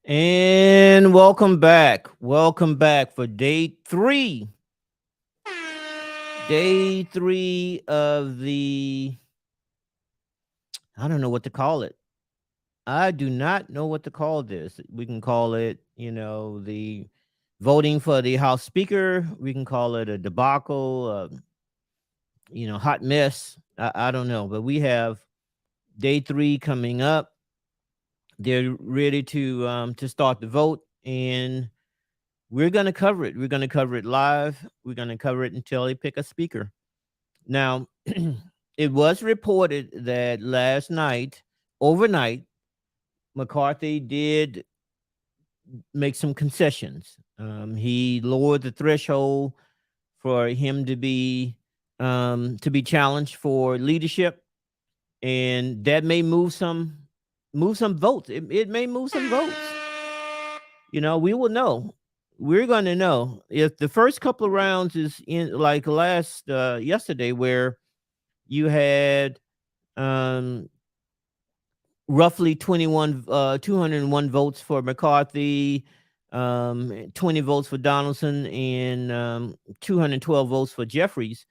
And welcome back. Welcome back for day three. Day three of the, I don't know what to call it. I do not know what to call this. We can call it, the voting for the House Speaker. We can call it a debacle, hot mess. I don't know. But we have day three coming up. They're ready to start the vote. And we're going to cover it. We're going to cover it live. We're going to cover it until they pick a speaker. Now, it was reported that last night, overnight, McCarthy did make some concessions. He lowered the threshold for him to be challenged for leadership, and that may move some votes. It may move some votes. We will know. We're going to know if the first couple of rounds is in like last yesterday, where you had roughly 201 votes for McCarthy, 20 votes for Donaldson, and 212 votes for Jeffries.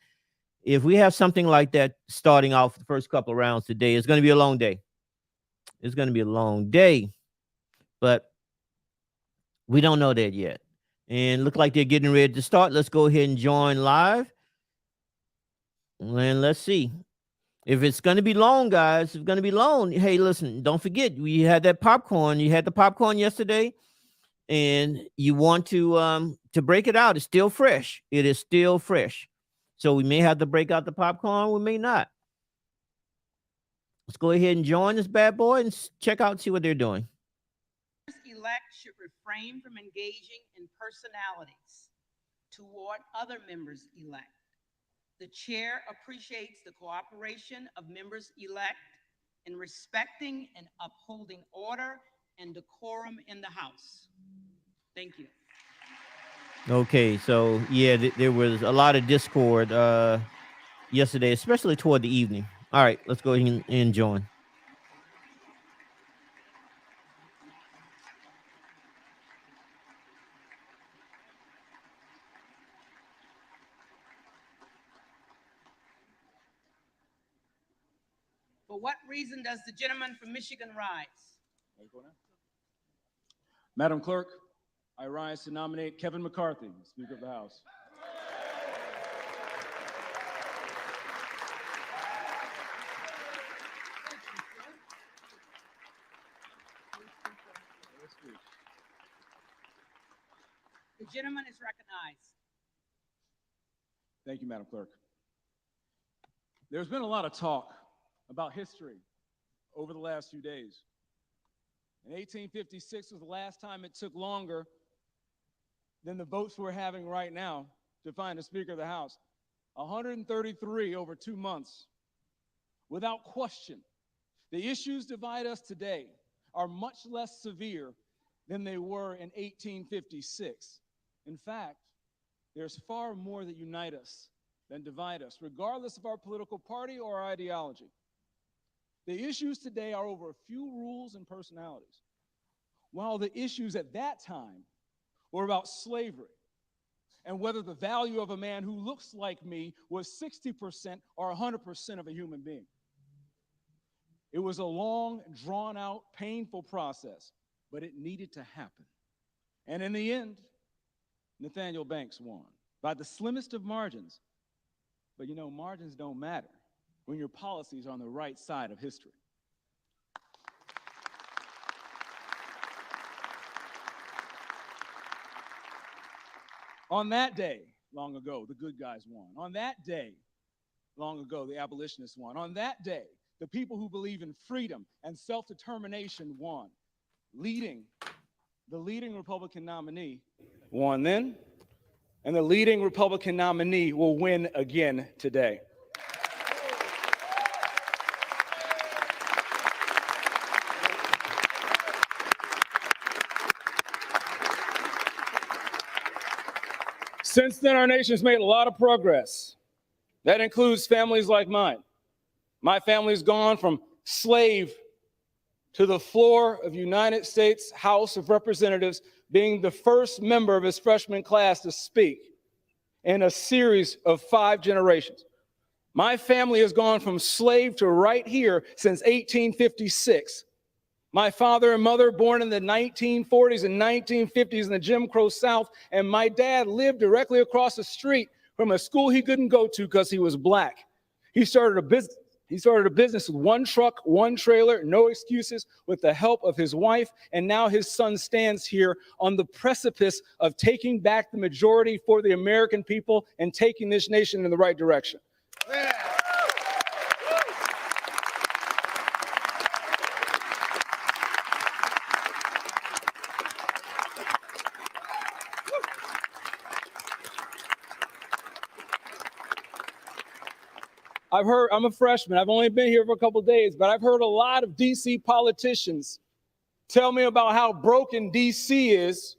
If we have something like that starting off the first couple of rounds today, it's going to be a long day. It's going to be a long day, but we don't know that yet. And look like they're getting ready to start. Let's go ahead and join live. And let's see. If it's going to be long, guys, it's going to be long. Hey, listen, don't forget, we had that popcorn. You had the popcorn yesterday, and you want to break it out. It's still fresh. It is still fresh. So we may have to break out the popcorn. We may not. Let's go ahead and join this bad boy and check out, see what they're doing. Elect should refrain from engaging in personalities toward other members elect. The chair appreciates the cooperation of members elect in respecting and upholding order and decorum in the House. Thank you. Okay, so yeah, there was a lot of discord yesterday, especially toward the evening. All right, let's go ahead and join. For what reason does the gentleman from Michigan rise? Madam Clerk, I rise to nominate KevinMcCarthy, Speaker of the House. The gentleman is recognized. Thank you, Madam Clerk. There's been a lot of talk about history over the last few days. In 1856 was the last time it took longer than the votes we're having right now to find a Speaker of the House. 133 over 2 months. Without question, the issues divide us today are much less severe than they were in 1856. In fact, there's far more that unite us than divide us, regardless of our political party or our ideology. The issues today are over a few rules and personalities, while the issues at that time were about slavery and whether the value of a man who looks like me was 60% or 100% of a human being. It was a long, drawn-out, painful process, but it needed to happen. And in the end, Nathaniel Banks won by the slimmest of margins. But you know, margins don't matter when your policies are on the right side of history. On that day, long ago, the good guys won. On that day, long ago, the abolitionists won. On that day, the people who believe in freedom and self-determination won. The leading Republican nominee won then, and the leading Republican nominee will win again today. Since then, our nation's made a lot of progress. That includes families like mine. My family's gone from slave to the floor of United States House of Representatives, being the first member of his freshman class to speak in a series of 5 generations. My family has gone from slave to right here since 1856. My father and mother born in the 1940s and 1950s in the Jim Crow South, and my dad lived directly across the street from a school he couldn't go to because he was black. He started a business with 1 truck, 1 trailer, no excuses, with the help of his wife, and now his son stands here on the precipice of taking back the majority for the American people and taking this nation in the right direction. Yeah. I'm a freshman. I've only been here for a couple of days, but I've heard a lot of DC politicians tell me about how broken DC is.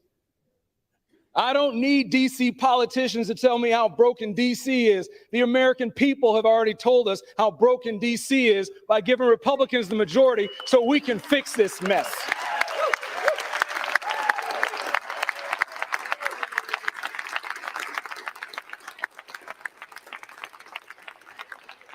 I don't need DC politicians to tell me how broken DC is. The American people have already told us how broken DC is by giving Republicans the majority so we can fix this mess.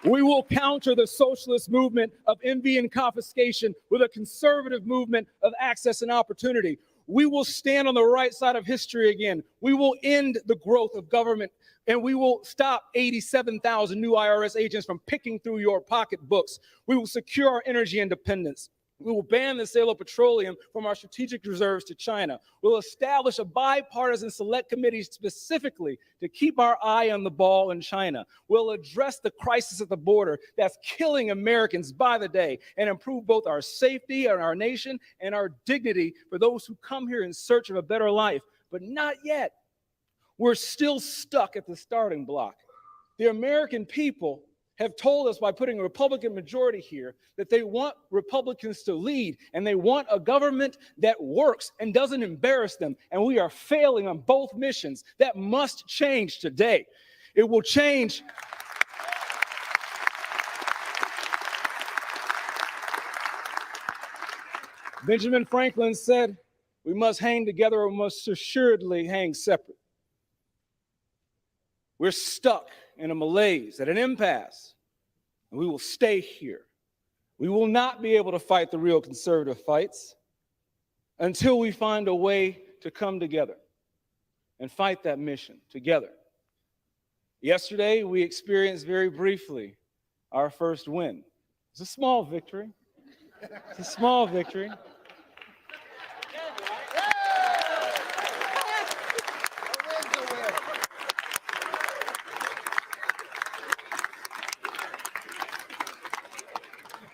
We will counter the socialist movement of envy and confiscation with a conservative movement of access and opportunity. We will stand on the right side of history again. We will end the growth of government, and we will stop 87,000 new IRS agents from picking through your pocketbooks. We will secure our energy independence. We will ban the sale of petroleum from our strategic reserves to China. We'll establish a bipartisan select committee specifically to keep our eye on the ball in China. We'll address the crisis at the border that's killing Americans by the day and improve both our safety and our nation and our dignity for those who come here in search of a better life. But not yet. We're still stuck at the starting block. The American people have told us by putting a Republican majority here that they want Republicans to lead, and they want a government that works and doesn't embarrass them. And we are failing on both missions. That must change today. It will change. Benjamin Franklin said, "We must hang together or we must assuredly hang separate." We're stuck in a malaise, at an impasse, and we will stay here. We will not be able to fight the real conservative fights until we find a way to come together and fight that mission together. Yesterday, we experienced very briefly our first win. It's a small victory. It's a small victory.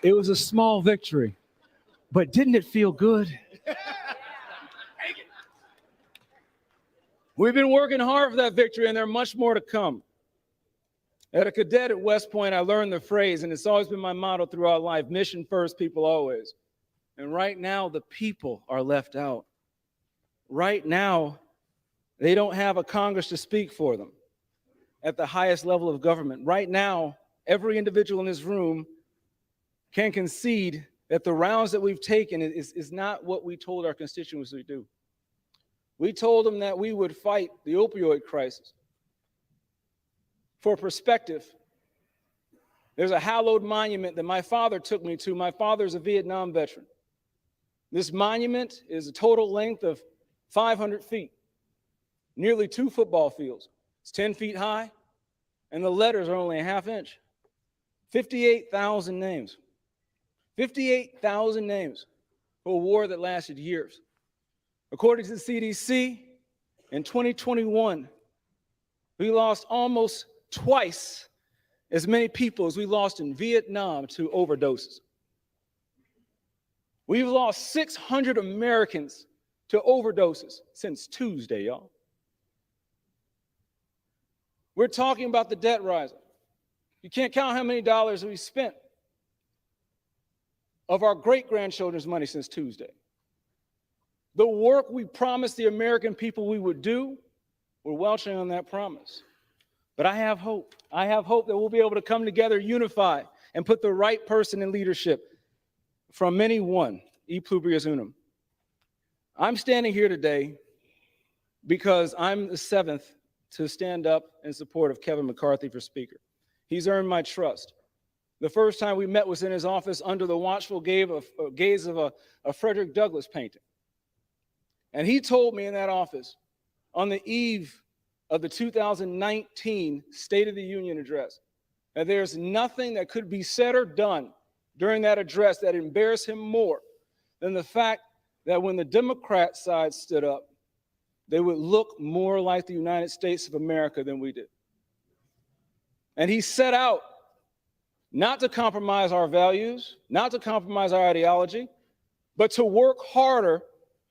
It was a small victory, but didn't it feel good? We've been working hard for that victory, and there's much more to come. As a cadet at West Point, I learned the phrase, and it's always been my motto throughout life: mission first, people always. And right now, the people are left out. Right now, they don't have a Congress to speak for them at the highest level of government. Right now, every individual in this room can concede that the rounds that we've taken is not what we told our constituents we do. We told them that we would fight the opioid crisis. For perspective, there's a hallowed monument that my father took me to. My father's a Vietnam veteran. This monument is a total length of 500 feet, nearly 2 football fields. It's 10 feet high, and the letters are only a ½ inch. 58,000 names. 58,000 names for a war that lasted years. According to the CDC, in 2021, we lost almost twice as many people as we lost in Vietnam to overdoses. We've lost 600 Americans to overdoses since Tuesday, y'all. We're talking about the debt rising. You can't count how many dollars we spent of our great-grandchildren's money since Tuesday. The work we promised the American people we would do, we're welching on that promise. But I have hope. I have hope that we'll be able to come together, unify, and put the right person in leadership. From many one, e pluribus unum. I'm standing here today because I'm the seventh to stand up in support of Kevin McCarthy for Speaker. He's earned my trust. The first time we met was in his office under the watchful gaze of a Frederick Douglass painting. And he told me in that office, on the eve of the 2019 State of the Union address, that there's nothing that could be said or done during that address that embarrassed him more than the fact that when the Democrat side stood up, they would look more like the United States of America than we did. And he set out not to compromise our values, not to compromise our ideology, but to work harder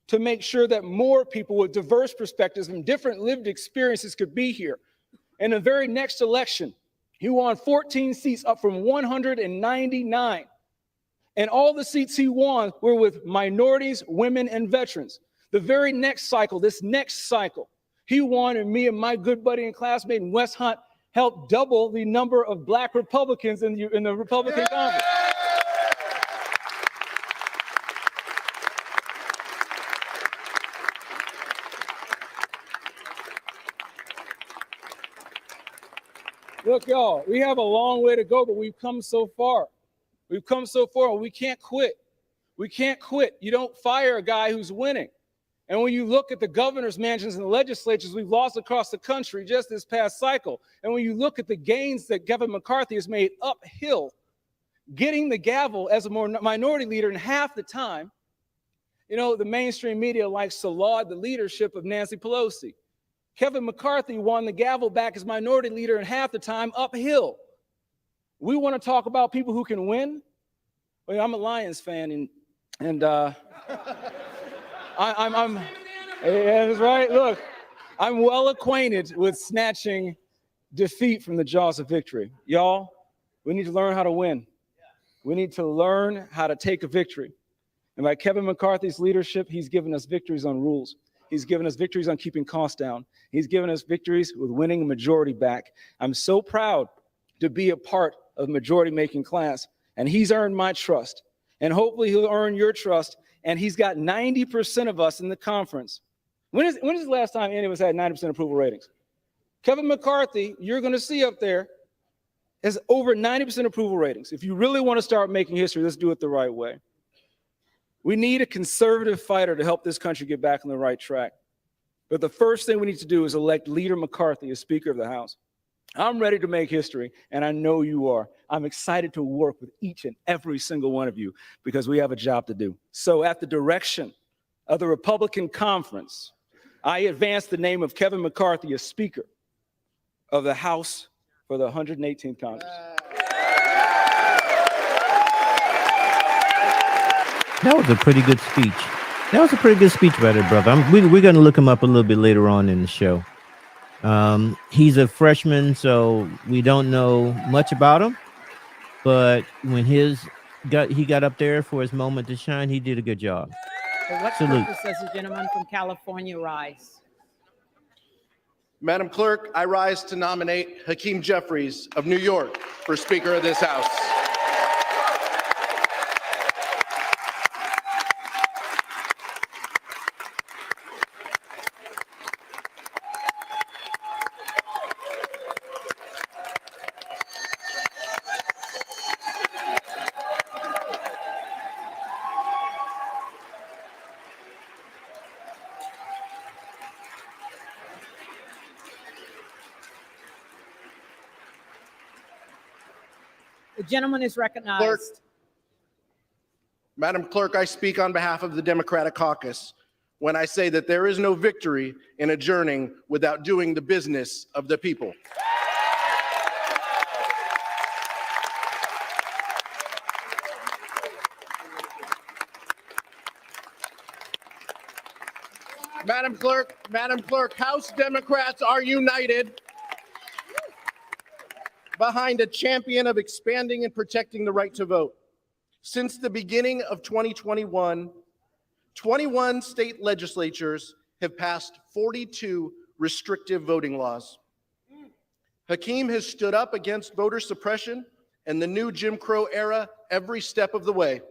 to make sure that more people with diverse perspectives and different lived experiences could be here. In the very next election, he won 14 seats up from 199. And all the seats he won were with minorities, women, and veterans. The very next cycle, this next cycle, he won, and me and my good buddy and classmate Wes Hunt helped double the number of Black Republicans in the Republican Congress. Look, y'all, we have a long way to go, but we've come so far. We've come so far, and we can't quit. We can't quit. You don't fire a guy who's winning. And when you look at the governor's mansions and the legislatures we've lost across the country just this past cycle, and when you look at the gains that Kevin McCarthy has made uphill, getting the gavel as a minority leader in half the time, you know, the mainstream media likes to laud the leadership of Nancy Pelosi. Kevin McCarthy won the gavel back as minority leader in half the time uphill. We want to talk about people who can win. Well, I'm a Lions fan, and I'm yeah, that's right. Look, I'm well acquainted with snatching defeat from the jaws of victory. Y'all, we need to learn how to win. We need to learn how to take a victory. And by Kevin McCarthy's leadership, he's given us victories on rules. He's given us victories on keeping costs down. He's given us victories with winning a majority back. I'm so proud to be a part of majority-making class, and he's earned my trust. And hopefully he'll earn your trust, and he's got 90% of us in the conference. When is the last time any of us had 90% approval ratings? Kevin McCarthy, you're going to see up there, has over 90% approval ratings. If you really want to start making history, let's do it the right way. We need a conservative fighter to help this country get back on the right track. But the first thing we need to do is elect Leader McCarthy as Speaker of the House. I'm ready to make history, and I know you are. I'm excited to work with each and every single one of you because we have a job to do. So at the direction of the Republican Conference, I advance the name of Kevin McCarthy as Speaker of the House for the 118th Congress. That was a pretty good speech. That was a pretty good speech right there, brother. We're going to look him up a little bit later on in the show. He's a freshman, so we don't know much about him. But when he got up there for his moment to shine, he did a good job. For what purpose does the gentleman from California rise? Madam Clerk, I rise to nominate Hakeem Jeffries of New York for Speaker of this House. The gentleman is recognized. Clerk, Madam Clerk, I speak on behalf of the Democratic Caucus when I say that there is no victory in adjourning without doing the business of the people. Madam Clerk, House Democrats are united behind a champion of expanding and protecting the right to vote. Since the beginning of 2021, 21 state legislatures have passed 42 restrictive voting laws. Hakeem has stood up against voter suppression and the new Jim Crow era every step of the way.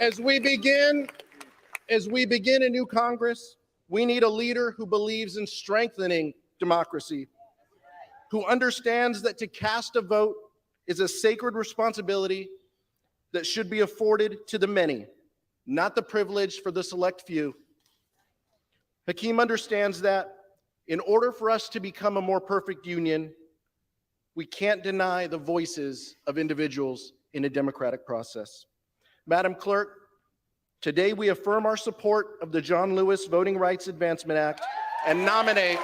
As we begin a new Congress, we need a leader who believes in strengthening democracy, who understands that to cast a vote is a sacred responsibility that should be afforded to the many, not the privilege for the select few. Hakeem understands that in order for us to become a more perfect union, we can't deny the voices of individuals in a democratic process. Madam Clerk, today we affirm our support of the John Lewis Voting Rights Advancement Act and nominate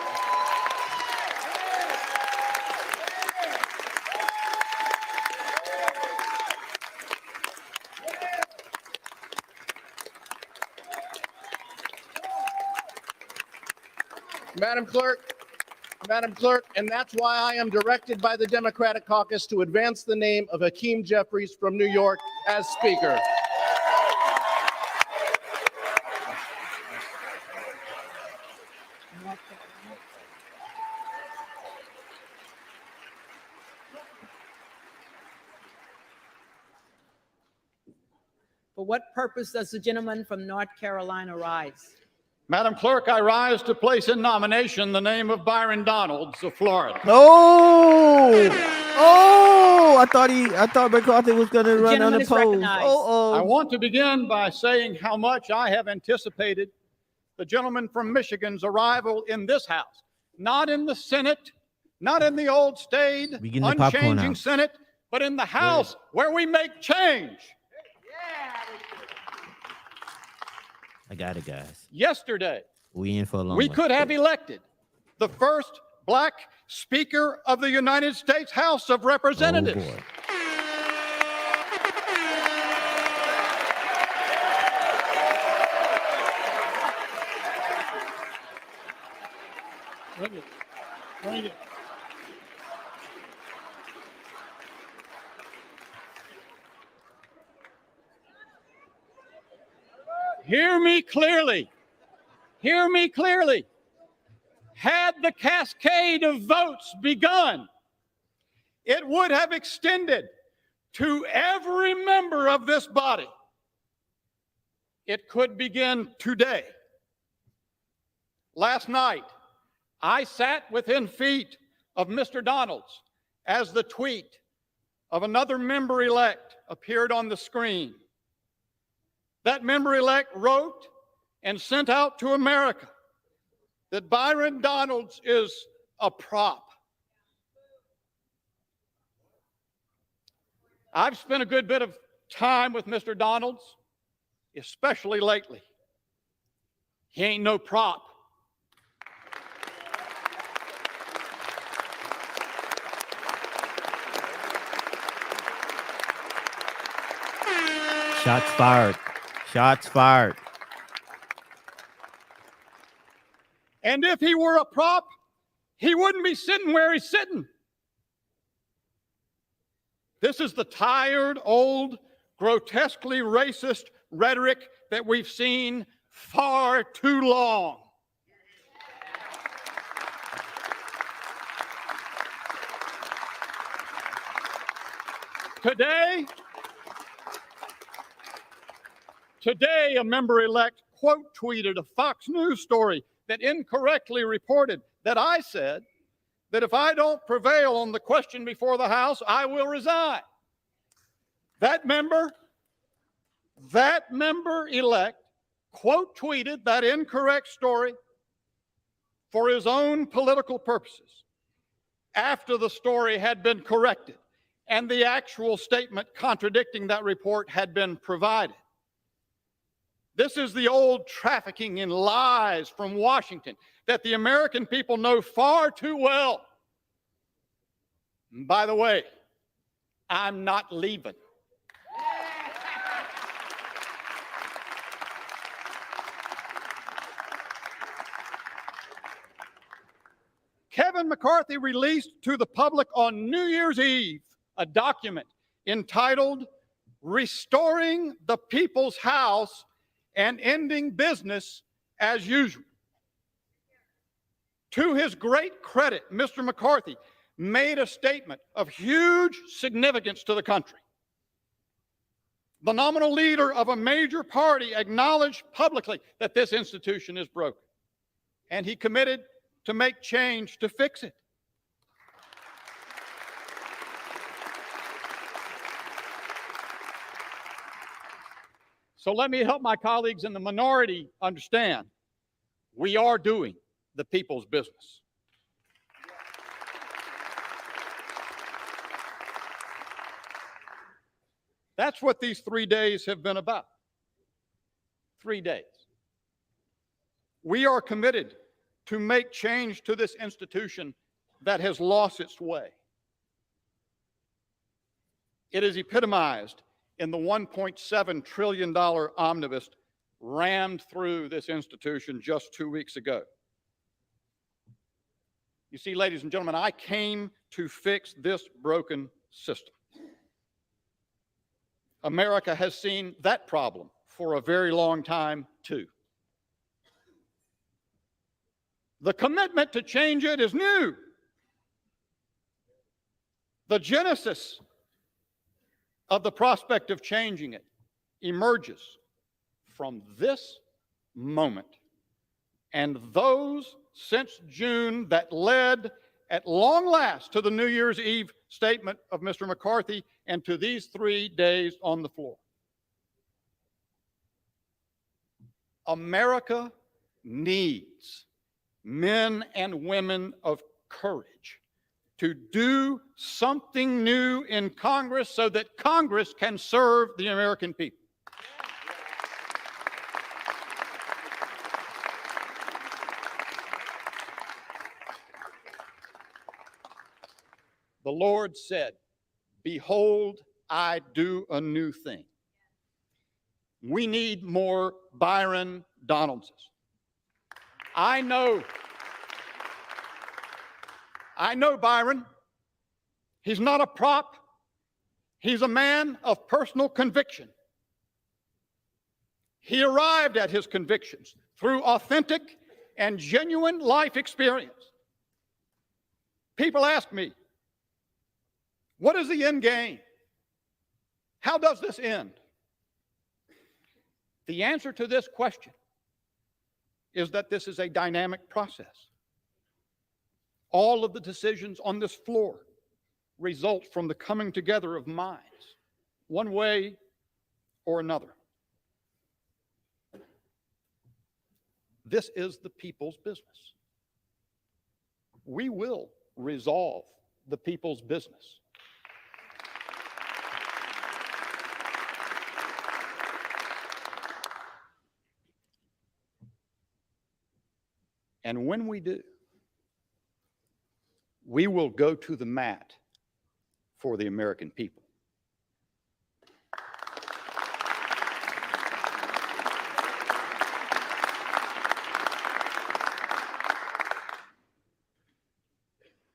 Madam Clerk, and that's why I am directed by the Democratic Caucus to advance the name of Hakeem Jeffries from New York as Speaker. For what purpose does the gentleman from North Carolina rise? Madam Clerk, I rise to place in nomination the name of Byron Donalds of Florida. I thought McCarthy was going to run gentleman is unopposed. recognized. I want to begin by saying how much I have anticipated the gentleman from Michigan's arrival in this House, not in the Senate, not in the old staid, unchanging Senate, but in the House where we make change. I got it, guys. Yesterday, We in for a long we one. could have elected the first Black Speaker of the United States House of Representatives. Oh, boy. Bring it. Hear me clearly. Hear me clearly. Had the cascade of votes begun, it would have extended to every member of this body. It could begin today. Last night, I sat within feet of Mr. Donalds as the tweet of another member-elect appeared on the screen. That member-elect wrote and sent out to America that Byron Donalds is a prop. I've spent a good bit of time with Mr. Donalds, especially lately. He ain't no prop. Shots fired. Shots fired. And if he were a prop, he wouldn't be sitting where he's sitting. This is the tired, old, grotesquely racist rhetoric that we've seen far too long. Today, a member-elect quote tweeted a Fox News story that incorrectly reported that I said that if I don't prevail on the question before the House, I will resign. That member-elect quote tweeted that incorrect story for his own political purposes after the story had been corrected and the actual statement contradicting that report had been provided. This is the old trafficking in lies from Washington that the American people know far too well. And by the way, I'm not leaving. Kevin McCarthy released to the public on New Year's Eve a document entitled Restoring the People's House and Ending Business as Usual. To his great credit, Mr. McCarthy made a statement of huge significance to the country. the nominal leader of a major party, acknowledged publicly that this institution is broken. And he committed to make change to fix it. So let me help my colleagues in the minority understand we are doing the people's business. That's what these 3 days have been about. 3 days. We are committed to make change to this institution that has lost its way. It is epitomized in the $1.7 trillion omnibus rammed through this institution just 2 weeks ago. You see, ladies and gentlemen, I came to fix this broken system. America has seen that problem for a very long time, too. The commitment to change it is new. The genesis of the prospect of changing it emerges from this moment and those since June that led at long last to the New Year's Eve statement of Mr. McCarthy and to these 3 days on the floor. America needs men and women of courage to do something new in Congress so that Congress can serve the American people. The Lord said, "Behold, I do a new thing." We need more Byron Donaldses. I know Byron. He's not a prop. He's a man of personal conviction. He arrived at his convictions through authentic and genuine life experience. People ask me, what is the end game? How does this end? The answer to this question is that this is a dynamic process. All of the decisions on this floor result from the coming together of minds, one way or another. This is the people's business. We will resolve the people's business. And when we do, we will go to the mat for the American people.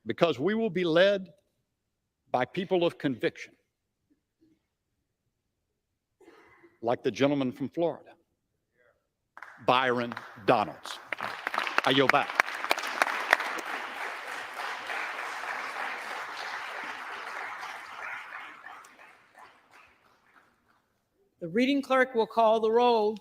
Because we will be led by people of conviction, like the gentleman from Florida, Byron Donalds. I yield back. The reading clerk will call the roll.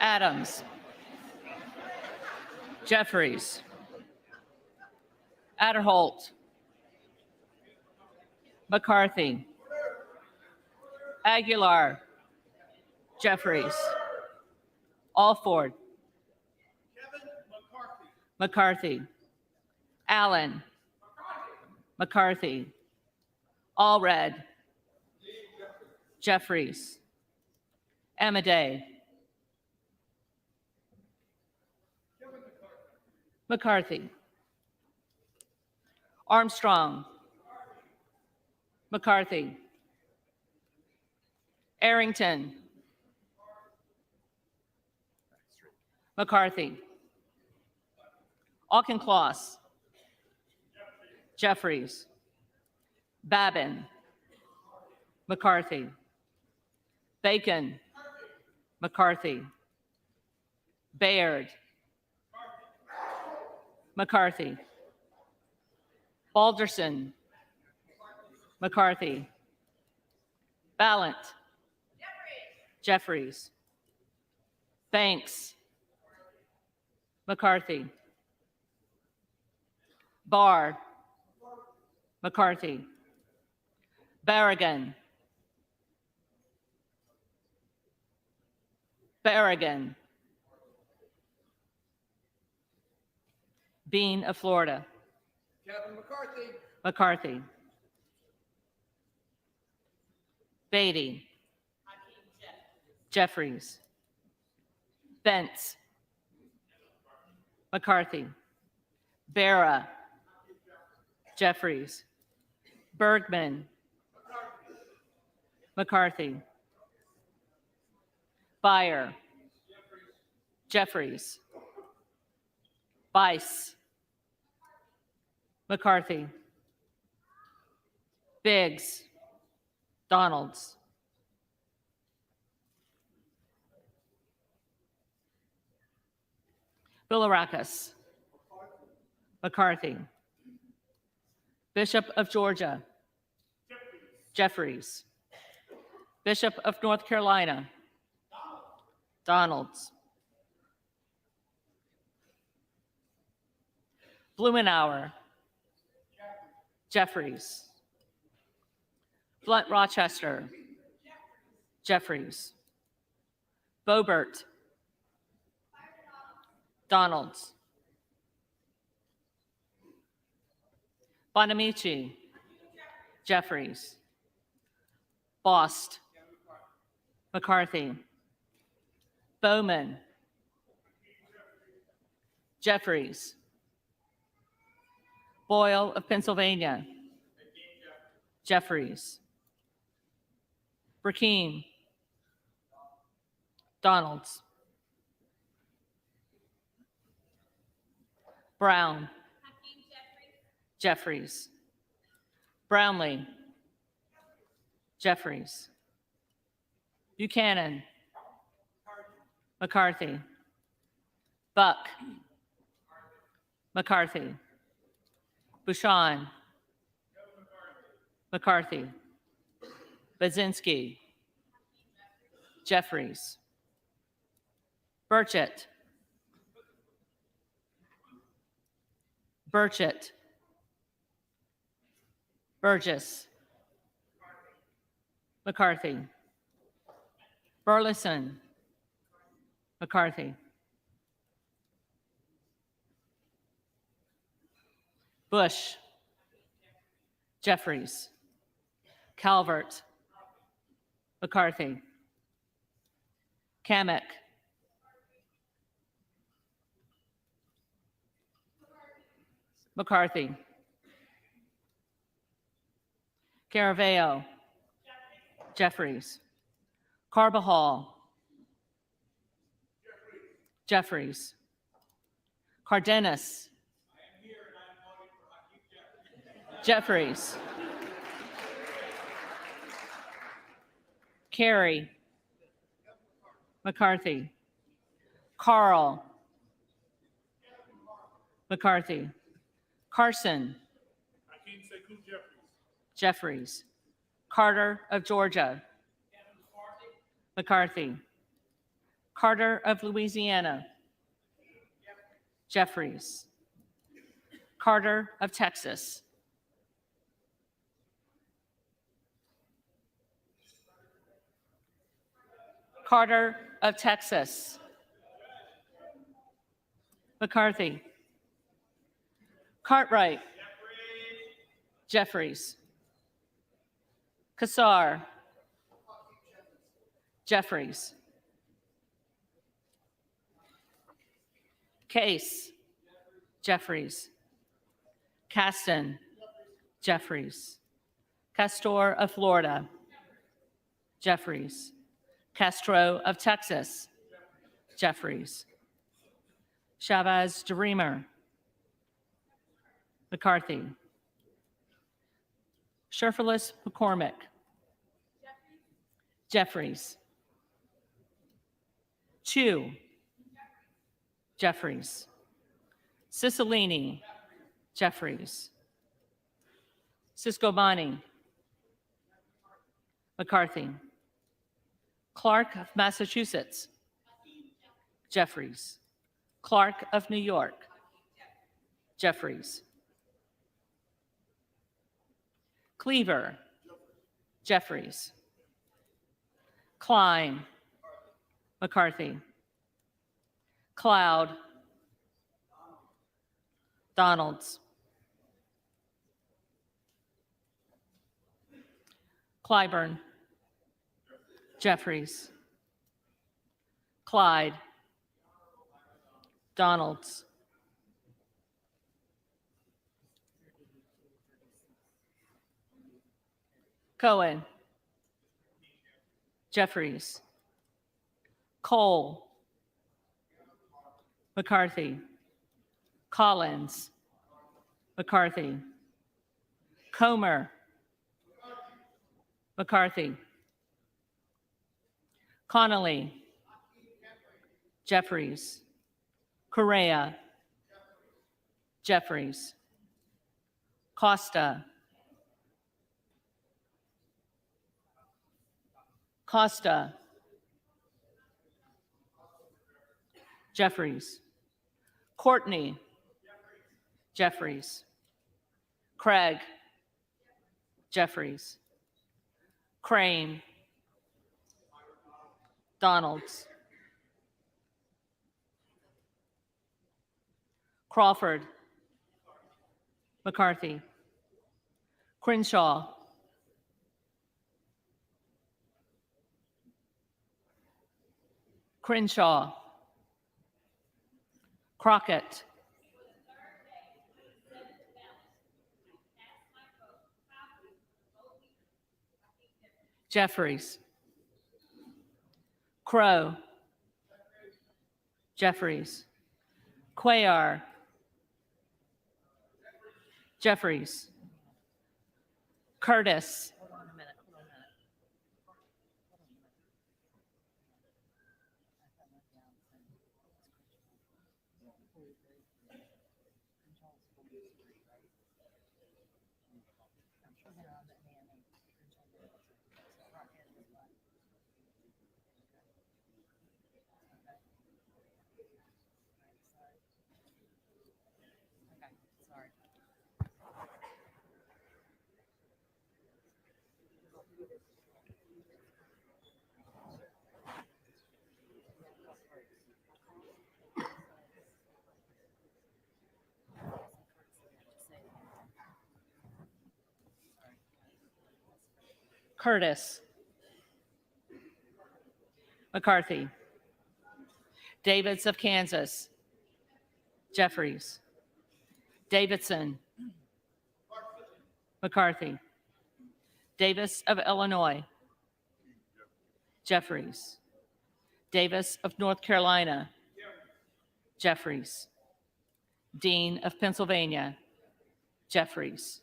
Adams, Jeffries, Adderholt, McCarthy, Aguilar, Jeffries, Alford, McCarthy, Allen, McCarthy, Allred, Jeffries, Amaday, McCarthy, Armstrong, McCarthy. Arrington. McCarthy. Auchincloss. Jeffries. Babin. McCarthy. Bacon. McCarthy. Baird. McCarthy. Balderson. McCarthy. Ballant. Jeffries. Banks. McCarthy. Barr. McCarthy. Barragan. Barragan. Bean of Florida. KevinMcCarthy. McCarthy. Beatty. Jeffries. Bentz. McCarthy. Barra. Jeffries. Bergman. McCarthy. Beyer. Jeffries. Bice. McCarthy. Biggs. Donalds. Bilirakis. McCarthy. Bishop of Georgia. Jeffries. Bishop of North Carolina. Donalds. Blumenauer. Jeffries. Blunt Rochester. Jeffries. Boebert. Donalds. Bonamici. Jeffries. Bost. McCarthy. Bowman. Jeffries. Boyle of Pennsylvania. Jeffries. Brakeem. Donalds. Brown. Jeffries. Brownlee. Jeffries. Buchanan. McCarthy. Buck. McCarthy. Bouchon. McCarthy. Baczynski. Jeffries. Burchett. Burchett. Burgess. McCarthy. Burleson. McCarthy. Bush. Jeffries. Calvert. McCarthy. Kamek. McCarthy. Caraveo. Jeffries. Carbajal. Jeffries. Cardenas. Jeffries. Carey. McCarthy. Carl. McCarthy. Carson. Jeffries. Carter of Georgia. McCarthy. Carter of Louisiana. Jeffries. Carter of Texas. Carter of Texas. McCarthy. Cartwright. Jeffries. Kassar. Jeffries. Case. Jeffries. Caston. Jeffries. Castor of Florida. Jeffries. Castro of Texas. Jeffries. Chavez DeReamer. McCarthy. Sherfilis McCormick. Jeffries. Chu. Jeffries. Cicilline. Jeffries. Ciscobani. McCarthy. Clark of Massachusetts. Jeffries. Clark of New York. Jeffries. Cleaver. Jeffries. Klein. McCarthy. Cloud. Donalds. Clyburn. Jeffries. Clyde. Donalds. Cohen. Jeffries. Cole. McCarthy. Collins. McCarthy. Comer. McCarthy. Connolly. Jeffries. Correa. Jeffries. Costa. Costa. Jeffries. Courtney. Jeffries. Craig. Jeffries. Crane. Donalds. Crawford. McCarthy. Crenshaw. Crenshaw. Crockett. Jeffries. Crow. Jeffries. Cuellar. Jeffries. Curtis. Curtis. McCarthy. Davids of Kansas. Jeffries. Davidson. McCarthy. Davis of Illinois. Jeffries. Davis of North Carolina. Jeffries. Dean of Pennsylvania. Jeffries.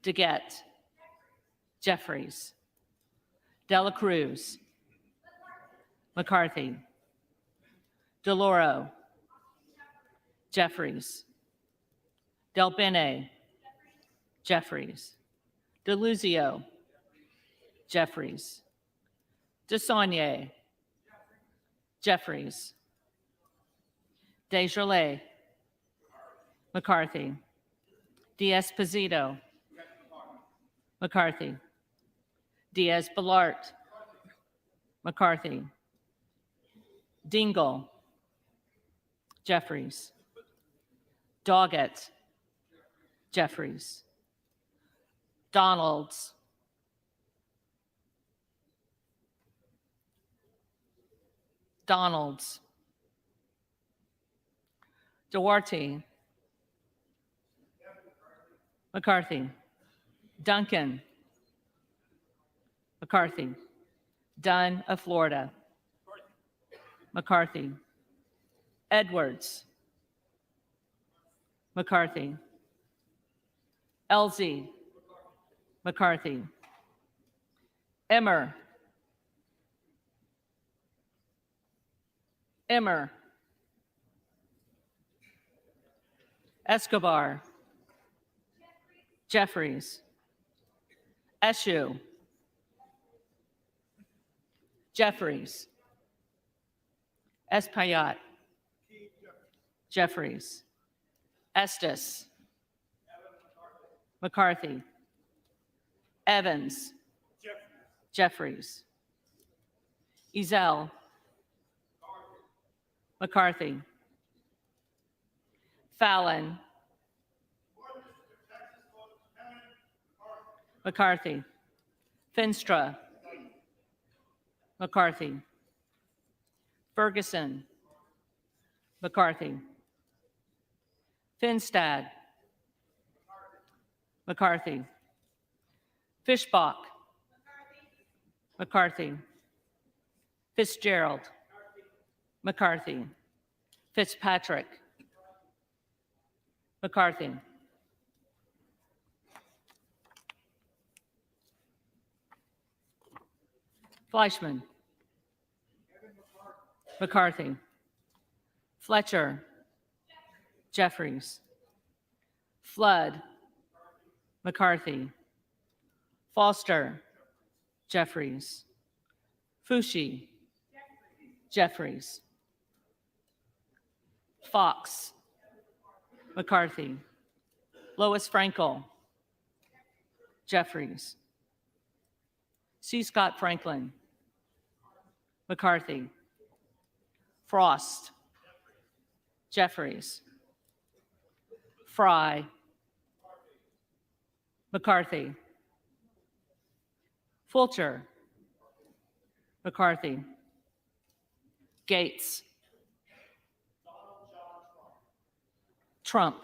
DeGette. Jeffries. Dela Cruz. McCarthy. DeLauro. Jeffries. Del Bene. Jeffries. DeLuzio. Jeffries. DeSaulnier. Jeffries. Desjardins. McCarthy. Diaz-Pizito. McCarthy. Diaz-Balart. McCarthy. Dingle. Jeffries. Doggett. Jeffries. Donalds. Donalds. Duarte. McCarthy. Duncan McCarthy. Dunn of Florida. McCarthy. Edwards. McCarthy. LZ. McCarthy. Emmer. Emmer. Escobar. Jeffries. Eshoo. Jeffries. Espaillat. Jeffries. Estes. McCarthy. Evans. Jeffries. Ezell. McCarthy. Fallon. McCarthy. Finstra. McCarthy. Ferguson. McCarthy. Finstad. McCarthy. Fishbach. McCarthy. Fitzgerald. McCarthy. Fitzpatrick. McCarthy. Fleischman. McCarthy. Fletcher. Jeffries. Flood. McCarthy. Foster. Jeffries. Fushi. Jeffries. Fox. McCarthy. Lois Frankel. Jeffries. C. Scott Franklin. McCarthy. Frost. Jeffries. Fry. McCarthy. Fulcher. McCarthy. Gates. Trump.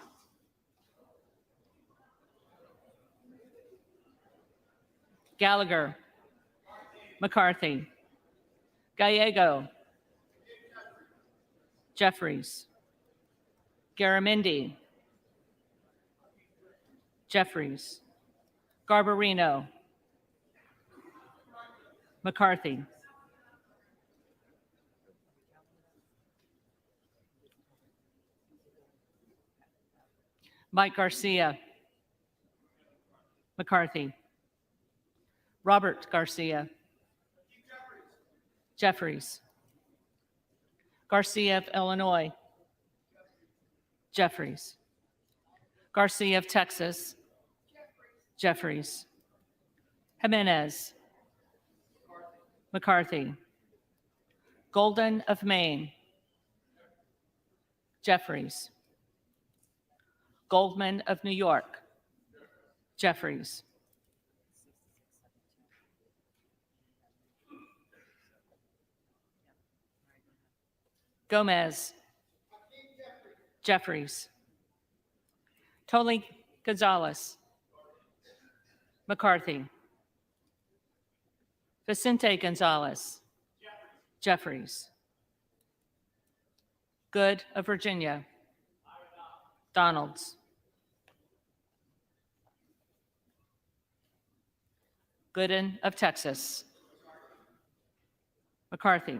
Gallagher. McCarthy. Gallego. Jeffries. Garamendi. Jeffries. Garbarino. McCarthy. Mike Garcia. McCarthy. Robert Garcia. Jeffries. Garcia of Illinois. Jeffries. Garcia of Texas. Jeffries. Jimenez. McCarthy. Golden of Maine. Jeffries. Goldman of New York. Jeffries. Gomez. Jeffries. Tony Gonzalez. McCarthy. Vicente Gonzalez. Jeffries. Good of Virginia. Donalds. Gooden of Texas. McCarthy.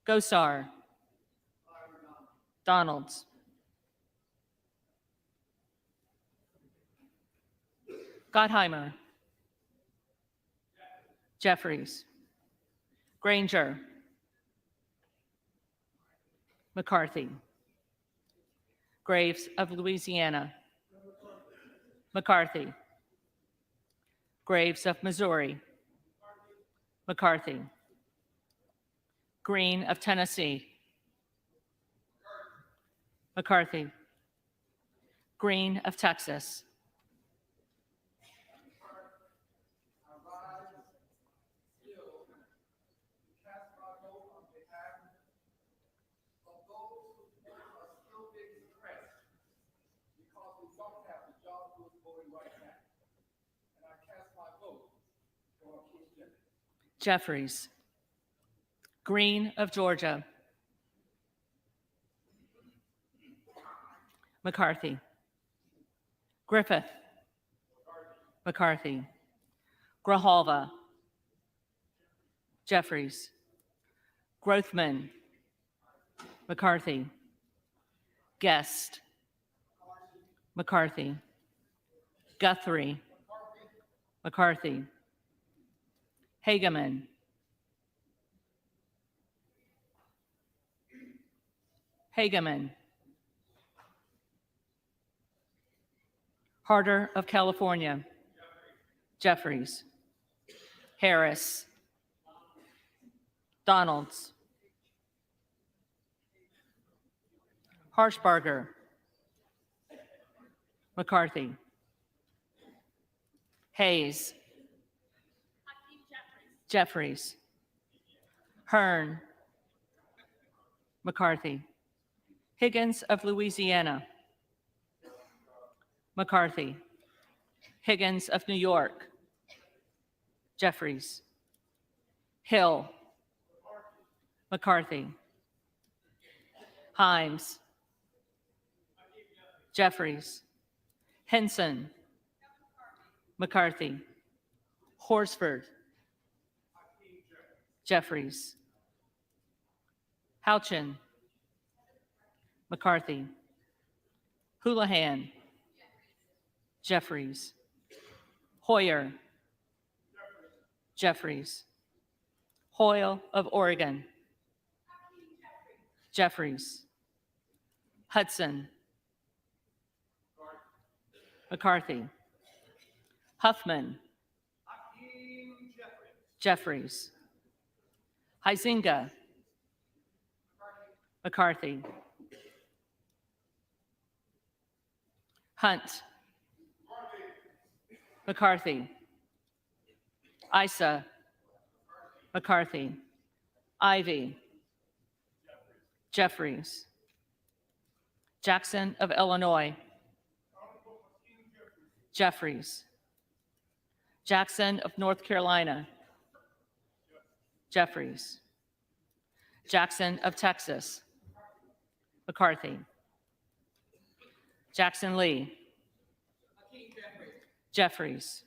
Gosar. Donalds. Gottheimer. Jeffries. Granger. McCarthy. Graves of Louisiana. McCarthy. Graves of Missouri. McCarthy. Green of Tennessee. McCarthy. Green of Texas. Jeffries. Green of Georgia. McCarthy. Griffith. McCarthy. Grijalva. Jeffries. Grothman. McCarthy. Guest. McCarthy. Guthrie. McCarthy. Hageman. Hageman. Harder of California. Jeffries. Harris. Donalds. Harshbarger. McCarthy. Hayes. Jeffries. Hearn. McCarthy. Higgins of Louisiana. McCarthy. Higgins of New York. Jeffries. Hill. McCarthy. Himes. Jeffries. Henson. McCarthy. Horsford. Jeffries. Houchin. McCarthy. Houlihan. Jeffries. Hoyer. Jeffries. Hoyle of Oregon. Jeffries. Hudson. McCarthy. Huffman. Jeffries. Huizinga. McCarthy. Hunt. McCarthy. Issa. McCarthy. Ivy. Jeffries. Jackson of Illinois. Jeffries. Jackson of North Carolina. Jeffries. Jackson of Texas. McCarthy. Jackson Lee. Jeffries.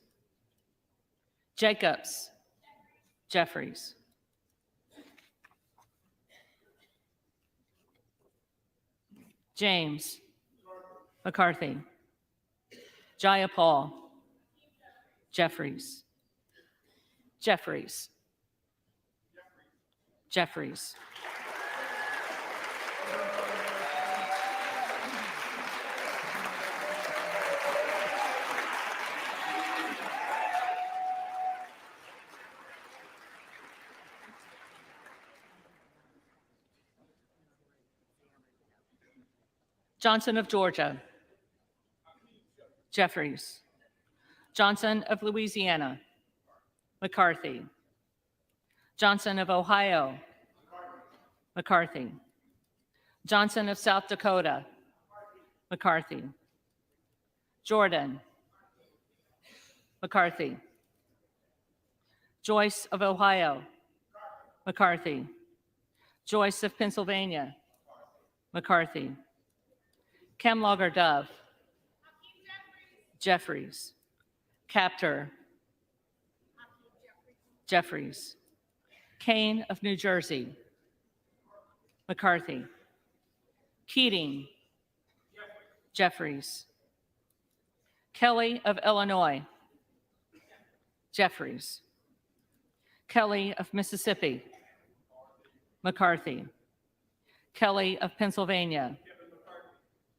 Jacobs. Jeffries. James. McCarthy. Jayapal. Jeffries. Jeffries. Jeffries. Johnson of Georgia. Jeffries. Johnson of Louisiana. McCarthy. Johnson of Ohio. McCarthy. Johnson of South Dakota. McCarthy. Jordan. McCarthy. Joyce of Ohio. McCarthy. Joyce of Pennsylvania. McCarthy. Kemlogger Dove. Jeffries. Captor. Jeffries. Kane of New Jersey. McCarthy. Keating. Jeffries. Kelly of Illinois. Jeffries. Kelly of Mississippi. McCarthy. Kelly of Pennsylvania.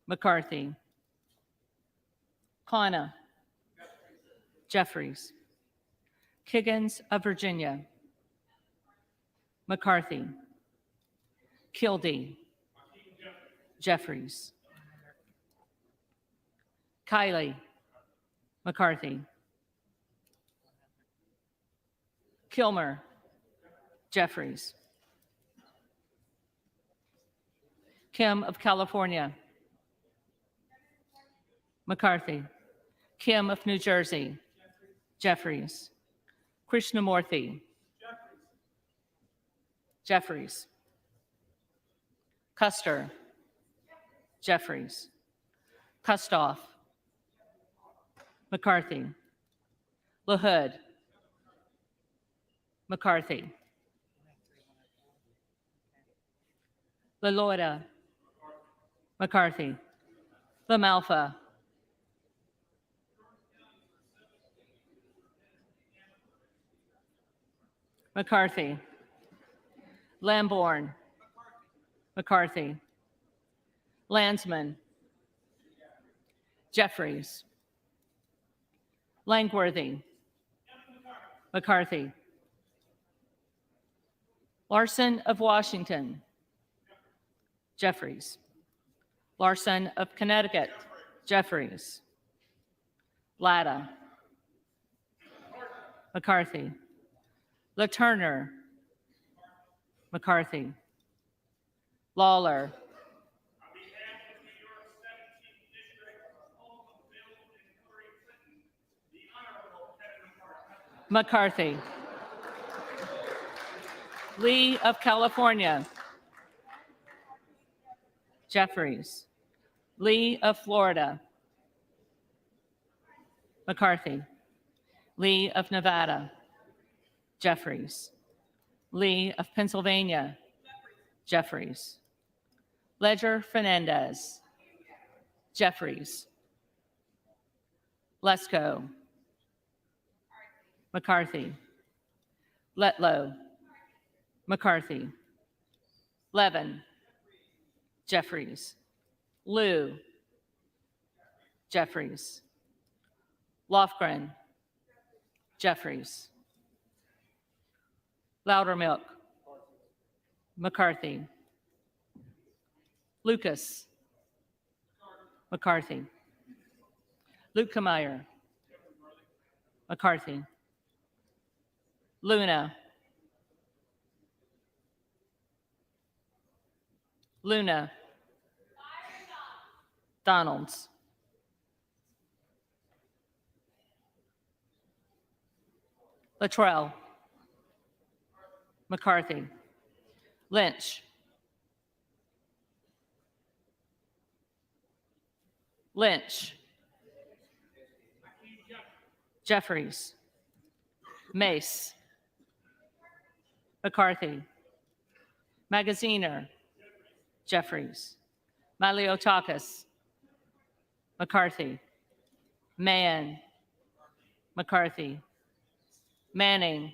McCarthy. Kana. Jeffries. Kiggins of Virginia. McCarthy. Kildee. Jeffries. Kiley. McCarthy. Kilmer. Jeffries. Kim of California. McCarthy. Kim of New Jersey. Jeffries. Krishnamurthy. Jeffries. Custer. Jeffries. Kustoff. McCarthy. LaHood. McCarthy. LaLoida. McCarthy. LaMalfa. McCarthy. Lamborn. McCarthy. Landsman. Jeffries. Langworthy. McCarthy. Larson of Washington. Jeffries. Larson of Connecticut. Jeffries. Latta. McCarthy. LaTurner. McCarthy. Lawler. McCarthy. Lee of California. Jeffries. Lee of Florida. McCarthy. Lee of Nevada. Jeffries. Lee of Pennsylvania. Jeffries. Ledger Fernandez. Jeffries. Lesko. McCarthy. Letlow. McCarthy. Levin. Jeffries. Liu. Jeffries. Lofgren. Jeffries. Loudermilk. McCarthy. Lucas. McCarthy. Luetkemeyer. McCarthy. Luna. Luna. Donalds. Luttrell. McCarthy. Lynch. Lynch. Jeffries. Mace. McCarthy. Magaziner. Jeffries. Maliotakis. McCarthy. Mann. McCarthy. Manning.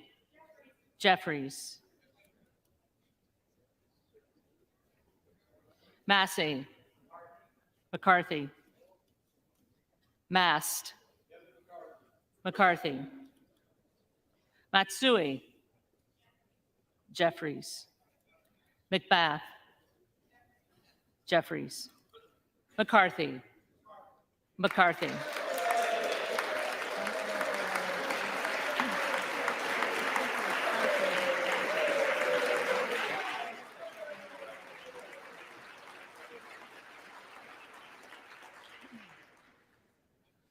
Jeffries. Massey. McCarthy. Mast. McCarthy. Matsui. Jeffries. McBath. Jeffries. McCarthy. McCarthy.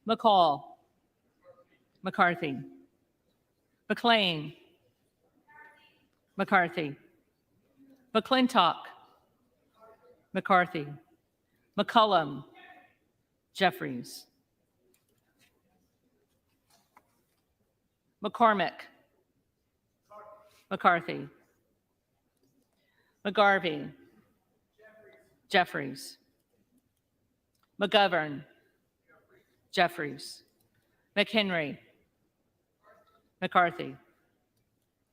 McCall. McCarthy. McLean. McCarthy. McClintock. McCarthy. McCullum. Jeffries. McCormick. McCarthy. McGarvey. Jeffries. McGovern. Jeffries. McHenry. McCarthy.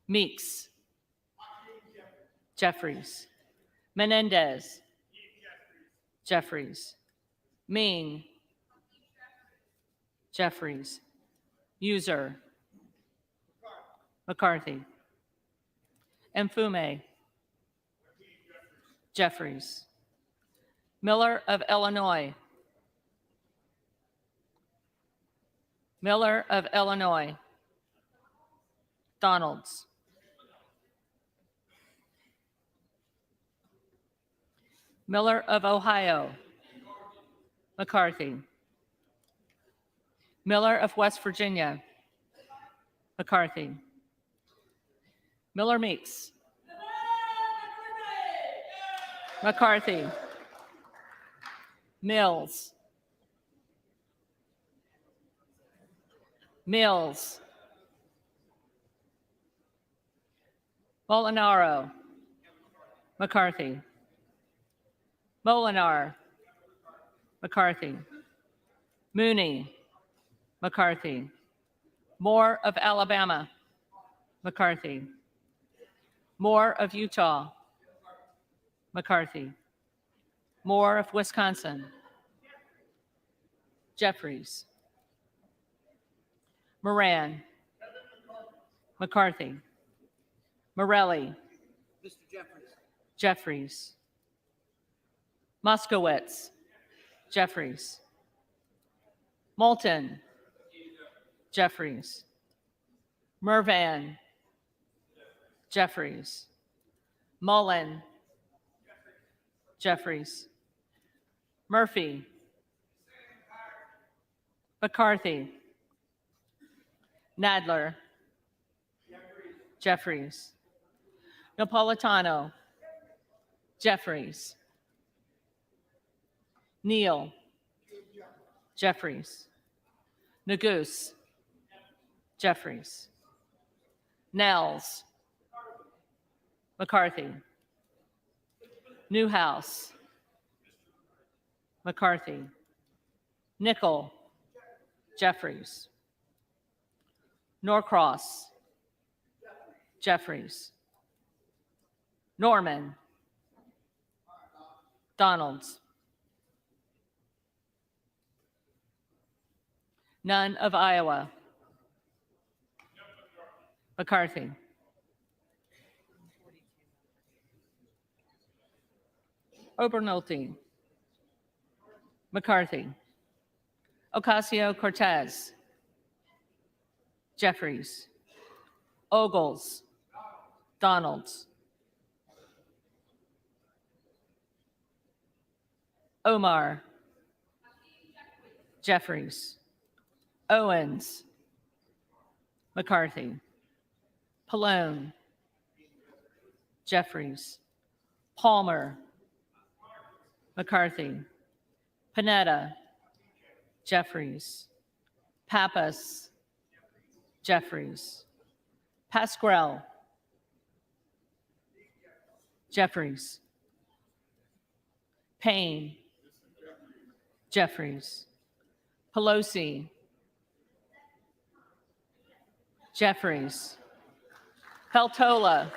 Meeks. Jeffries. Menendez. Jeffries. Ming. Jeffries. User. McCarthy. Mfume. Jeffries. Miller of Illinois. Miller of Illinois. Donalds. Miller of Ohio. McCarthy. Miller of West Virginia. McCarthy. Miller Meeks. McCarthy. Mills. Mills. Molinaro. McCarthy. Molinar. McCarthy. Mooney. McCarthy. Moore of Alabama. McCarthy. Moore of Utah. McCarthy. Moore of Wisconsin. Jeffries. Moran. McCarthy. Morelli. Mr. Jeffries. Jeffries. Moskowitz. Jeffries. Moulton. Jeffries. Mervan. Jeffries. Mullen. Jeffries. Murphy. McCarthy. Nadler. Jeffries. Napolitano. Jeffries. Neal. Jeffries. Nagus. Jeffries. Nels. McCarthy. Newhouse. McCarthy. Nickel. Jeffries. Norcross. Jeffries. Norman. Donalds. None of Iowa. McCarthy. Obernolte. McCarthy. Ocasio-Cortez. Jeffries. Ogles. Donalds. Omar. Jeffries. Owens. McCarthy. Pallone. Jeffries. Palmer. McCarthy. Panetta. Jeffries. Pappas. Jeffries. Pasquarel. Jeffries. Payne. Jeffries. Pelosi. Jeffries. Peltola.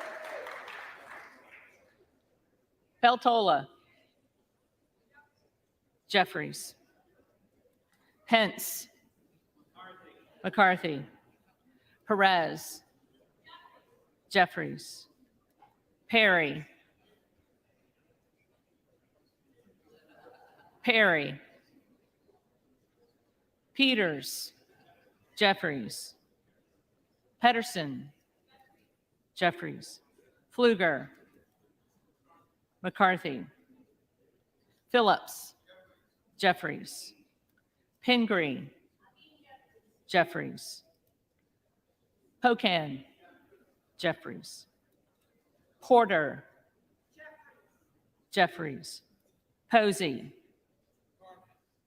Peltola. Jeffries. Pence. McCarthy. Perez. Jeffries. Perry. Perry. Peters. Jeffries. Pedersen. Jeffries. Pfluger. McCarthy. Phillips. Jeffries. Pingree. Jeffries. Pocan. Jeffries. Porter. Jeffries. Posey.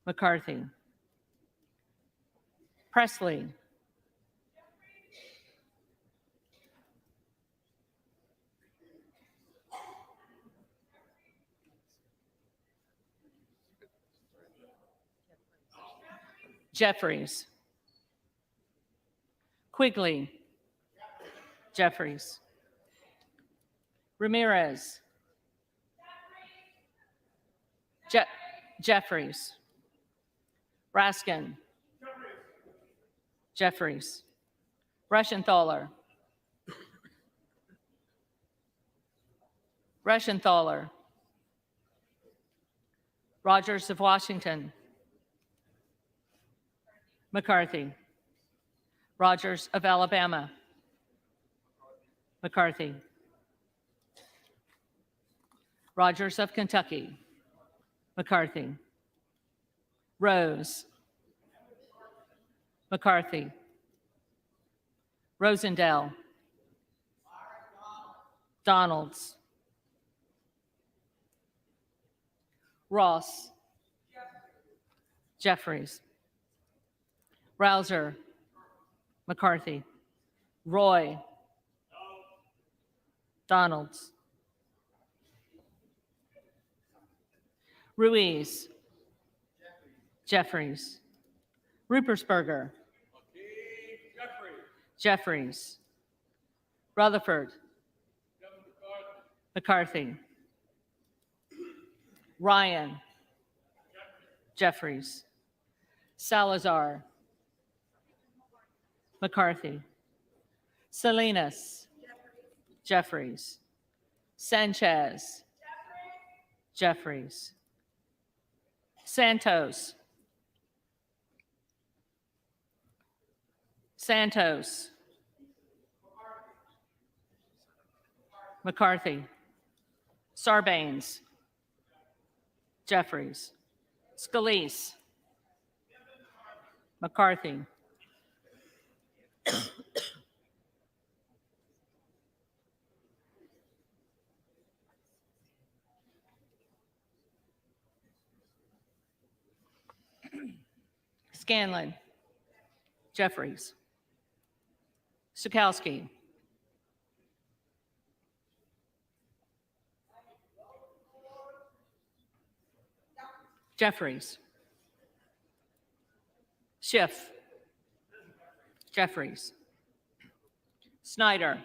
McCarthy. Presley. Jeffries. Quigley. Jeffries. Ramirez. Jeffries. Raskin. Jeffries. Reschenthaler. Reschenthaler. Rogers of Washington. McCarthy. Rogers of Alabama. McCarthy. Rogers of Kentucky. McCarthy. Rose. McCarthy. Rosendale. Donalds. Ross. Jeffries. Rouser. McCarthy. Roy. Donalds. Ruiz. Jeffries. Ruppersberger. Jeffries. Rutherford. McCarthy. Ryan. Jeffries. Salazar. McCarthy. Salinas. Jeffries. Sanchez. Jeffries. Santos. Santos. McCarthy. Sarbanes. Jeffries. Scalise. McCarthy. Scanlon. Jeffries. Sukowski. Jeffries. Schiff. Jeffries. Snyder.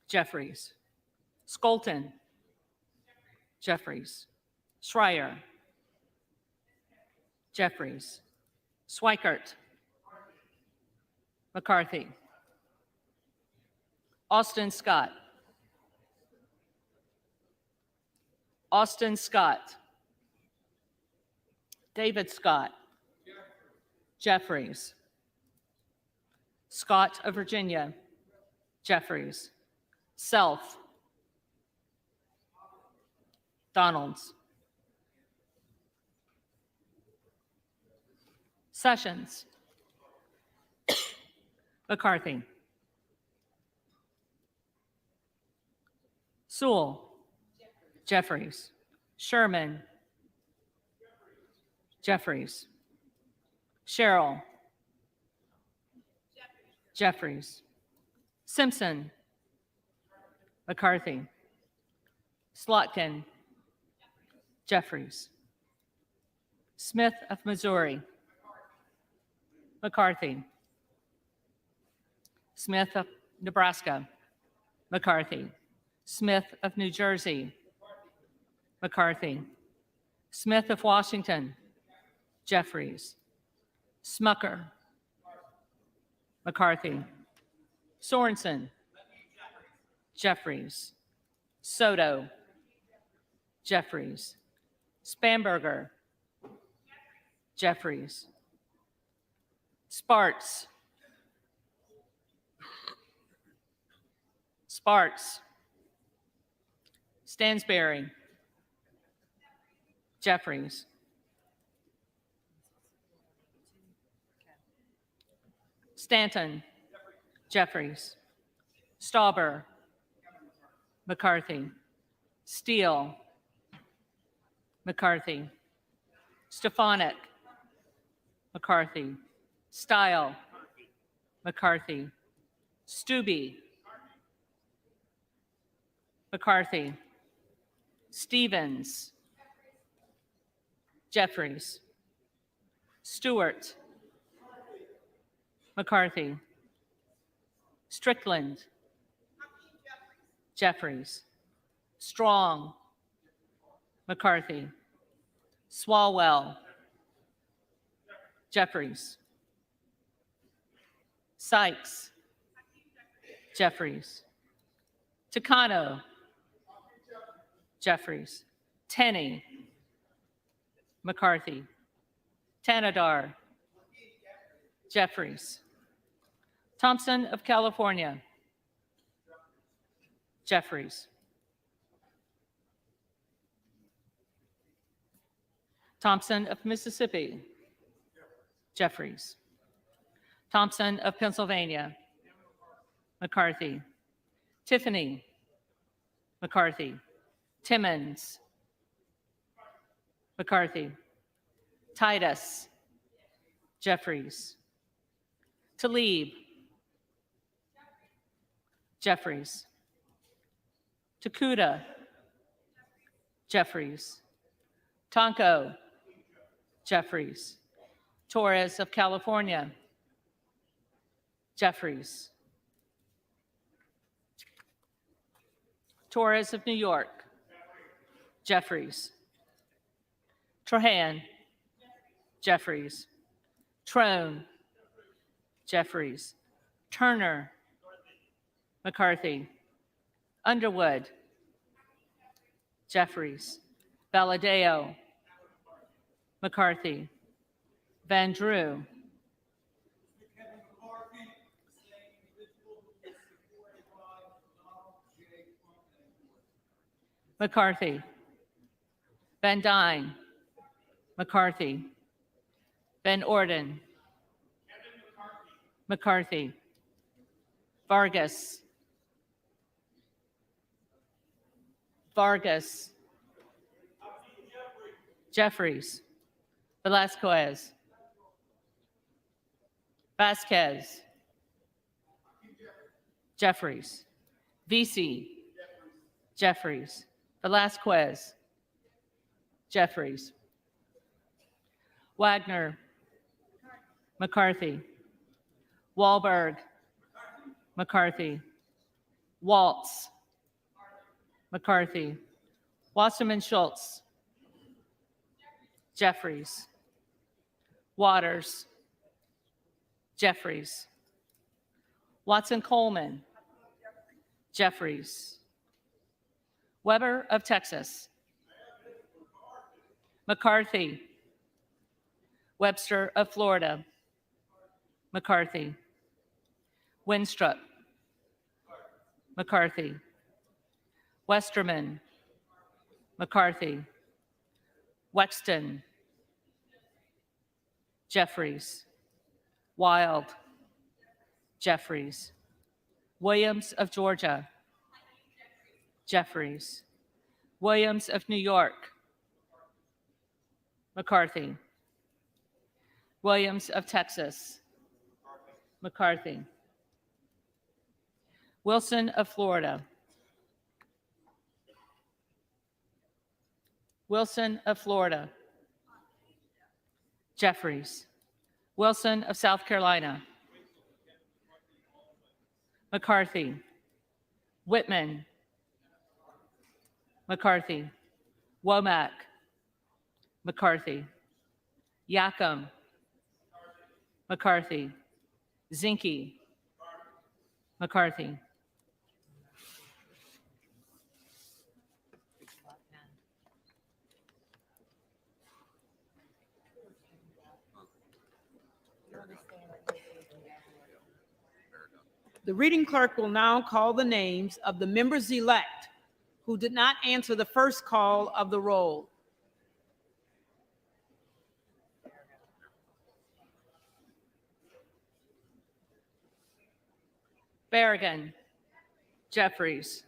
Jeffries. Skolton. Jeffries. Schreier. Jeffries. Swikert. McCarthy. Austin Scott. Austin Scott. David Scott. Jeffries. Scott of Virginia. Jeffries. Self. Donalds. Sessions. McCarthy. Sewell. Jeffries. Sherman. Jeffries. Sherrill. Jeffries. Simpson. McCarthy. Slotkin. Jeffries. Smith of Missouri. McCarthy. Smith of Nebraska. McCarthy. Smith of New Jersey. McCarthy. Smith of Washington. Jeffries. Smucker. McCarthy. Sorensen. Jeffries. Soto. Jeffries. Spamberger. Jeffries. Sparts. Sparts. Stansberry. Jeffries. Stanton. Jeffries. Stauber. McCarthy. Steele. McCarthy. Stefanik. McCarthy. Style. McCarthy. Stubbe. McCarthy. Stevens. Jeffries. Stewart. McCarthy. Strickland. Jeffries. Strong. McCarthy. Swalwell. Jeffries. Sykes. Jeffries. Takano. Jeffries. Tenney. McCarthy. Tanadar. Jeffries. Thompson of California. Jeffries. Thompson of Mississippi. Jeffries. Thompson of Pennsylvania. McCarthy. Tiffany. McCarthy. Timmons. McCarthy. Titus. Jeffries. Tlaib. Jeffries. Takuda. Jeffries. Tonko. Jeffries. Torres of California. Jeffries. Torres of New York. Jeffries. Trahan. Jeffries. Trone. Jeffries. Turner. McCarthy. Underwood. Jeffries. Valadeo. McCarthy. Van Drew. McCarthy. Van Dyne. McCarthy. Van Orden. McCarthy. Vargas. Vargas. Jeffries. Velasquez. Vasquez. Jeffries. VC. Jeffries. Velasquez. Jeffries. Wagner. McCarthy. Wahlberg. McCarthy. Waltz. McCarthy. Wasserman Schultz. Jeffries. Waters. Jeffries. Watson Coleman. Jeffries. Weber of Texas. McCarthy. Webster of Florida. McCarthy. Winstrup. McCarthy. Westerman. McCarthy. Wexton. Jeffries. Wild. Jeffries. Williams of Georgia. Jeffries. Williams of New York. McCarthy. Williams of Texas. McCarthy. Wilson of Florida. Wilson of Florida. Jeffries. Wilson of South Carolina. McCarthy. Whitman. McCarthy. Womack. McCarthy. Yackham. McCarthy. Zinke. McCarthy. The reading clerk will now call the names of the members-elect who did not answer the first call of the roll. Berrigan. Jeffries.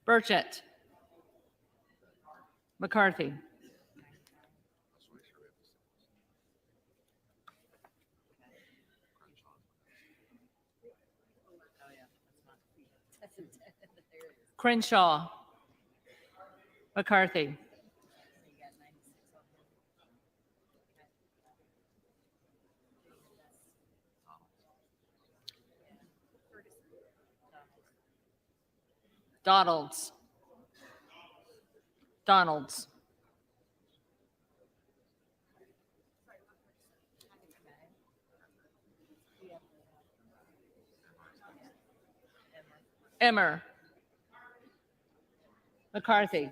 Burchett. McCarthy. Crenshaw. McCarthy. Donalds. Donalds. Emmer. McCarthy.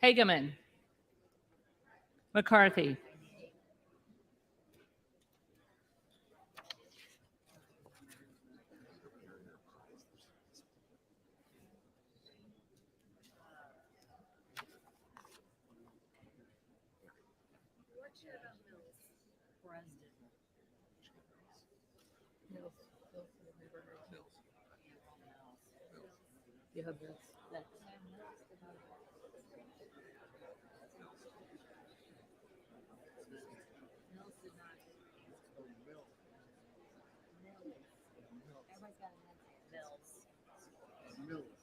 Hageman. McCarthy.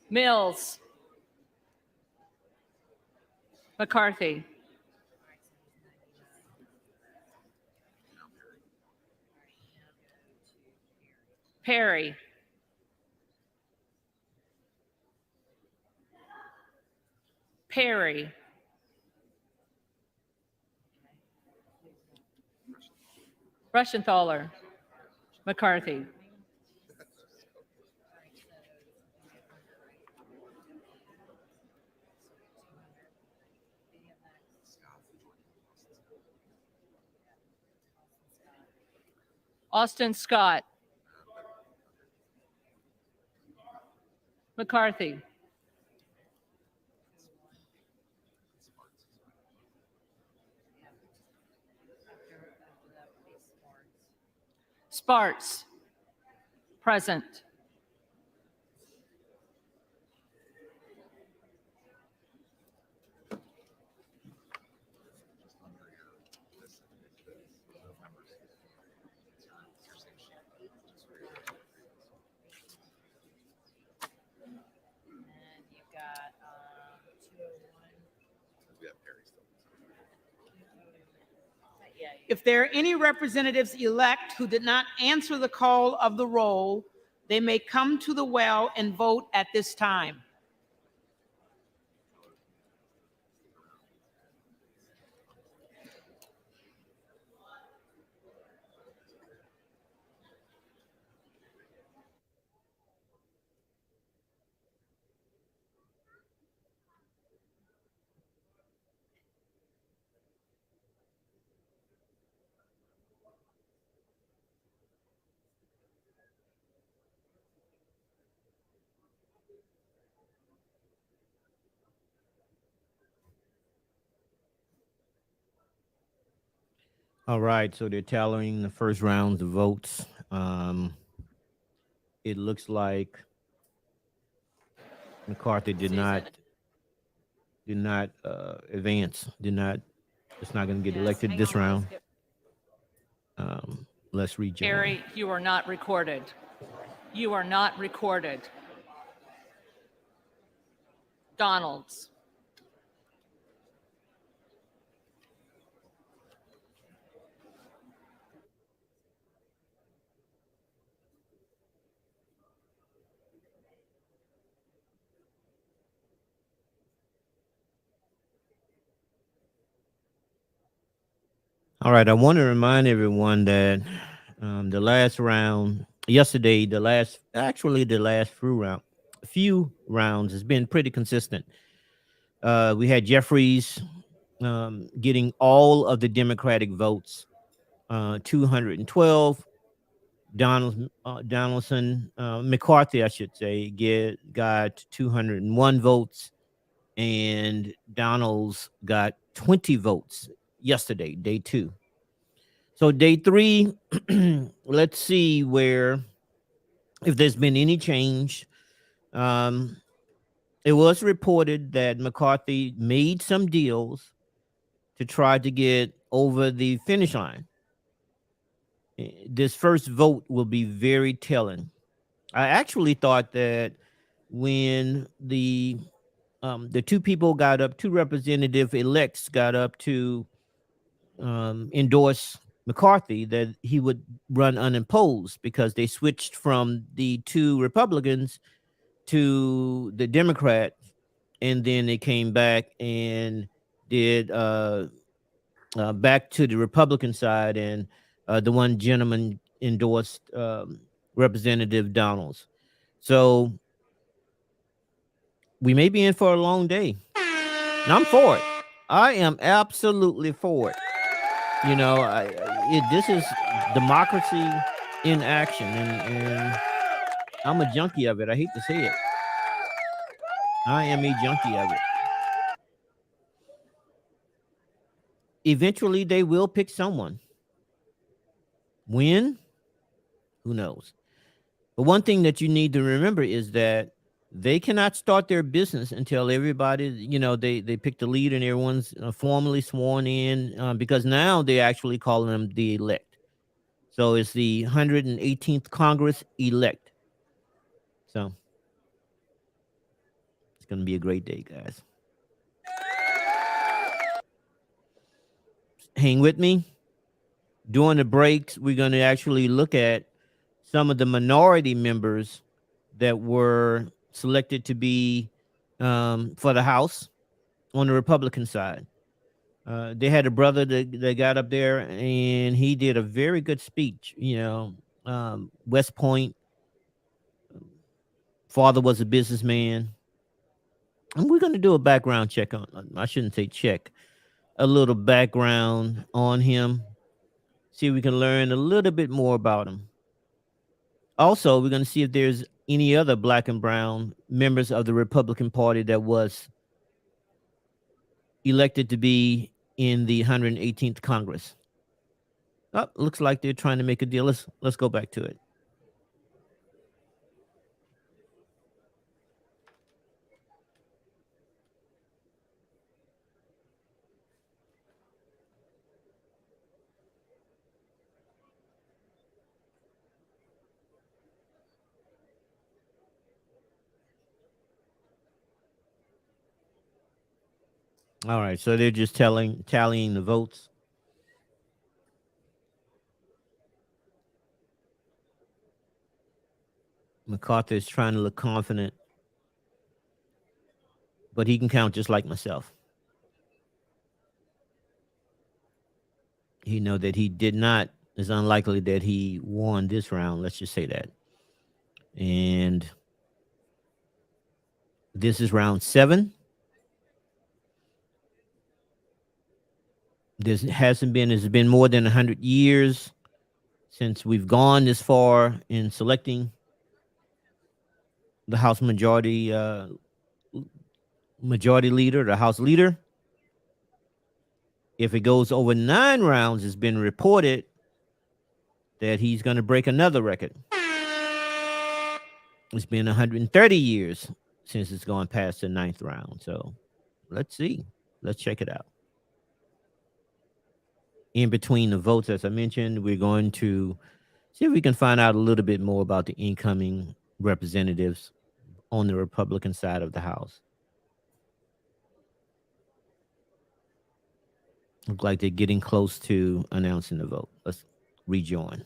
Mills. McCarthy. Perry. Perry. Rushenthaler. McCarthy. Austin Scott. McCarthy. Sparts. Present. If there are any representatives elect who did not answer the call of the roll, they may come to the well and vote at this time. All right, so they're tallying the first rounds of votes. It looks like McCarthy did not advance. It's not going to get elected this round. Let's rejoin. Perry, you are not recorded. You are not recorded. Donalds. All right, I want to remind everyone that the last round yesterday, the last few rounds has been pretty consistent. We had Jeffries getting all of the Democratic votes, 212. Donaldson, McCarthy, I should say, got 201 votes, and Donalds got 20 votes yesterday, day 2. So day 3, let's see if there's been any change. It was reported that McCarthy made some deals to try to get over the finish line. This first vote will be very telling. I actually thought that when the two representative elects got up to endorse McCarthy, that he would run unopposed, because they switched from the 2 Republicans to the Democrat, and then they came back and did back to the Republican side, and the one gentleman endorsed Representative Donalds. So we may be in for a long day. And I'm for it. I am absolutely for it. You know, this is democracy in action, and I'm a junkie of it. I hate to say it. I am a junkie of it. eventually they will pick someone. When? Who knows? But one thing that you need to remember is that they cannot start their business until everybody, they pick the leader and everyone's formally sworn in, because now they're actually calling them the elect. So it's the 118th Congress elect. So it's going to be a great day, guys. Hang with me. During the breaks, we're going to actually look at some of the minority members that were selected to be for the House on the Republican side. They had a brother that got up there and he did a very good speech. West Point, father was a businessman. And we're going to do a background check on, I shouldn't say check, a little background on him. See if we can learn a little bit more about him. Also, we're going to see if there's any other black and brown members of the Republican Party that was elected to be in the 118th Congress. Oh, looks like they're trying to make a deal. Let's go back to it. All right, so they're just tallying the votes. McCarthy is trying to look confident, but he can count just like myself. He know that he did not. It's unlikely that he won this round. Let's just say that. And this is round 7. It's been more than 100 years since we've gone this far in selecting the House majority leader, the House leader. If it goes over 9 rounds, it's been reported that he's going to break another record. It's been 130 years since it's gone past the 9th round. So let's see. Let's check it out. In between the votes, as I mentioned, we're going to see if we can find out a little bit more about the incoming representatives on the Republican side of the House. Look like they're getting close to announcing the vote. Let's rejoin.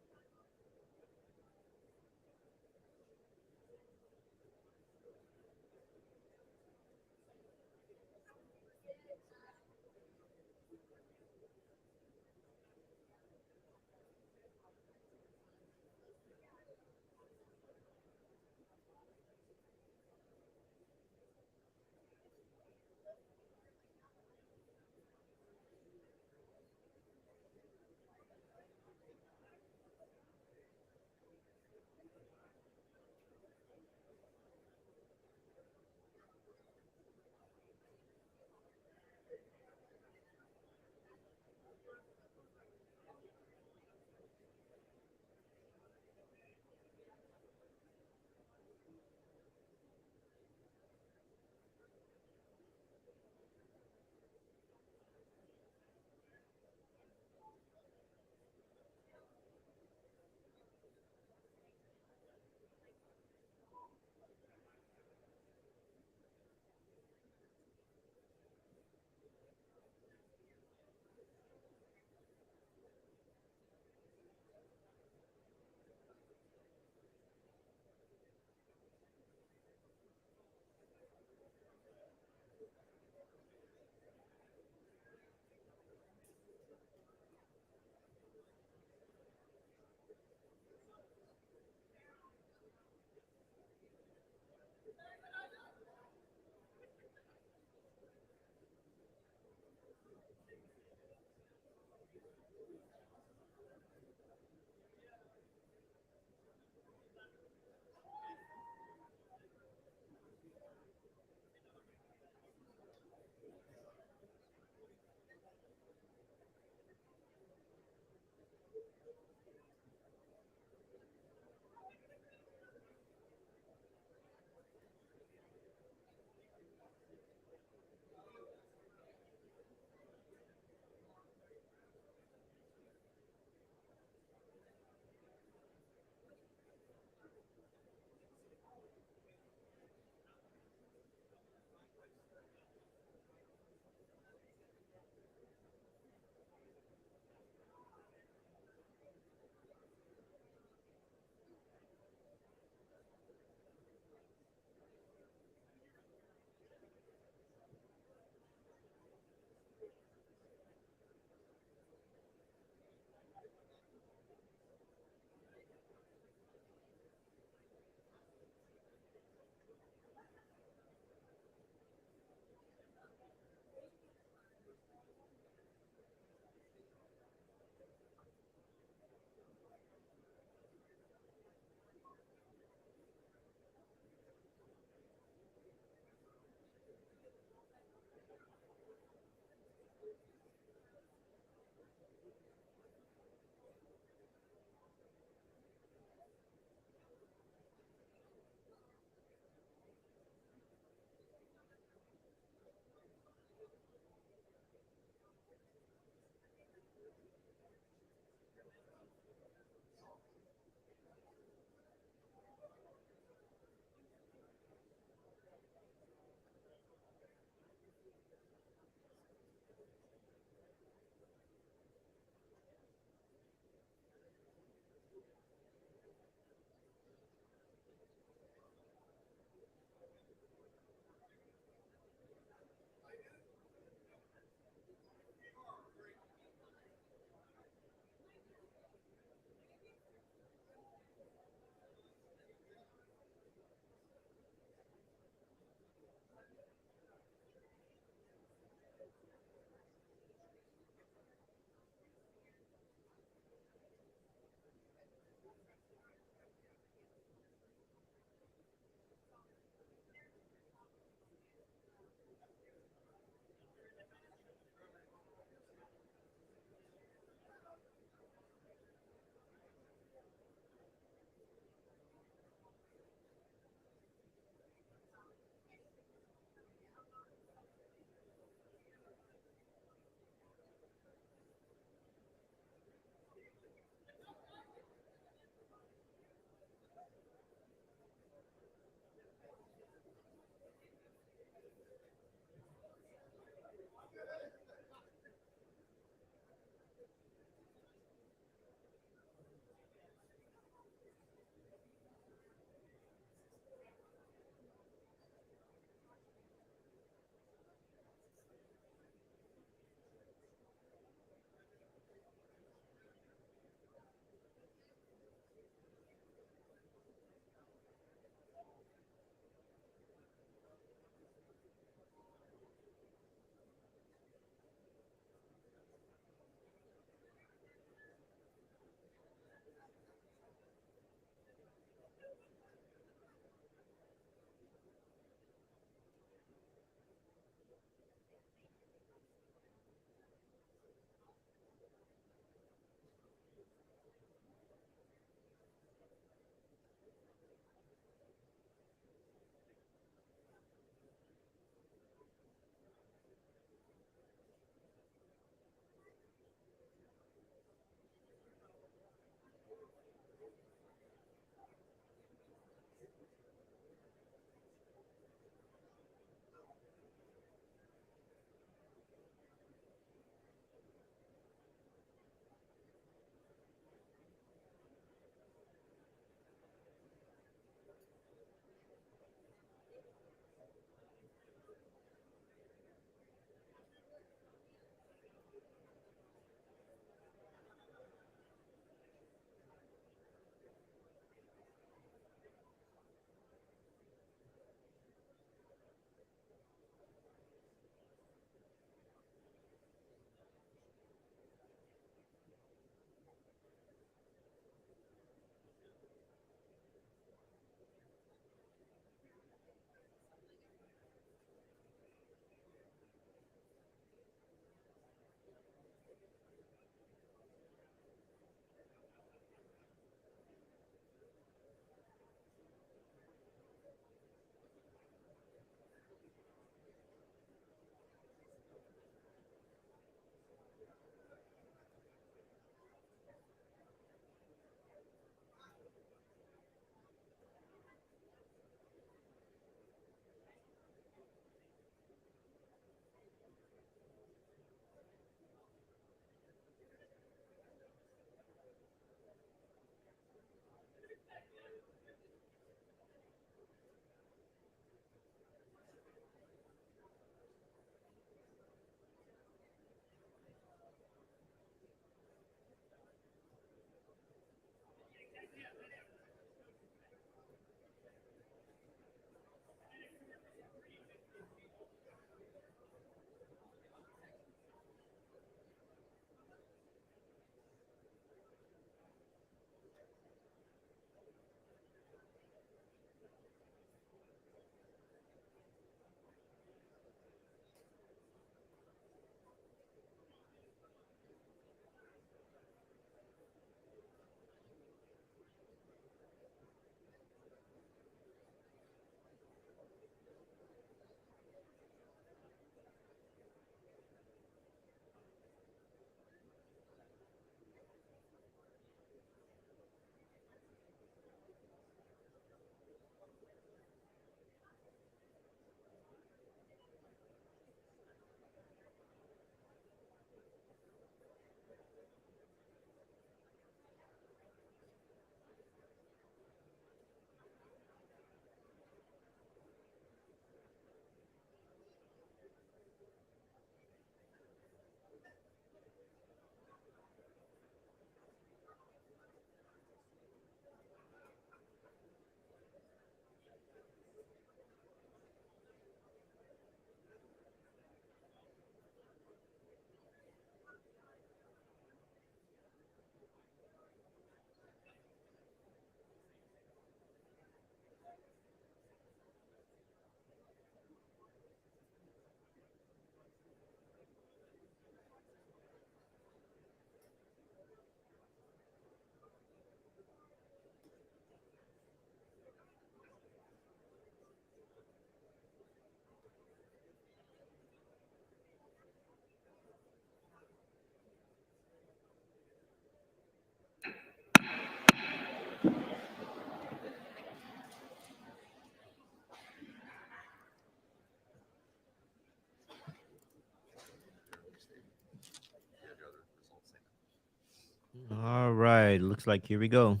All right. Looks like here we go.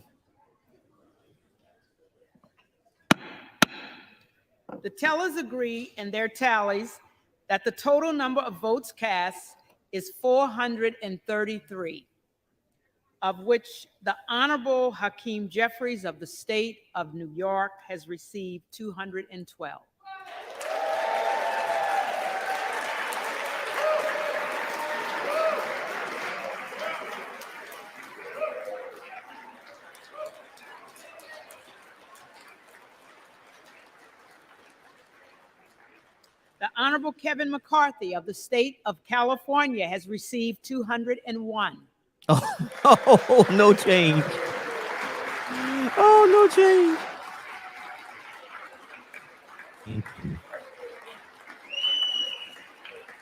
The tellers agree in their tallies that the total number of votes cast is 433, of which the Honorable Hakeem Jeffries of the state of New York has received 212. The Honorable Kevin McCarthy of the state of California has received 201. Oh, no change. Oh, no change.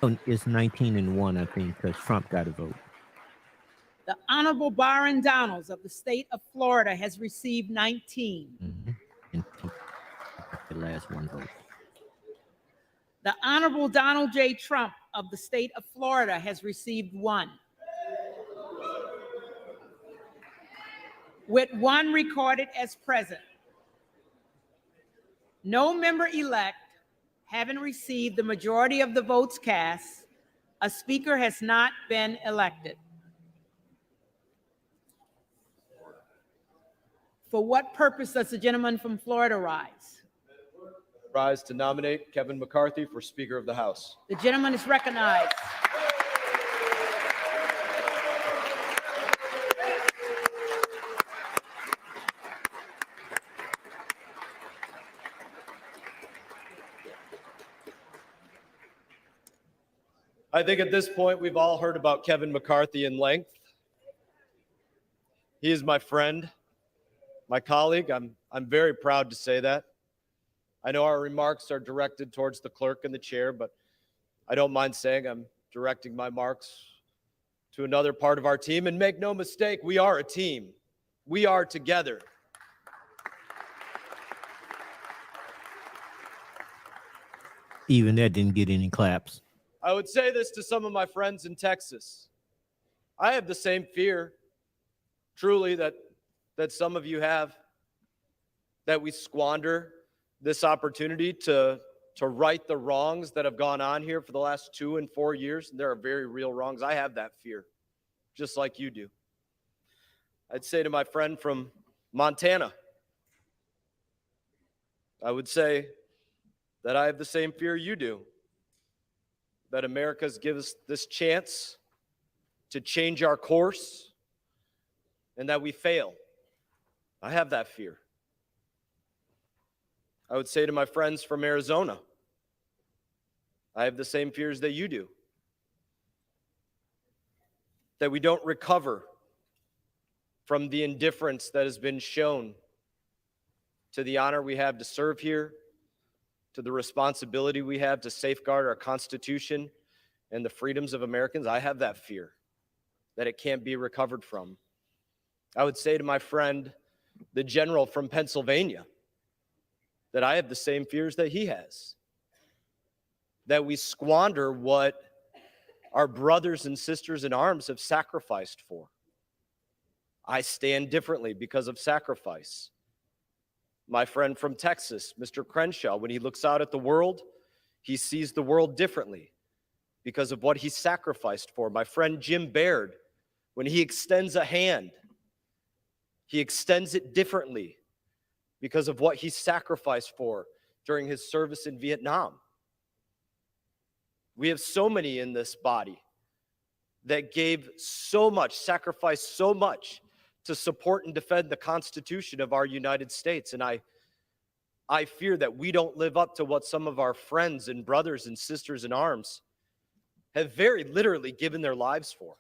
Oh, it's 19-1, I think, because Trump got a vote. The Honorable Byron Donalds of the state of Florida has received 19. And the last one vote. The Honorable Donald J. Trump of the state of Florida has received 1. With 1 recorded as present. No member-elect having received the majority of the votes cast, a speaker has not been elected. For what purpose does the gentleman from Florida rise? Rise to nominate Kevin McCarthy for Speaker of the House. The gentleman is recognized. I think at this point we've all heard about Kevin McCarthy in length. He is my friend, my colleague. I'm very proud to say that. I know our remarks are directed towards the clerk and the chair, but I don't mind saying I'm directing my remarks to another part of our team. And make no mistake, we are a team. We are together. Even that didn't get any claps. I would say this to some of my friends in Texas. I have the same fear, truly, that some of you have, that we squander this opportunity to right the wrongs that have gone on here for the last 2 and 4 years. And there are very real wrongs. I have that fear, just like you do. I'd say to my friend from Montana, I would say that I have the same fear you do, that America's given us this chance to change our course and that we fail. I have that fear. I would say to my friends from Arizona, I have the same fears that you do, that we don't recover from the indifference that has been shown to the honor we have to serve here, to the responsibility we have to safeguard our Constitution and the freedoms of Americans. I have that fear that it can't be recovered from. I would say to my friend, the general from Pennsylvania, that I have the same fears that he has, that we squander what our brothers and sisters in arms have sacrificed for. I stand differently because of sacrifice. My friend from Texas, Mr. Crenshaw, when he looks out at the world, he sees the world differently because of what he sacrificed for. My friend Jim Baird, when he extends a hand, he extends it differently because of what he sacrificed for during his service in Vietnam. We have so many in this body that gave so much, sacrificed so much to support and defend the Constitution of our United States. And I fear that we don't live up to what some of our friends and brothers and sisters in arms have very literally given their lives for.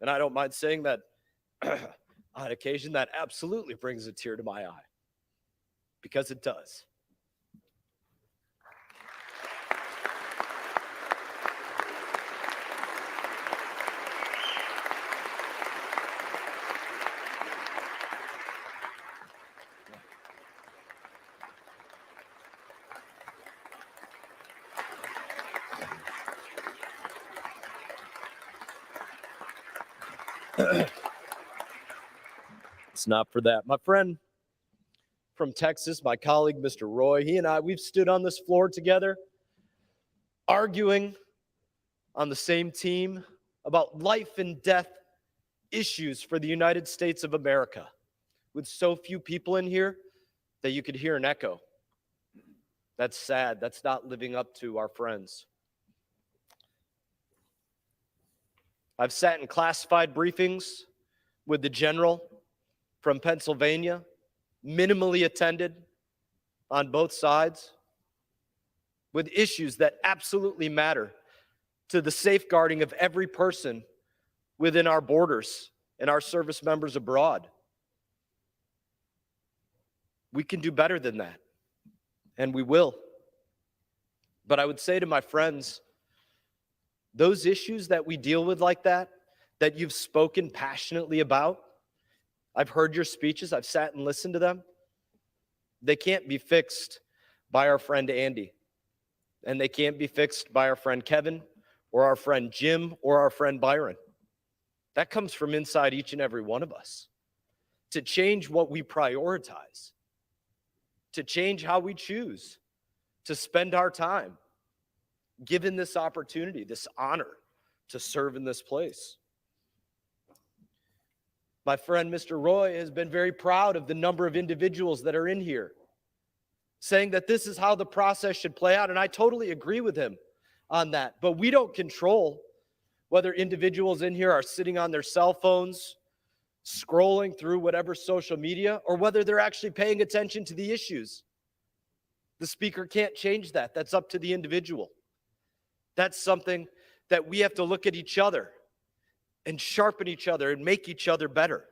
And I don't mind saying that on occasion, that absolutely brings a tear to my eye, because it does. It's not for that. My friend from Texas, my colleague, Mr. Roy, he and I, we've stood on this floor together, arguing on the same team about life and death issues for the United States of America, with so few people in here that you could hear an echo. That's sad. That's not living up to our friends. I've sat in classified briefings with the general from Pennsylvania, minimally attended on both sides, with issues that absolutely matter to the safeguarding of every person within our borders and our service members abroad. We can do better than that, and we will. But I would say to my friends, those issues that we deal with like that you've spoken passionately about, I've heard your speeches, I've sat and listened to them, they can't be fixed by our friend Andy, and they can't be fixed by our friend Kevin, or our friend Jim, or our friend Byron. That comes from inside each and every one of us. To change what we prioritize, to change how we choose to spend our time, given this opportunity, this honor to serve in this place. My friend, Mr. Roy, has been very proud of the number of individuals that are in here, saying that this is how the process should play out, and I totally agree with him on that. But we don't control whether individuals in here are sitting on their cell phones, scrolling through whatever social media, or whether they're actually paying attention to the issues. The speaker can't change that. That's up to the individual. That's something that we have to look at each other and sharpen each other and make each other better.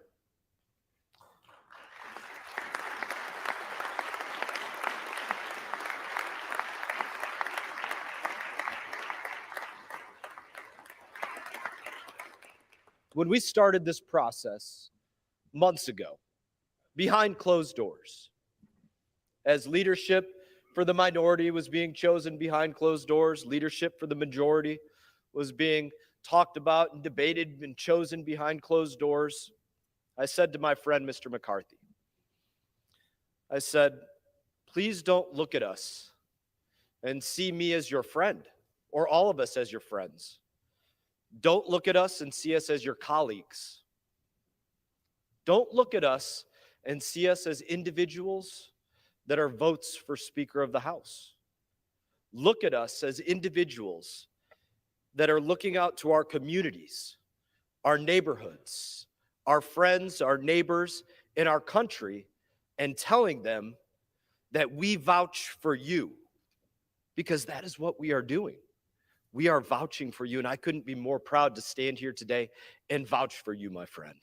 When we started this process months ago, behind closed doors, as leadership for the minority was being chosen behind closed doors, leadership for the majority was being talked about and debated and chosen behind closed doors, I said to my friend, Mr. McCarthy, I said, please don't look at us and see me as your friend or all of us as your friends. Don't look at us and see us as your colleagues. Don't look at us and see us as individuals that are votes for Speaker of the House. Look at us as individuals that are looking out to our communities, our neighborhoods, our friends, our neighbors, in our country, and telling them that we vouch for you, because that is what we are doing. We are vouching for you, and I couldn't be more proud to stand here today and vouch for you, my friend.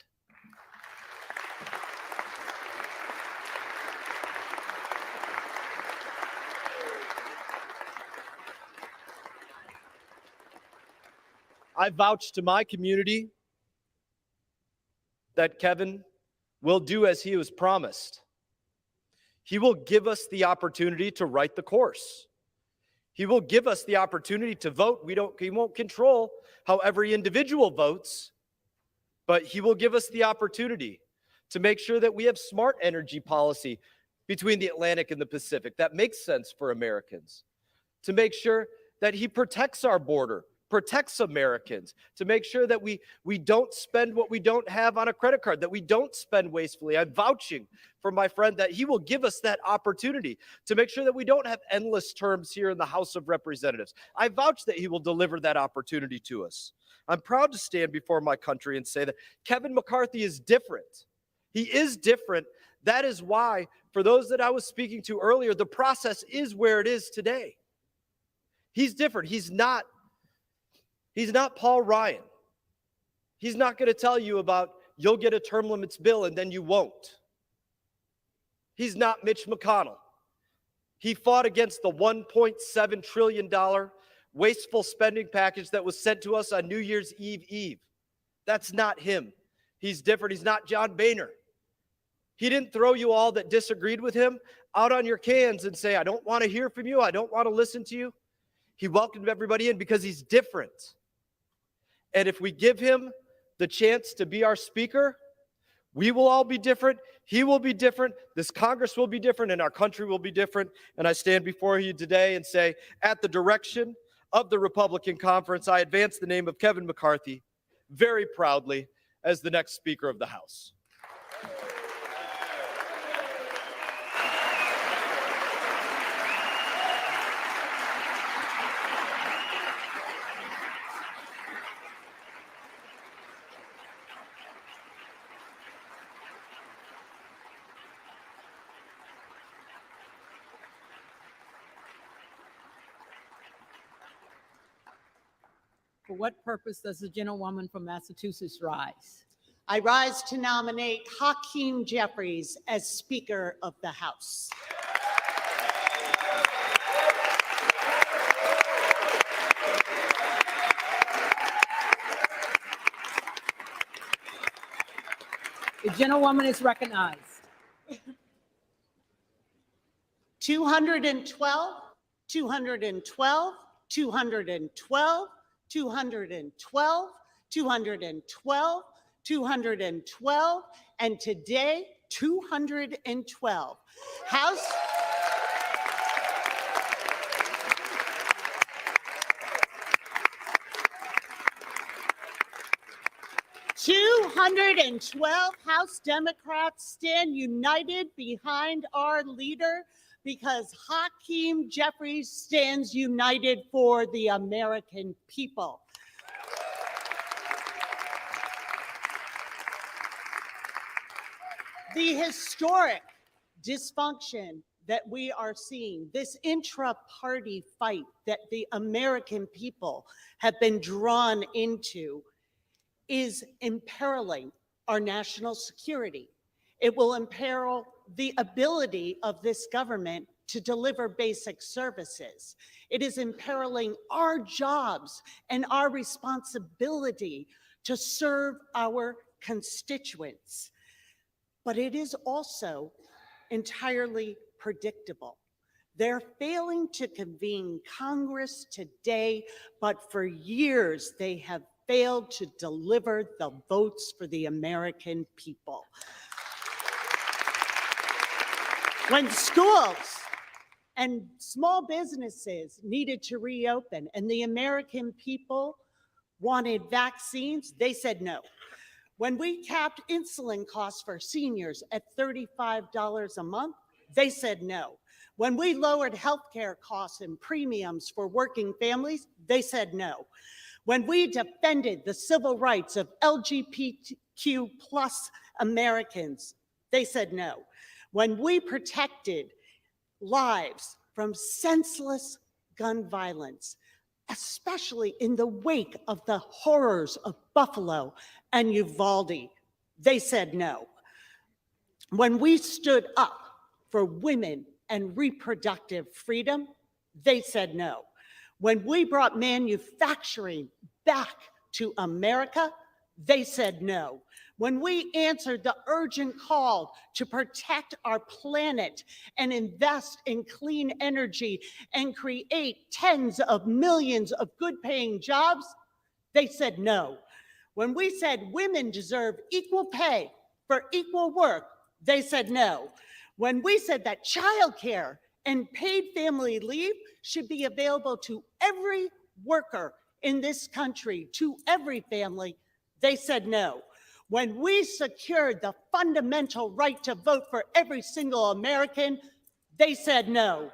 I vouch to my community that Kevin will do as he was promised. He will give us the opportunity to write the course. He will give us the opportunity to vote. He won't control how every individual votes, but he will give us the opportunity to make sure that we have smart energy policy between the Atlantic and the Pacific that makes sense for Americans, to make sure that he protects our border, protects Americans, to make sure that we don't spend what we don't have on a credit card, that we don't spend wastefully. I'm vouching for my friend that he will give us that opportunity to make sure that we don't have endless terms here in the House of Representatives. I vouch that he will deliver that opportunity to us. I'm proud to stand before my country and say that Kevin McCarthy is different. He is different. That is why, for those that I was speaking to earlier, the process is where it is today. He's different. He's not Paul Ryan. He's not going to tell you about you'll get a term limits bill and then you won't. He's not Mitch McConnell. He fought against the $1.7 trillion wasteful spending package that was sent to us on New Year's Eve. That's not him. He's different. He's not John Boehner. He didn't throw you all that disagreed with him out on your cans and say, I don't want to hear from you. I don't want to listen to you. He welcomed everybody in because he's different. And if we give him the chance to be our speaker, We will all be different. He will be different. This Congress will be different, and our country will be different. And I stand before you today and say, at the direction of the Republican conference, I advance the name of Kevin McCarthy very proudly as the next Speaker of the House. For what purpose does the gentlewoman from Massachusetts rise? I rise to nominate Hakeem Jeffries as Speaker of the House. The gentlewoman is recognized. 212, 212, 212, 212, 212, 212, and today 212. House 212 House Democrats stand united behind our leader because Hakeem Jeffries stands united for the American people. The historic dysfunction that we are seeing, this intra-party fight that the American people have been drawn into, is imperiling our national security. It will imperil the ability of this government to deliver basic services. It is imperiling our jobs and our responsibility to serve our constituents. But it is also entirely predictable. They're failing to convene Congress today, but for years they have failed to deliver the votes for the American people. When schools and small businesses needed to reopen and the American people wanted vaccines, they said no. When we capped insulin costs for seniors at $35 a month, they said no. When we lowered healthcare costs and premiums for working families, they said no. When we defended the civil rights of LGBTQ plus Americans, they said no. When we protected lives from senseless gun violence, especially in the wake of the horrors of Buffalo and Uvalde, they said no. When we stood up for women and reproductive freedom, they said no. When we brought manufacturing back to America, they said no. When we answered the urgent call to protect our planet and invest in clean energy and create tens of millions of good-paying jobs, they said no. When we said women deserve equal pay for equal work, they said no. When we said that childcare and paid family leave should be available to every worker in this country, to every family, they said no. When we secured the fundamental right to vote for every single American, they said no.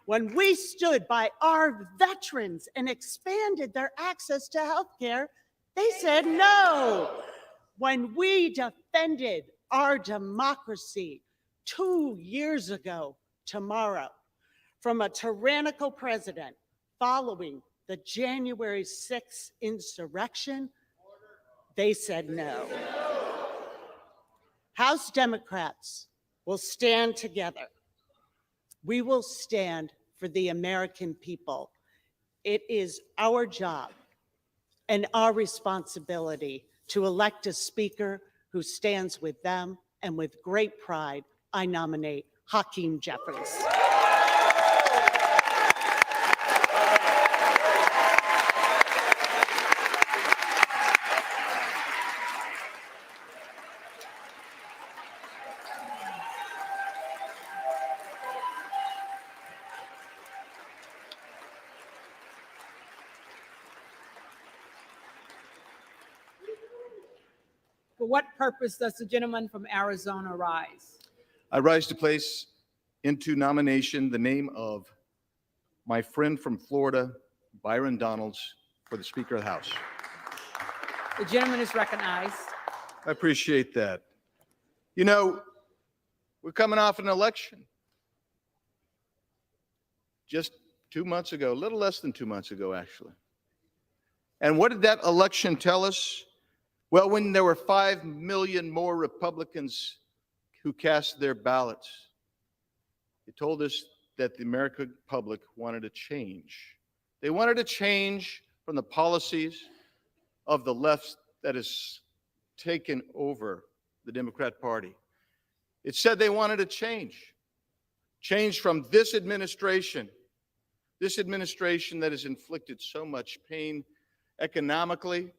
When we stood by our veterans and expanded their access to health care, they said no. When we defended our democracy 2 years ago tomorrow from a tyrannical president following the January 6th insurrection, they said no. House Democrats will stand together. We will stand for the American people. It is our job and our responsibility to elect a speaker who stands with them, and with great pride, I nominate Hakeem Jeffries. For what purpose does the gentleman from Arizona rise? I rise to place into nomination the name of my friend from Florida, Byron Donalds, for the Speaker of the House. The gentleman is recognized. I appreciate that. You know, we're coming off an election. Just 2 months ago, a little less than 2 months ago, actually. And what did that election tell us? Well, when there were 5 million more Republicans who cast their ballots, it told us that the American public wanted a change. They wanted a change from the policies of the left that has taken over the Democrat Party. It said they wanted a change from this administration that has inflicted so much pain economically.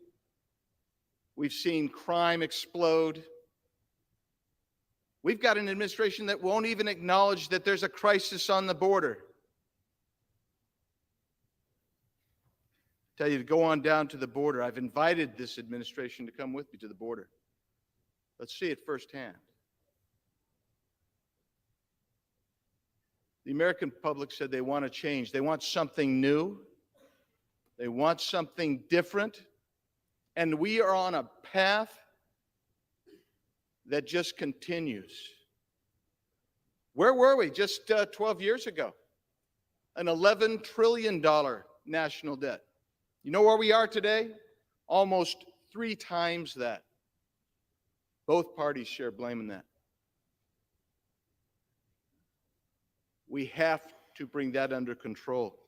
We've seen crime explode. We've got an administration that won't even acknowledge that there's a crisis on the border. Tell you to go on down to the border. I've invited this administration to come with me to the border. Let's see it firsthand. The American public said they want to change. They want something new. They want something different. And we are on a path that just continues. Where were we just 12 years ago? An $11 trillion national debt. You know where we are today? Almost 3 times that. Both parties share blame in that. We have to bring that under control.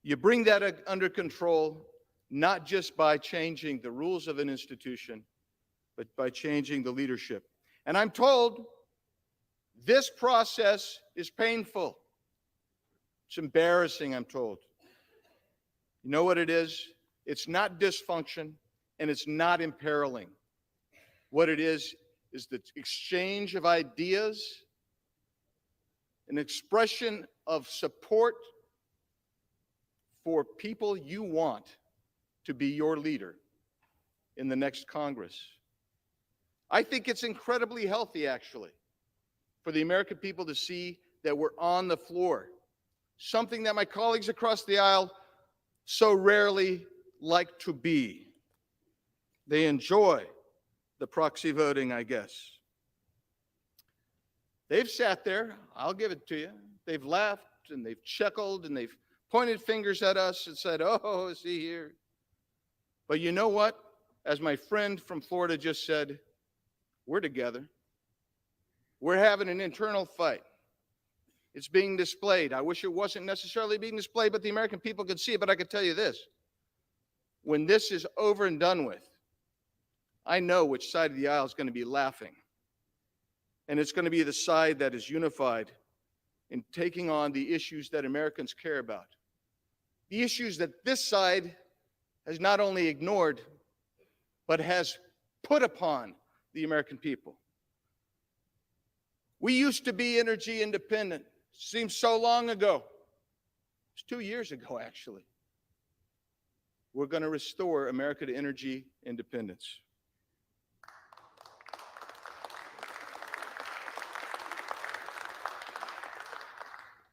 You bring that under control not just by changing the rules of an institution, but by changing the leadership. And I'm told this process is painful. It's embarrassing, I'm told. You know what it is? It's not dysfunction, and it's not imperiling. What it is the exchange of ideas, an expression of support for people you want to be your leader in the next Congress. I think it's incredibly healthy, actually, for the American people to see that we're on the floor, something that my colleagues across the aisle so rarely like to be. They enjoy the proxy voting, I guess. They've sat there, I'll give it to you. They've laughed and they've chuckled and they've pointed fingers at us and said, oh, see here. But you know what? As my friend from Florida just said, we're together. We're having an internal fight. It's being displayed. I wish it wasn't necessarily being displayed, but the American people could see it. But I can tell you this. When this is over and done with, I know which side of the aisle is going to be laughing. And it's going to be the side that is unified in taking on the issues that Americans care about. The issues that this side has not only ignored, but has put upon the American people. We used to be energy independent. Seems so long ago. It's 2 years ago, actually. We're going to restore America to energy independence.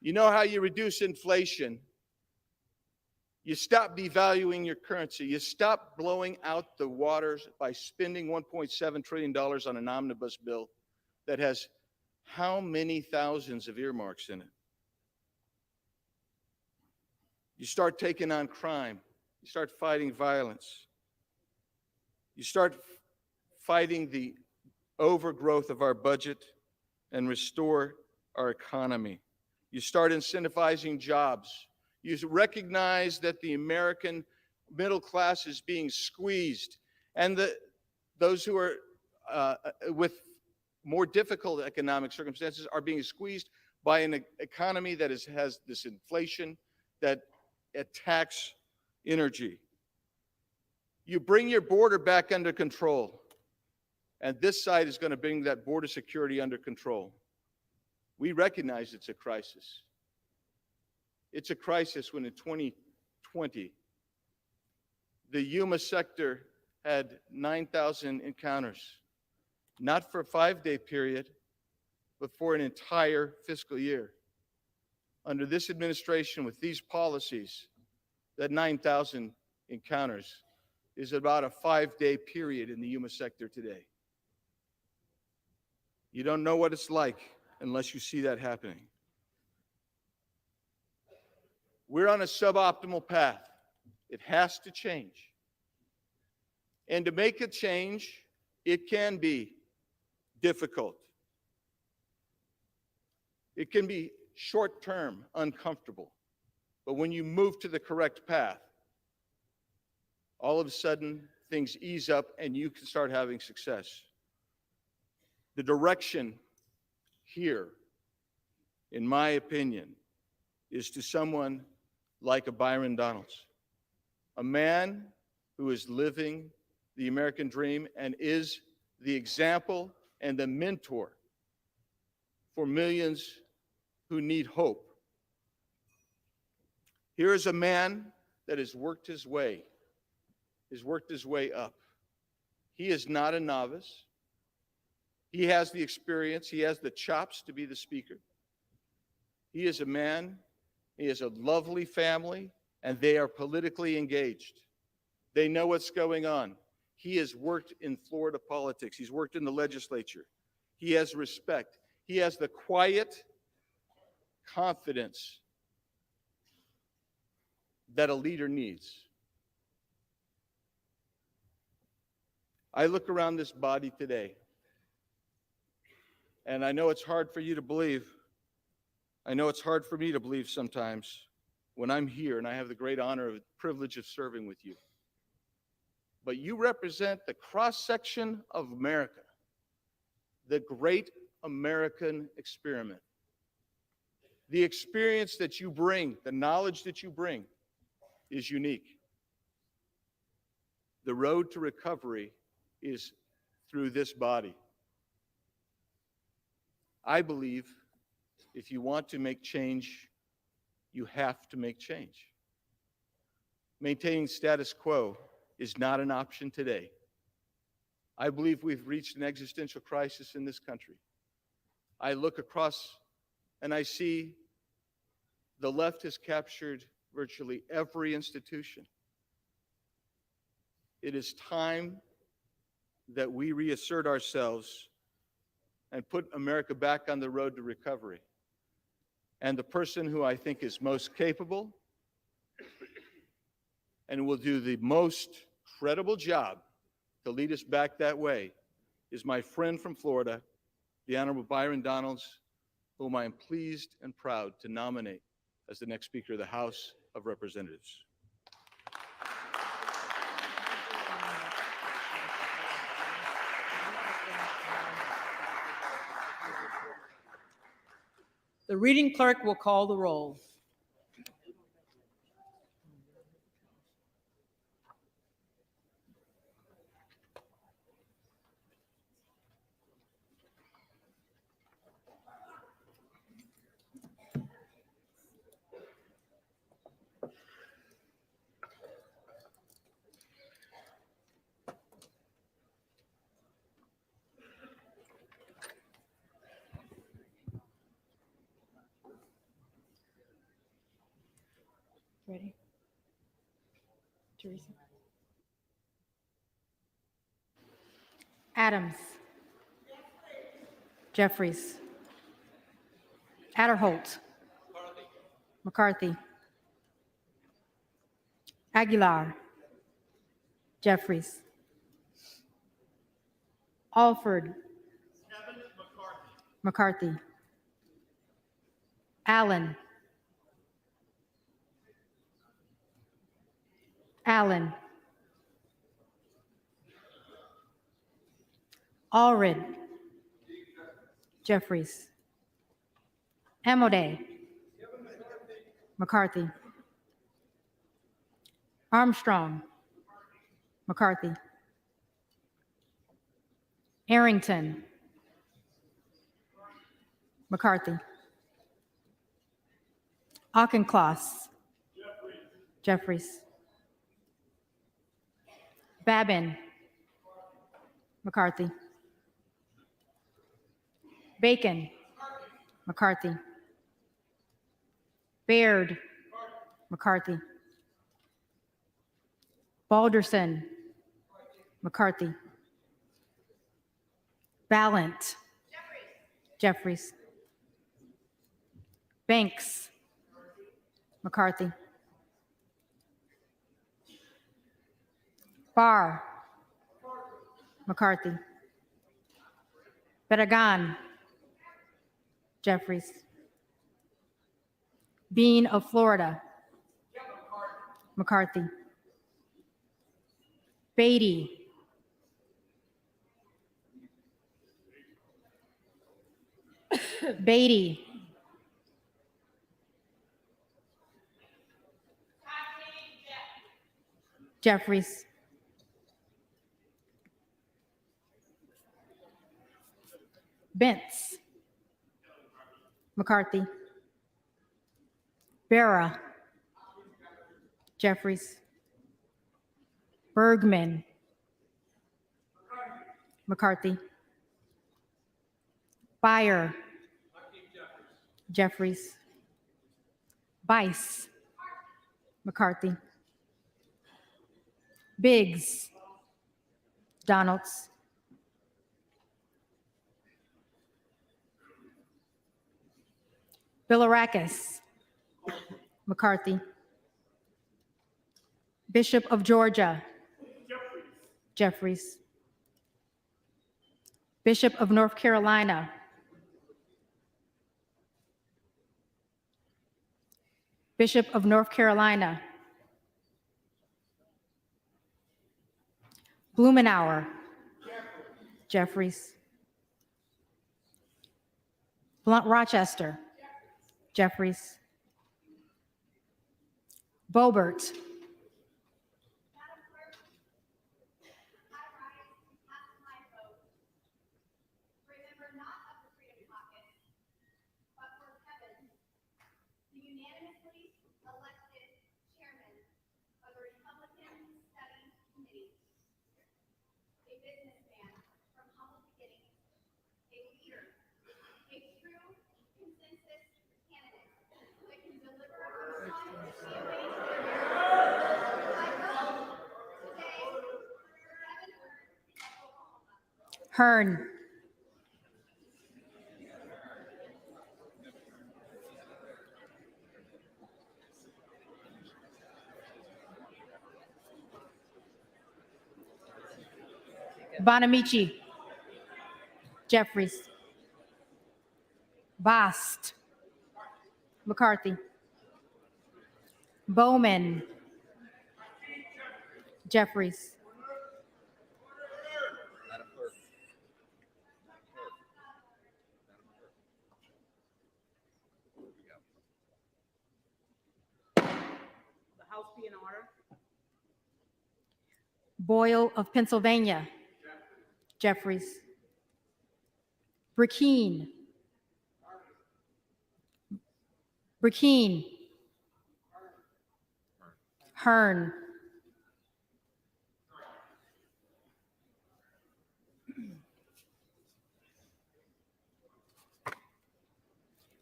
You know how you reduce inflation? You stop devaluing your currency. You stop blowing out the waters by spending $1.7 trillion on an omnibus bill that has how many thousands of earmarks in it? You start taking on crime. You start fighting violence. You start fighting the overgrowth of our budget and restore our economy. You start incentivizing jobs. You recognize that the American middle class is being squeezed, and those who are with more difficult economic circumstances are being squeezed by an economy that has this inflation that attacks energy. You bring your border back under control, and this side is going to bring that border security under control. We recognize it's a crisis. It's a crisis when in 2020, the Yuma sector had 9,000 encounters, not for a 5-day period, but for an entire fiscal year. Under this administration, with these policies, that 9,000 encounters is about a 5-day period in the human sector today. You don't know what it's like unless you see that happening. We're on a suboptimal path. It has to change. And to make a change, it can be difficult. It can be short-term, uncomfortable. But when you move to the correct path, all of a sudden things ease up and you can start having success. The direction here, in my opinion, is to someone like a Byron Donalds, a man who is living the American dream and is the example and the mentor for millions who need hope. Here is a man that has worked his way up. He is not a novice. He has the experience. He has the chops to be the speaker. He is a man. He has a lovely family, and they are politically engaged. They know what's going on. He has worked in Florida politics. He's worked in the legislature. He has respect. He has the quiet confidence that a leader needs. I look around this body today, and I know it's hard for you to believe. I know it's hard for me to believe sometimes when I'm here and I have the great honor of the privilege of serving with you. But you represent the cross-section of America, the great American experiment. The experience that you bring, the knowledge that you bring, is unique. The road to recovery is through this body. I believe if you want to make change, you have to make change. Maintaining status quo is not an option today. I believe we've reached an existential crisis in this country. I look across and I see the left has captured virtually every institution. It is time that we reassert ourselves and put America back on the road to recovery. And the person who I think is most capable and will do the most credible job to lead us back that way is my friend from Florida, the Honorable Byron Donalds, whom I am pleased and proud to nominate as the next Speaker of the House of Representatives. The reading clerk will call the roll. Ready? Teresa? Adams. Jeffries. Adderholt. McCarthy. Aguilar. Jeffries. Alford. McCarthy. Allen. Allen. Allred. Jeffries. Amodei. McCarthy. Armstrong. McCarthy. Arrington. McCarthy. Auchincloss. Jeffries. Babin. McCarthy. Bacon, McCarthy. Baird, McCarthy. Balderson, McCarthy. Ballant, Jeffries. Banks, McCarthy. Barr, McCarthy. Barragan, Jeffries. Bean of Florida, McCarthy. Beatty, Beatty. Jeffries. Bentz, McCarthy. Barra, Jeffries. Bergman, McCarthy. Beyer, Jeffries. Bice, McCarthy. Biggs, Donalds. Bilirakis, McCarthy. Bishop of Georgia, Jeffries. Bishop of North Carolina, Bishop of North Carolina. Blumenauer, Jeffries. Blunt Rochester, Jeffries. Boebert, Hearn, Bonamici, Jeffries. Bast, McCarthy. Bowman, Jeffries. The House be in order. Boyle of Pennsylvania, Jeffries. Burkeen, Hearn.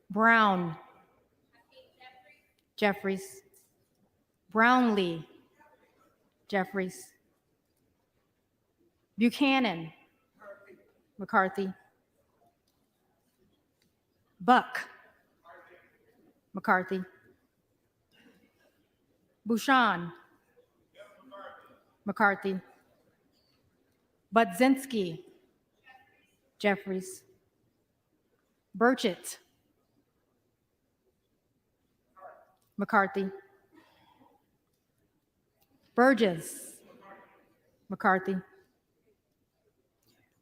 Brown, Jeffries. Brownlee, Jeffries. Buchanan, McCarthy. Buck, McCarthy. Bouchon, McCarthy. Budzinski, Jeffries. Burchett, McCarthy. Burgess, McCarthy.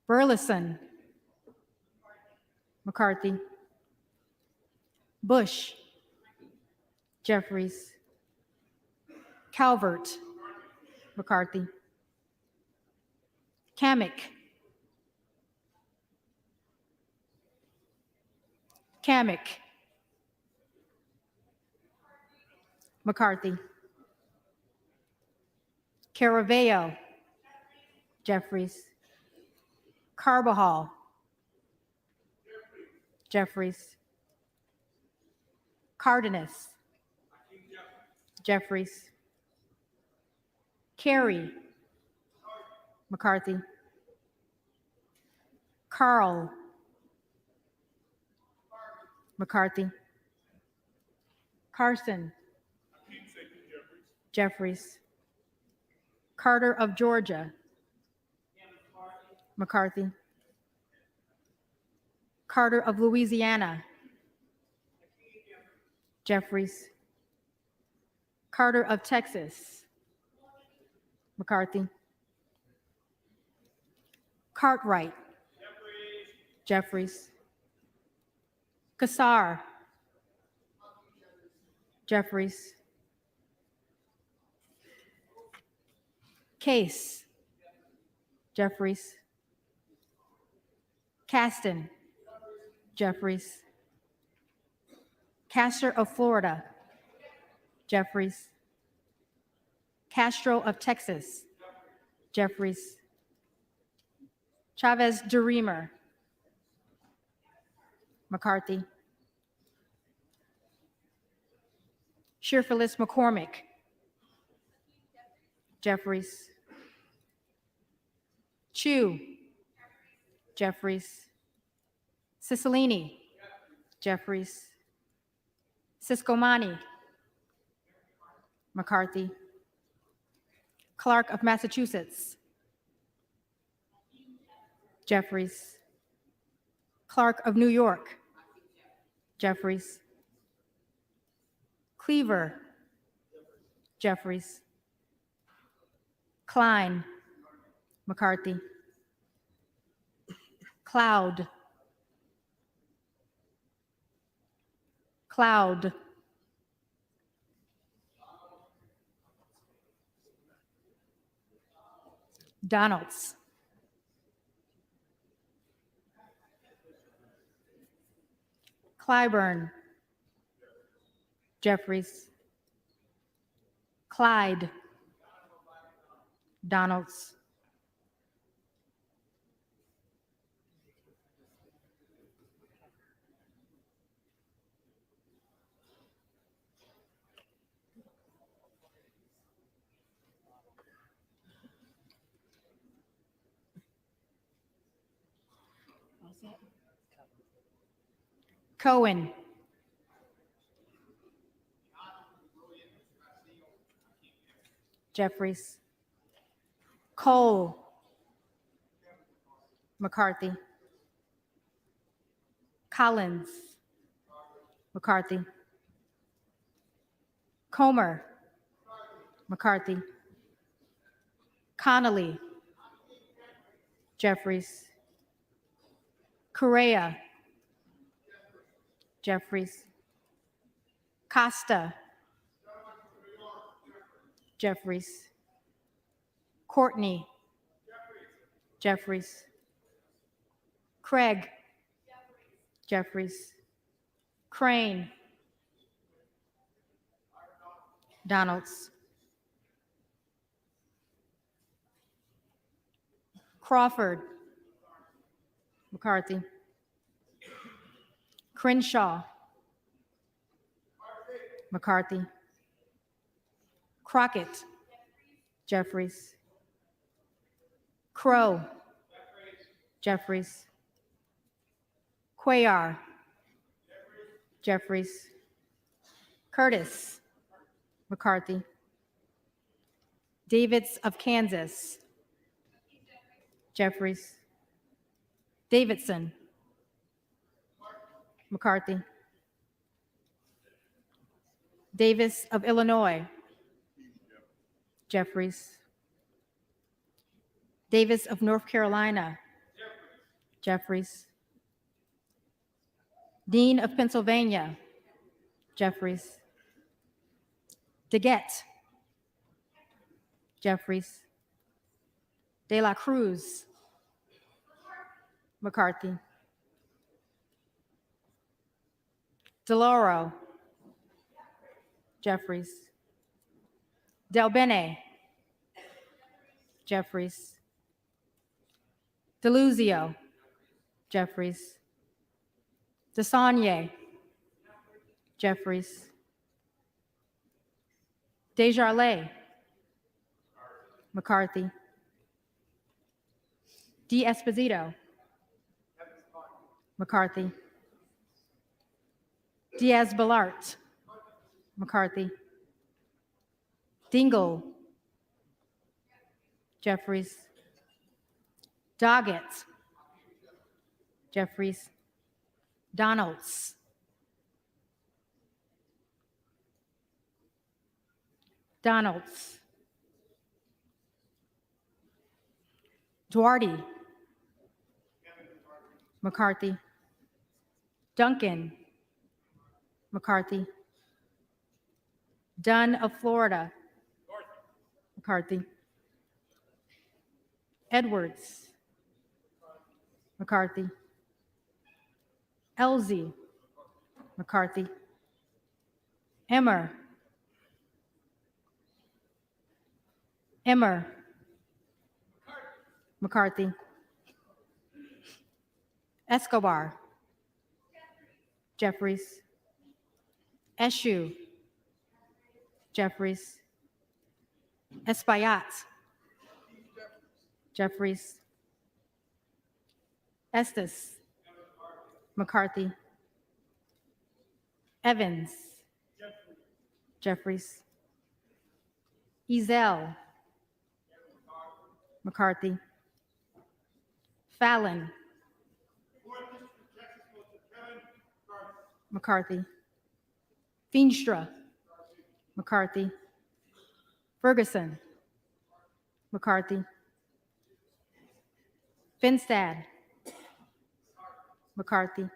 Burleson, McCarthy. Bush, Jeffries. Calvert, McCarthy. Kamick, McCarthy. Caraveo, Jeffries. Carbajal. Jeffries. Cardenas. Jeffries. Carey. McCarthy. Carl. McCarthy. Carson. Jeffries. Carter of Georgia. McCarthy. Carter of Louisiana. Jeffries. Carter of Texas. McCarthy. Cartwright. Jeffries. Kassar. Jeffries. Case. Jeffries. Caston. Jeffries. Castor of Florida. Jeffries. Castro of Texas. Jeffries. Chavez DeRemer. McCarthy. Shearfilis McCormick. Jeffries. Chu. Jeffries. Cicilline. Jeffries. Siscomani. McCarthy. Clark of Massachusetts. Jeffries. Clark of New York. Jeffries. Cleaver. Jeffries. Klein. McCarthy. Cloud. Cloud. Donalds. Clyburn. Jeffries. Clyde. Donalds. Cohen. Jeffries. Cole. McCarthy. Collins. McCarthy. Comer. McCarthy. Connolly. Jeffries. Correa. Jeffries. Costa. Jeffries. Courtney. Jeffries. Craig. Jeffries. Crane. Donalds. Crawford. McCarthy. Crenshaw. McCarthy. Crockett. Jeffries. Crow. Jeffries. Cuellar. Jeffries. Curtis. McCarthy. Davids of Kansas. Jeffries. Davidson. McCarthy. Davis of Illinois. Jeffries. Davis of North Carolina. Jeffries. Dean of Pennsylvania. Jeffries. DeGette. Jeffries. De la Cruz. McCarthy. DeLauro. Jeffries. Del Bene. Jeffries. DeLuzio, Jeffries. DeSaulnier, Jeffries. Desjardins, McCarthy. D'Esposito, McCarthy. Diaz-Balart, McCarthy. Dingle, Jeffries. Doggett, Jeffries. Donalds, Donalds. Duarte, McCarthy. Duncan, McCarthy. Dunn of Florida, McCarthy. Edwards, McCarthy. Elsie, McCarthy. Emmer, McCarthy. Escobar, Jeffries. Eshoo, Jeffries. Espaillat, Jeffries. Estes, McCarthy. Evans, Jeffries. Ezell, McCarthy. Fallon, McCarthy. Feenstra, McCarthy. Ferguson, McCarthy. Finstad, McCarthy.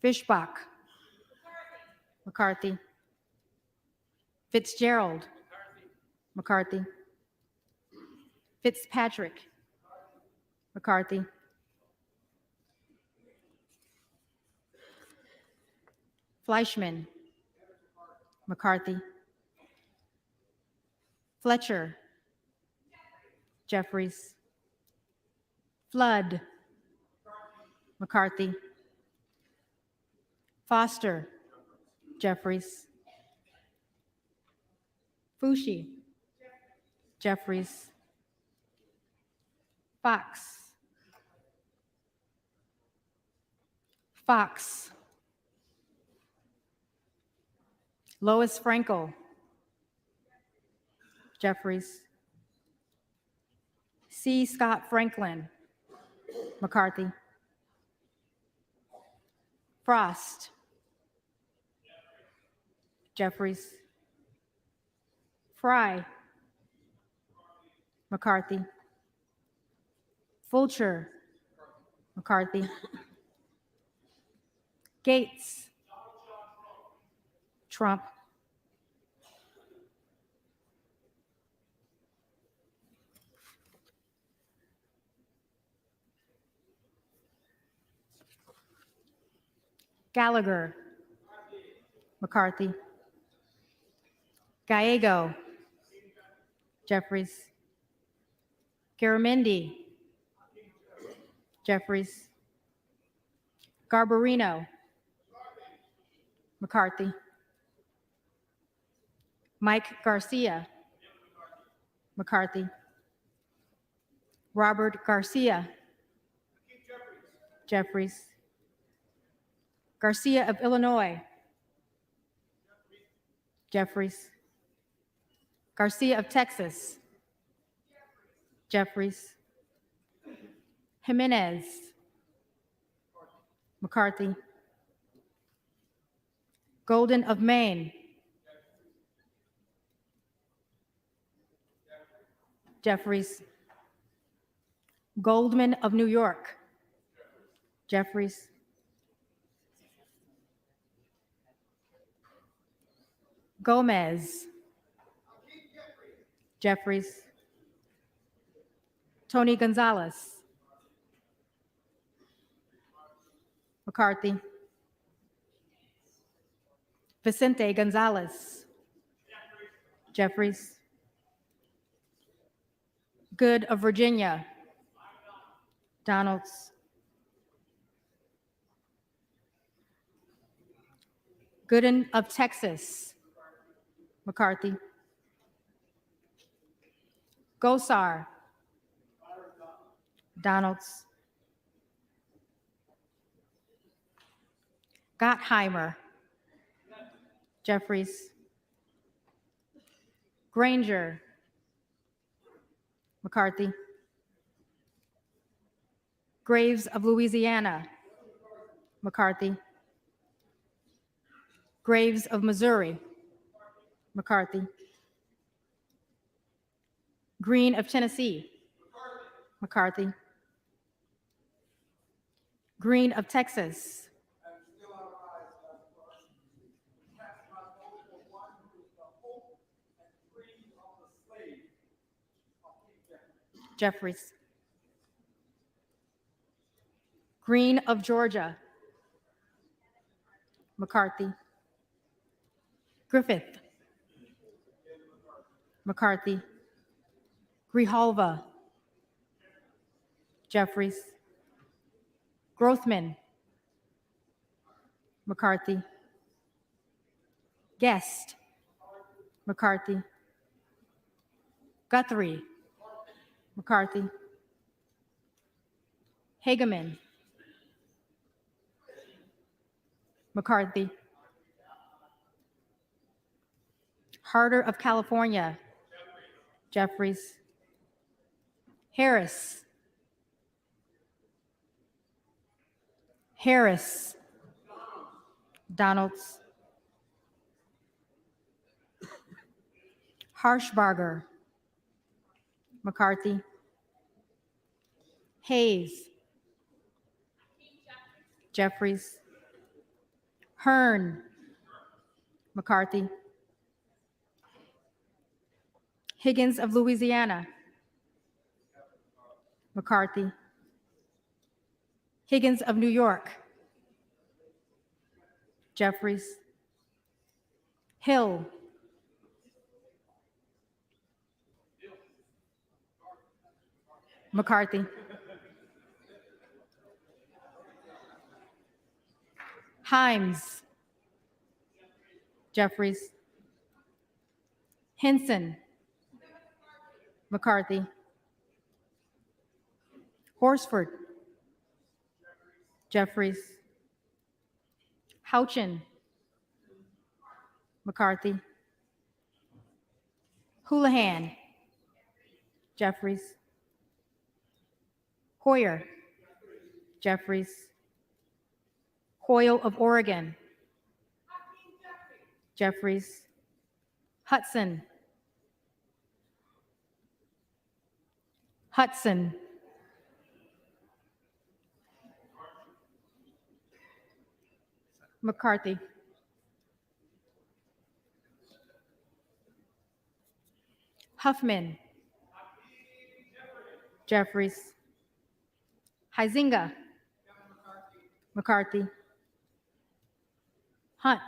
Fishbach, McCarthy. Fitzgerald, McCarthy. Fitzpatrick, McCarthy. Fleischman, McCarthy. Fletcher, Jeffries. Flood, McCarthy. Foster, Jeffries. Fushi, Jeffries. Fox, Lois Frankel, Jeffries. C. Scott Franklin, McCarthy. Frost, Jeffries. Fry, McCarthy. Fulcher, McCarthy. Gates, Trump. Gallagher, McCarthy. Gallego, Jeffries. Garamendi, Jeffries. Garbarino, McCarthy. Mike Garcia, McCarthy. Robert Garcia, Jeffries. Garcia of Illinois, Jeffries. Garcia of Texas, Jeffries. Jimenez, McCarthy. Golden of Maine, Jeffries. Goldman of New York, Jeffries. Gomez, Jeffries. Tony Gonzalez, McCarthy. Vicente Gonzalez, Jeffries. Good of Virginia, Donalds. Gooden of Texas, McCarthy. Gosar, Donalds. Gottheimer, Jeffries. Granger, McCarthy. Graves of Louisiana, McCarthy. Graves of Missouri, McCarthy. Green of Tennessee, McCarthy. Green of Texas, Jeffries. Green of Georgia, McCarthy. Griffith, McCarthy. Grijalva, Jeffries. Grothman, McCarthy. Guest, McCarthy. Guthrie, McCarthy. Hageman, McCarthy. Harder of California, Jeffries. Harris, Harris, Donalds. Harshbarger, McCarthy. Hayes, Jeffries. Hearn, McCarthy. Higgins of Louisiana, McCarthy. Higgins of New York, Jeffries. Hill, McCarthy. Himes, Jeffries. Henson, McCarthy. Horsford, Jeffries. Houchin, McCarthy. Houlihan, Jeffries. Hoyer, Jeffries. Hoyle of Oregon, Jeffries. Hudson, Hudson. McCarthy. Huffman, Jeffries. Huizinga, McCarthy. Hunt,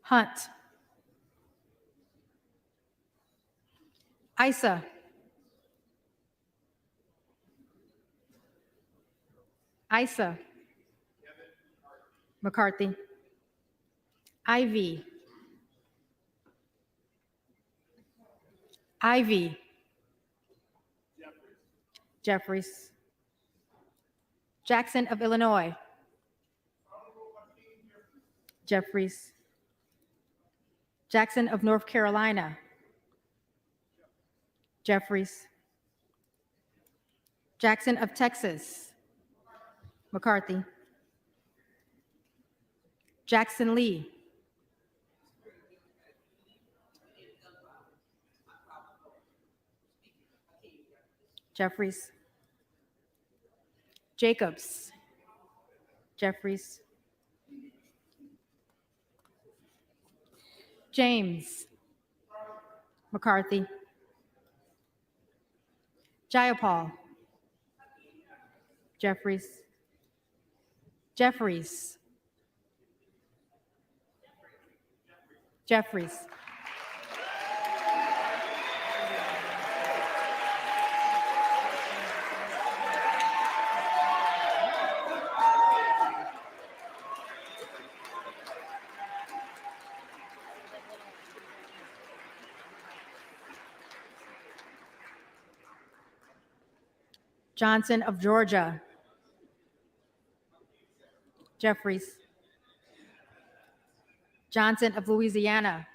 Hunt. Issa, Issa, McCarthy. Ivy, Ivy, Jeffries. Jackson of Illinois, Jeffries. Jackson of North Carolina, Jeffries. Jackson of Texas, McCarthy. Jackson Lee, Jeffries. Jacobs, Jeffries. James, McCarthy. Jayapal, Jeffries. Jeffries, Jeffries. Johnson of Georgia. Jeffries. Johnson of Louisiana.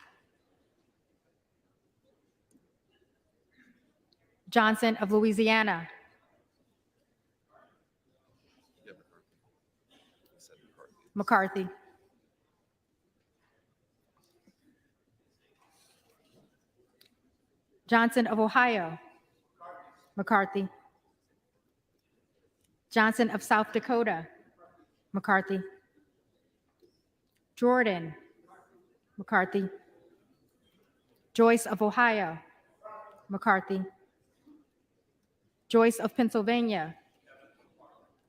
Johnson of Louisiana. McCarthy. Johnson of Ohio. McCarthy. Johnson of South Dakota. McCarthy. Jordan. McCarthy. Joyce of Ohio. McCarthy. Joyce of Pennsylvania.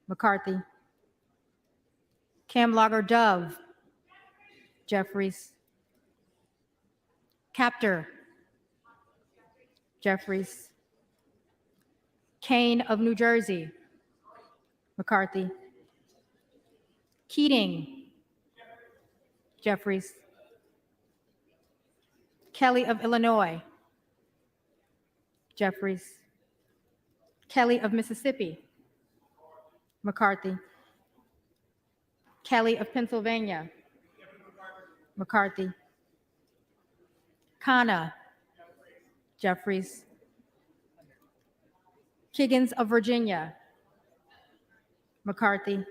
McCarthy. Cam Lager Dove. Jeffries. Captor. Jeffries. Kane of New Jersey. McCarthy. Keating. Jeffries. Kelly of Illinois. Jeffries. Kelly of Mississippi. McCarthy. Kelly of Pennsylvania. McCarthy. Khanna. Jeffries. Kiggins of Virginia. McCarthy.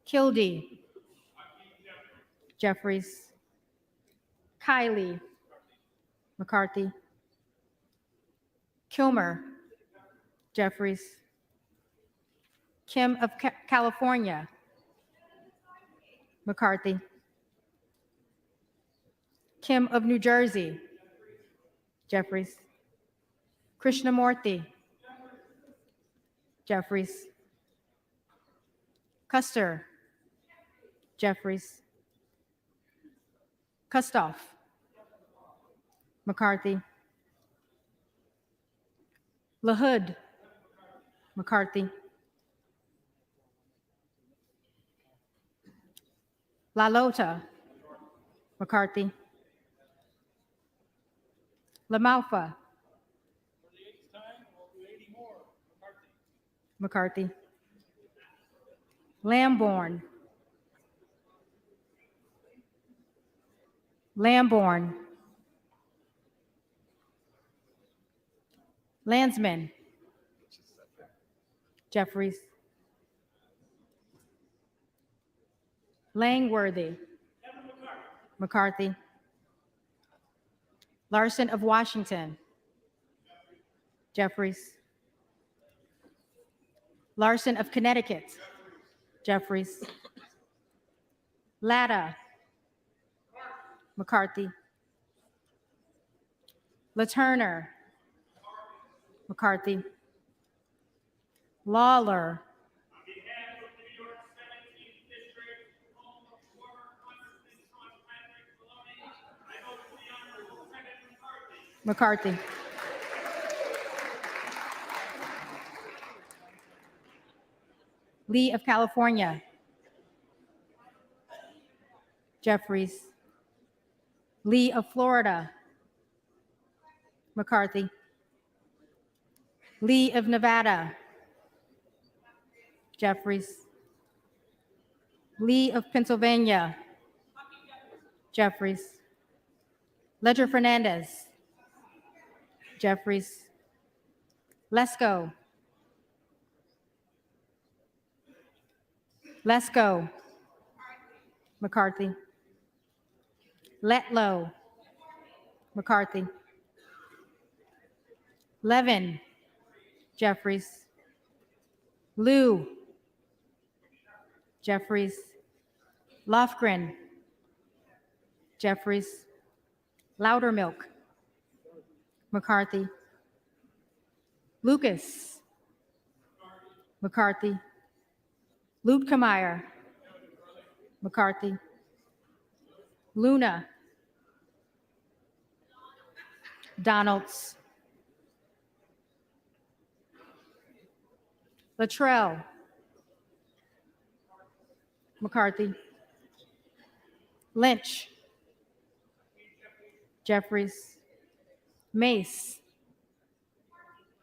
Kildee. Jeffries. Kiley. McCarthy. Kilmer. Jeffries. Kim of California. McCarthy. Kim of New Jersey. Jeffries. Krishnamurthy. Jeffries. Custer. Jeffries. Kustoff. McCarthy. LaHood. McCarthy. LaLota. McCarthy. LaMalfa. McCarthy. Lamborn. Lamborn. Landsman. Jeffries. Langworthy. McCarthy. Larson of Washington. Jeffries. Larson of Connecticut. Jeffries. Latta. McCarthy. LaTurner. McCarthy. Lawler. McCarthy. Lee of California. Jeffries. Lee of Florida. McCarthy. Lee of Nevada. Jeffries. Lee of Pennsylvania. Jeffries. Ledger Fernandez. Jeffries. Lesko. Lesko. McCarthy. Letlow. McCarthy. Levin. Jeffries. Liu. Jeffries. Lofgren. Jeffries. Loudermilk. McCarthy. Lucas. McCarthy. Luetkemeyer. McCarthy. Luna. Donalds. Luttrell. McCarthy. Lynch. Jeffries. Mace.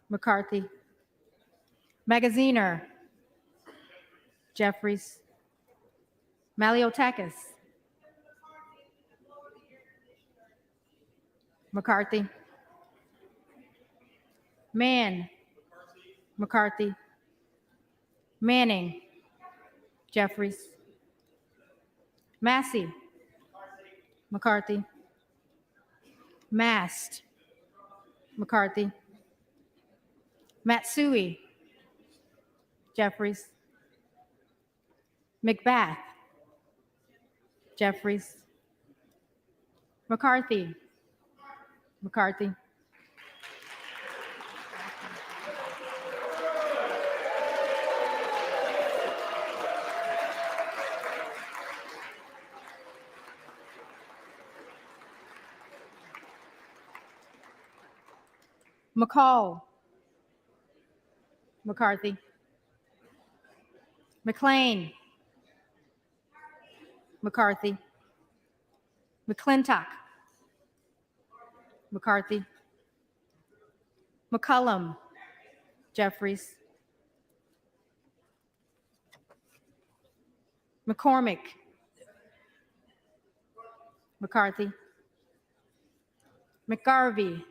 McCarthy. Magaziner. Jeffries. Maliotakis. McCarthy. Mann. McCarthy. Manning. Jeffries. Massey. McCarthy. Mast. McCarthy. Matsui. Jeffries. Macbeth. Jeffries. McCarthy. McCarthy. McCall. McCarthy. McLean. McCarthy. McClintock. McCarthy. McCullum. Jeffries. McCormick. McCarthy. McGarvey.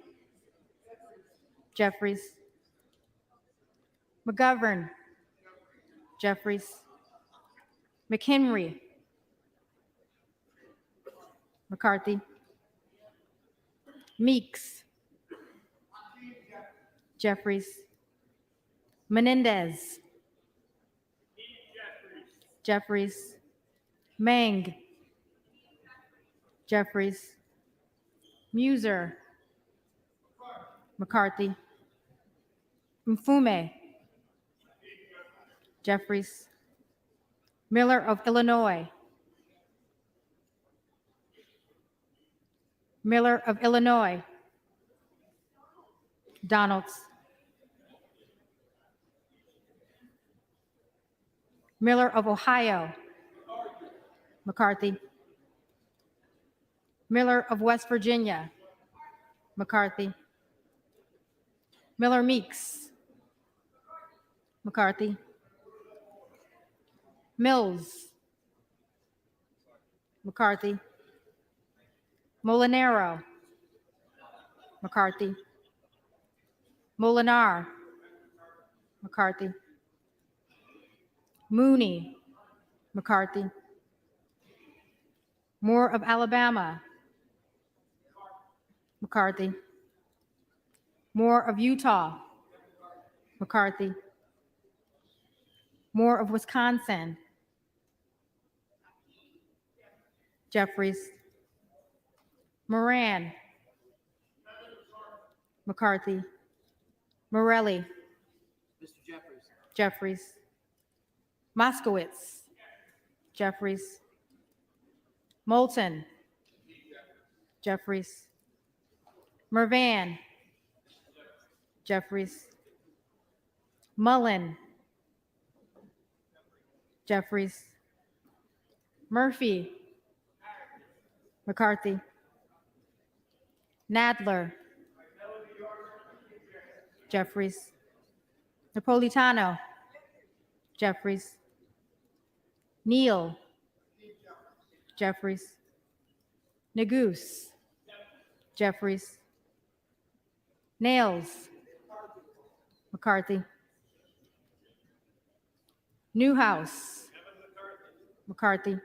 Jeffries. McGovern. Jeffries. McHenry. McCarthy. Meeks. Jeffries. Menendez. Jeffries. Meng. Jeffries. Muser. McCarthy. Mfume. Jeffries. Miller of Illinois. Miller of Illinois. Donalds. Miller of Ohio. McCarthy. Miller of West Virginia. McCarthy. Miller Meeks. McCarthy. Mills. McCarthy. Molinaro. McCarthy. Molinar. McCarthy. Mooney. McCarthy. Moore of Alabama. McCarthy. Moore of Utah. McCarthy. Moore of Wisconsin. Jeffries. Moran. McCarthy. Morelli. Jeffries. Moskowitz. Jeffries. Moulton. Jeffries. Mervan. Jeffries. Mullen. Jeffries. Murphy. McCarthy. Nadler. Jeffries. Napolitano. Jeffries. Neal. Jeffries. Neguse. Jeffries. Nails. McCarthy. Newhouse. McCarthy.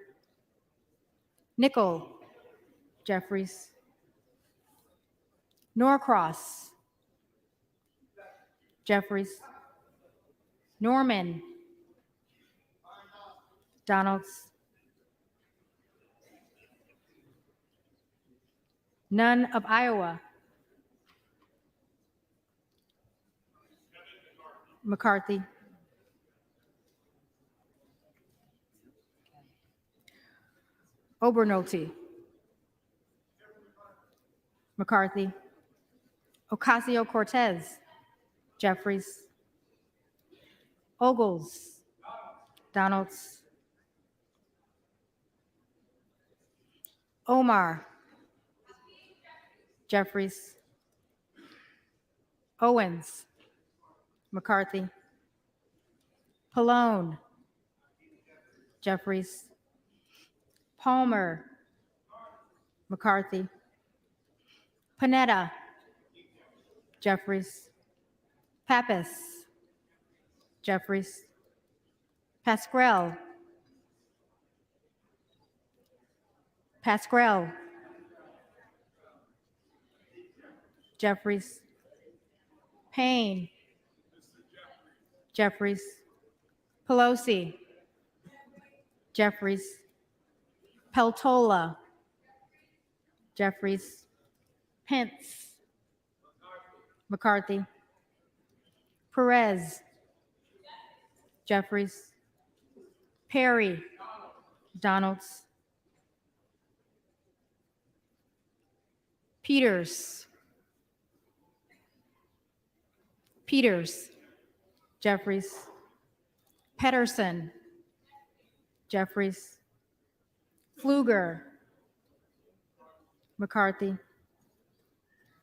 Nickel. Jeffries. Norcross. Jeffries. Norman. Donalds. None of Iowa. McCarthy. Obernolte. McCarthy. Ocasio-Cortez. Jeffries. Ogles. Donalds. Omar. Jeffries. Owens. McCarthy. Pallone, Jeffries, Palmer, McCarthy, Panetta, Jeffries, Pappas, Jeffries, Pascrell, Pascrell, Jeffries, Payne, Jeffries, Pelosi, Jeffries, Peltola, Jeffries, Pence, McCarthy, Perez, Jeffries, Perry, Donalds, Peters, Jeffries, Pedersen, Jeffries, Pfluger, McCarthy,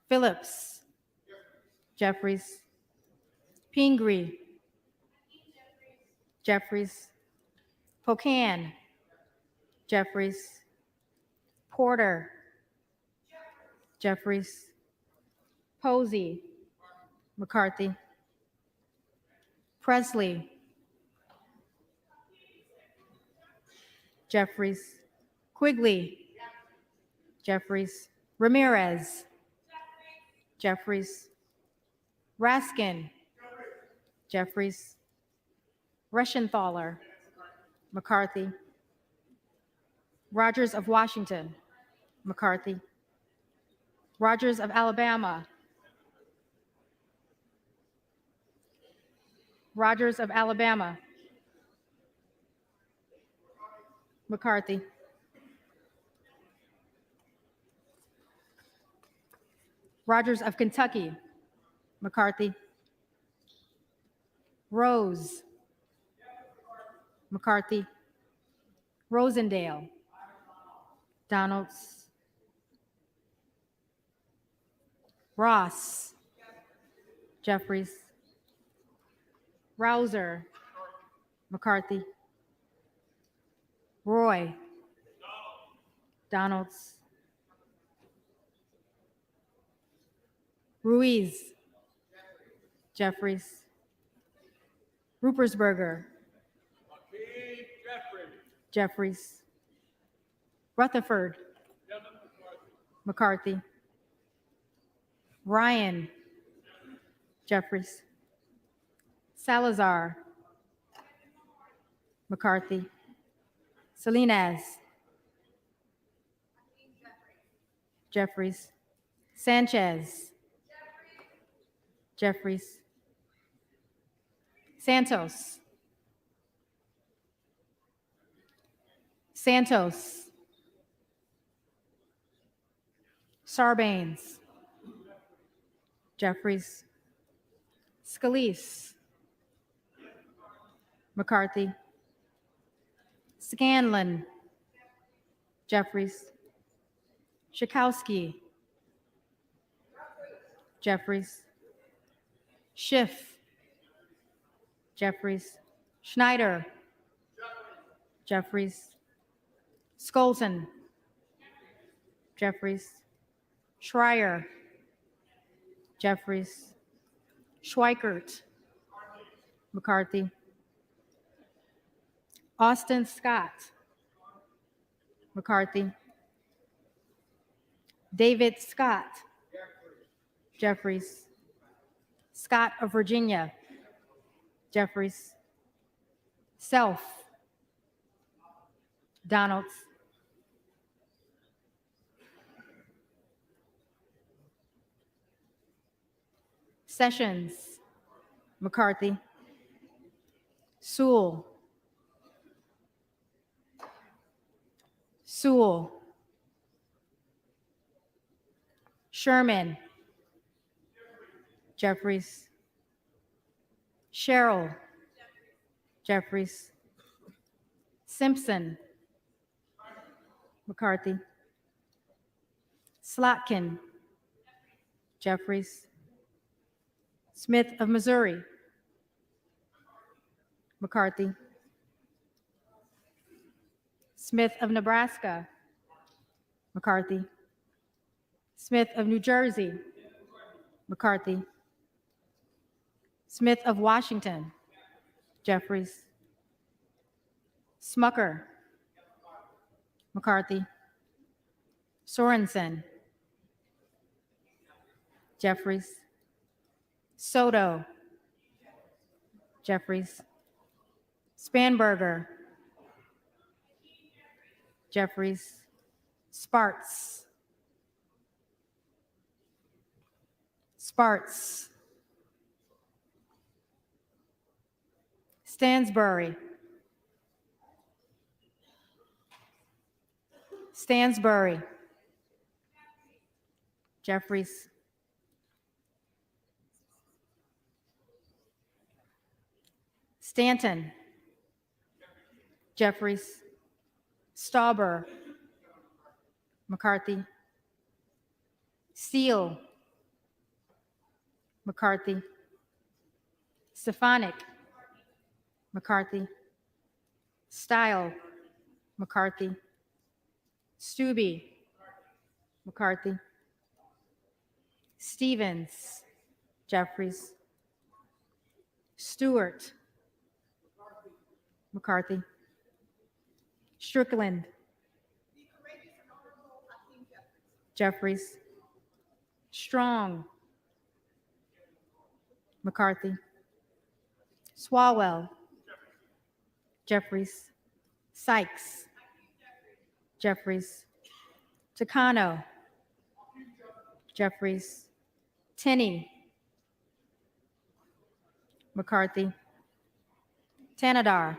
Phillips, Jeffries, Pingree, Jeffries, Pocan, Jeffries, Porter, Jeffries, Posey, McCarthy, Presley, Jeffries, Quigley, Jeffries, Ramirez, Jeffries, Raskin, Jeffries, Reschenthaler, McCarthy, Rogers of Washington, McCarthy, Rogers of Alabama, Rogers of Alabama, McCarthy, Rogers of Kentucky, McCarthy, Rose, McCarthy, Rosendale, Donalds, Ross, Jeffries, Rouser, McCarthy, Roy, Donalds, Ruiz, Jeffries, Rupersberger, Jeffries, Rutherford, McCarthy, Ryan, Jeffries, Salazar, McCarthy, Salinas, Jeffries, Sanchez, Jeffries, Santos, Sarbanes, Jeffries, Scalise, McCarthy, Scanlon, Jeffries, Schakowsky, Jeffries, Schiff, Jeffries, Schneider, Jeffries, Skolton, Jeffries, Schreier, Jeffries, Schweikert, McCarthy, Austin Scott, McCarthy, David Scott, Jeffries, Scott of Virginia, Jeffries, Self, Donalds, Sessions, McCarthy, Sewell, Sherman, Jeffries, Sherrill, Jeffries, Simpson, McCarthy, Slotkin, Jeffries, Smith of Missouri, McCarthy. Smith of Nebraska, McCarthy. Smith of New Jersey, McCarthy. Smith of Washington, Jeffries. Smucker, McCarthy. Sorensen, Jeffries. Soto, Jeffries. Spanberger, Jeffries. Sparts, Sparts. Stansbury, Stansbury, Jeffries. Stanton, Jeffries. Stauber, McCarthy. Steele, McCarthy. Stefanik, McCarthy. Style, McCarthy. Stube, McCarthy. Stevens, Jeffries. Stewart, McCarthy. Strickland, Jeffries. Strong, McCarthy. Swalwell, Jeffries. Sykes, Jeffries. Takano, Jeffries. Tenney, McCarthy. Tanadar,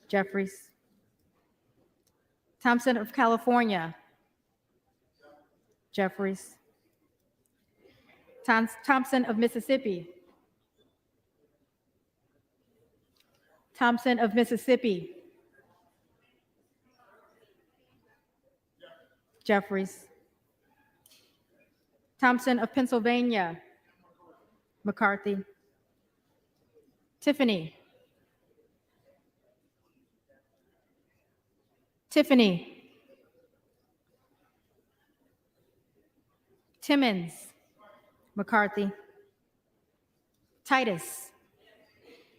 Jeffries. Thompson of California, Jeffries. Thompson of Mississippi, Thompson of Mississippi, Jeffries. Thompson of Pennsylvania, McCarthy. Tiffany, Timmons, McCarthy. Titus,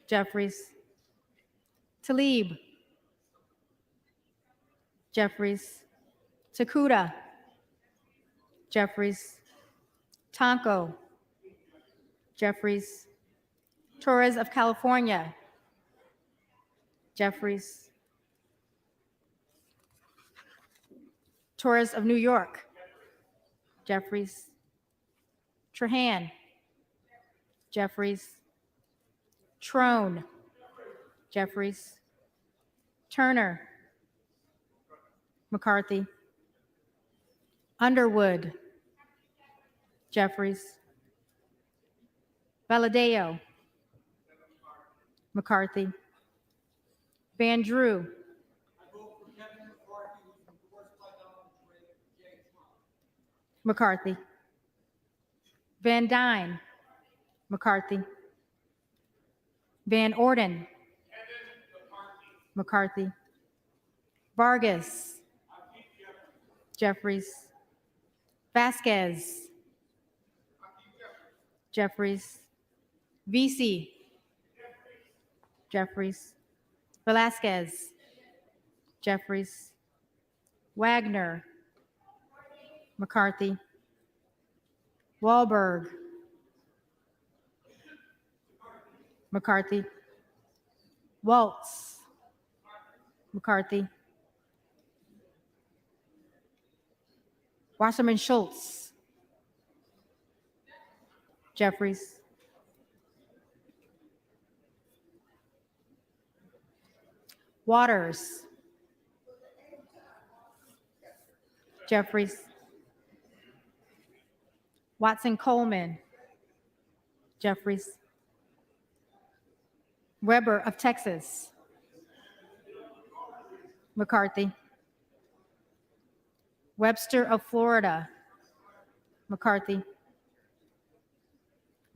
Jeffries. Talib, Jeffries. Takuda, Jeffries. Tonko, Jeffries. Torres of California, Jeffries. Torres of New York, Jeffries. Trahan, Jeffries. Trone, Jeffries. Turner, McCarthy. Underwood, Jeffries. Valadeo, McCarthy. Van Drew, McCarthy. Van Dyne, McCarthy. Van Orden, McCarthy. Vargas, Jeffries. Vasquez, Jeffries. VC, Jeffries. Velasquez, Jeffries. Wagner, McCarthy. Wahlberg, McCarthy. Waltz, McCarthy. Wasserman Schultz, Jeffries. Waters, Jeffries. Watson Coleman, Jeffries. Weber of Texas, McCarthy. Webster of Florida, McCarthy.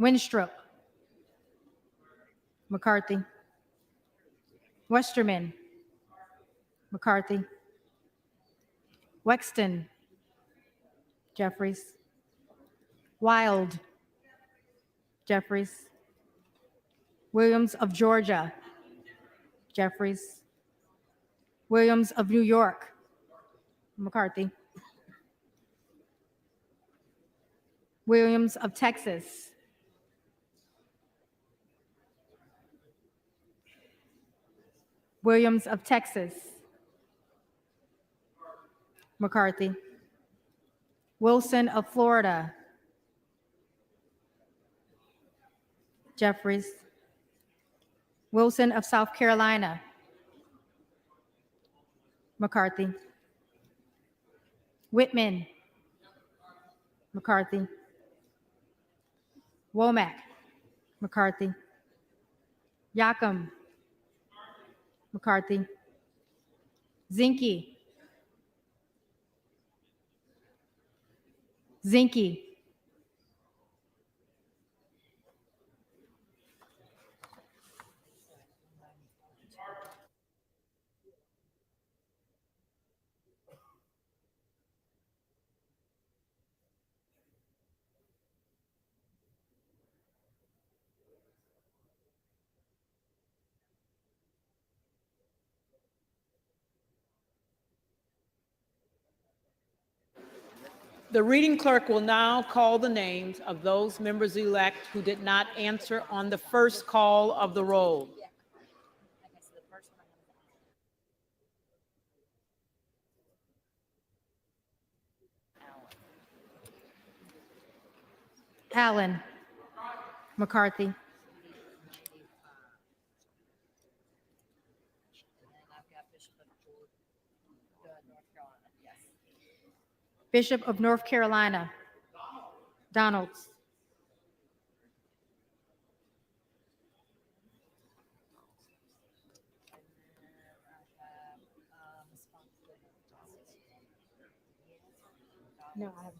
Winstrup, McCarthy. Westerman, McCarthy. Wexton, Jeffries. Wild, Jeffries. Williams of Georgia, Jeffries. Williams of New York, McCarthy. Williams of Texas. Williams of Texas, McCarthy. Wilson of Florida, Jeffries. Wilson of South Carolina, McCarthy. Whitman, McCarthy. Womack, McCarthy. Yacom, McCarthy. Zinke, Zinke. The reading clerk will now call the names of those members-elect who did not answer on the first call of the roll. Allen, McCarthy. Bishop of North Carolina, Donalds. No, I have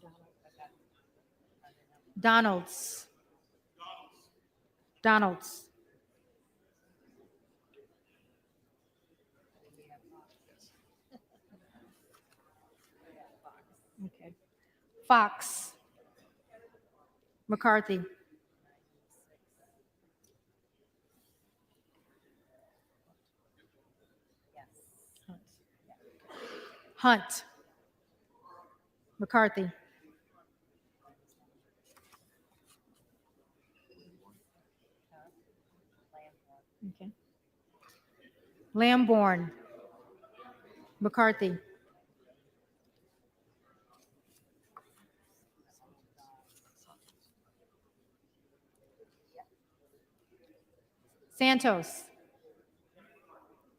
Donalds. Donalds. Okay. Fox, McCarthy. Hunt, McCarthy. Okay. Lamborn, McCarthy. Santos,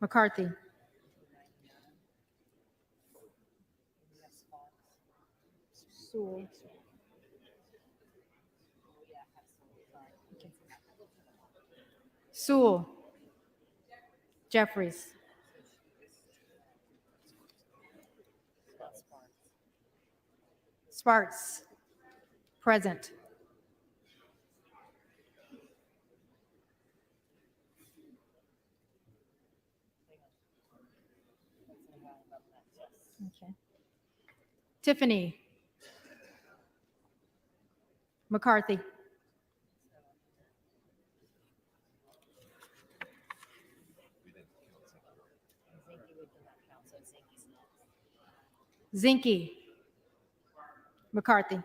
McCarthy. Sewell. Sewell, Jeffries. Sparks, present. Okay. Tiffany, McCarthy. Zinke, McCarthy.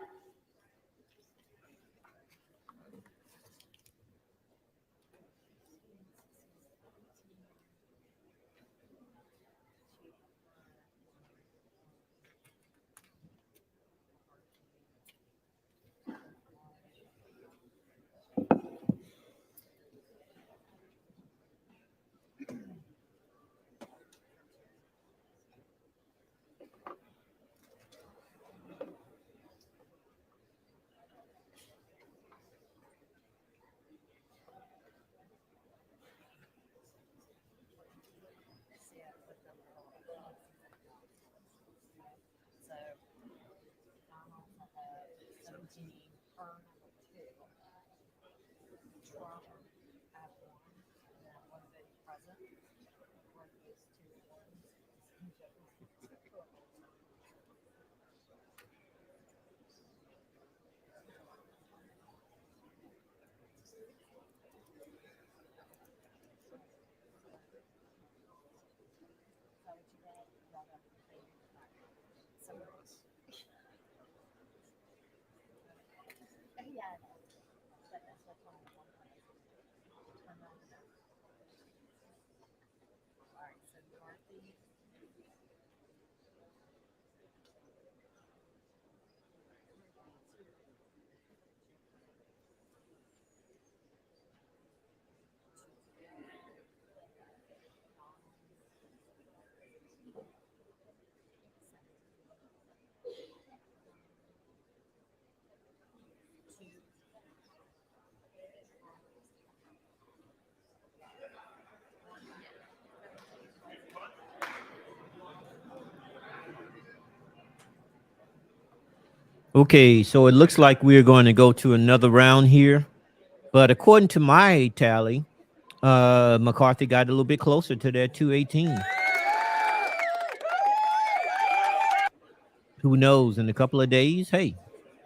Okay, so it looks like we're going to go to another round here. But according to my tally, McCarthy got a little bit closer to that 218. Who knows? In a couple of days, hey,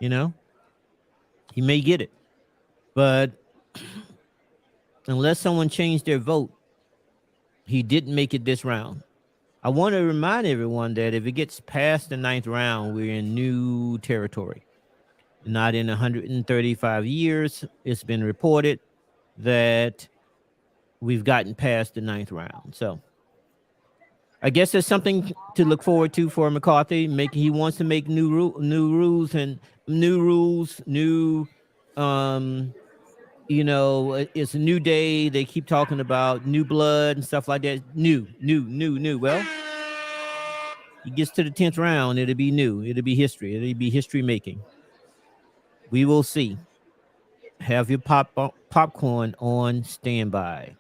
you know, he may get it. But unless someone changed their vote, he didn't make it this round. I want to remind everyone that if it gets past the 9th round, we're in new territory. Not in 135 years, it's been reported that we've gotten past the 9th round. So I guess there's something to look forward to for McCarthy. He wants to make new rules, you know, it's a new day. They keep talking about new blood and stuff like that. New. Well, he gets to the 10th round, it'll be new. It'll be history. It'll be history making. We will see. Have your popcorn on standby.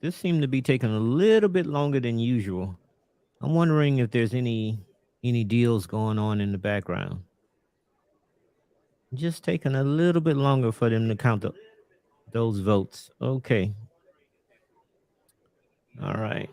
This seemed to be taking a little bit longer than usual. I'm wondering if there's any deals going on in the background. Just taking a little bit longer for them to count those votes. Okay. All right.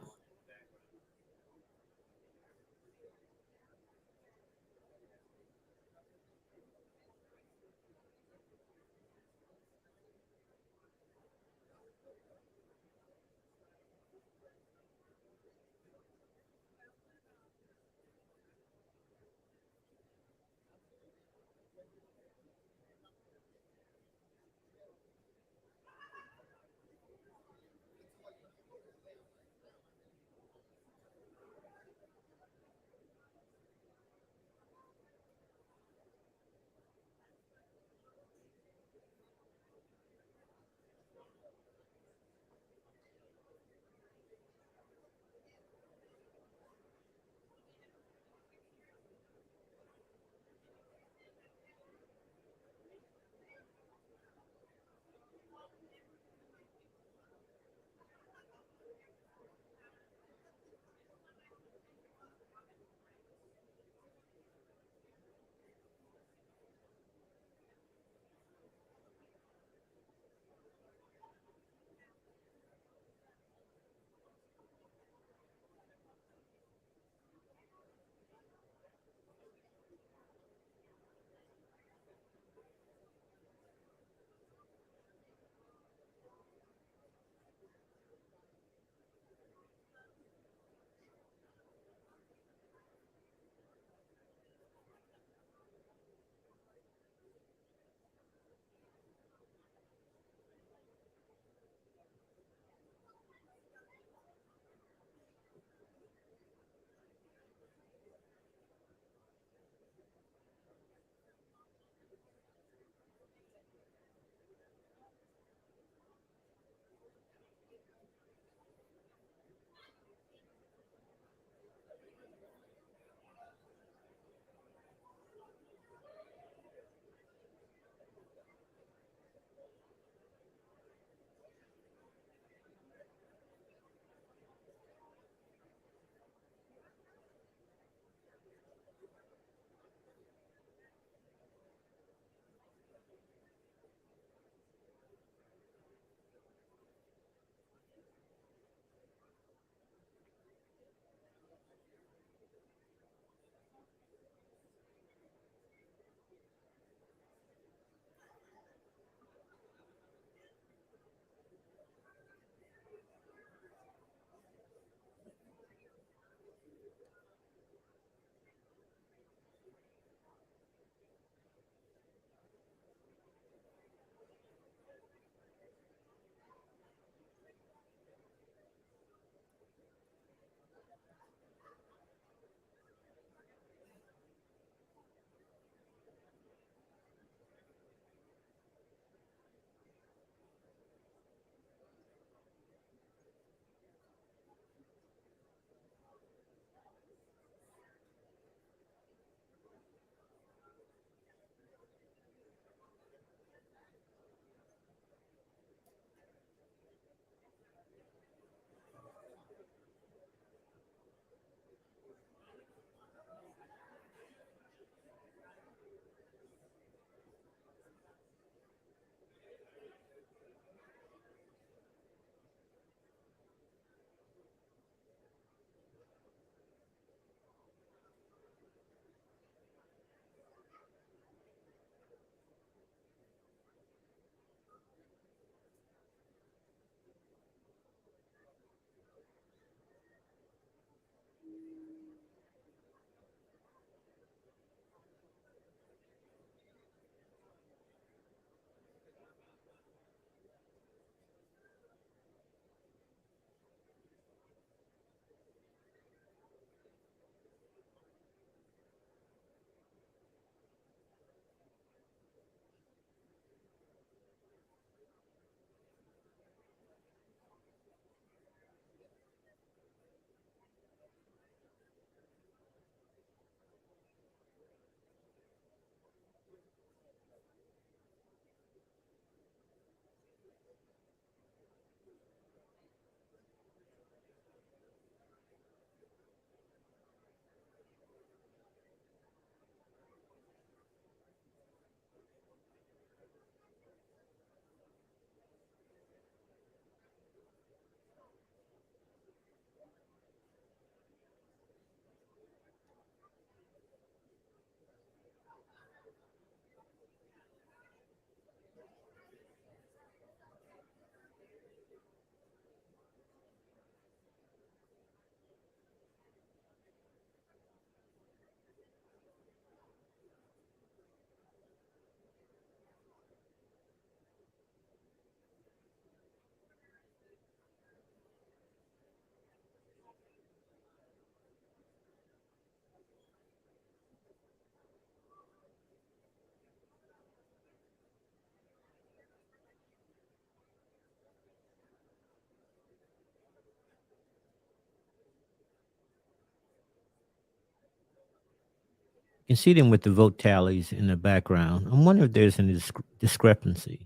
You can see them with the vote tallies in the background. I'm wondering if there's any discrepancy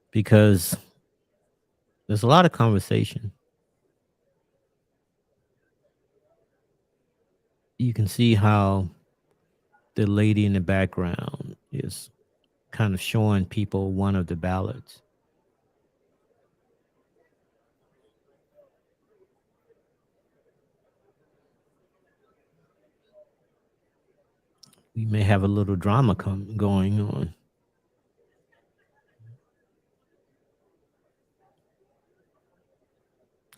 because there's a lot of conversation. You can see how the lady in the background is kind of showing people one of the ballots. We may have a little drama going on.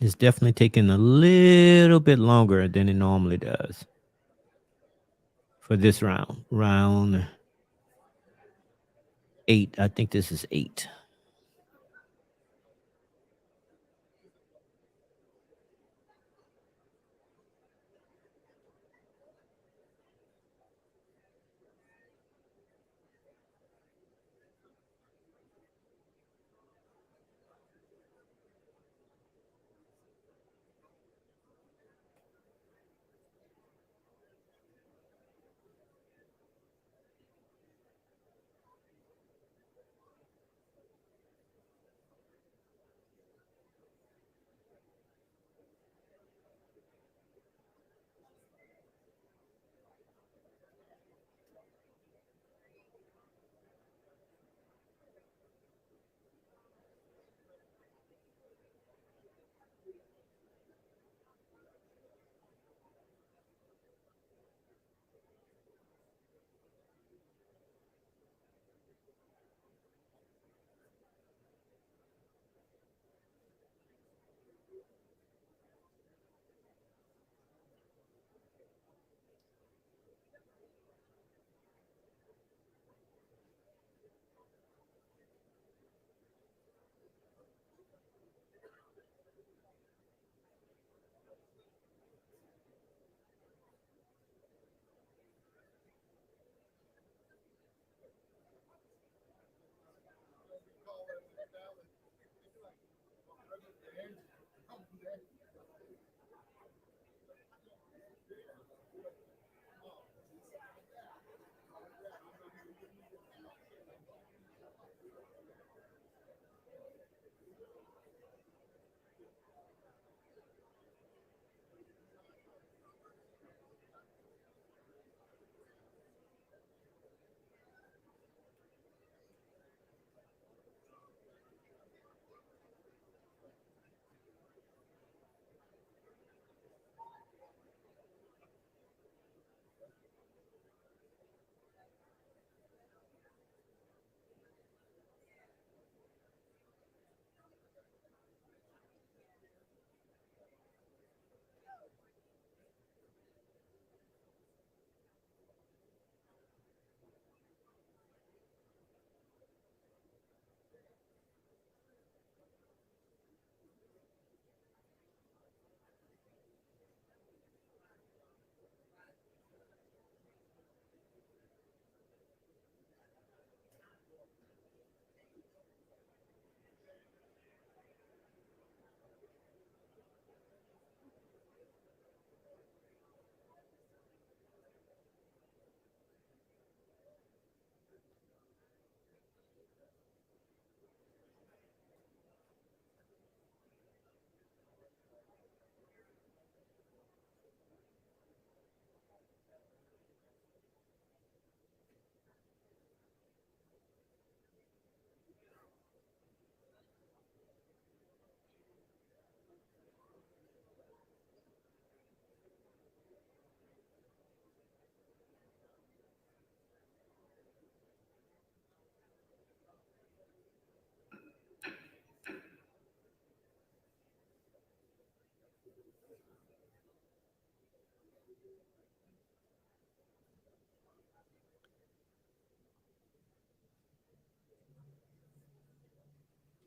It's definitely taking a little bit longer than it normally does for this round. Round 8. I think this is 8.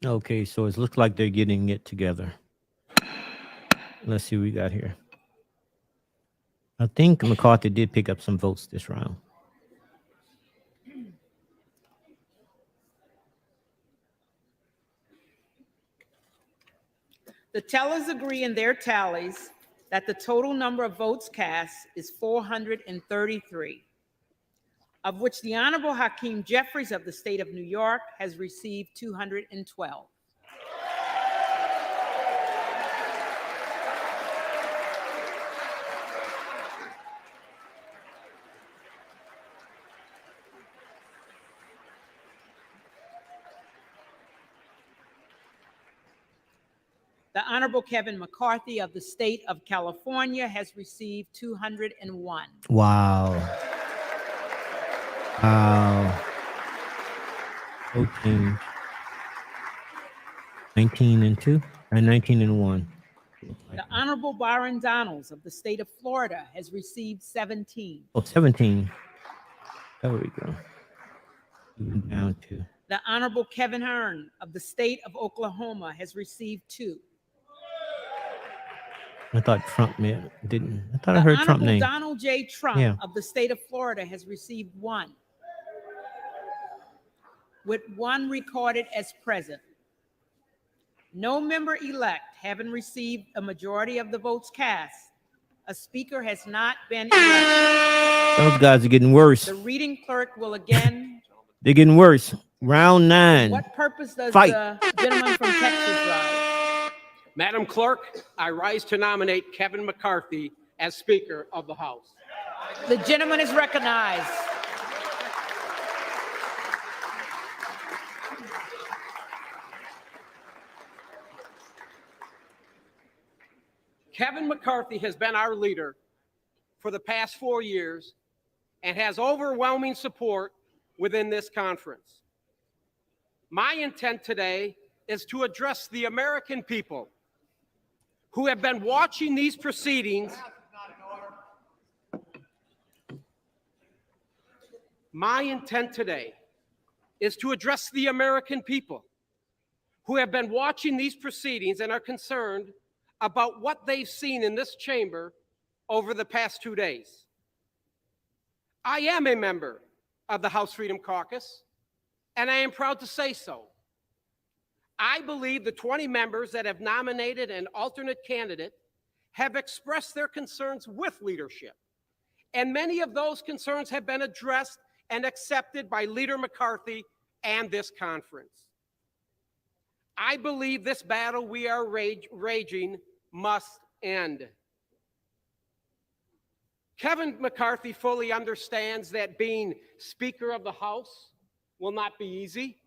Okay, so it looks like they're getting it together. Let's see what we got here. I think McCarthy did pick up some votes this round. The tellers agree in their tallies that the total number of votes cast is 433, of which the Honorable Hakeem Jeffries of the state of New York has received 212. The Honorable Kevin McCarthy of the state of California has received 201. Wow. Wow. 14. 19 and 2 and 19 and 1. The Honorable Byron Donalds of the state of Florida has received 17. Oh, 17. There we go. Even down to. The Honorable Kevin Hearn of the state of Oklahoma has received 2. I thought Trump didn't. I thought The I heard Trump Honorable name. Donald J. Trump Yeah. of the state of Florida has received 1, with 1 recorded as present. No member-elect having received a majority of the votes cast, a speaker has not been elected. Those guys are getting worse. The reading clerk will again. They're getting worse. Round 9. What purpose does Fight. the gentleman from Texas rise? Madam Clerk, I rise to nominate Kevin McCarthy as Speaker of the House. The gentleman is recognized. Kevin McCarthy has been our leader for the past 4 years and has overwhelming support within this conference. My intent today is to address the American people who have been watching these proceedings. My intent today is to address the American people who have been watching these proceedings and are concerned about what they've seen in this chamber over the past 2 days. I am a member of the House Freedom Caucus, and I am proud to say so. I believe the 20 members that have nominated an alternate candidate have expressed their concerns with leadership, and many of those concerns have been addressed and accepted by Leader McCarthy and this conference. I believe this battle we are raging must end. Kevin McCarthy fully understands that being Speaker of the House will not be easy.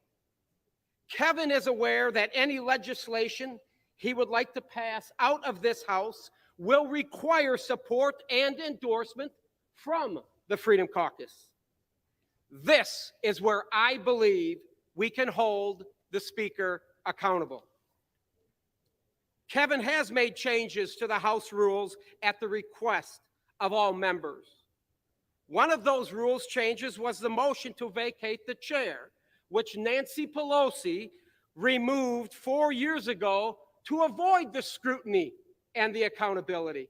Kevin is aware that any legislation he would like to pass out of this House will require support and endorsement from the Freedom Caucus. This is where I believe we can hold the Speaker accountable. Kevin has made changes to the House rules at the request of all members. One of those rules changes was the motion to vacate the chair, which Nancy Pelosi removed 4 years ago to avoid the scrutiny and the accountability.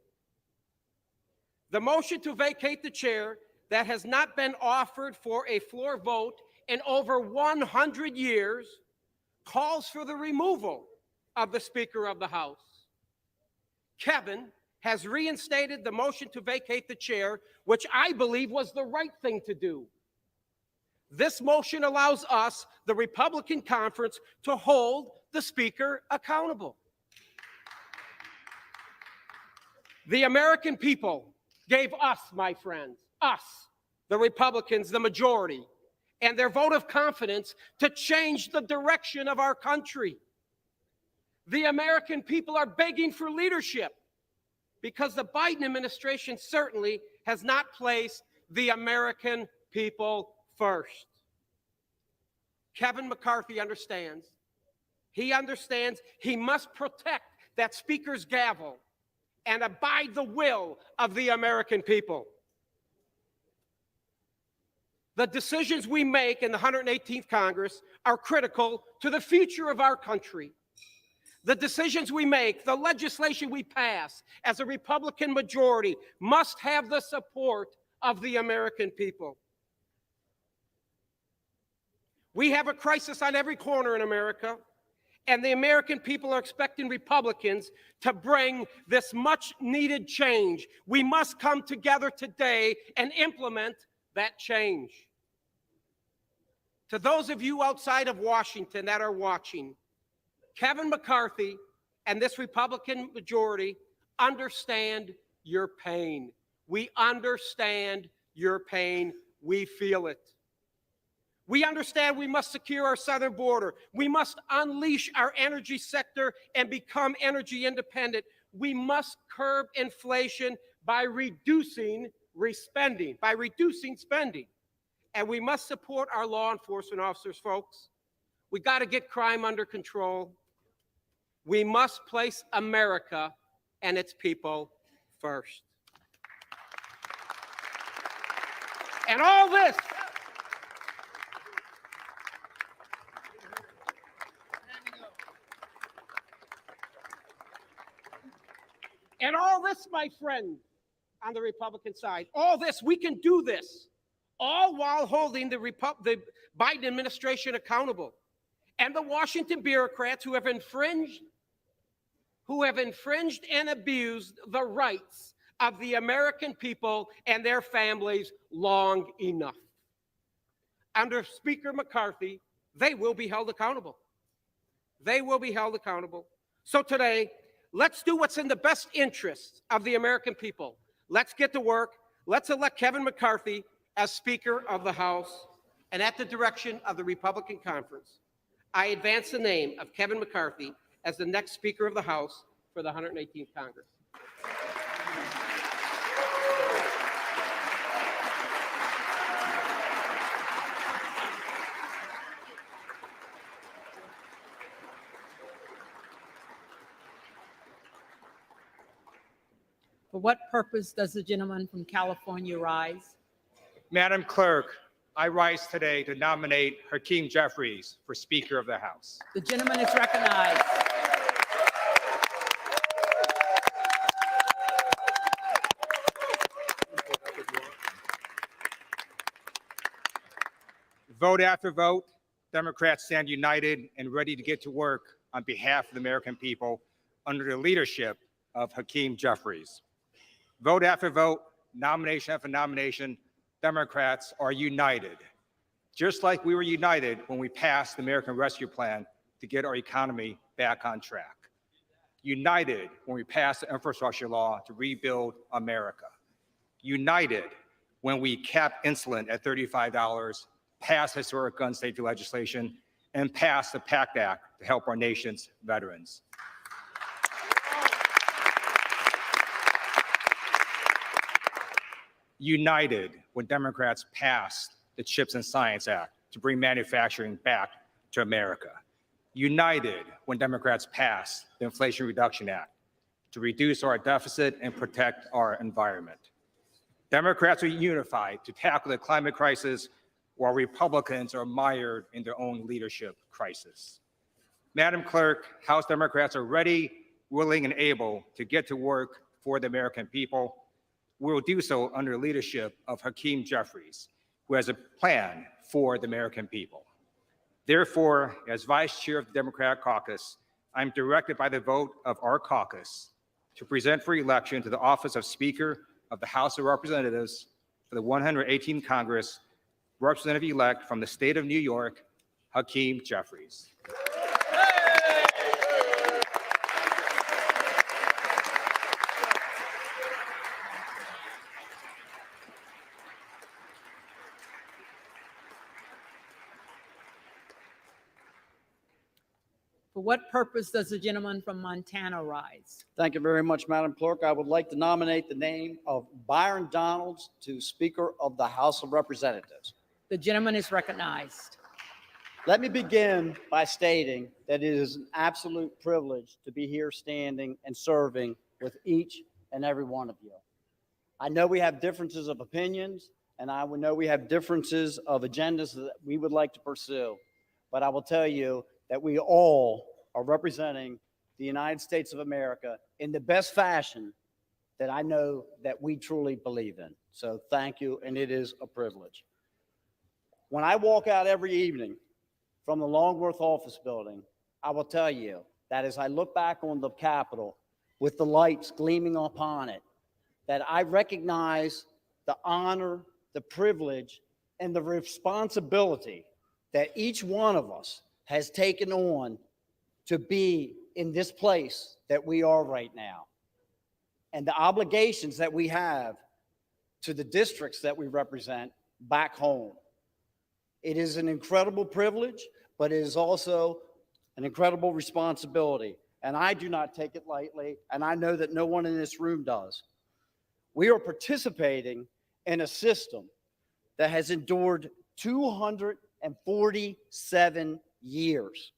The motion to vacate the chair that has not been offered for a floor vote in over 100 years calls for the removal of the Speaker of the House. Kevin has reinstated the motion to vacate the chair, which I believe was the right thing to do. This motion allows us, the Republican conference, to hold the Speaker accountable. The American people gave us, my friends, us, the Republicans, the majority, and their vote of confidence to change the direction of our country. The American people are begging for leadership because the Biden administration certainly has not placed the American people first. Kevin McCarthy understands. He understands he must protect that Speaker's gavel and abide the will of the American people. The decisions we make in the 118th Congress are critical to the future of our country. The decisions we make, the legislation we pass as a Republican majority must have the support of the American people. We have a crisis on every corner in America, and the American people are expecting Republicans to bring this much needed change. We must come together today and implement that change. To those of you outside of Washington that are watching, Kevin McCarthy and this Republican majority understand your pain. We understand your pain. We feel it. We understand we must secure our southern border. We must unleash our energy sector and become energy independent. We must curb inflation by reducing spending. And we must support our law enforcement officers, folks. We got to get crime under control. We must place America and its people first. And all this my friends on the Republican side, all this, we can do this, all while holding the Biden administration accountable and the Washington bureaucrats who have infringed and abused the rights of the American people and their families long enough. Under Speaker McCarthy, they will be held accountable. They will be held accountable. So today, let's do what's in the best interest of the American people. Let's get to work. Let's elect Kevin McCarthy as Speaker of the House. And at the direction of the Republican Conference, I advance the name of Kevin McCarthy as the next Speaker of the House for the 118th Congress. For what purpose does the gentleman from California rise? Madam Clerk, I rise today to nominate Hakeem Jeffries for Speaker of the House. The gentleman is recognized. Vote after vote, Democrats stand united and ready to get to work on behalf of the American people under the leadership of Hakeem Jeffries. Vote after vote, nomination after nomination, Democrats are united, just like we were united when we passed the American Rescue Plan to get our economy back on track. United when we passed the infrastructure law to rebuild America. United when we capped insulin at $35, passed historic gun safety legislation, and passed the PACT Act to help our nation's veterans. United when Democrats passed the CHIPS and Science Act to bring manufacturing back to America. United when Democrats passed the Inflation Reduction Act to reduce our deficit and protect our environment. Democrats are unified to tackle the climate crisis while Republicans are mired in their own leadership crisis. Madam Clerk, House Democrats are ready, willing, and able to get to work for the American people. We will do so under the leadership of Hakeem Jeffries, who has a plan for the American people. Therefore, as Vice Chair of the Democratic Caucus, I'm directed by the vote of our caucus to present for election to the office of Speaker of the House of Representatives for the 118th Congress, Representative-elect from the state of New York, Hakeem Jeffries. For what purpose does the gentleman from Montana rise? Thank you very much, Madam Clerk. I would like to nominate the name of Byron Donalds to Speaker of the House of Representatives. The gentleman is recognized. Let me begin by stating that it is an absolute privilege to be here standing and serving with each and every one of you. I know we have differences of opinions, and I know we have differences of agendas that we would like to pursue, but I will tell you that we all are representing the United States of America in the best fashion that I know that we truly believe in. So thank you, and it is a privilege. When I walk out every evening from the Longworth office building, I will tell you that as I look back on the Capitol with the lights gleaming upon it, that I recognize the honor, the privilege, and the responsibility that each one of us has taken on to be in this place that we are right now, and the obligations that we have to the districts that we represent back home. It is an incredible privilege, but it is also an incredible responsibility. And I do not take it lightly, and I know that no one in this room does. We are participating in a system that has endured 247 years,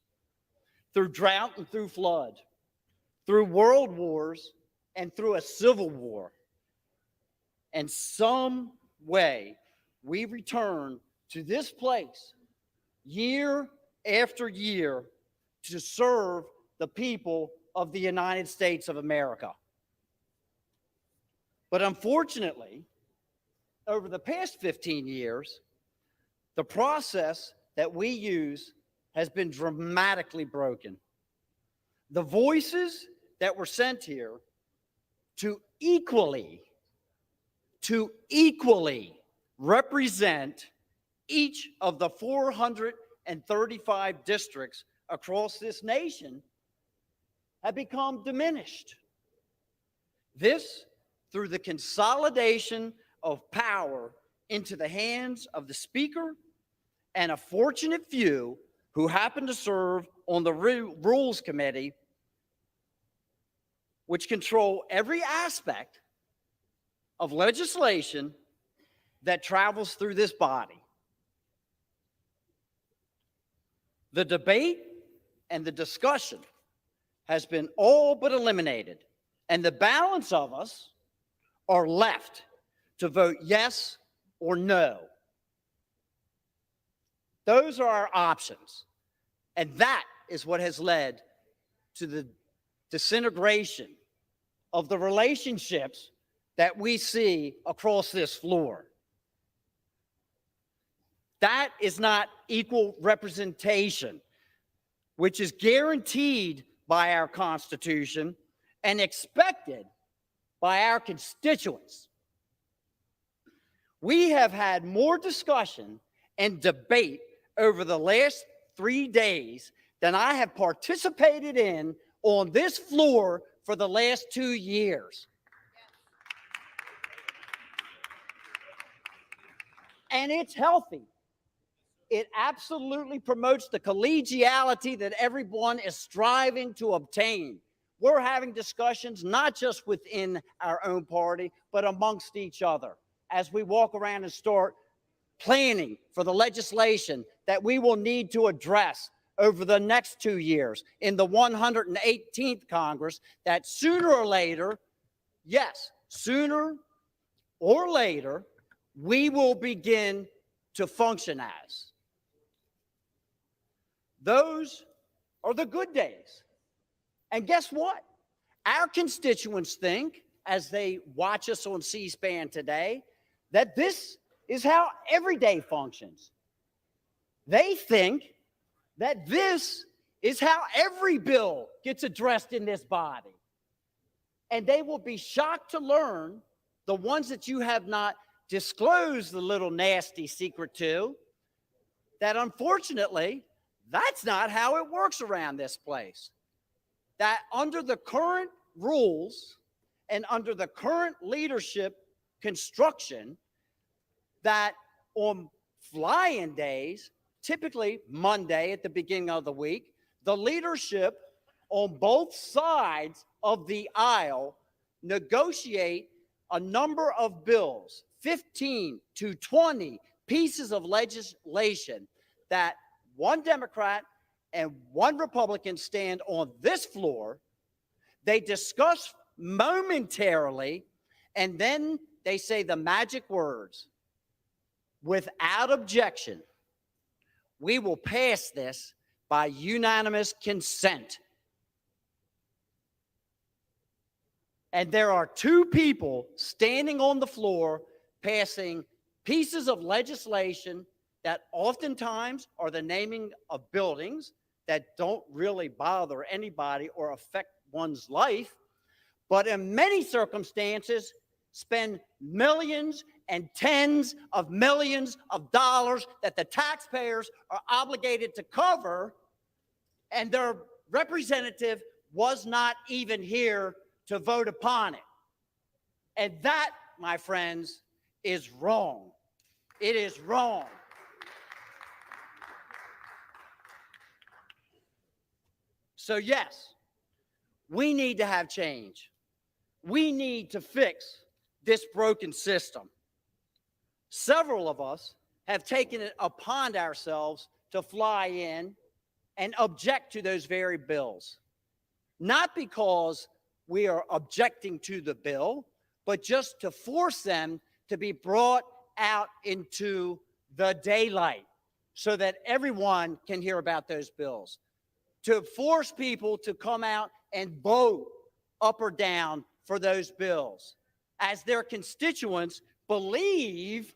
through drought and through flood, through world wars and through a civil war. And some way we return to this place year after year to serve the people of the United States of America. But unfortunately, over the past 15 years, the process that we use has been dramatically broken. The voices that were sent here to equally represent each of the 435 districts across this nation have become diminished. This through the consolidation of power into the hands of the Speaker and a fortunate few who happen to serve on the Rules Committee, which control every aspect of legislation that travels through this body. The debate and the discussion has been all but eliminated, and the balance of us are left to vote yes or no. Those are our options, and that is what has led to the disintegration of the relationships that we see across this floor. That is not equal representation, which is guaranteed by our Constitution and expected by our constituents. We have had more discussion and debate over the last 3 days than I have participated in on this floor for the last 2 years. And it's healthy. It absolutely promotes the collegiality that everyone is striving to obtain. We're having discussions not just within our own party, but amongst each other as we walk around and start planning for the legislation that we will need to address over the next 2 years in the 118th Congress, that sooner or later, yes, sooner or later, we will begin to function as. Those are the good days. And guess what? Our constituents think, as they watch us on C-SPAN today, that this is how every day functions. They think that this is how every bill gets addressed in this body. And they will be shocked to learn, the ones that you have not disclosed the little nasty secret to, that unfortunately, that's not how it works around this place. That under the current rules and under the current leadership construction, that on fly-in days, typically Monday at the beginning of the week, the leadership on both sides of the aisle negotiate a number of bills, 15 to 20 pieces of legislation, that one Democrat and one Republican stand on this floor. They discuss momentarily, and then they say the magic words, without objection, we will pass this by unanimous consent. And there are two people standing on the floor passing pieces of legislation that oftentimes are the naming of buildings that don't really bother anybody or affect one's life, but in many circumstances spend millions and tens of millions of dollars that the taxpayers are obligated to cover, and their representative was not even here to vote upon it. And that, my friends, is wrong. It is wrong. So yes, we need to have change. We need to fix this broken system. Several of us have taken it upon ourselves to fly in and object to those very bills. Not because we are objecting to the bill, but just to force them to be brought out into the daylight so that everyone can hear about those bills. To force people to come out and vote up or down for those bills, as their constituents believe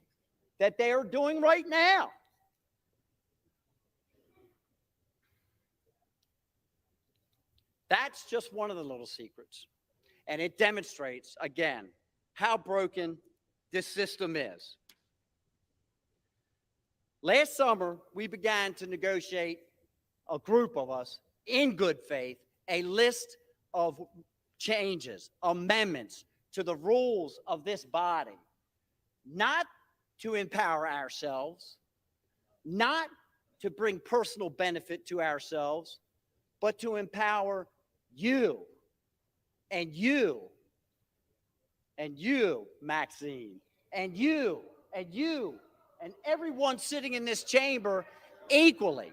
that they are doing right now. That's just one of the little secrets. And it demonstrates, again, how broken this system is. Last summer, we began to negotiate, a group of us, in good faith, a list of changes, amendments to the rules of this body, not to empower ourselves, not to bring personal benefit to ourselves, but to empower you, and you, and you, Maxine, and you, and you, and everyone sitting in this chamber equally.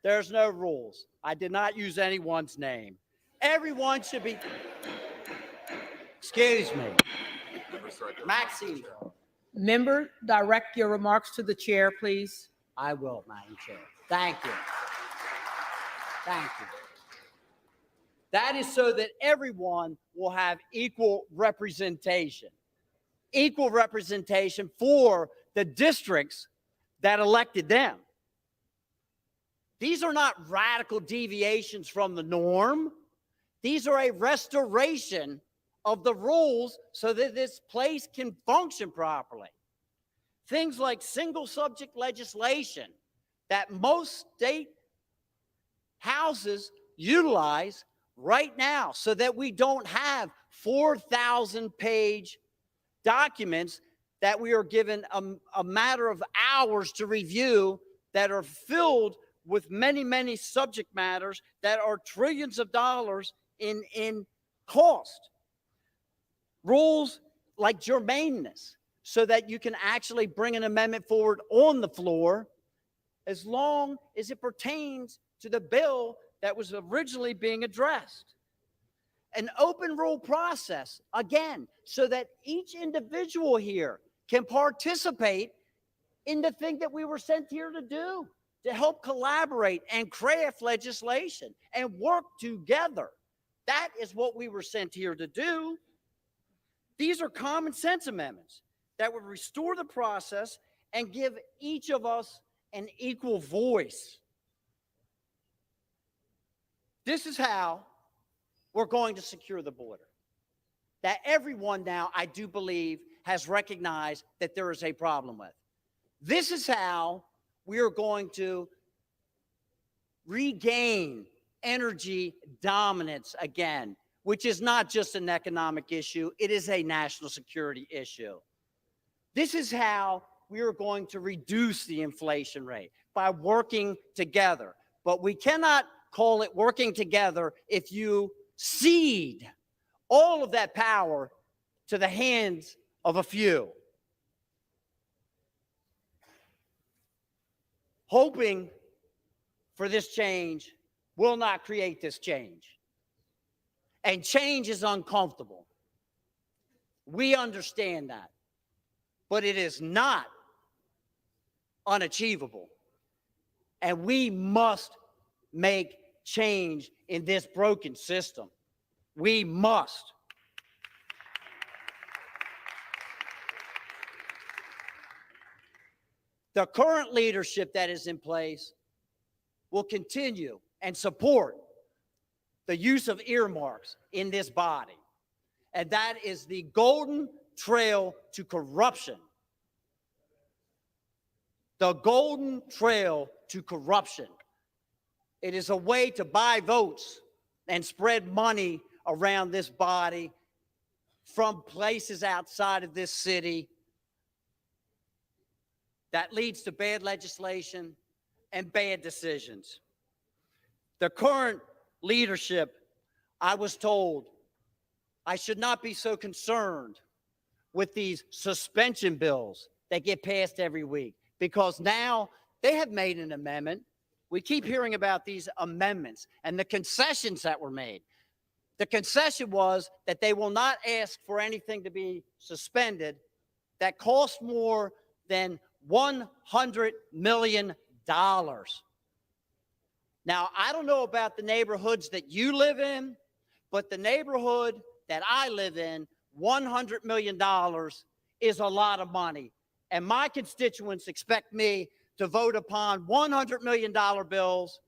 There's no rules. I did not use anyone's name. Everyone should be, excuse me, Maxine. Member, direct your remarks to the chair, please. I will, Madam Chair. Thank you. Thank you. That is so that everyone will have equal representation. Equal representation for the districts that elected them. These are not radical deviations from the norm. These are a restoration of the rules so that this place can function properly. Things like single subject legislation that most state houses utilize right now so that we don't have 4,000-page documents that we are given a matter of hours to review that are filled with many, many subject matters that are trillions of dollars in cost. Rules like germaneness, so that you can actually bring an amendment forward on the floor as long as it pertains to the bill that was originally being addressed. An open rule process, again, so that each individual here can participate in the thing that we were sent here to do, to help collaborate and craft legislation and work together. That is what we were sent here to do. These are common sense amendments that would restore the process and give each of us an equal voice. This is how we're going to secure the border. That everyone now, I do believe, has recognized that there is a problem with. This is how we are going to regain energy dominance again, which is not just an economic issue, it is a national security issue. This is how we are going to reduce the inflation rate, by working together. But we cannot call it working together if you cede all of that power to the hands of a few. Hoping for this change will not create this change. And change is uncomfortable. We understand that. But it is not unachievable. And we must make change in this broken system. We must. The current leadership that is in place will continue and support the use of earmarks in this body. And that is the golden trail to corruption. The golden trail to corruption. It is a way to buy votes and spread money around this body from places outside of this city that leads to bad legislation and bad decisions. The current leadership, I was told, I should not be so concerned with these suspension bills that get passed every week, because now they have made an amendment. We keep hearing about these amendments and the concessions that were made. The concession was that they will not ask for anything to be suspended that costs more than $100 million. Now, I don't know about the neighborhoods that you live in, but the neighborhood that I live in, $100 million is a lot of money. And my constituents expect me to vote upon $100 million bills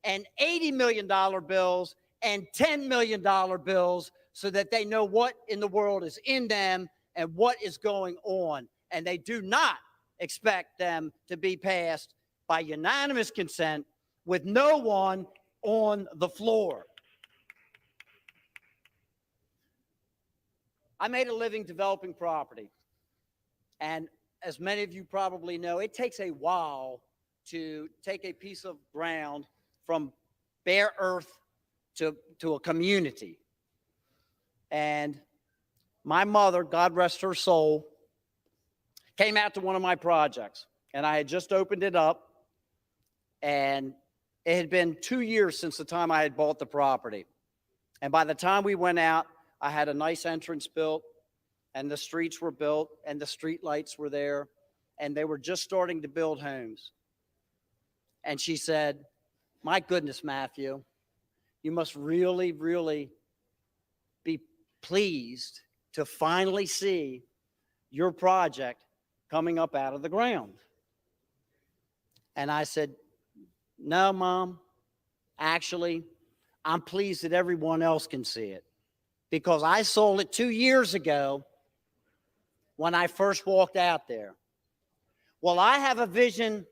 and $80 million bills and $10 million bills so that they know what in the world is in them and what is going on. And they do not expect them to be passed by unanimous consent with no one on the floor. I made a living developing property. And as many of you probably know, it takes a while to take a piece of ground from bare earth to a community. And my mother, God rest her soul, came out to one of my projects, and I had just opened it up, and it had been 2 years since the time I had bought the property. And by the time we went out, I had a nice entrance built, and the streets were built, and the street lights were there, and they were just starting to build homes. And she said, "My goodness, Matthew, you must really, really be pleased to finally see your project coming up out of the ground." And I said, "No, Mom, actually, I'm pleased that everyone else can see it, because I sold it 2 years ago when I first walked out there." Well, I have a vision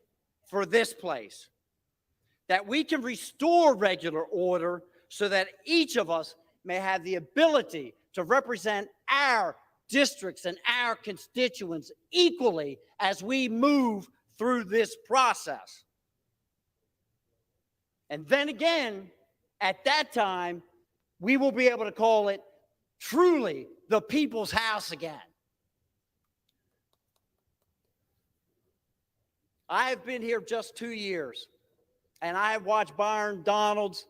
for this place, that we can restore regular order so that each of us may have the ability to represent our districts and our constituents equally as we move through this process. And then again, at that time, we will be able to call it truly the people's house again. I have been here just 2 years, and I have watched Byron Donalds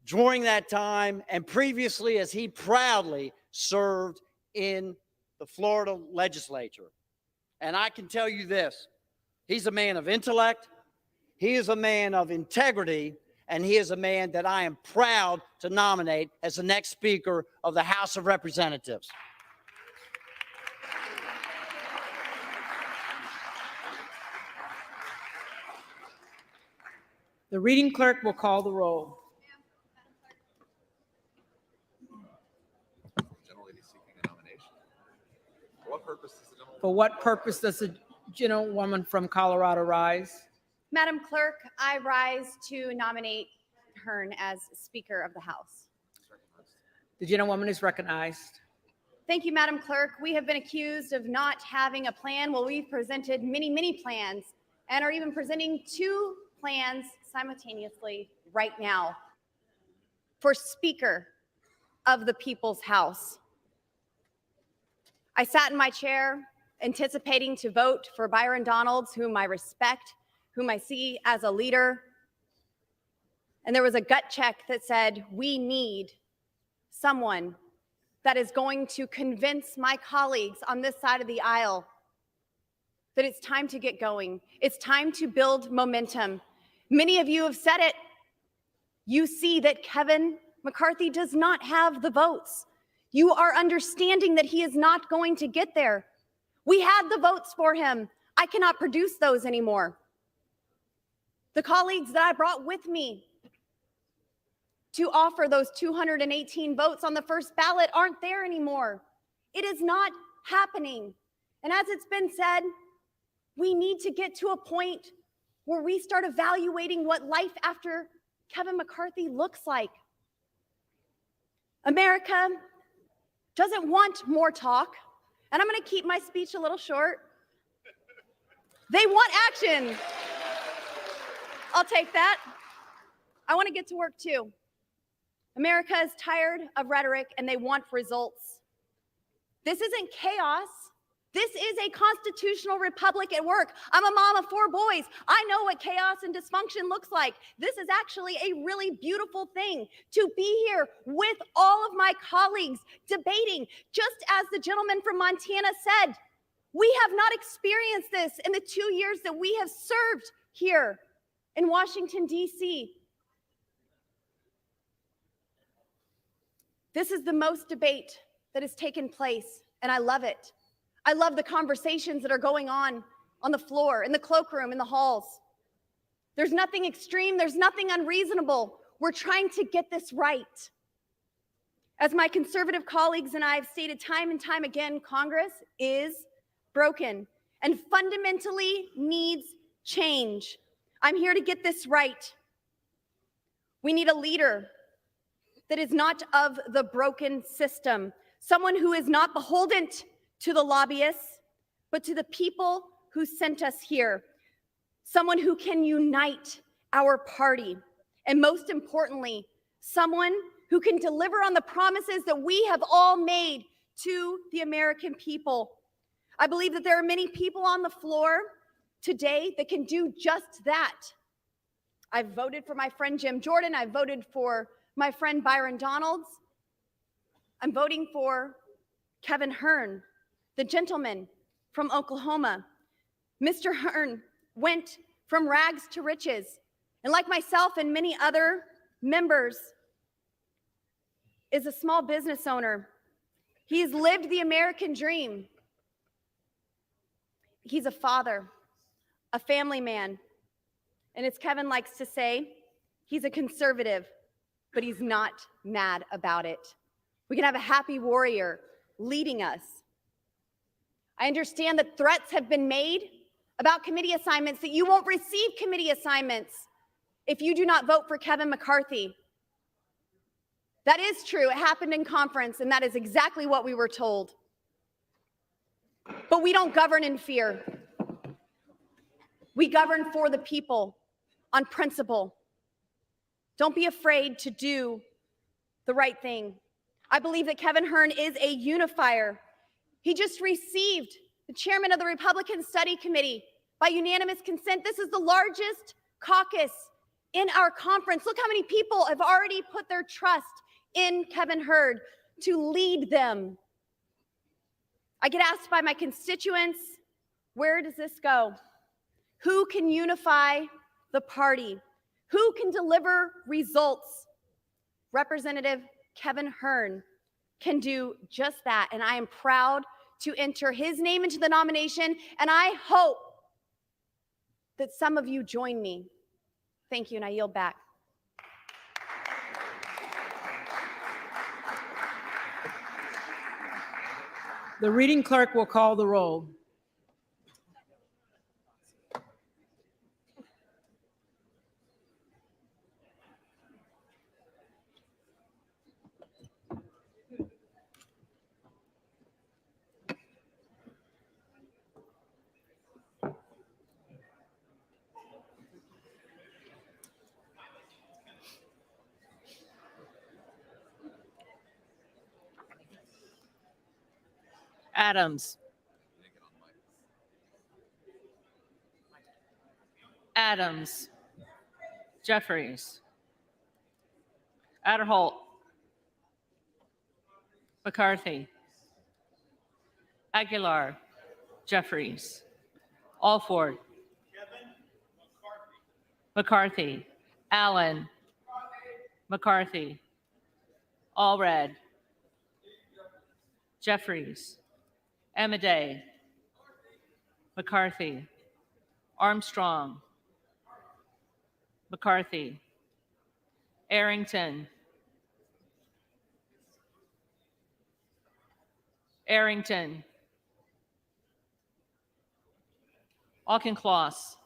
during that time and previously as he proudly served in the Florida legislature. And I can tell you this, he's a man of intellect, he is a man of integrity, and he is a man that I am proud to nominate as the next Speaker of the House of Representatives. The reading clerk will call the roll. Gentlelady seeking a nomination. For what purpose does the gentlewoman? For what purpose does the gentlewoman from Colorado rise? Madam Clerk, I rise to nominate Hearn as Speaker of the House. The gentlewoman is recognized. Thank you, Madam Clerk. We have been accused of not having a plan. Well, we've presented many, many plans and are even presenting 2 plans simultaneously right now for Speaker of the People's House. I sat in my chair anticipating to vote for Byron Donalds, whom I respect, whom I see as a leader. And there was a gut check that said, we need someone that is going to convince my colleagues on this side of the aisle that it's time to get going. It's time to build momentum. Many of you have said it. You see that Kevin McCarthy does not have the votes. You are understanding that he is not going to get there. We had the votes for him. I cannot produce those anymore. The colleagues that I brought with me to offer those 218 votes on the first ballot aren't there anymore. It is not happening. And as it's been said, we need to get to a point where we start evaluating what life after Kevin McCarthy looks like. America doesn't want more talk, and I'm going to keep my speech a little short. They want action. I'll take that. I want to get to work too. America is tired of rhetoric and they want results. This isn't chaos. This is a constitutional republic at work. I'm a mom of 4 boys. I know what chaos and dysfunction looks like. This is actually a really beautiful thing to be here with all of my colleagues debating. Just as the gentleman from Montana said, we have not experienced this in the 2 years that we have served here in Washington, D.C. This is the most debate that has taken place, and I love it. I love the conversations that are going on the floor, in the cloakroom, in the halls. There's nothing extreme. There's nothing unreasonable. We're trying to get this right. As my conservative colleagues and I have stated time and time again, Congress is broken and fundamentally needs change. I'm here to get this right. We need a leader that is not of the broken system, someone who is not beholden to the lobbyists, but to the people who sent us here, someone who can unite our party, and most importantly, someone who can deliver on the promises that we have all made to the American people. I believe that there are many people on the floor today that can do just that. I've voted for my friend Jim Jordan. I've voted for my friend Byron Donalds. I'm voting for Kevin Hern, the gentleman from Oklahoma. Mr. Hern went from rags to riches, and like myself and many other members, is a small business owner. He's lived the American dream. He's a father, a family man, and as Kevin likes to say, he's a conservative, but he's not mad about it. We can have a happy warrior leading us. I understand that threats have been made about committee assignments, that you won't receive committee assignments if you do not vote for Kevin McCarthy. That is true. It happened in conference, and that is exactly what we were told. But we don't govern in fear. We govern for the people on principle. Don't be afraid to do the right thing. I believe that Kevin Hern is a unifier. He just received the chairman of the Republican Study Committee by unanimous consent. This is the largest caucus in our conference. Look how many people have already put their trust in Kevin Hern to lead them. I get asked by my constituents, where does this go? Who can unify the party? Who can deliver results? Representative Kevin Hern can do just that, and I am proud to enter his name into the nomination, and I hope that some of you join me. Thank you, and I yield back. The reading clerk will call the roll. Adams. Adams. Jeffries. Adderholt. McCarthy. Aguilar. Jeffries. Alford. McCarthy. Allen. McCarthy. Allred. Jeffries. Amaday. McCarthy. Armstrong. McCarthy. Arrington. Arrington. Auchincloss.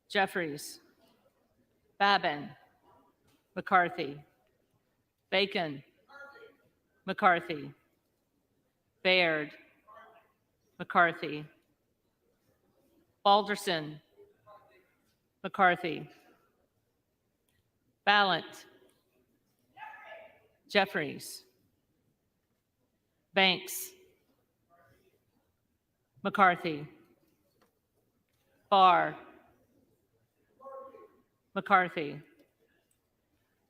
Jeffries. Babin. McCarthy. Bacon. McCarthy. Baird. McCarthy. Balderson. McCarthy. Ballant. Jeffries. Banks. McCarthy. Barr. McCarthy.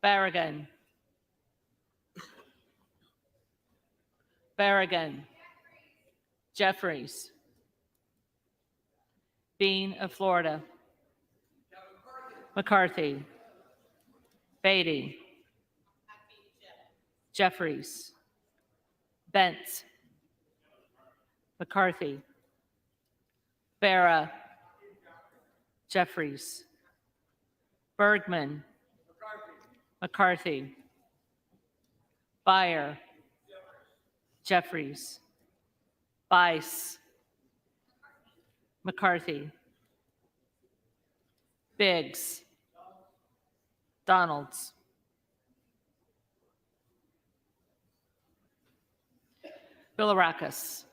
Barragan. Barragan. Jeffries. Bean of Florida. McCarthy. Beatty. Jeffries. Bentz. McCarthy. Barra. Jeffries. Bergman. McCarthy. Beyer. Jeffries. Bice. McCarthy. Biggs. Donalds. Bilirakis.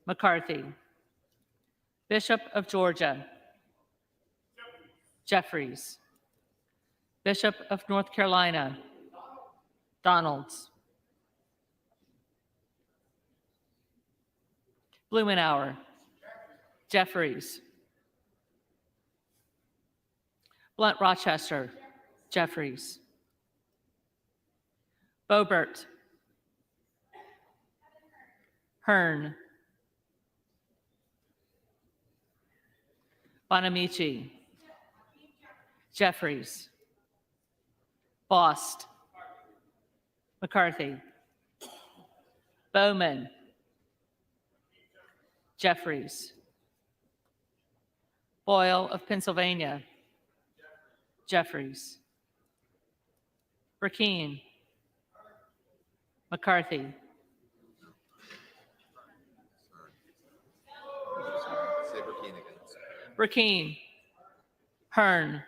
McCarthy. Bishop of Georgia. Jeffries. Bishop of North Carolina. Donalds. Blumenauer. Jeffries. Blunt Rochester. Jeffries. Boebert. Hearn. Bonamici. Jeffries. Bost. McCarthy. Bowman. Jeffries. Boyle of Pennsylvania. Jeffries. Burkeen. McCarthy. Say Burkeen again. Burkeen. Hearn.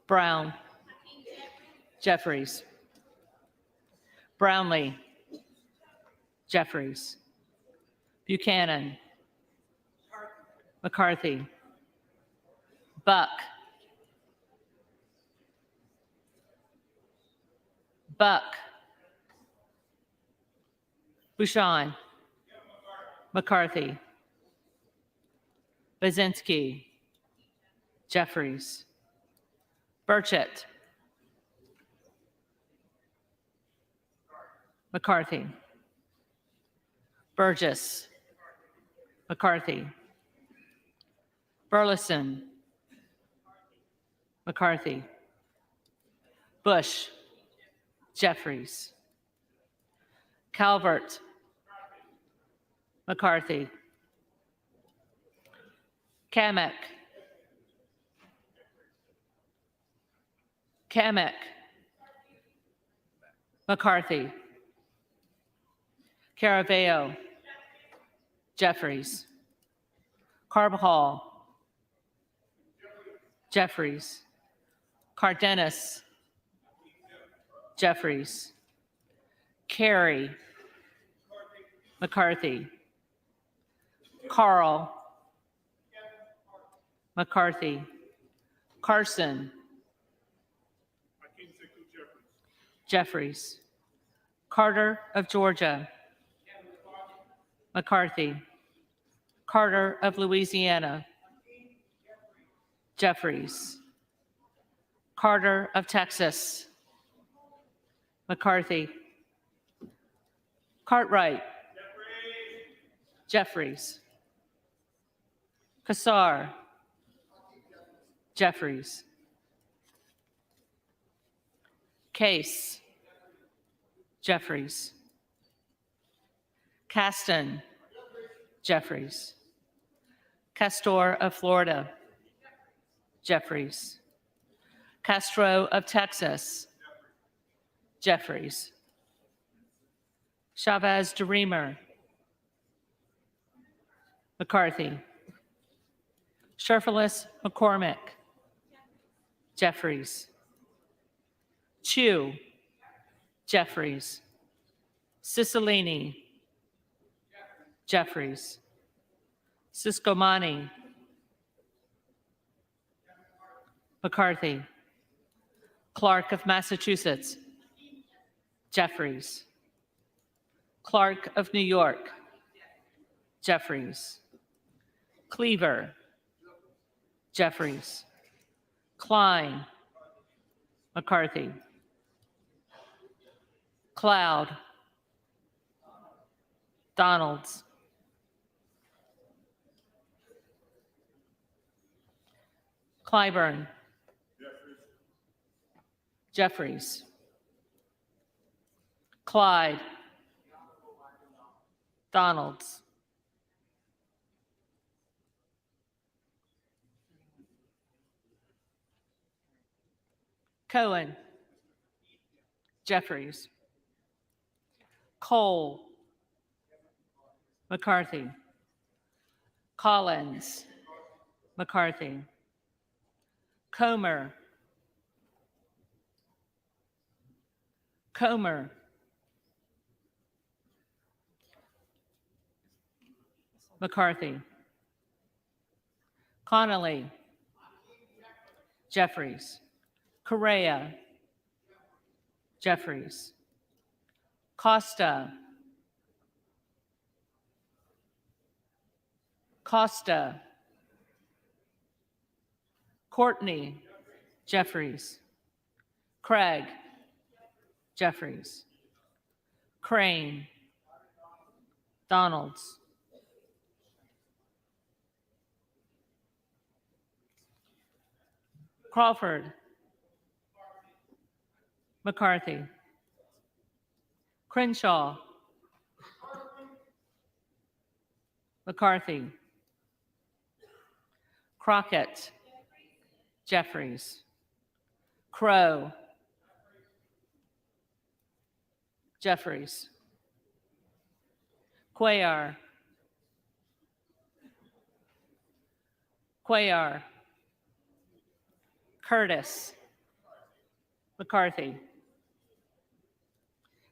Brown. Jeffries. Brownlee. Jeffries. Buchanan. McCarthy. Buck. Buck. Bouchon. McCarthy. Bazinski. Jeffries. Burchett. McCarthy. Burgess. McCarthy. Burleson. McCarthy. Bush. Jeffries. Calvert. McCarthy. Kamek. Kamek. McCarthy. Caraveo. Jeffries. Carbajal. Jeffries. Cardenas. Jeffries. Carey. McCarthy. Carl. McCarthy. Carson. Jeffries. Carter of Georgia. McCarthy. Carter of Louisiana. Jeffries. Carter of Texas. McCarthy. Cartwright. Jeffries. Kassar. Jeffries. Case. Jeffries. Caston. Jeffries. Castor of Florida. Jeffries. Castro of Texas. Jeffries. Chavez DeReamer. McCarthy. Sherfilis McCormick. Jeffries. Chu. Jeffries. Cicilline. Jeffries. Siscomani. McCarthy. Clark of Massachusetts. Jeffries. Clark of New York. Jeffries. Cleaver. Jeffries. Klein. McCarthy. Cloud. Donalds. Clyburn. Jeffries. Clyde. Donalds. Cohen. Jeffries. Cole. McCarthy. Collins. McCarthy. Comer. Comer. McCarthy. Connolly. Jeffries. Correa. Jeffries. Costa. Costa. Courtney. Jeffries. Craig. Jeffries. Crane. Donalds. Crawford. McCarthy. Crenshaw. McCarthy. Crockett. Jeffries. Crow. Jeffries. Cuellar. Cuellar. Curtis. McCarthy.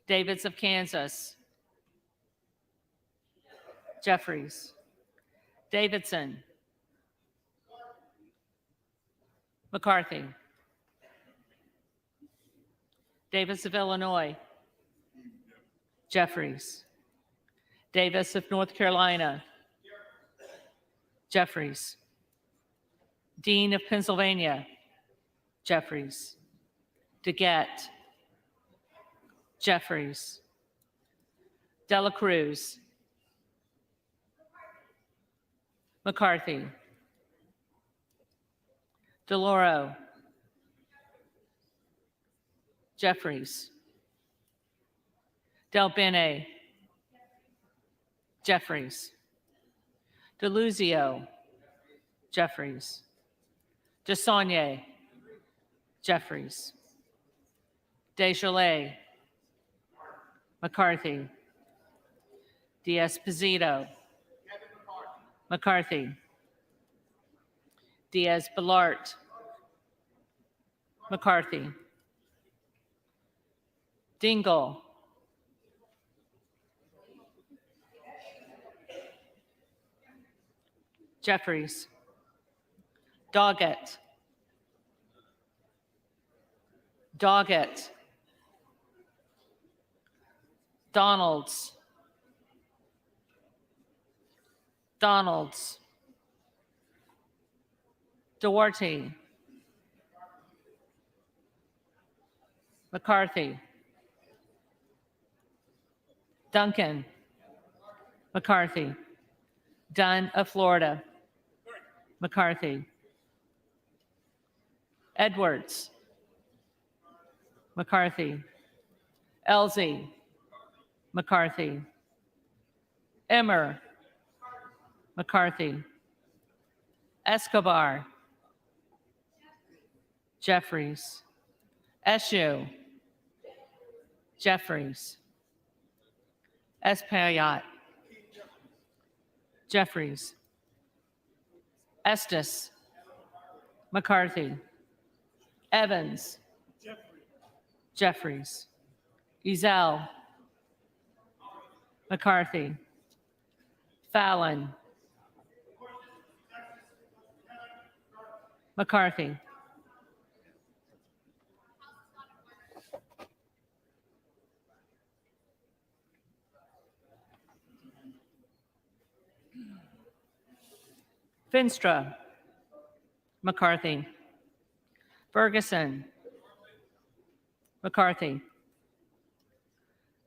Davids of Kansas. Jeffries. Davidson. McCarthy. Davis of Illinois. Jeffries. Davis of North Carolina. Jeffries. Dean of Pennsylvania. Jeffries. DeGette. Jeffries. Dela Cruz. McCarthy. DeLauro. Jeffries. Del Bene. Jeffries. DeLuzio. Jeffries. DeSaulnier. Jeffries. Desjardins. McCarthy. Diaz-Pizito. McCarthy. Diaz-Balart. McCarthy. Dingell. Jeffries. Doggett. Doggett. Donalds. Donalds. Duarte. McCarthy. Duncan. McCarthy. Dunn of Florida. McCarthy. Edwards. McCarthy. Elsie. McCarthy. Emmer. McCarthy. Escobar. Jeffries. Eshoo. Jeffries. Espaillat. Jeffries. Estes. McCarthy. Evans. Jeffries. Ezell. McCarthy. Fallon. McCarthy. Finstra. McCarthy. Ferguson. McCarthy.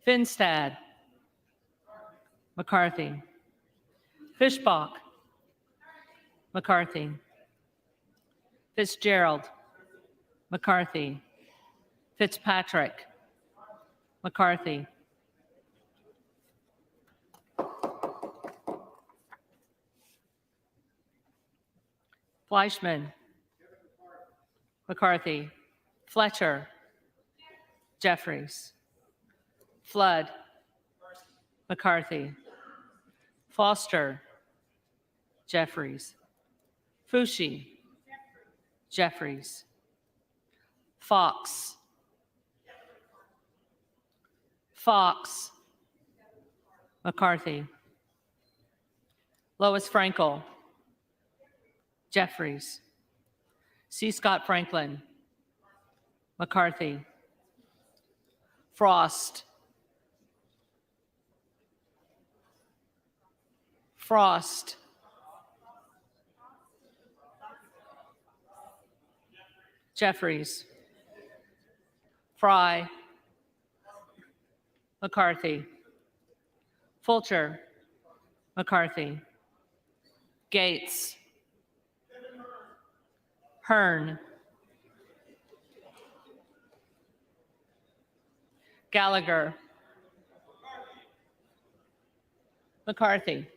Finstad. McCarthy. Fishbach. McCarthy. Fitzgerald. McCarthy. Fitzpatrick. McCarthy. Fleischman. McCarthy. Fletcher. Jeffries. Flood. McCarthy. Foster. Jeffries. Fushi. Jeffries. Fox. Fox. McCarthy. Lois Frankel. Jeffries. C. Scott Franklin. McCarthy. Frost. Frost. Jeffries. Fry. McCarthy. Fulcher. McCarthy. Gates. Hearn. Gallagher. McCarthy.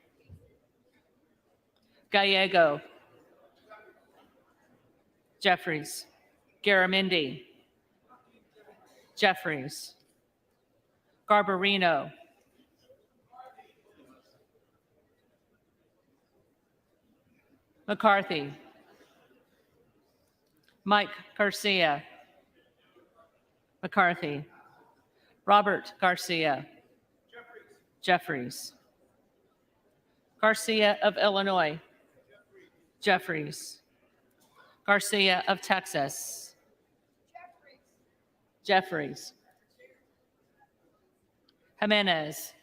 Gallego. Jeffries. Garamendi. Jeffries. Garbarino. McCarthy. Mike Garcia. McCarthy. Robert Garcia. Jeffries. Garcia of Illinois. Jeffries. Garcia of Texas. Jeffries. Jimenez.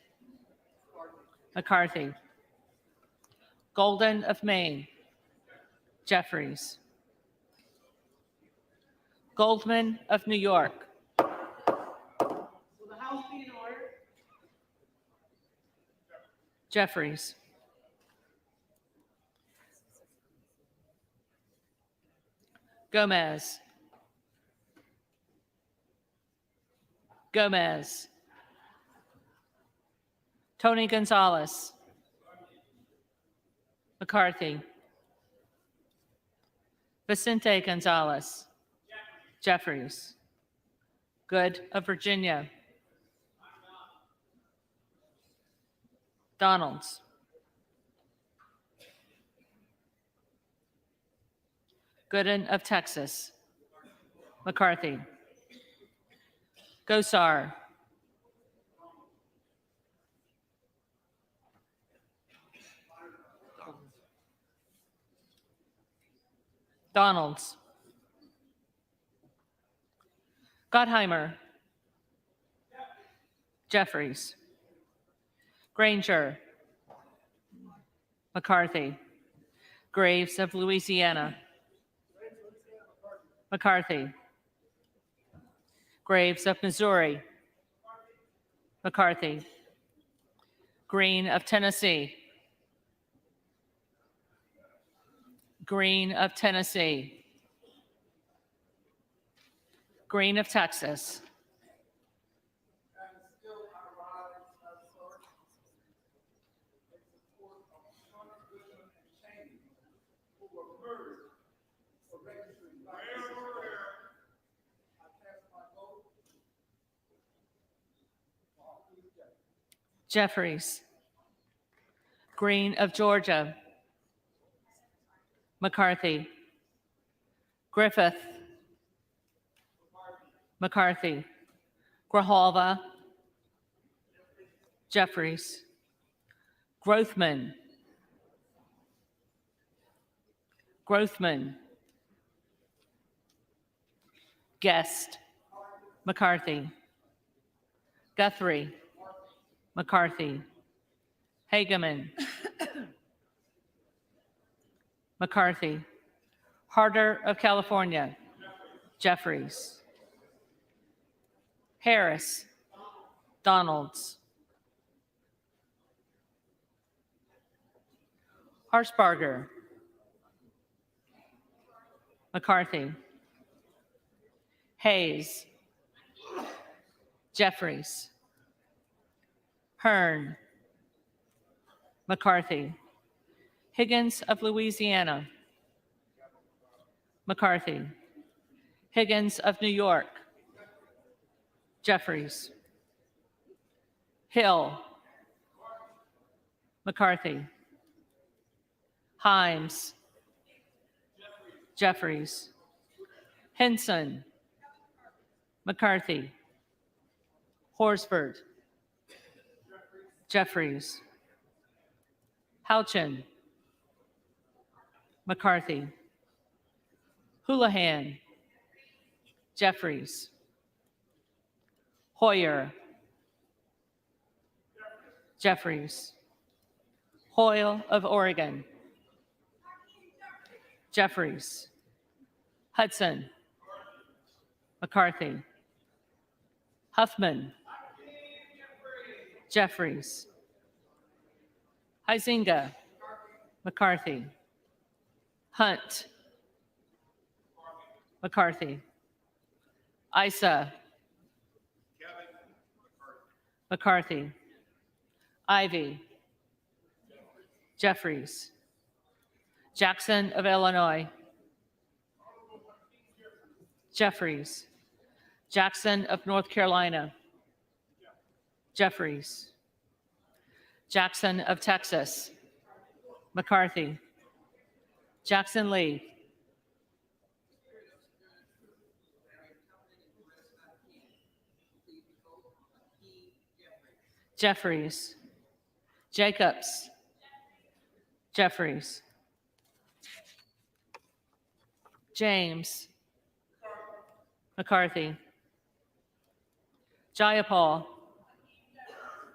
McCarthy. Golden of Maine. Jeffries. Goldman of New York. Will the House be in order? Jeffries. Gomez. Gomez. Tony Gonzalez. McCarthy. Vicente Gonzalez. Jeffries. Good of Virginia. Donalds. Gooden of Texas. McCarthy. Gosar. Donalds. Gottheimer. Jeffries. Granger. McCarthy. Graves of Louisiana. McCarthy. Graves of Missouri. McCarthy. Green of Tennessee. Green of Tennessee. Green of Texas. Jeffries. Green of Georgia. McCarthy. Griffith. McCarthy. Grijalva. Jeffries. Grothman. Grothman. Guest. McCarthy. Guthrie. McCarthy. Hageman. McCarthy. Harder of California. Jeffries. Harris. Donalds. Harshbarger. McCarthy. Hayes. Jeffries. Hearn. McCarthy. Higgins of Louisiana. McCarthy. Higgins of New York. Jeffries. Hill. McCarthy. Himes. Jeffries. Henson. McCarthy. Horsford. Jeffries. Houchin. McCarthy. Houlihan. Jeffries. Hoyer. Jeffries. Hoyle of Oregon. Jeffries. Hudson. McCarthy. Huffman. Jeffries. Huizinga. McCarthy. Hunt. McCarthy. Issa. McCarthy. Ivy. Jeffries. Jackson of Illinois. Jeffries. Jackson of North Carolina. Jeffries. Jackson of Texas. McCarthy. Jackson Lee. Jeffries. Jacobs. Jeffries. James. McCarthy. Jayapal.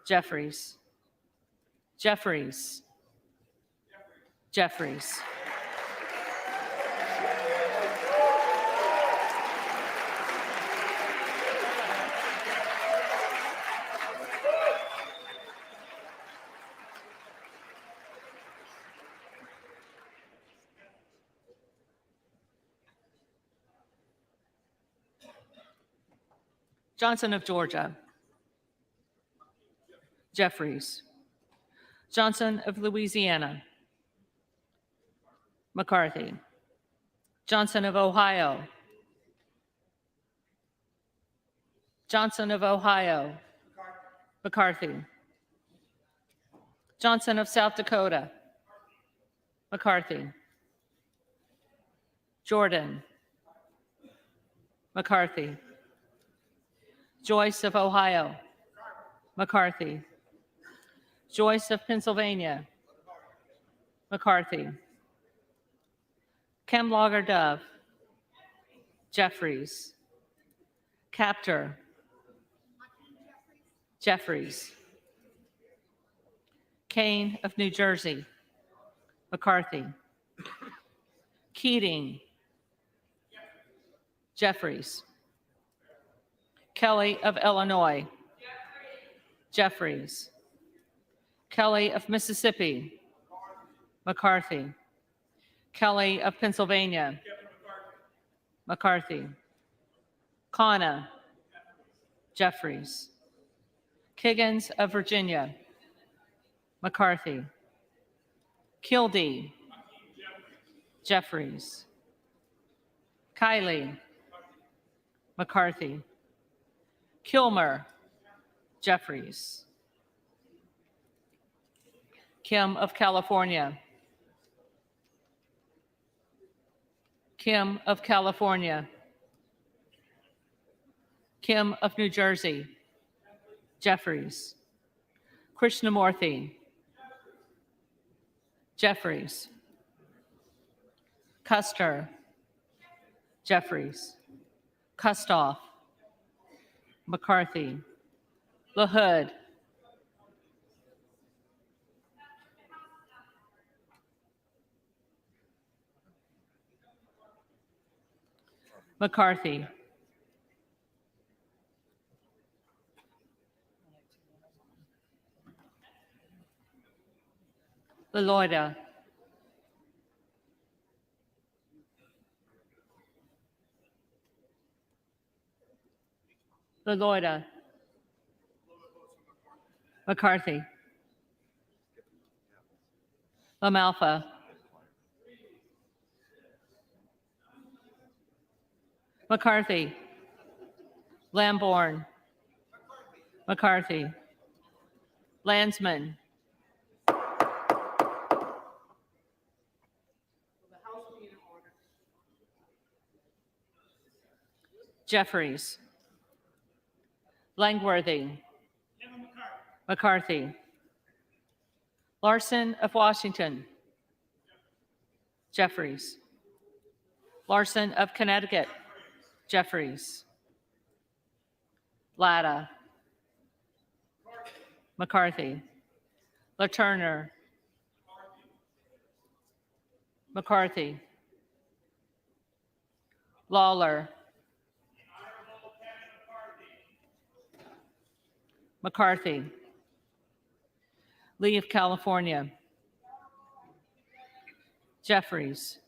Jeffries. Jeffries. Jeffries. Johnson of Georgia. Jeffries. Johnson of Louisiana. McCarthy. Johnson of Ohio. Johnson of Ohio. McCarthy. Johnson of South Dakota. McCarthy. Jordan. McCarthy. Joyce of Ohio. McCarthy. Joyce of Pennsylvania. McCarthy. Kemlogger Dove. Jeffries. Captor. Jeffries. Kane of New Jersey. McCarthy. Keating. Jeffries. Kelly of Illinois. Jeffries. Kelly of Mississippi. McCarthy. Kelly of Pennsylvania. McCarthy. Khanna. Jeffries. Kiggins of Virginia. McCarthy. Kildee. Jeffries. Kiley. McCarthy. Kilmer. Jeffries. Kim of California. Kim of California. Kim of New Jersey. Jeffries. Krishnamurthy. Jeffries. Custer. Jeffries. Kustoff. McCarthy. LaHood. McCarthy. LaLoida. LaLoida. McCarthy. LaMalfa. McCarthy. Lamborn. McCarthy. Landsman. Jeffries. Langworthy. McCarthy. Larson of Washington. Jeffries. Larson of Connecticut. Jeffries. Latta. McCarthy. LaTurner. McCarthy. Lawler. McCarthy. Lee of California. Jeffries.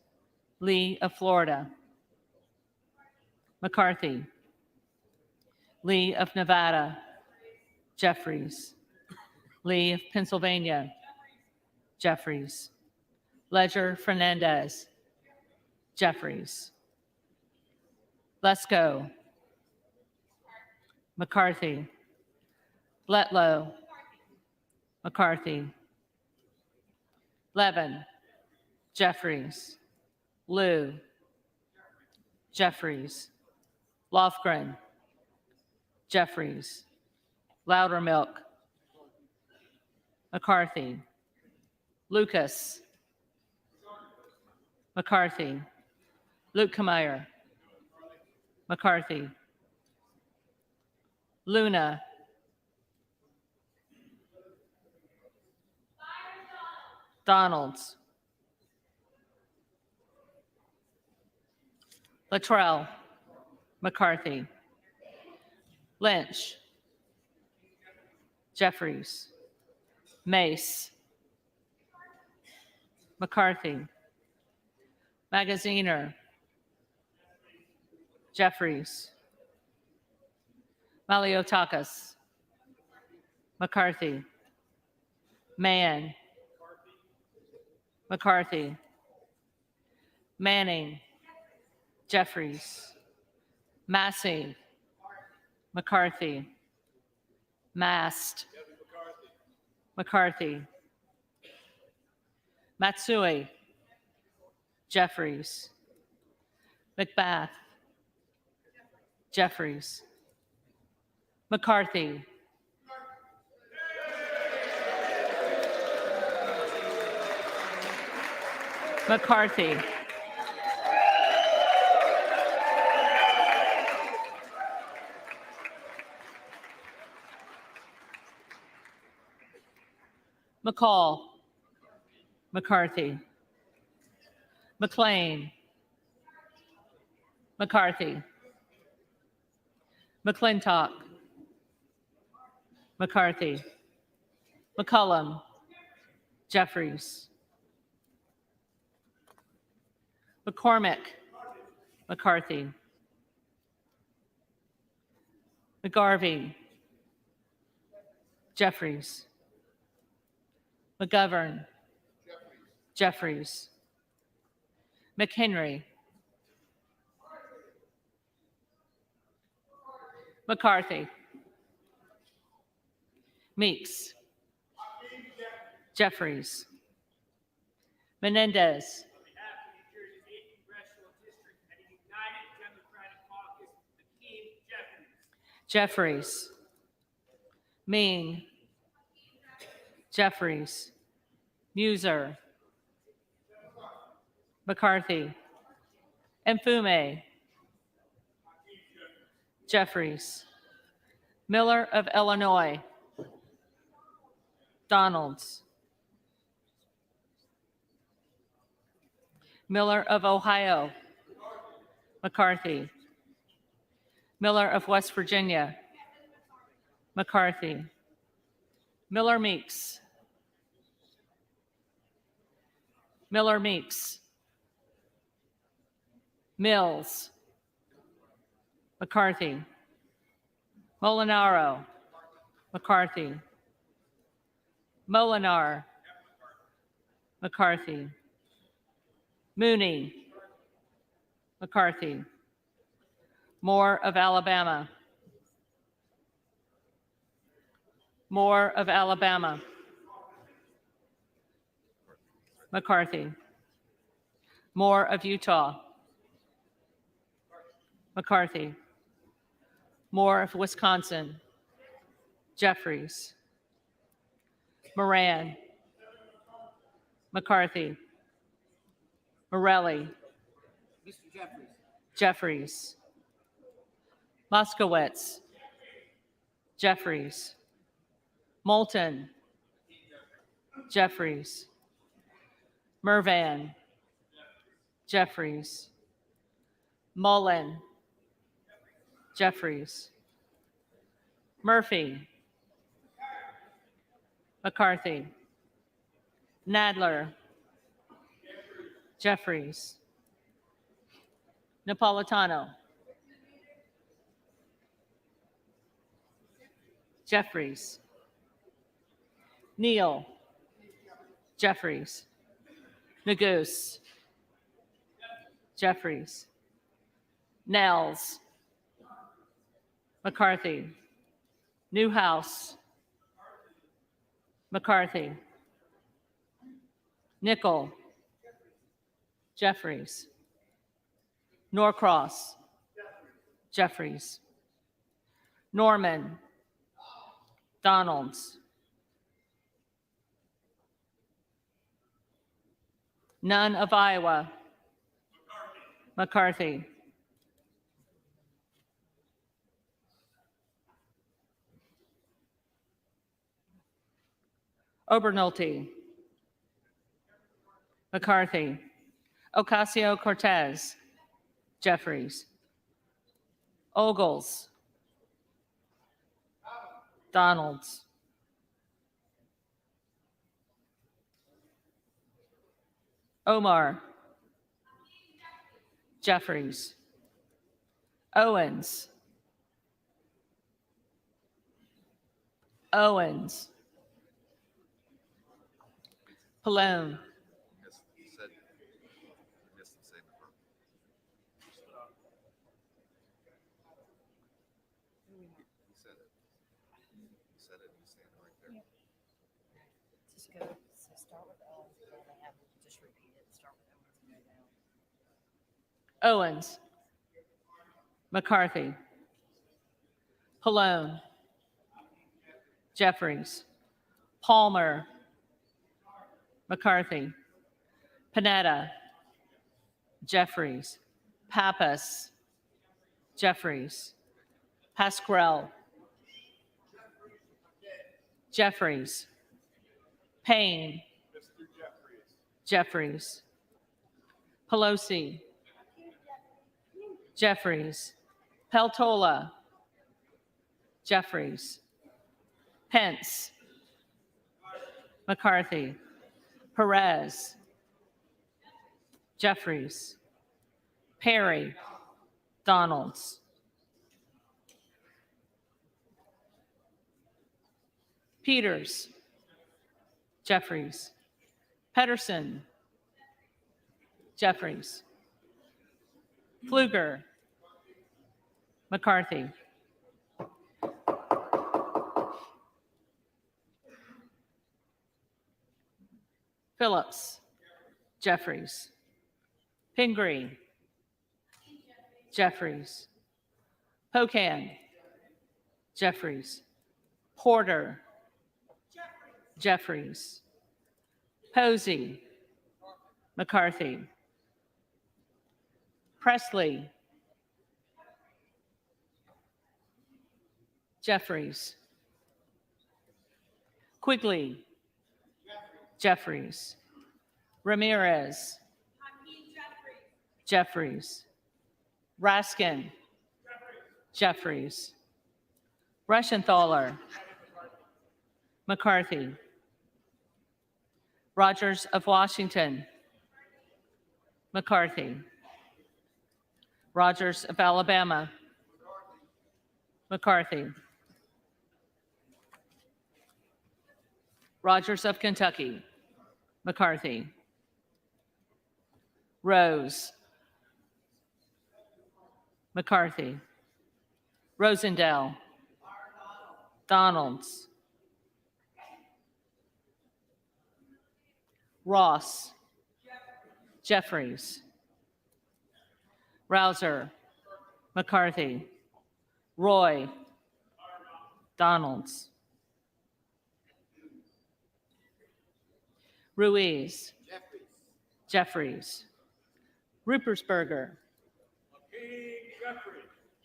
Lee of Florida. McCarthy. Lee of Nevada. Jeffries. Lee of Pennsylvania. Jeffries. Ledger Fernandez. Jeffries. Lesko. McCarthy. Letlow. McCarthy. Levin. Jeffries. Liu. Jeffries. Lofgren. Jeffries. Loudermilk. McCarthy. Lucas. McCarthy. Lukemeyer. McCarthy. Luna. Donalds. Luttrell. McCarthy. Lynch. Jeffries. Mace. McCarthy. Magaziner. Jeffries. Maliotakis. McCarthy. Mann. McCarthy. Manning. Jeffries. Massey. McCarthy. Mast. McCarthy. Matsui. Jeffries. McBath. Jeffries. McCarthy. McCarthy. McCall. McCarthy. McLean. McCarthy. McClintock. McCarthy. McCullum. Jeffries. McCormick. McCarthy. McGarvey. Jeffries. McGovern. Jeffries. McHenry. McCarthy. Meeks. Jeffries. Menendez. Jeffries. Ming. Jeffries. Muser. McCarthy. Mfume. Jeffries. Miller of Illinois. Donalds. Miller of Ohio. McCarthy. Miller of West Virginia. McCarthy. Miller Meeks. Miller Meeks. Mills. McCarthy. Molinaro. McCarthy. Molinar. McCarthy. Mooney. McCarthy. Moore of Alabama. Moore of Alabama. McCarthy. Moore of Utah. McCarthy. Moore of Wisconsin. Jeffries. Moran. McCarthy. Morelli. Mr. Jeffries. Jeffries. Moskowitz. Jeffries. Moulton. Jeffries. Mervan. Jeffries. Mullen. Jeffries. Murphy. McCarthy. Nadler. Jeffries. Napolitano. Jeffries. Neal. Jeffries. Neguse. Jeffries. Nels. McCarthy. Newhouse. McCarthy. Nickel. Jeffries. Norcross. Jeffries. Norman. Donalds. None of Iowa. McCarthy. Obernolte. McCarthy. Ocasio-Cortez. Jeffries. Ogles. Donalds. Omar. Jeffries. Owens. Owens. Pallone. Just go, so start with O, and then they have, just repeat it, start with Owens and go down. Owens. McCarthy. Pallone. Jeffries. Palmer. McCarthy. Panetta. Jeffries. Pappas. Jeffries. Pasquarel. Jeffries. Payne. Jeffries. Pelosi. Jeffries. Peltola. Jeffries. Pence. McCarthy. Perez. Jeffries. Perry. Donalds. Peters. Jeffries. Pedersen. Jeffries. Pfluger. McCarthy. Phillips. Jeffries. Pingree. Jeffries. Pocan. Jeffries. Porter. Jeffries. Posey. McCarthy. Presley. Jeffries. Quigley. Jeffries. Ramirez. Jeffries. Raskin. Jeffries. Reschenthaler. McCarthy. Rogers of Washington. McCarthy. Rogers of Alabama. McCarthy. Rogers of Kentucky. McCarthy. Rose. McCarthy. Rosendale. Donalds. Ross. Jeffries. Rouser. McCarthy. Roy. Donalds. Ruiz. Jeffries. Ruppersberger.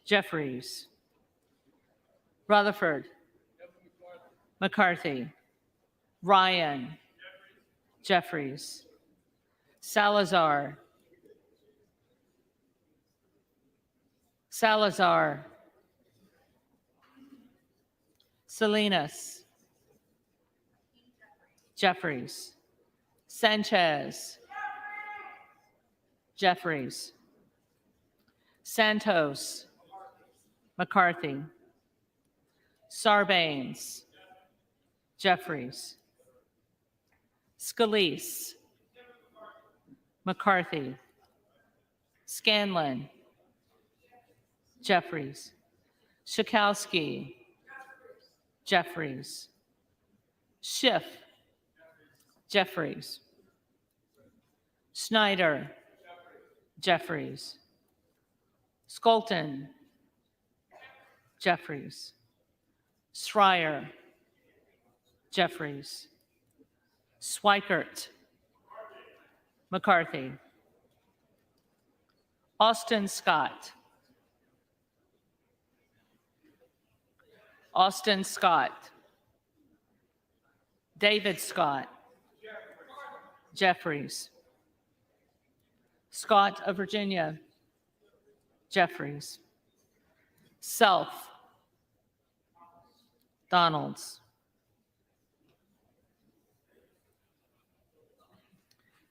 Jeffries. Rutherford. McCarthy. Ryan. Jeffries. Salazar. Salazar. Salinas. Jeffries. Sanchez. Jeffries. Santos. McCarthy. Sarbanes. Jeffries. Scalise. McCarthy. Scanlon. Jeffries. Schakowsky. Jeffries. Schiff. Jeffries. Snyder. Jeffries. Skolton. Jeffries. Schreier. Jeffries. Swikert. McCarthy. Austin Scott. Austin Scott. David Scott. Jeffries. Scott of Virginia. Jeffries. Self. Donalds.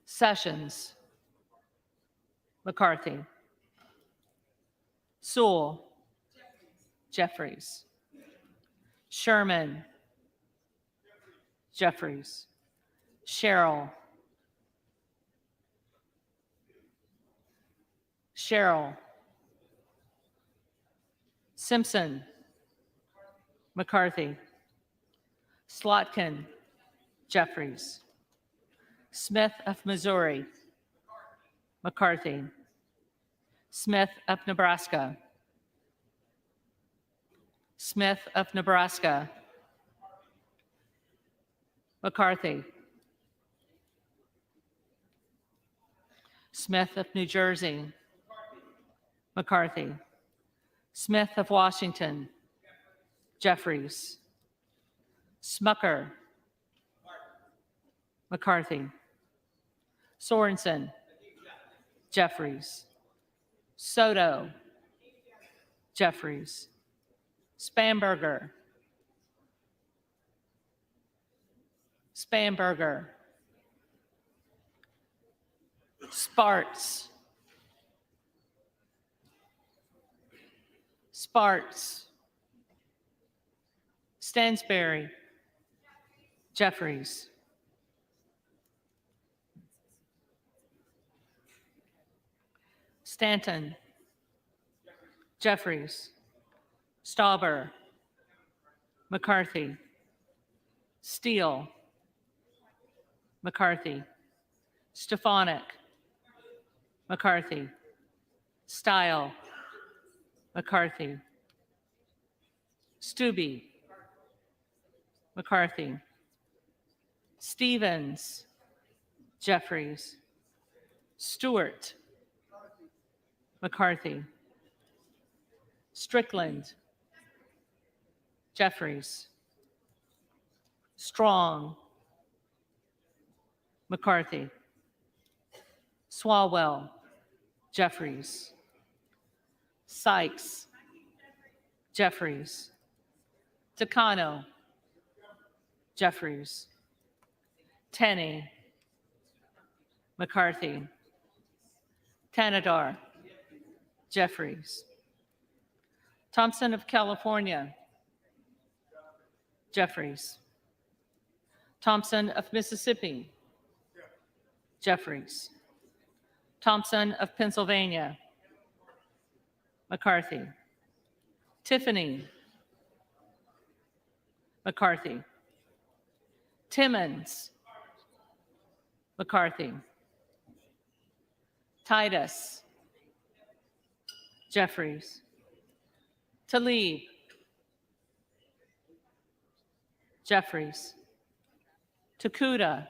Sessions. McCarthy. Sewell. Jeffries. Sherman. Jeffries. Sherrill. Sherrill. Simpson. McCarthy. Slotkin. Jeffries. Smith of Missouri. McCarthy. Smith of Nebraska. Smith of Nebraska. McCarthy. Smith of New Jersey. McCarthy. Smith of Washington. Jeffries. Smucker. McCarthy. Sorensen. Jeffries. Soto. Jeffries. Spamberger. Spamberger. Sparts. Sparts. Stansberry. Jeffries. Stanton. Jeffries. Stauber. McCarthy. Steele. McCarthy. Stefanik, McCarthy, Style, McCarthy, Stube, McCarthy, Stevens, Jeffries, Stewart, McCarthy, Strickland, Jeffries, Strong, McCarthy, Swalwell, Jeffries, Sykes, Jeffries, Takano, Jeffries, Tenney, McCarthy, Tanadar, Jeffries, Thompson of California, Jeffries, Thompson of Mississippi, Jeffries, Thompson of Pennsylvania, McCarthy, Tiffany, McCarthy, Timmons, McCarthy, Titus, Jeffries, Tlaib, Jeffries, Takuda,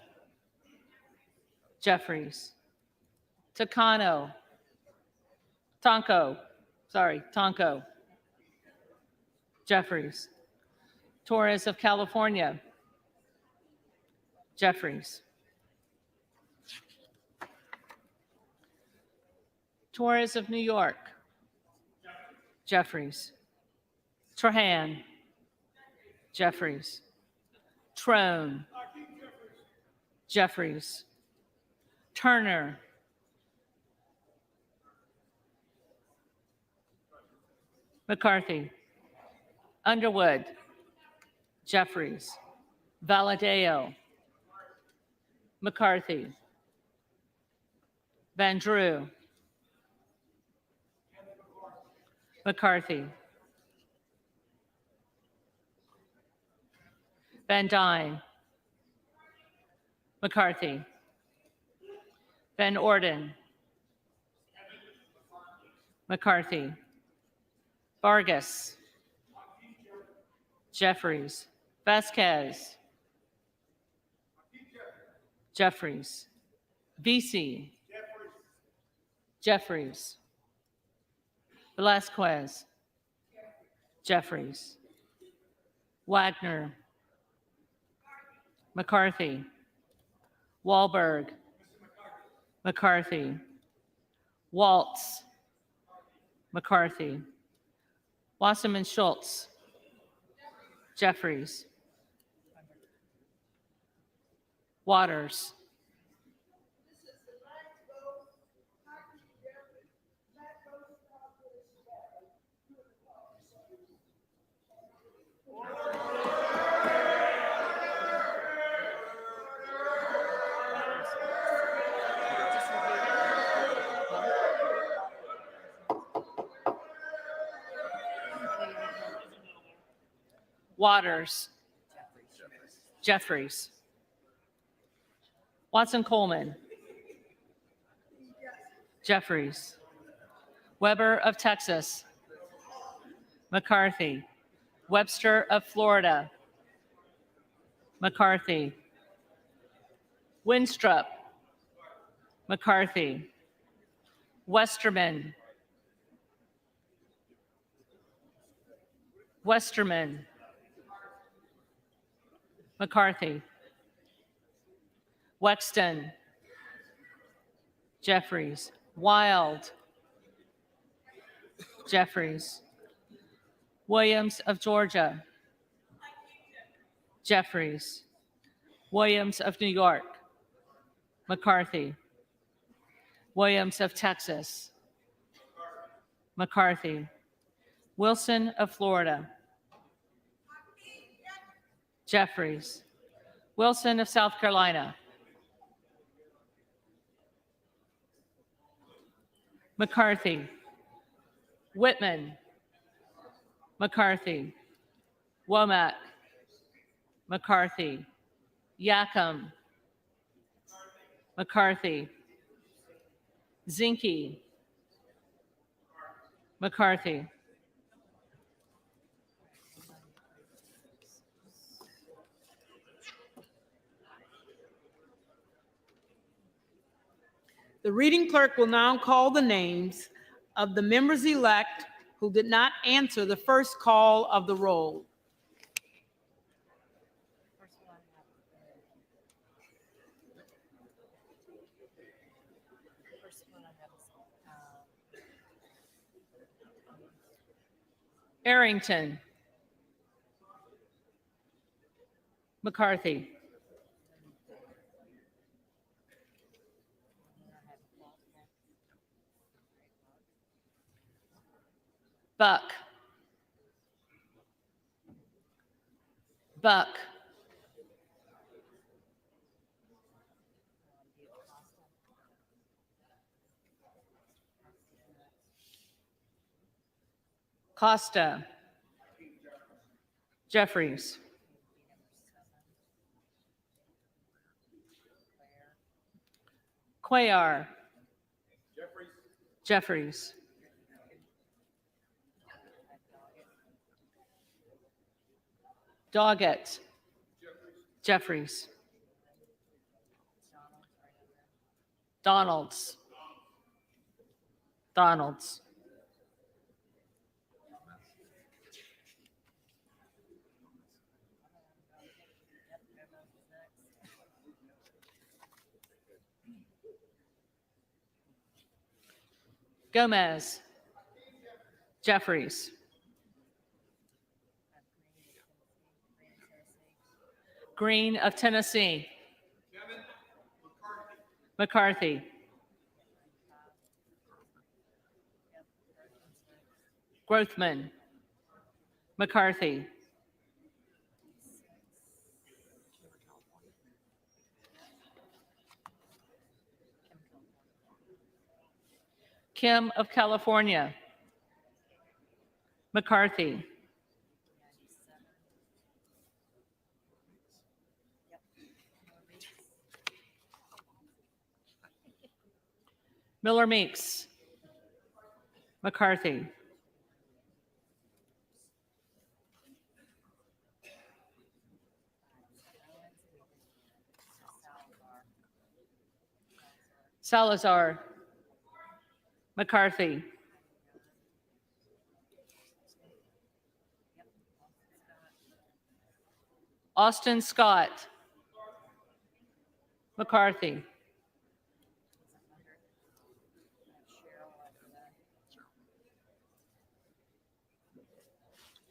Jeffries, Tonko, Jeffries, Torres of California, Jeffries, Torres of New York, Jeffries, Trahan, Jeffries, Trone, Jeffries, Turner, McCarthy, Underwood, Jeffries, Valadeo, McCarthy, Van Drew, McCarthy, Van Dyne, McCarthy, Van Orden, McCarthy, Vargas, Jeffries, Vasquez, Jeffries, Vesey, Jeffries, Velasquez, Jeffries, Wagner, McCarthy, Wahlberg, McCarthy, Waltz, McCarthy, Wasserman Schultz, Jeffries, Waters, Waters, Jeffries, Watson Coleman, Jeffries, Weber of Texas, McCarthy, Webster of Florida, McCarthy, Winstrup, McCarthy, Westerman, McCarthy, Wexton, Jeffries, Wild, Jeffries, Williams of Georgia, Jeffries, Williams of New York, McCarthy, Williams of Texas, McCarthy, Wilson of Florida, Jeffries, Wilson of South Carolina, McCarthy, Whitman, McCarthy, Womack, McCarthy, Yackham, McCarthy. Zinke. McCarthy. The reading clerk will now call the names of the members-elect who did not answer the first call of the roll. Arrington. McCarthy. Buck. Buck. Costa. Jeffries. Cuellar. Jeffries. Doggett. Jeffries. Donalds. Donalds. Gomez. Jeffries. Green of Tennessee. McCarthy. Grothman. McCarthy. Kim of California. McCarthy. Miller Meeks. McCarthy. Salazar. McCarthy. Austin Scott. McCarthy.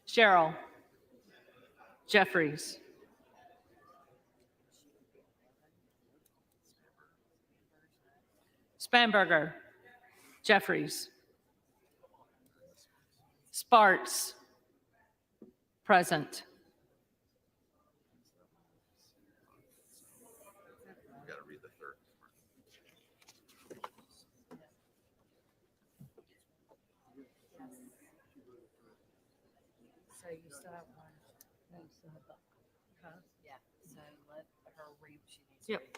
Sherrill. Jeffries. Spanberger. Jeffries. Sparts. Present. We gotta read the third. So you still have one. No, you still have the. Huh? Yeah, so let her read what she needs. Yep.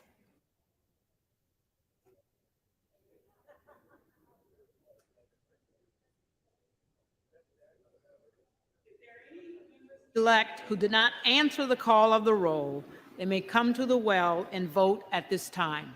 Elect who did not answer the call of the roll, they may come to the well and vote at this time.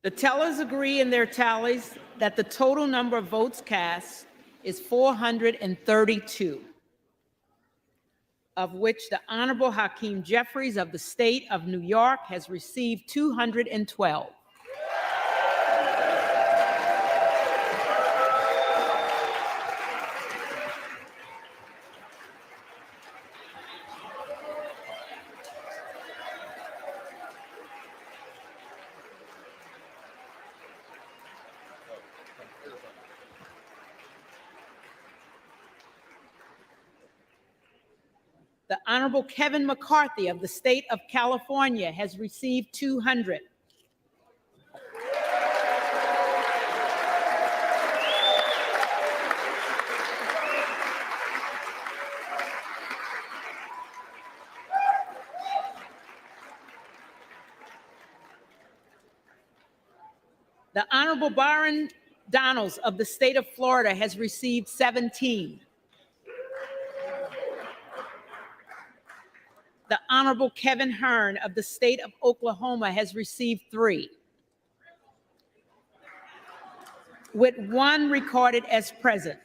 The tellers agree in their tallies that the total number of votes cast is 432, of which the Honorable Hakeem Jeffries of the state of New York has received 212. The Honorable Kevin McCarthy of the state of California has received 200. The Honorable Byron Donalds of the state of Florida has received 17. The Honorable Kevin Hearn of the state of Oklahoma has received 3, with 1 recorded as present.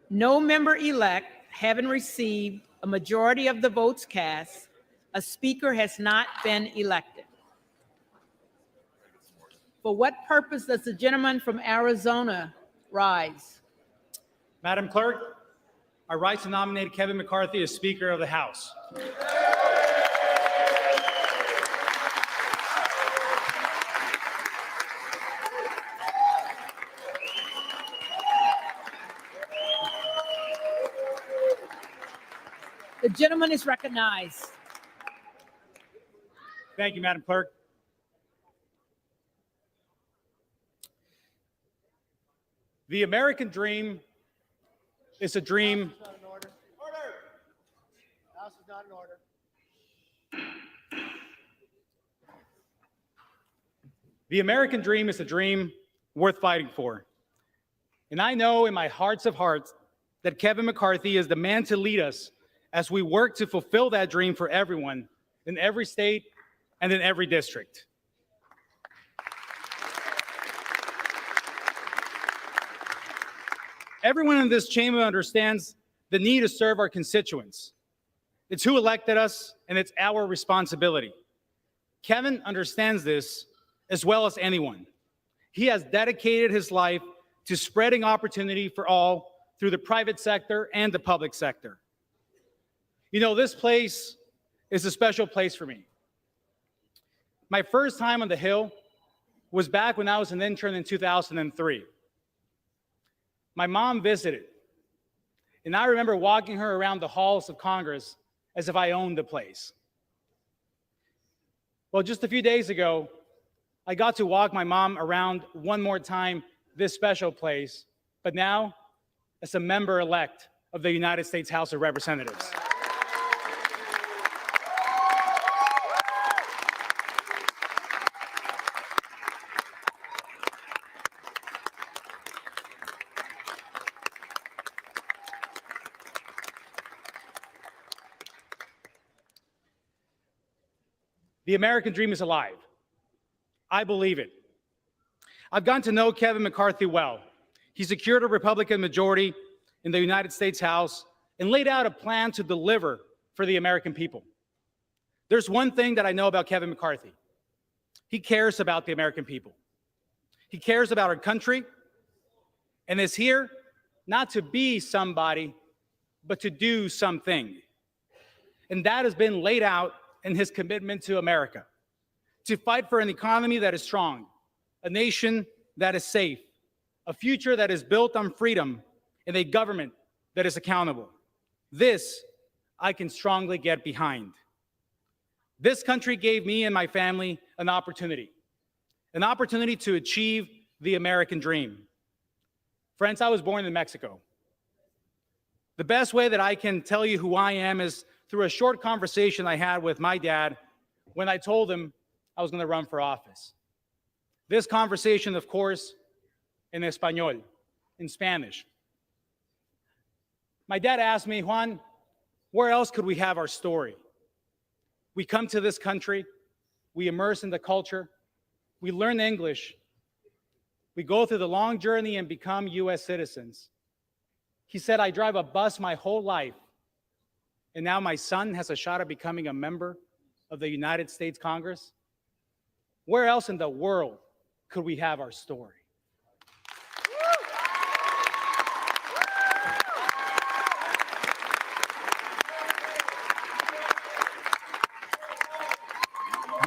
No member-elect having received a majority of the votes cast, a speaker has not been elected. For what purpose does the gentleman from Arizona rise? Madam Clerk, I rise to nominate Kevin McCarthy as Speaker of the House. The gentleman is recognized. Thank you, Madam Clerk. The American dream is a dream. House is not in order. Order. House is not in order. The American dream is a dream worth fighting for. And I know in my hearts of hearts that Kevin McCarthy is the man to lead us as we work to fulfill that dream for everyone in every state and in every district. Everyone in this chamber understands the need to serve our constituents. It's who elected us, and it's our responsibility. Kevin understands this as well as anyone. He has dedicated his life to spreading opportunity for all through the private sector and the public sector. You know, this place is a special place for me. My first time on the Hill was back when I was an intern in 2003. My mom visited, and I remember walking her around the halls of Congress as if I owned the place. Well, just a few days ago, I got to walk my mom around one more time this special place, but now as a member-elect of the United States House of Representatives. The American dream is alive. I believe it. I've gotten to know Kevin McCarthy well. He secured a Republican majority in the United States House and laid out a plan to deliver for the American people. There's one thing that I know about Kevin McCarthy. He cares about the American people. He cares about our country and is here not to be somebody, but to do something. And that has been laid out in his commitment to America, to fight for an economy that is strong, a nation that is safe, a future that is built on freedom, and a government that is accountable. This I can strongly get behind. This country gave me and my family an opportunity to achieve the American dream. Friends, I was born in Mexico. The best way that I can tell you who I am is through a short conversation I had with my dad when I told him I was going to run for office. This conversation, of course, in Español, in Spanish. My dad asked me, Juan, where else could we have our story? We come to this country, we immerse in the culture, we learn English, we go through the long journey and become US citizens. He said, I drive a bus my whole life, and now my son has a shot at becoming a member of the United States Congress. Where else in the world could we have our story?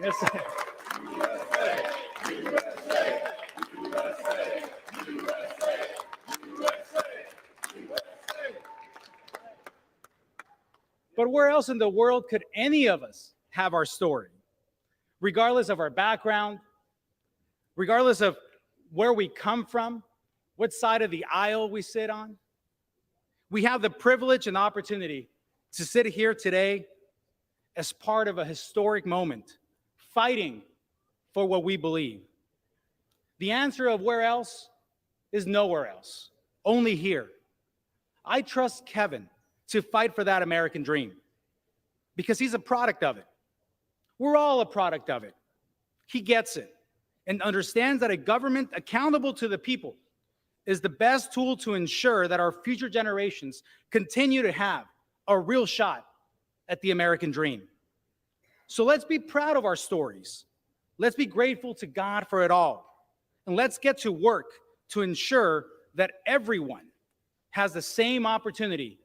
Yes, sir. But where else in the world could any of us have our story? Regardless of our background, regardless of where we come from, what side of the aisle we sit on, we have the privilege and opportunity to sit here today as part of a historic moment, fighting for what we believe. The answer of where else is nowhere else, only here. I trust Kevin to fight for that American dream because he's a product of it. We're all a product of it. He gets it and understands that a government accountable to the people is the best tool to ensure that our future generations continue to have a real shot at the American dream. So let's be proud of our stories. Let's be grateful to God for it all. And let's get to work to ensure that everyone has the same opportunity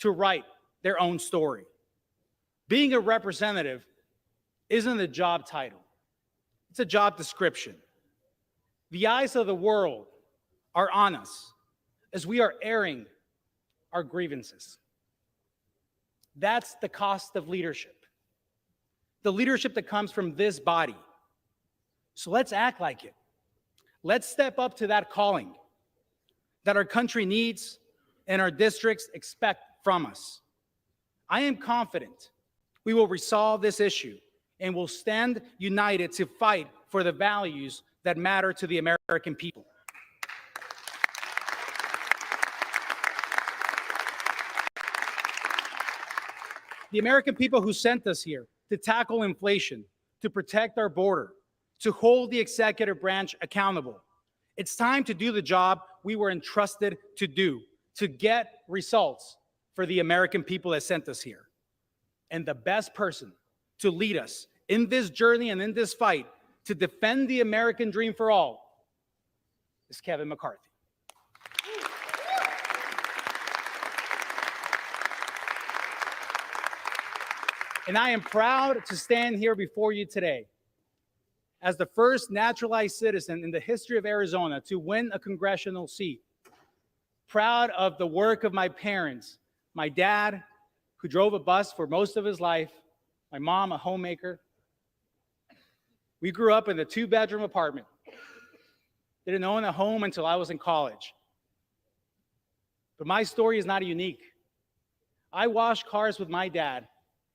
to write their own story. Being a representative isn't a job title. It's a job description. The eyes of the world are on us as we are airing our grievances. That's the cost of leadership. The leadership that comes from this body. So let's act like it. Let's step up to that calling that our country needs and our districts expect from us. I am confident we will resolve this issue and will stand united to fight for the values that matter to the American people. The American people who sent us here to tackle inflation, to protect our border, to hold the executive branch accountable. It's time to do the job we were entrusted to do, to get results for the American people that sent us here. And the best person to lead us in this journey and in this fight to defend the American dream for all is Kevin McCarthy. And I am proud to stand here before you today as the first naturalized citizen in the history of Arizona to win a congressional seat. Proud of the work of my parents, my dad, who drove a bus for most of his life, my mom, a homemaker. We grew up in a 2-bedroom apartment. Didn't own a home until I was in college. But my story is not unique. I washed cars with my dad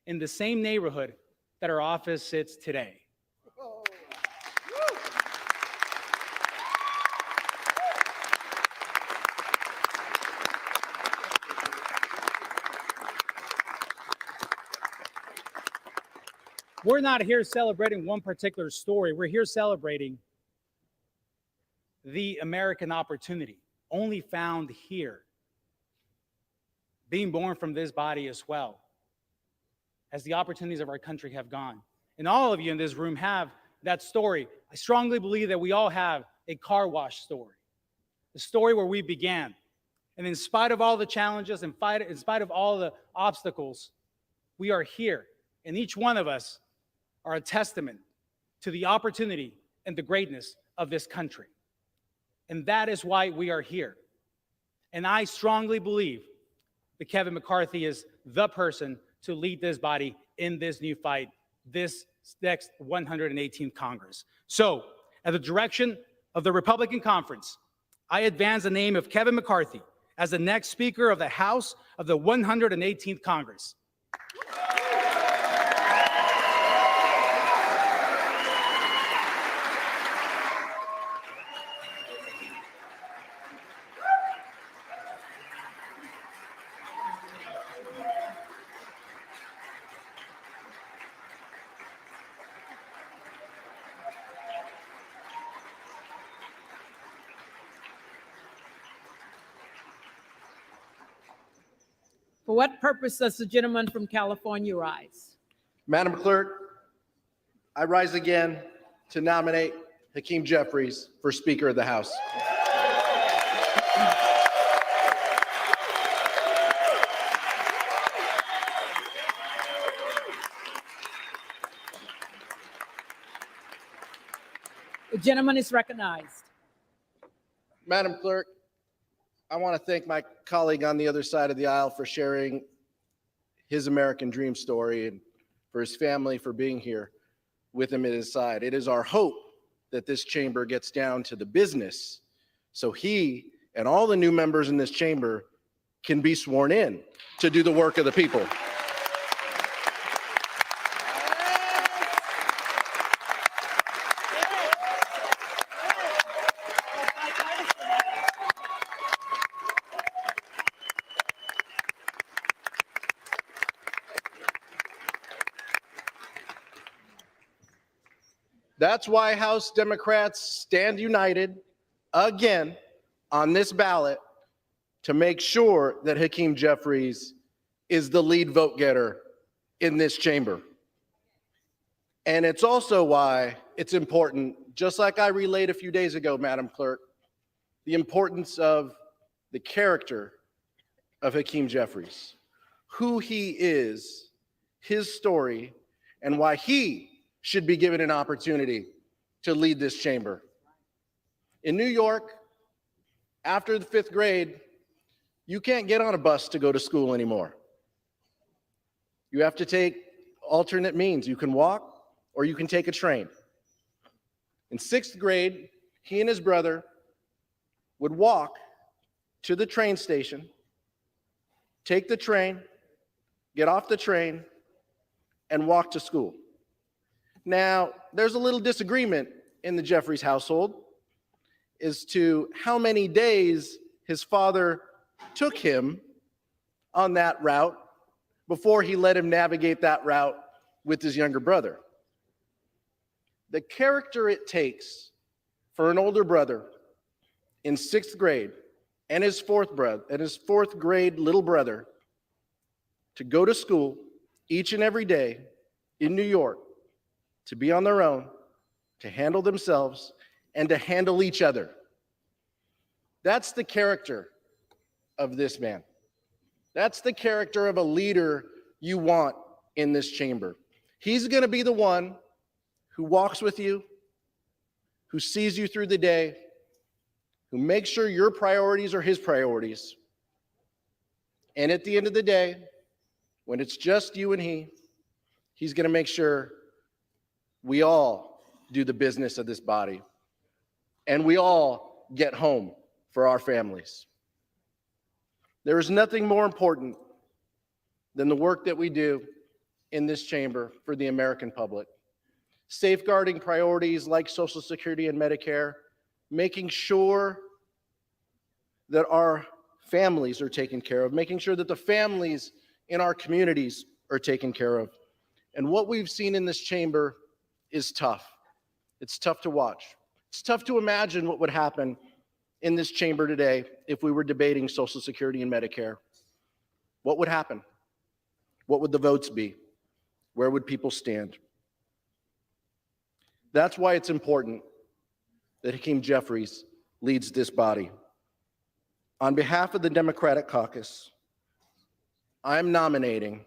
in the same neighborhood that our office sits today. We're not here celebrating one particular story. We're here celebrating the American opportunity, only found here. Being born from this body as well, as the opportunities of our country have gone. And all of you in this room have that story. I strongly believe that we all have a car wash story, the story where we began. And in spite of all the challenges, in spite of all the obstacles, we are here. And each one of us are a testament to the opportunity and the greatness of this country. And that is why we are here. And I strongly believe that Kevin McCarthy is the person to lead this body in this new fight, this next 118th Congress. So, at the direction of the Republican Conference, I advance the name of Kevin McCarthy as the next Speaker of the House of the 118th Congress. For what purpose does the gentleman from California rise? Madam Clerk, I rise again to nominate Hakeem Jeffries for Speaker of the House. The gentleman is recognized. Madam Clerk, I want to thank my colleague on the other side of the aisle for sharing his American dream story and for his family for being here with him at his side. It is our hope that this chamber gets down to the business so he and all the new members in this chamber can be sworn in to do the work of the people. That's why House Democrats stand united again on this ballot to make sure that Hakeem Jeffries is the lead vote getter in this chamber. And it's also why it's important, just like I relayed a few days ago, Madam Clerk, the importance of the character of Hakeem Jeffries, who he is, his story, and why he should be given an opportunity to lead this chamber. In New York, after the 5th grade, you can't get on a bus to go to school anymore. You have to take alternate means. You can walk or you can take a train. In 6th grade, he and his brother would walk to the train station, take the train, get off the train, and walk to school. Now, there's a little disagreement in the Jeffries household as to how many days his father took him on that route before he let him navigate that route with his younger brother. The character it takes for an older brother in 6th grade and his fourth grade little brother to go to school each and every day in New York, to be on their own, to handle themselves, and to handle each other. That's the character of this man. That's the character of a leader you want in this chamber. He's going to be the one who walks with you, who sees you through the day, who makes sure your priorities are his priorities. And at the end of the day, when it's just you and he's going to make sure we all do the business of this body, and we all get home for our families. There is nothing more important than the work that we do in this chamber for the American public. Safeguarding priorities like Social Security and Medicare, making sure that our families are taken care of, making sure that the families in our communities are taken care of. And what we've seen in this chamber is tough. It's tough to watch. It's tough to imagine what would happen in this chamber today if we were debating Social Security and Medicare. What would happen? What would the votes be? Where would people stand? That's why it's important that Hakeem Jeffries leads this body. On behalf of the Democratic caucus, I am nominating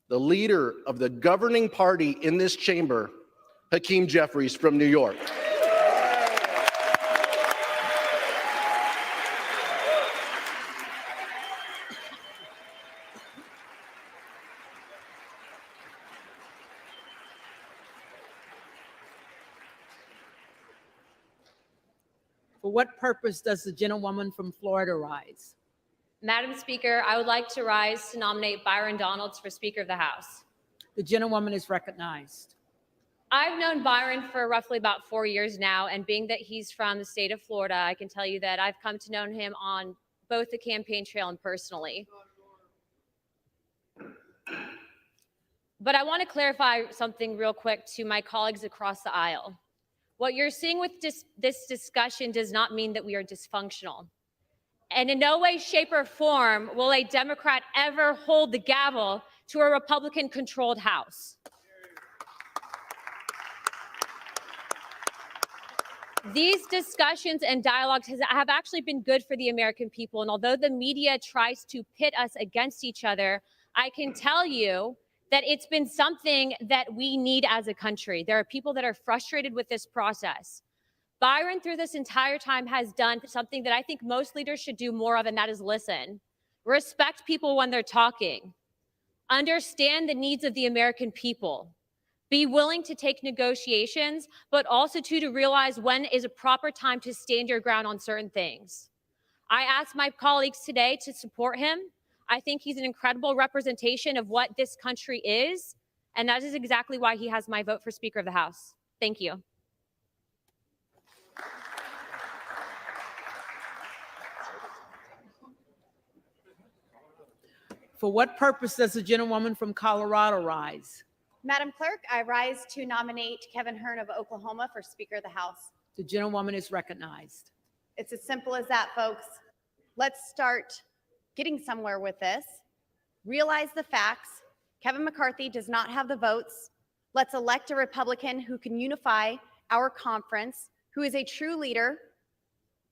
the leader of the governing party in this chamber, Hakeem Jeffries from New York. For what purpose does the gentlewoman from Florida rise? Madam Speaker, I would like to rise to nominate Byron Donalds for Speaker of the House. The gentlewoman is recognized. I've known Byron for roughly about 4 years now, and being that he's from the state of Florida, I can tell you that I've come to know him on both the campaign trail and personally. But I want to clarify something real quick to my colleagues across the aisle. What you're seeing with this discussion does not mean that we are dysfunctional. And in no way, shape, or form will a Democrat ever hold the gavel to a Republican-controlled House. These discussions and dialogues have actually been good for the American people. And although the media tries to pit us against each other, I can tell you that it's been something that we need as a country. There are people that are frustrated with this process. Byron, through this entire time, has done something that I think most leaders should do more of, and that is listen. Respect people when they're talking. Understand the needs of the American people. Be willing to take negotiations, but also to realize when is a proper time to stand your ground on certain things. I asked my colleagues today to support him. I think he's an incredible representation of what this country is, and that is exactly why he has my vote for Speaker of the House. Thank you. For what purpose does the gentlewoman from Colorado rise? Madam Clerk, I rise to nominate Kevin Hern of Oklahoma for Speaker of the House. The gentlewoman is recognized. It's as simple as that, folks. Let's start getting somewhere with this. Realize the facts. Kevin McCarthy does not have the votes. Let's elect a Republican who can unify our conference, who is a true leader.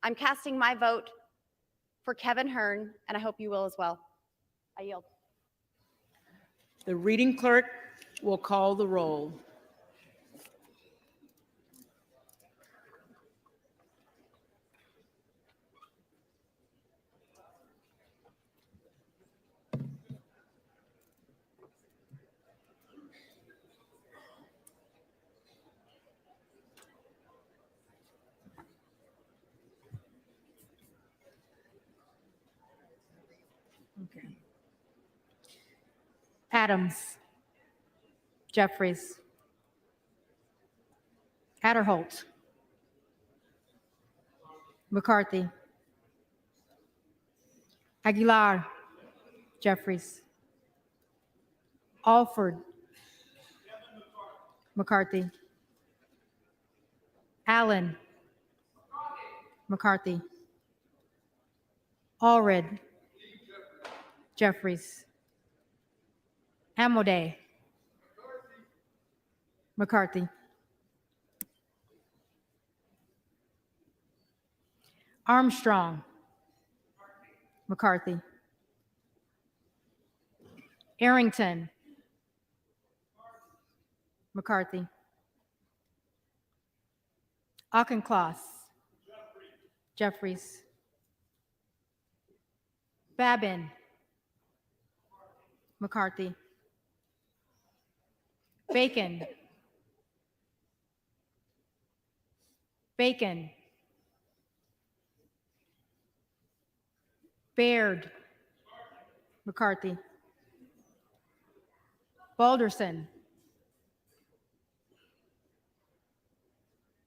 I'm casting my vote for Kevin Hern, and I hope you will as well. I yield. The reading clerk will call the roll. Okay. Adams, Jeffries, Adderholt, McCarthy, Aguilar, Jeffries, Alford, McCarthy, Allen, McCarthy, Allred, Jeffries, Amodei, McCarthy, Armstrong, McCarthy, Arrington, McCarthy, Auchincloss, Jeffries, Babin, McCarthy, Bacon, Bacon, Baird, McCarthy, Balderson,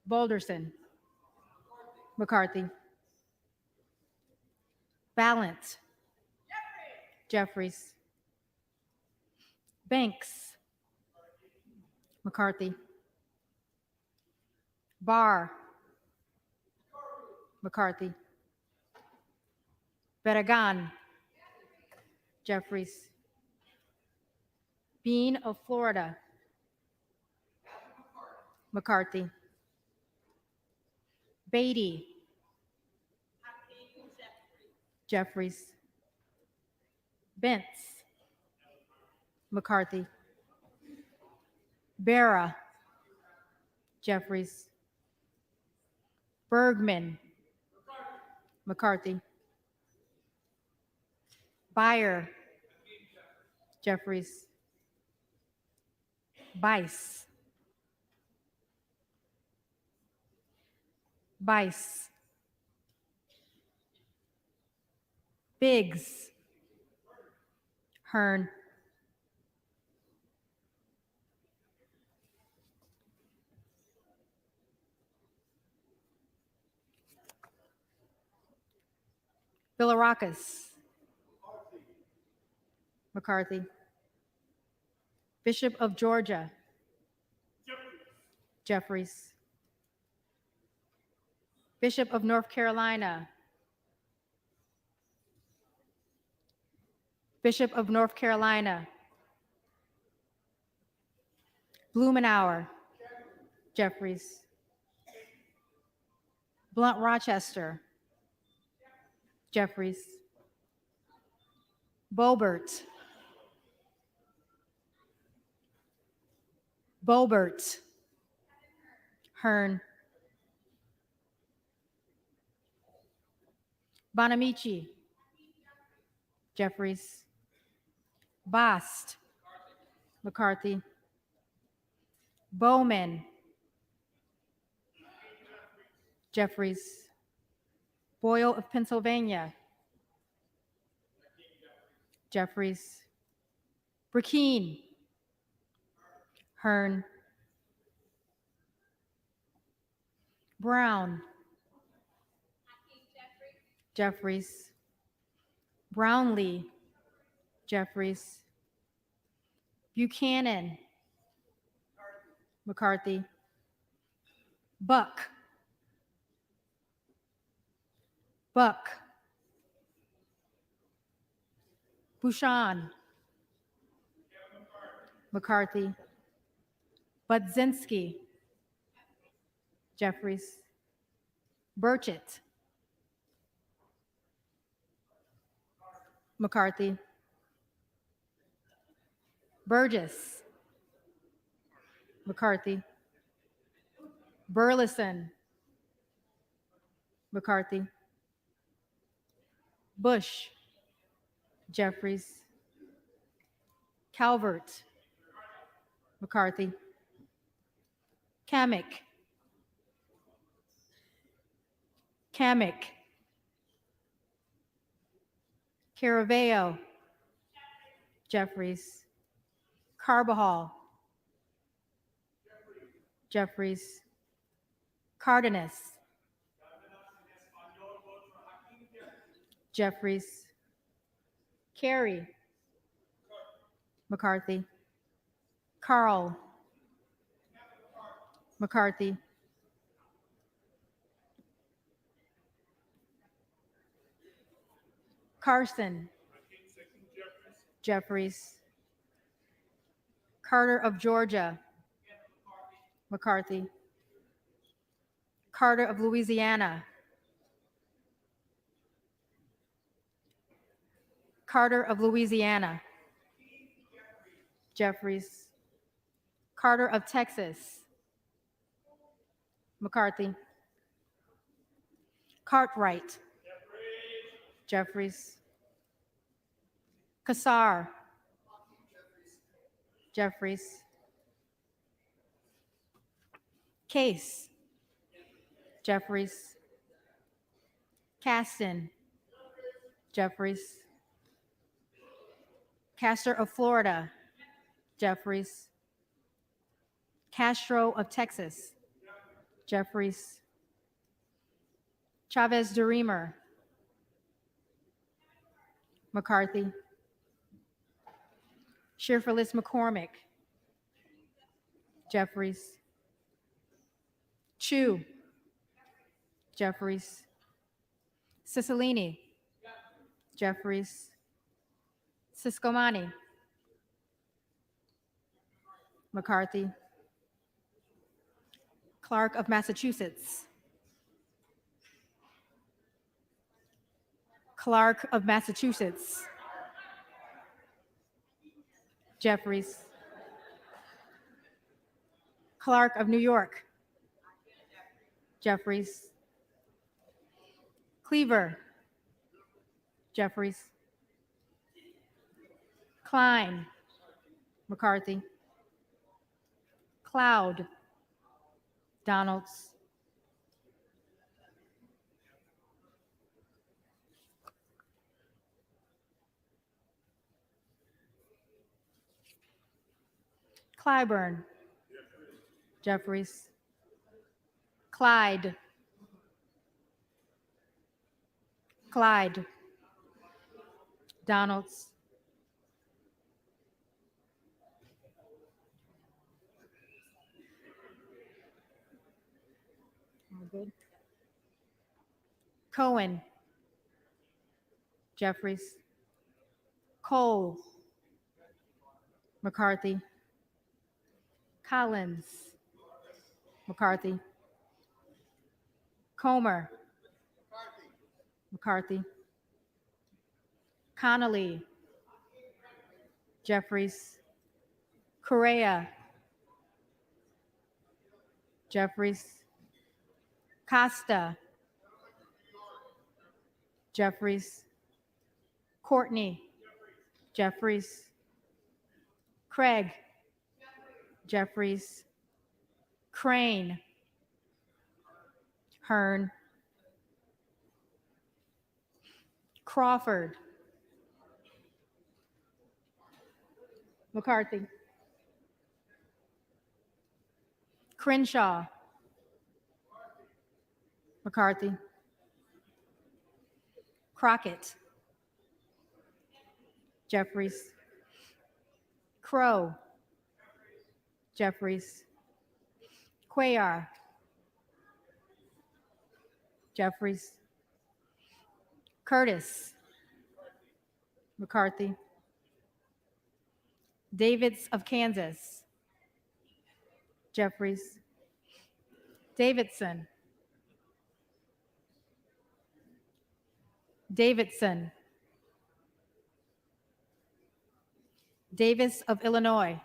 Balderson, McCarthy, Ballant, Jeffries, Banks, McCarthy, Barr, McCarthy, Barragan, Jeffries, Bean of Florida, McCarthy, Beatty, Jeffries, Bentz, McCarthy, Barra, Jeffries, Bergman, McCarthy, Beyer, Jeffries, Bice, Bice, Biggs, Hearn, Bilirakis, McCarthy, Bishop of Georgia, Jeffries, Bishop of North Carolina, Bishop of North Carolina, Blumenauer, Jeffries, Blunt Rochester, Jeffries, Boebert, Hearn, Bonamici, Jeffries, Bast, McCarthy, Bowman, Jeffries, Boyle of Pennsylvania, Jeffries, Burkeen, Hearn, Brown, Jeffries, Brownlee, Jeffries, Buchanan, McCarthy, Buck, Bouchon, McCarthy, Budzinski, Jeffries, Burchett, McCarthy, Burgess, McCarthy, Burleson, McCarthy, Bush, Jeffries, Calvert, McCarthy, Kamick, Caraveo, Jeffries, Carbajal, Jeffries, Cardenas, Jeffries, Carey, McCarthy, Carl, McCarthy, Carson, Jeffries, Carter of Georgia, McCarthy, Carter of Louisiana, Carter of Louisiana, Jeffries, Carter of Texas, McCarthy, Cartwright, Jeffries, Kassar, Jeffries, Case, Jeffries, Caston, Jeffries, Castor of Florida, Jeffries, Castro of Texas, Jeffries, Chavez DeRemer, McCarthy, Shearfullis McCormick, Jeffries, Chu, Jeffries, Cicilline, Jeffries, Siscomani, McCarthy, Clark of Massachusetts, Clark of Massachusetts, Jeffries, Clark of New York, Jeffries, Cleaver, Jeffries, Klein, McCarthy, Cloud, Donalds, Clyburn, Jeffries, Clyde, Donalds, all good. Cohen, Jeffries, Cole, McCarthy, Collins, McCarthy, Comer, McCarthy, Connolly, Jeffries, Correa, Jeffries, Costa, Jeffries, Courtney, Jeffries, Craig, Jeffries, Crane, Hearn, Crawford, McCarthy, Crenshaw, McCarthy, Crockett, Jeffries, Crow, Jeffries, Cuellar, Jeffries, Curtis, McCarthy, Davids of Kansas, Jeffries, Davidson, Davidson, Davis of Illinois,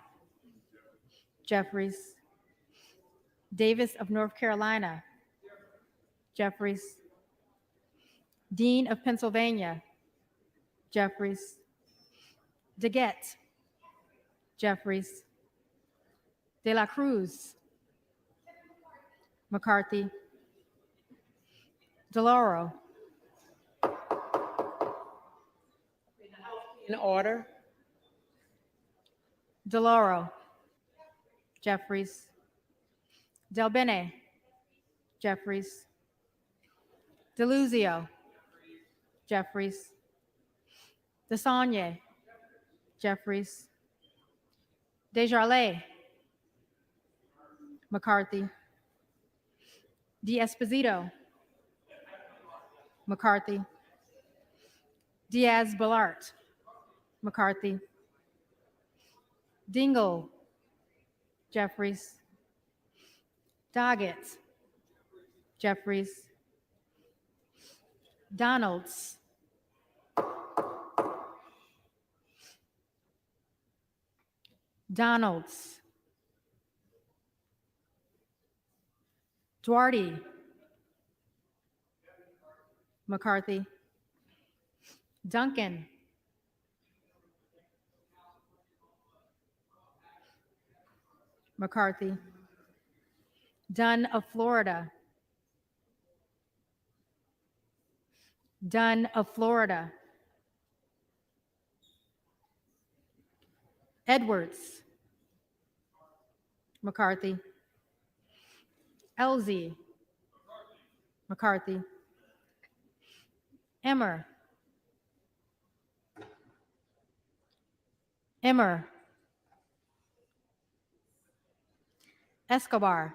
Jeffries, Davis of North Carolina, Jeffries, Dean of Pennsylvania, Jeffries, DeGette, Jeffries, De La Cruz, McCarthy, DeLauro. In order. DeLauro, Jeffries, Del Bene, Jeffries, DeLuzio, Jeffries, DeSaulnier, Jeffries, Desjardins, McCarthy, D'Esposito, McCarthy, Diaz-Balart, McCarthy, Dingle, Jeffries, Doggett, Jeffries, Donalds, Donalds, Duarte, McCarthy, Duncan, McCarthy, Dunn of Florida, Dunn of Florida, Edwards, McCarthy, Elzie, McCarthy, Emmer, Escobar,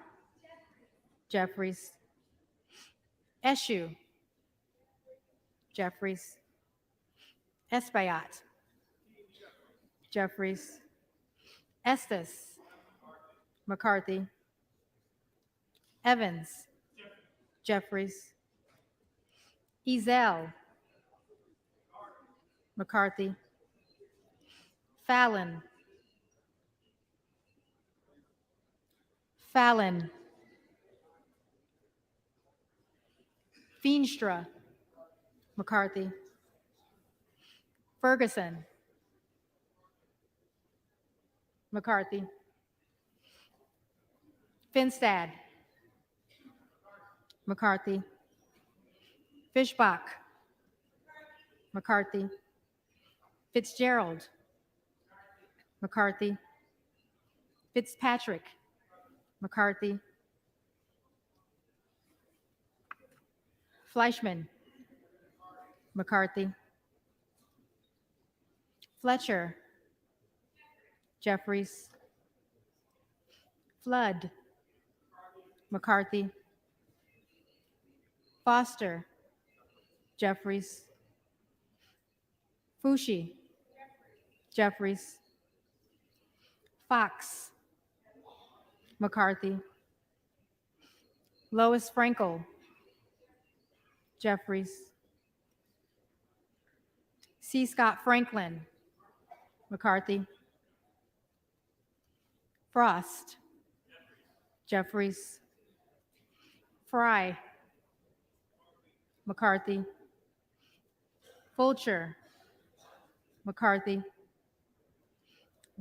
Jeffries, Eshue, Jeffries, Espaillat, Jeffries, Estes, McCarthy, Evans, Jeffries, Ezell, McCarthy, Fallon, Feenstra, McCarthy, Ferguson, McCarthy, Finstad, McCarthy, Fishbach, McCarthy, Fitzgerald, McCarthy, Fitzpatrick, McCarthy, Fleischman, McCarthy, Fletcher, Jeffries, Flood, McCarthy, Foster, Jeffries, Fushi, Jeffries. Fox. McCarthy. Lois Frankel. Jeffries. C. Scott Franklin. McCarthy. Frost. Jeffries. Fry. McCarthy. Fulcher. McCarthy.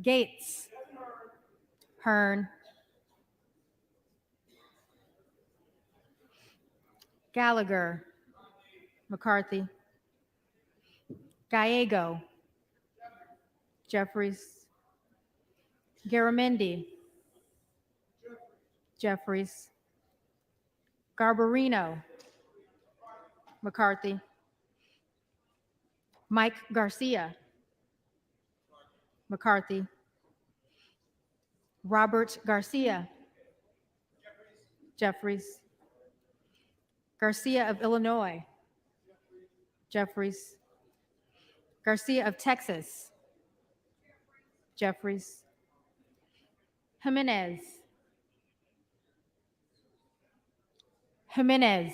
Gates. Hearn. Gallagher. McCarthy. Gallego. Jeffries. Garamendi. Jeffries. Garbarino. McCarthy. Mike Garcia. McCarthy. Robert Garcia. Jeffries. Garcia of Illinois. Jeffries. Garcia of Texas. Jeffries. Jimenez. Jimenez.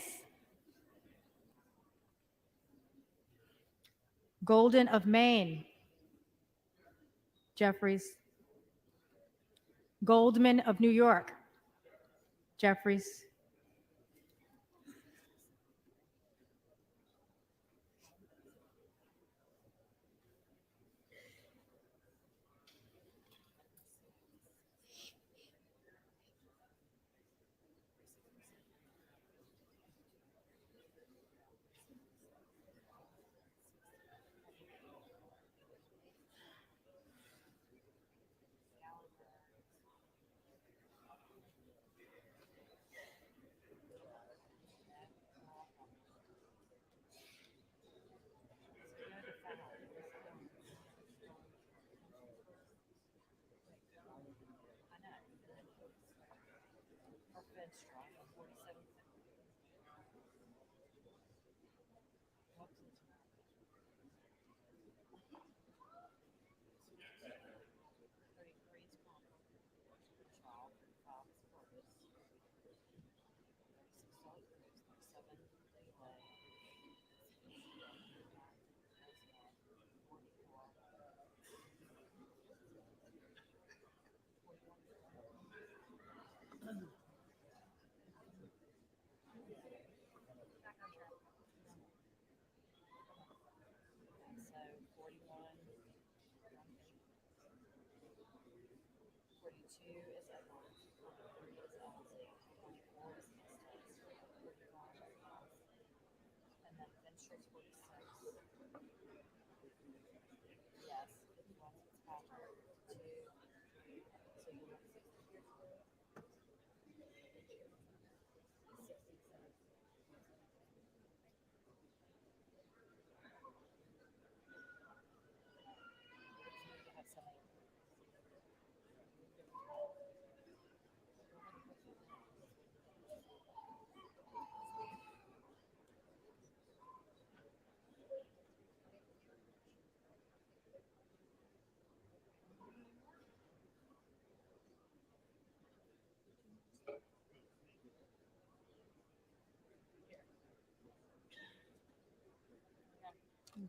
Golden of Maine. Jeffries. Goldman of New York. Jeffries.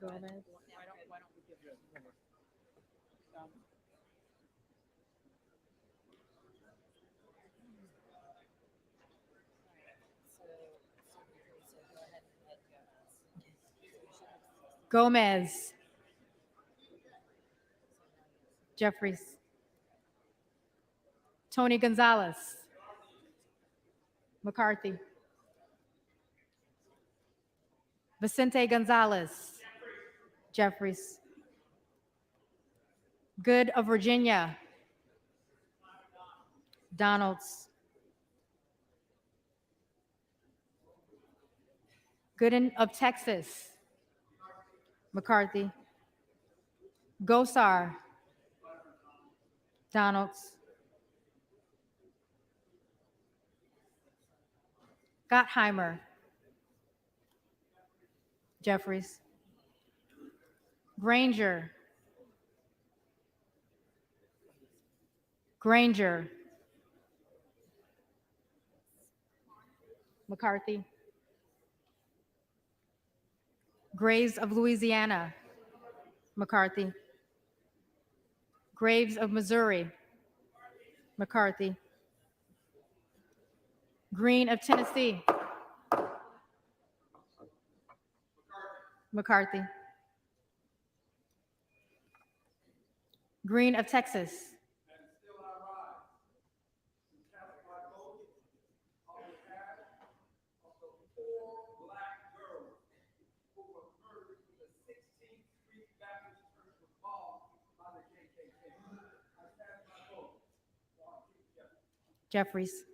Gomez. Gomez. Jeffries. Tony Gonzalez. McCarthy. Vicente Gonzalez. Jeffries. Good of Virginia. Donalds. Gooden of Texas. McCarthy. Gosar. Donalds. Gottheimer. Jeffries. Granger. Granger. McCarthy. Graves of Louisiana. McCarthy. Graves of Missouri. McCarthy. Green of Tennessee. McCarthy. Green of Texas. Jeffries.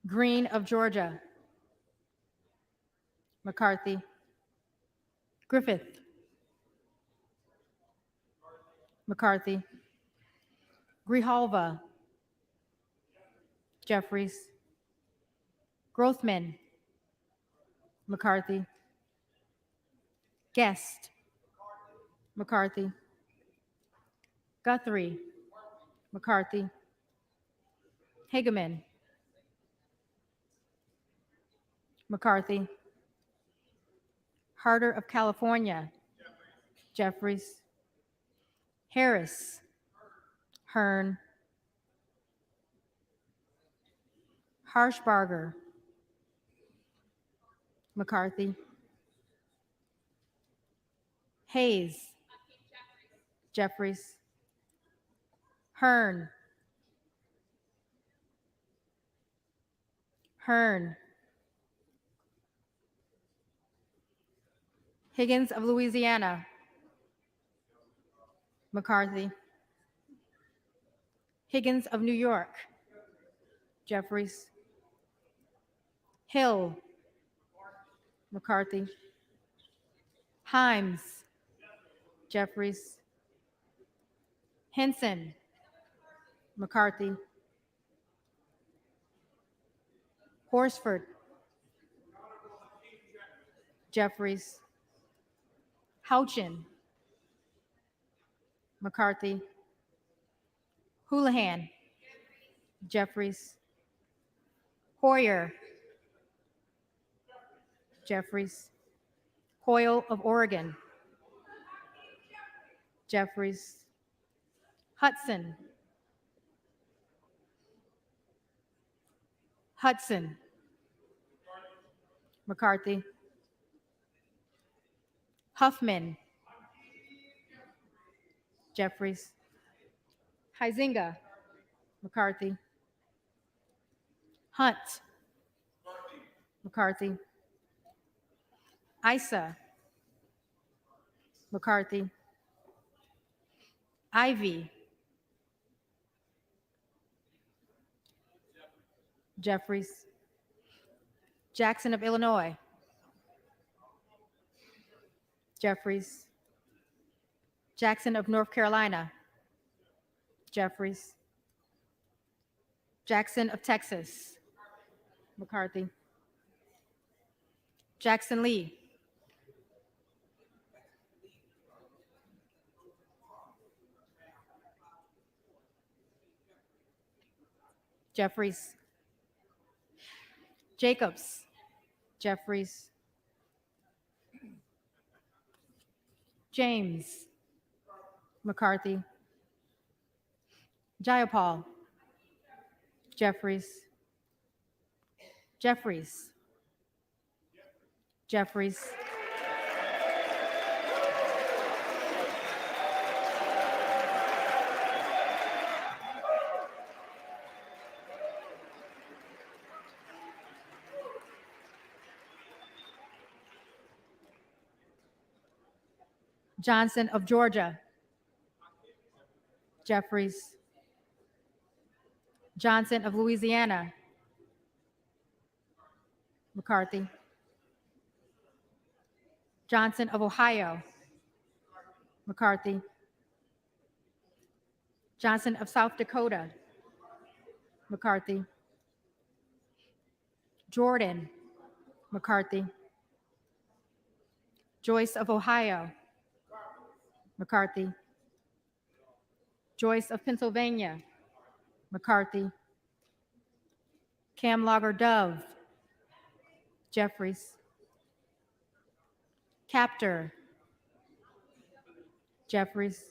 Green of Georgia. McCarthy. Griffith. McCarthy. Grijalva. Jeffries. Grothman. McCarthy. Guest. McCarthy. Guthrie. McCarthy. Hageman. McCarthy. Harder of California. Jeffries. Harris. Hearn. Harshbarger. McCarthy. Hayes. Jeffries. Hearn. Hearn. Higgins of Louisiana. McCarthy. Higgins of New York. Jeffries. Hill. McCarthy. Himes. Jeffries. Henson. McCarthy. Horsford. Jeffries. Houchin. McCarthy. Houlihan. Jeffries. Hoyer. Jeffries. Hoyle of Oregon. Jeffries. Hudson. Hudson. McCarthy. Huffman. Jeffries. Huizinga. McCarthy. Hunt. McCarthy. Issa. McCarthy. Ivy. Jeffries. Jackson of Illinois. Jeffries. Jackson of North Carolina. Jeffries. Jackson of Texas. McCarthy. Jackson Lee. Jeffries. Jacobs. Jeffries. James. McCarthy. Jayapal. Jeffries. Jeffries. Jeffries. Johnson of Georgia. Jeffries. Johnson of Louisiana. McCarthy. Johnson of Ohio. McCarthy. Johnson of South Dakota. McCarthy. Jordan. McCarthy. Joyce of Ohio. McCarthy. Joyce of Pennsylvania, McCarthy. Camlogger Dove, Jeffries. Captor, Jeffries.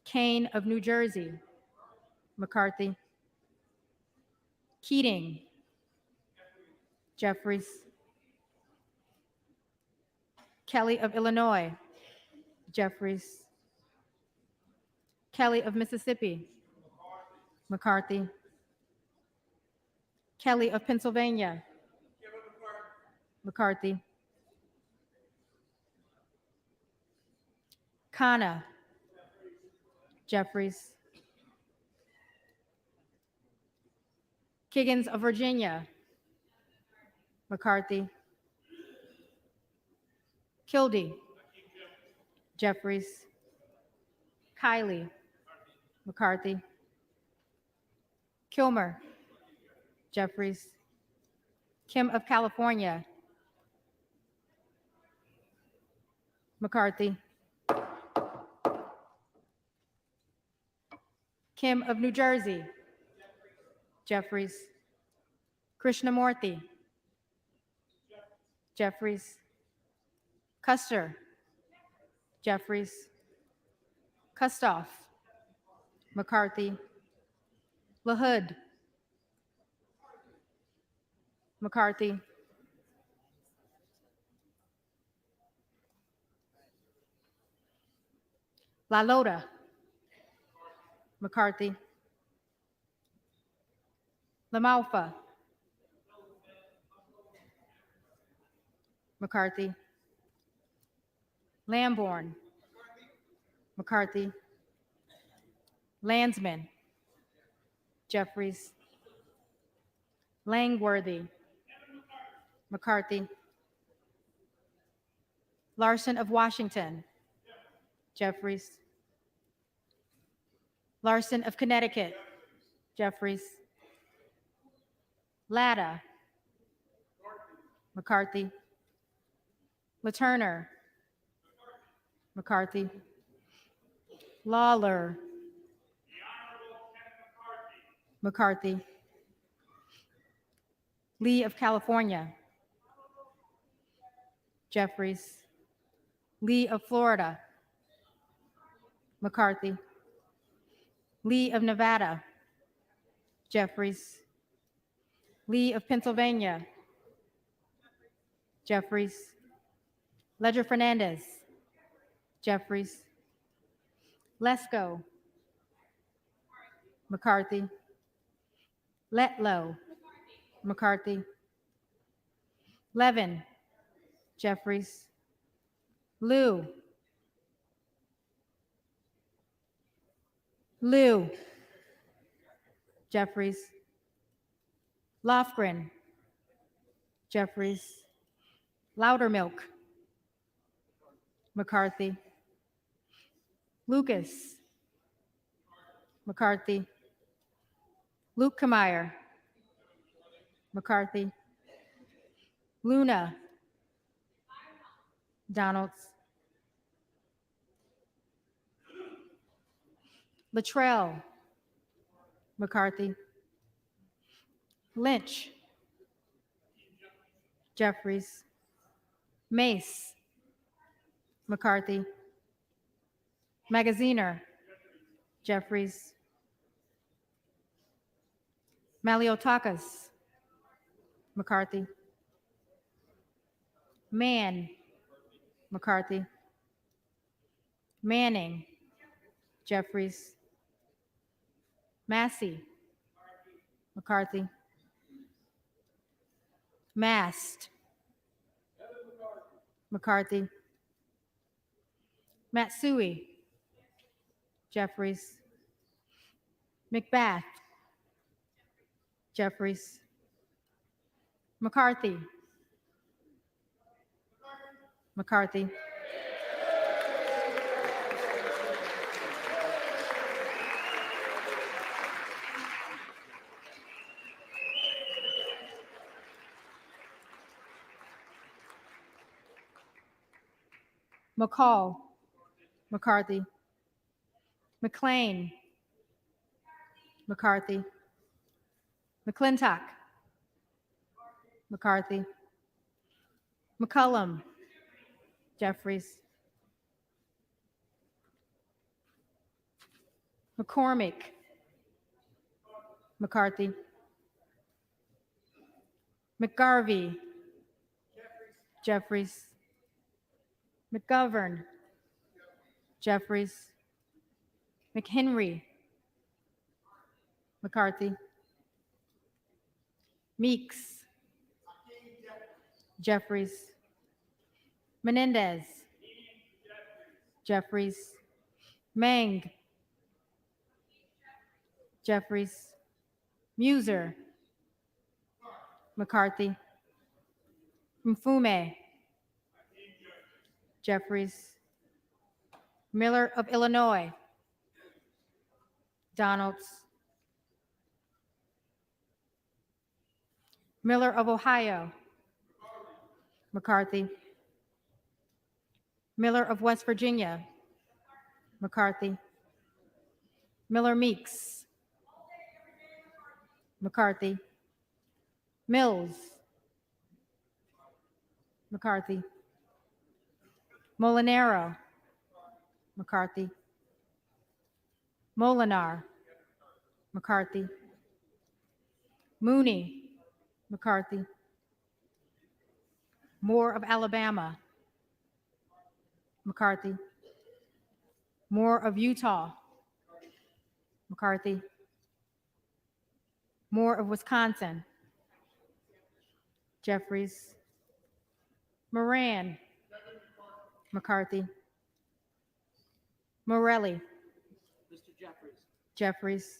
Kane of New Jersey, McCarthy. Keating, Jeffries. Kelly of Illinois, Jeffries. Kelly of Mississippi, McCarthy. Kelly of Pennsylvania, McCarthy. Khanna, Jeffries. Kiggins of Virginia, McCarthy. Kildee, Jeffries. Kiley, McCarthy. Kilmer, Jeffries. Kim of California, McCarthy. Kim of New Jersey, Jeffries. Krishnamurthy, Jeffries. Custer, Jeffries. Kustoff, McCarthy. LaHood, McCarthy. La Lota, McCarthy. LaMalfa, McCarthy. Lamborn, McCarthy. Landsman, Jeffries. Langworthy, McCarthy. Larson of Washington, Jeffries. Larson of Connecticut, Jeffries. Latta, McCarthy. LaTurner, McCarthy. Lawler, McCarthy. Lee of California, Jeffries. Lee of Florida, McCarthy. Lee of Nevada, Jeffries. Lee of Pennsylvania, Jeffries. Ledger Fernandez, Jeffries. Lesko, McCarthy. Letlow, McCarthy. Levin, Jeffries. Liu, Jeffries. Lofgren, Jeffries. Loudermilk, McCarthy. Lucas, McCarthy. Lukemeyer, McCarthy. Luna, Donalds. Luttrell, McCarthy. Lynch, Jeffries. Mace, McCarthy. Magaziner, Jeffries. Maliotakis, McCarthy. Mann, McCarthy. Manning, Jeffries. Massey, McCarthy. Mast, McCarthy. Matsui, Jeffries. McBath, Jeffries. McCarthy, McCarthy. McCall, McCarthy. McLean, McCarthy, McClintock, McCarthy, McCullum, Jeffries, McCormick, McCarthy, McGarvey, Jeffries, McGovern, Jeffries, McHenry, McCarthy, Meeks, Jeffries, Menendez, Jeffries, Meng, Jeffries, Muser, McCarthy, Mfume, Jeffries, Miller of Illinois, Donalds, Miller of Ohio, McCarthy, Miller of West Virginia, McCarthy, Miller Meeks, McCarthy, Mills, McCarthy, Molinaro, McCarthy, Molinar, McCarthy, Mooney, McCarthy, Moore of Alabama, McCarthy, Moore of Utah, McCarthy, Moore of Wisconsin, Jeffries, Moran, McCarthy, Morelli, Mr. Jeffries. Jeffries,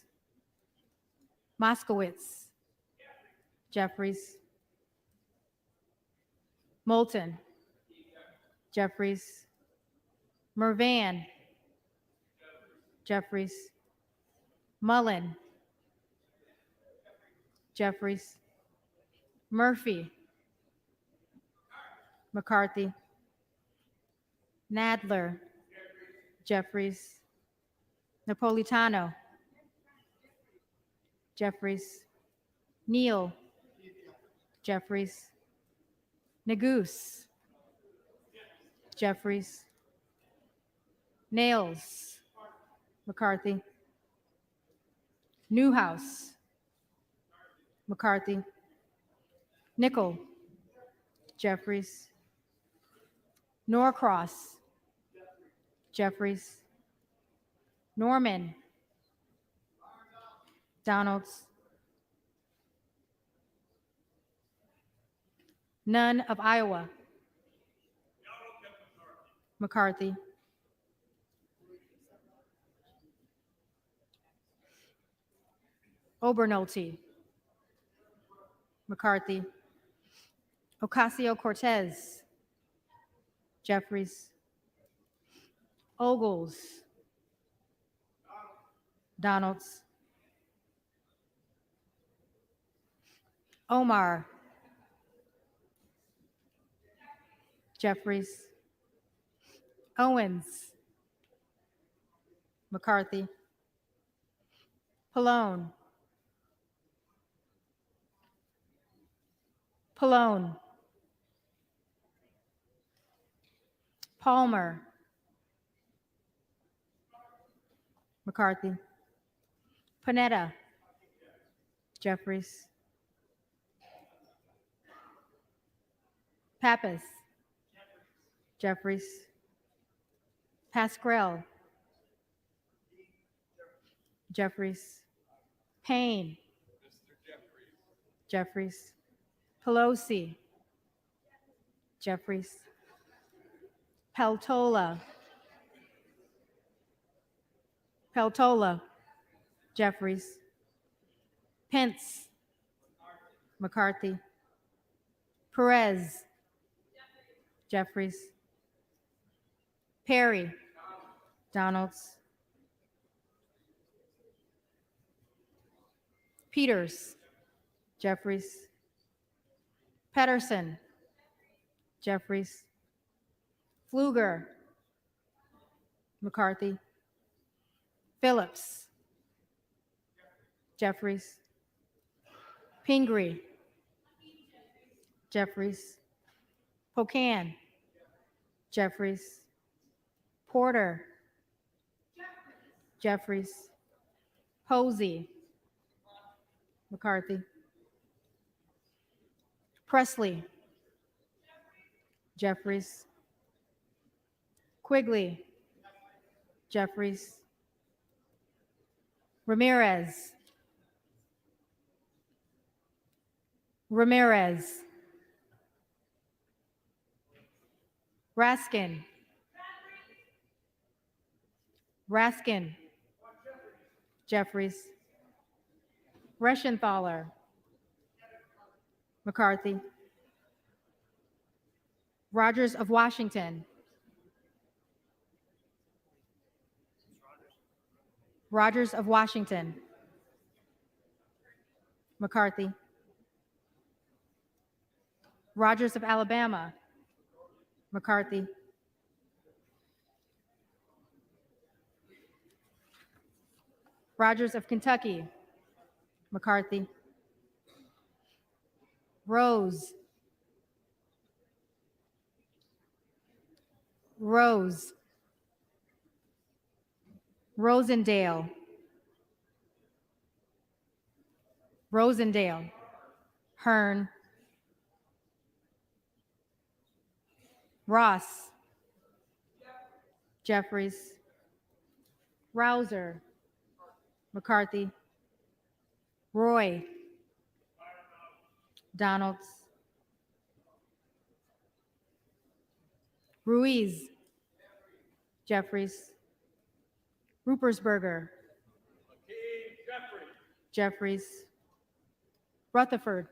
Moskowitz, Jeffries, Moulton, Jeffries, Mervan, Jeffries, Mullen, Jeffries, Murphy, McCarthy, Nadler, Jeffries, Napolitano, Jeffries, Neal, Jeffries, Neguse, Jeffries, Nails, McCarthy, Newhouse, McCarthy, Nickel, Jeffries, Norcross, Jeffries, Norman, Donalds, None of Iowa, McCarthy, Obernolte, McCarthy, Ocasio-Cortez, Jeffries, Ogles, Donalds, Omar, Jeffries, Owens, McCarthy, Pallone, Pallone, Palmer, McCarthy, Panetta, Jeffries, Pappas, Jeffries, Pascrell, Jeffries, Payne, Jeffries, Pelosi, Jeffries, Peltola, Jeffries, Pence, McCarthy, Perez, Jeffries, Perry, Donalds, Peters, Jeffries, Pedersen, Jeffries, Pfluger, McCarthy, Phillips. Jeffries. Pingree. Jeffries. Pocan. Jeffries. Porter. Jeffries. Posey. McCarthy. Presley. Jeffries. Quigley. Jeffries. Ramirez. Ramirez. Raskin. Raskin. Jeffries. Reschenthaler. McCarthy. Rogers of Washington. Rogers of Washington. McCarthy. Rogers of Alabama. McCarthy. Rogers of Kentucky. McCarthy. Rose. Rose. Rosendale. Rosendale. Hearn. Ross. Jeffries. Rouser. McCarthy. Roy. Donalds. Ruiz. Jeffries. Rupersberger. Jeffries. Rutherford.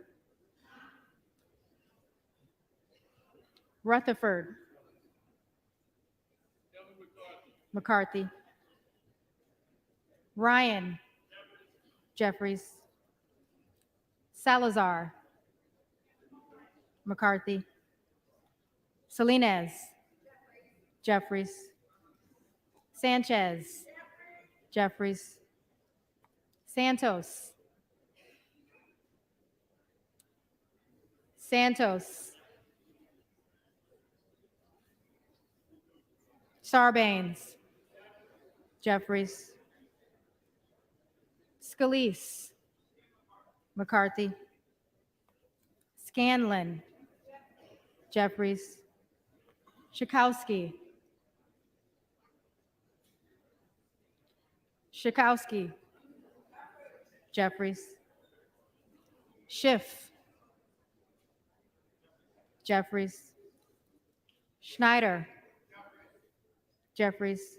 Rutherford. McCarthy. Ryan. Jeffries. Salazar. McCarthy. Salinas. Jeffries. Sanchez. Jeffries. Santos. Santos. Sarbanes. Jeffries. Scalise. McCarthy. Scanlon. Jeffries. Schakowsky. Schakowsky. Jeffries. Schiff. Jeffries. Schneider. Jeffries.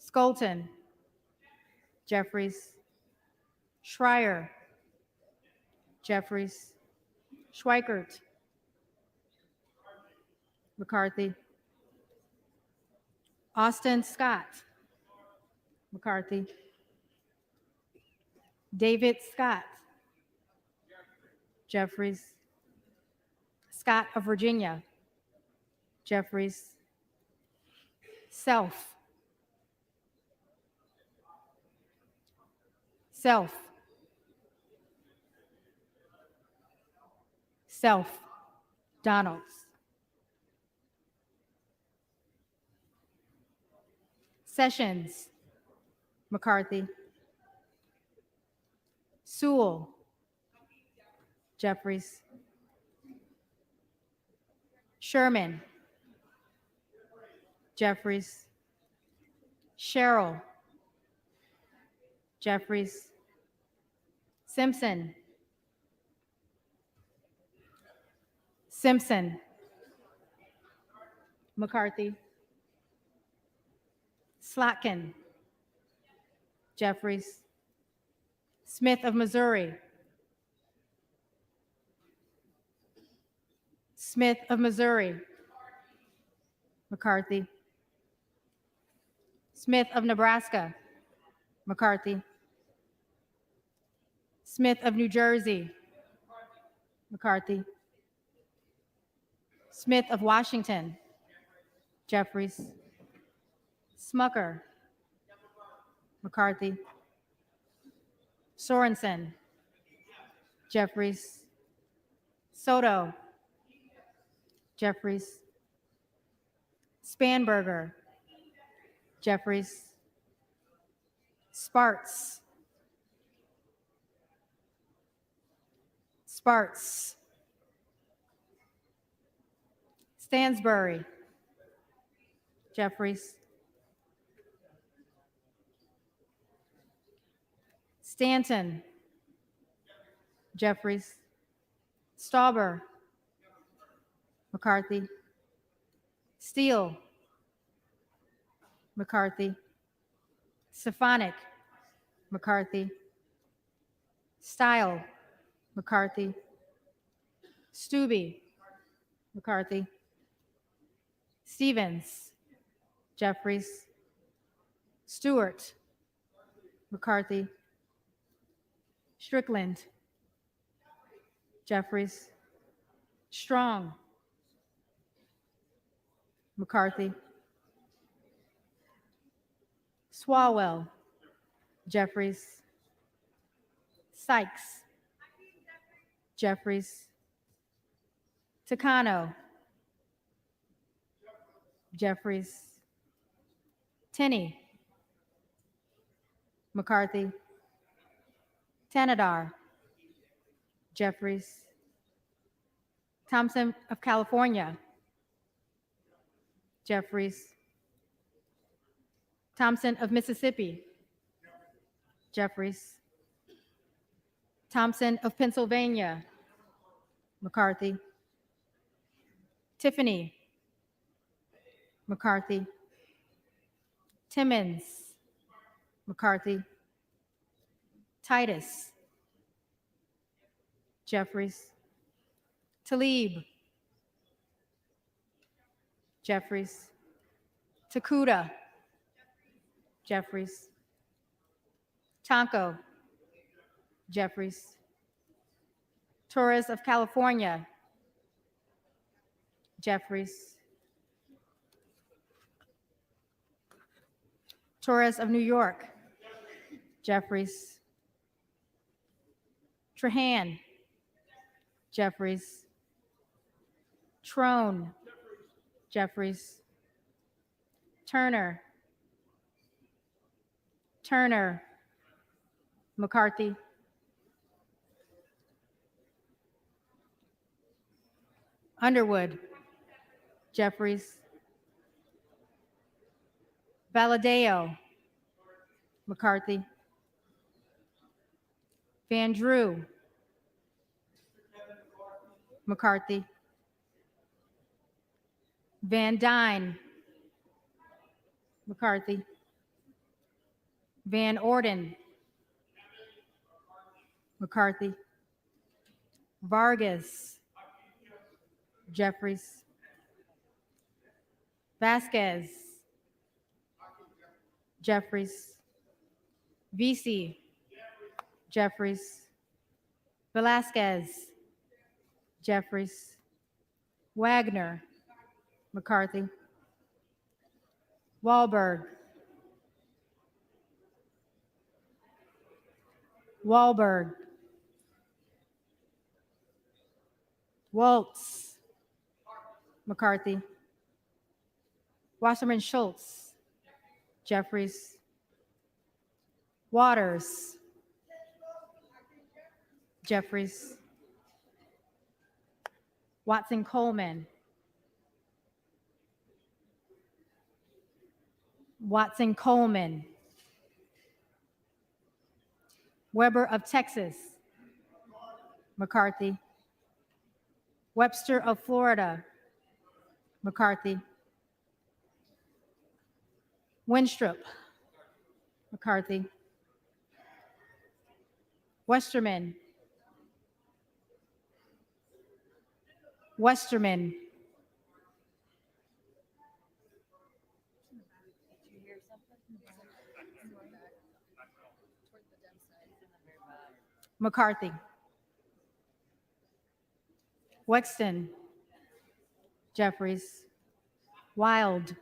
Skolton. Jeffries. Schreier. Jeffries. Schweikert. McCarthy. Austin Scott. McCarthy. David Scott. Jeffries. Scott of Virginia. Jeffries. Self. Self. Self. Donalds. Sessions. McCarthy. Sewell. Jeffries. Sherman. Jeffries. Sherrill. Jeffries. Simpson. Simpson. McCarthy. Slotkin. Jeffries. Smith of Missouri. Smith of Missouri. McCarthy. Smith of Nebraska. McCarthy. Smith of New Jersey. McCarthy. Smith of Washington. Jeffries. Smucker. McCarthy. Sorensen. Jeffries. Soto. Jeffries. Spanberger. Jeffries. Sparts. Sparts. Stansbury. Jeffries. Stanton. Jeffries. Stauber. McCarthy. Steele. McCarthy. Stefanik. McCarthy. Style. McCarthy. Stube. McCarthy. Stevens. Jeffries. Stewart. McCarthy. Strickland. Jeffries. Strong. McCarthy. Swalwell. Jeffries. Sykes. Jeffries. Takano. Jeffries. Tenney. McCarthy. Tanadar. Jeffries. Thompson of California. Jeffries. Thompson of Mississippi. Jeffries. Thompson of Pennsylvania. McCarthy. Tiffany. McCarthy. Timmons. McCarthy. Titus. Jeffries. Talib. Jeffries. Takuda. Jeffries. Tonko. Jeffries. Torres of California. Jeffries. Torres of New York. Jeffries. Trahan. Jeffries. Trone. Jeffries. Turner. Turner. McCarthy. Underwood. Jeffries. Valadeo. McCarthy. Van Drew. McCarthy. Van Dyne. McCarthy. Van Orden. McCarthy. Vargas. Jeffries. Vasquez. Jeffries. VC. Jeffries. Velasquez. Jeffries. Wagner. McCarthy. Wahlberg. Wahlberg. Waltz. McCarthy. Wasserman Schultz. Jeffries. Waters. Jeffries. Watson Coleman. Watson Coleman. Weber of Texas. McCarthy. Webster of Florida. McCarthy. Winstrup. McCarthy. Westerman. Westerman. McCarthy. Wexton. Jeffries. Wild.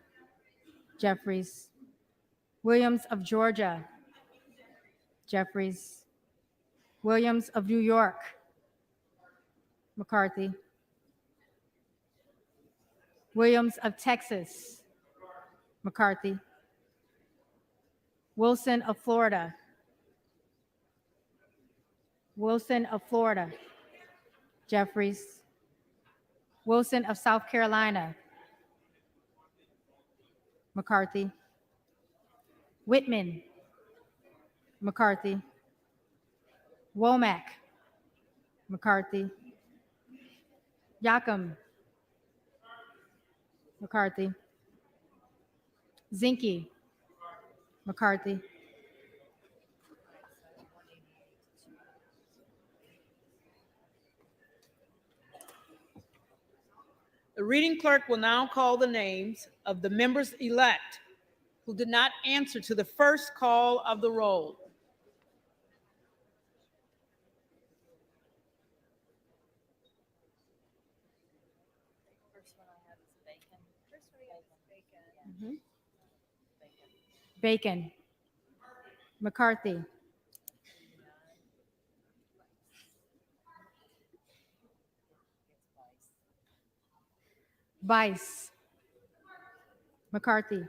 Jeffries. Williams of Georgia. Jeffries. Williams of New York, McCarthy. Williams of Texas, McCarthy. Wilson of Florida. Wilson of Florida, Jeffries. Wilson of South Carolina, McCarthy. Whitman, McCarthy. Womack, McCarthy. Yacom, McCarthy. Zinke, McCarthy. The reading clerk will now call the names of the members-elect who did not answer to the first call of the roll. First one I have is Bacon. Bacon, McCarthy. Vice, McCarthy.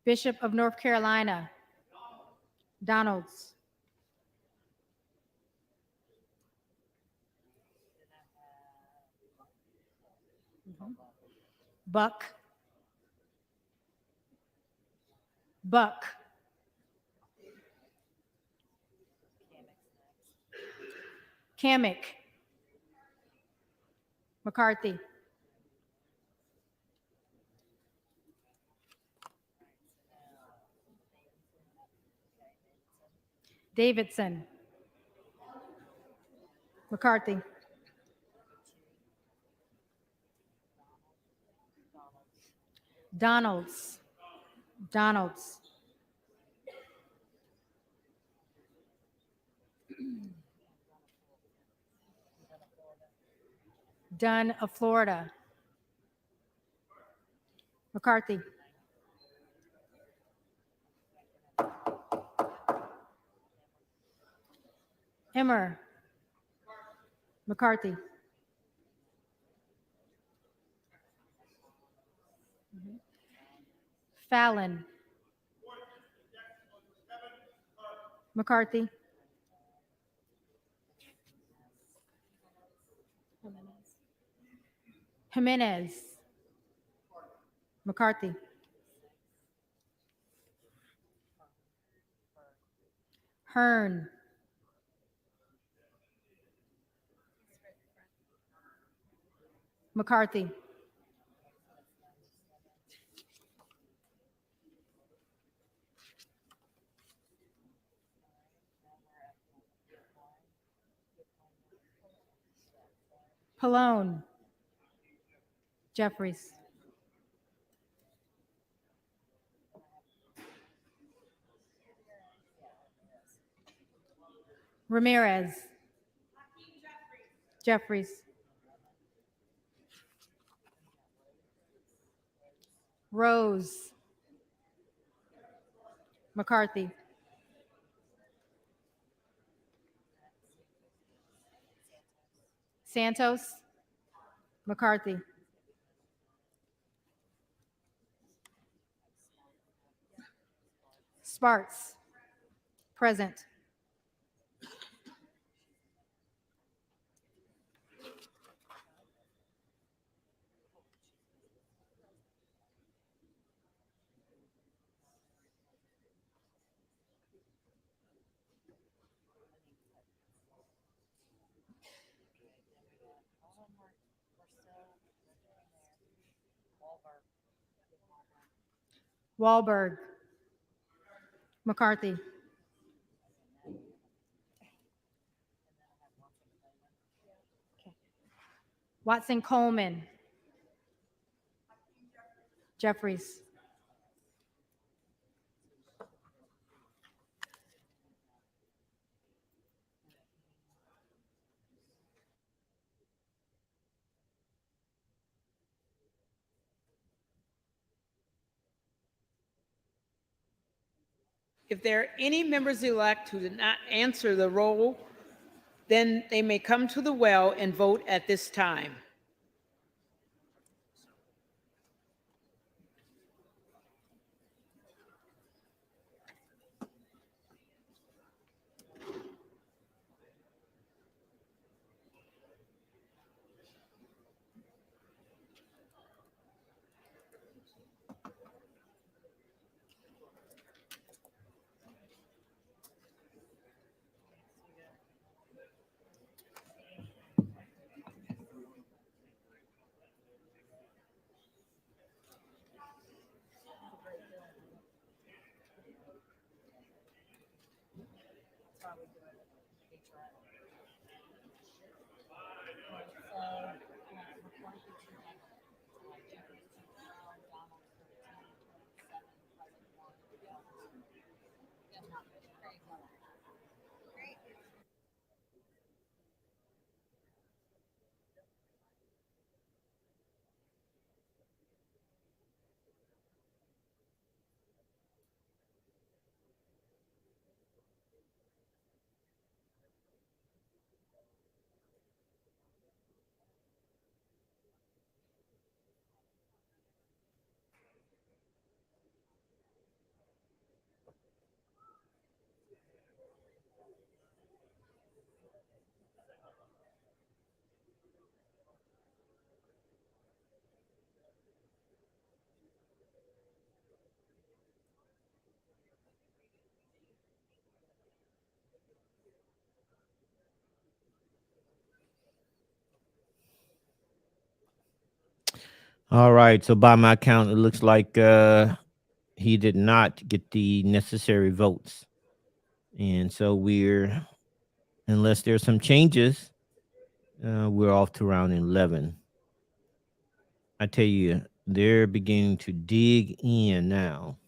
Bishop of North Carolina, Donalds. Buck. Buck. Kamick. McCarthy. Davidson. McCarthy. Donalds. Donalds. Dunn of Florida. McCarthy. Emmer. McCarthy. Fallon. McCarthy. Jimenez. McCarthy. Hearn. McCarthy. Pallone. Jeffries. Ramirez. Jeffries. Rose. McCarthy. Santos. McCarthy. Sparks. Present. Wahlberg. McCarthy. Watson Coleman. Jeffries. If there are any members-elect who did not answer the roll, then they may come to the well and vote at this time. All right. So by my count, it looks like he did not get the necessary votes. And so unless there's some changes, we're off to round 11. I tell you, they're beginning to dig in now.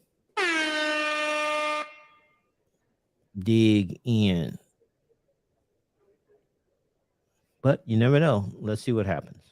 Dig in. But you never know. Let's see what happens.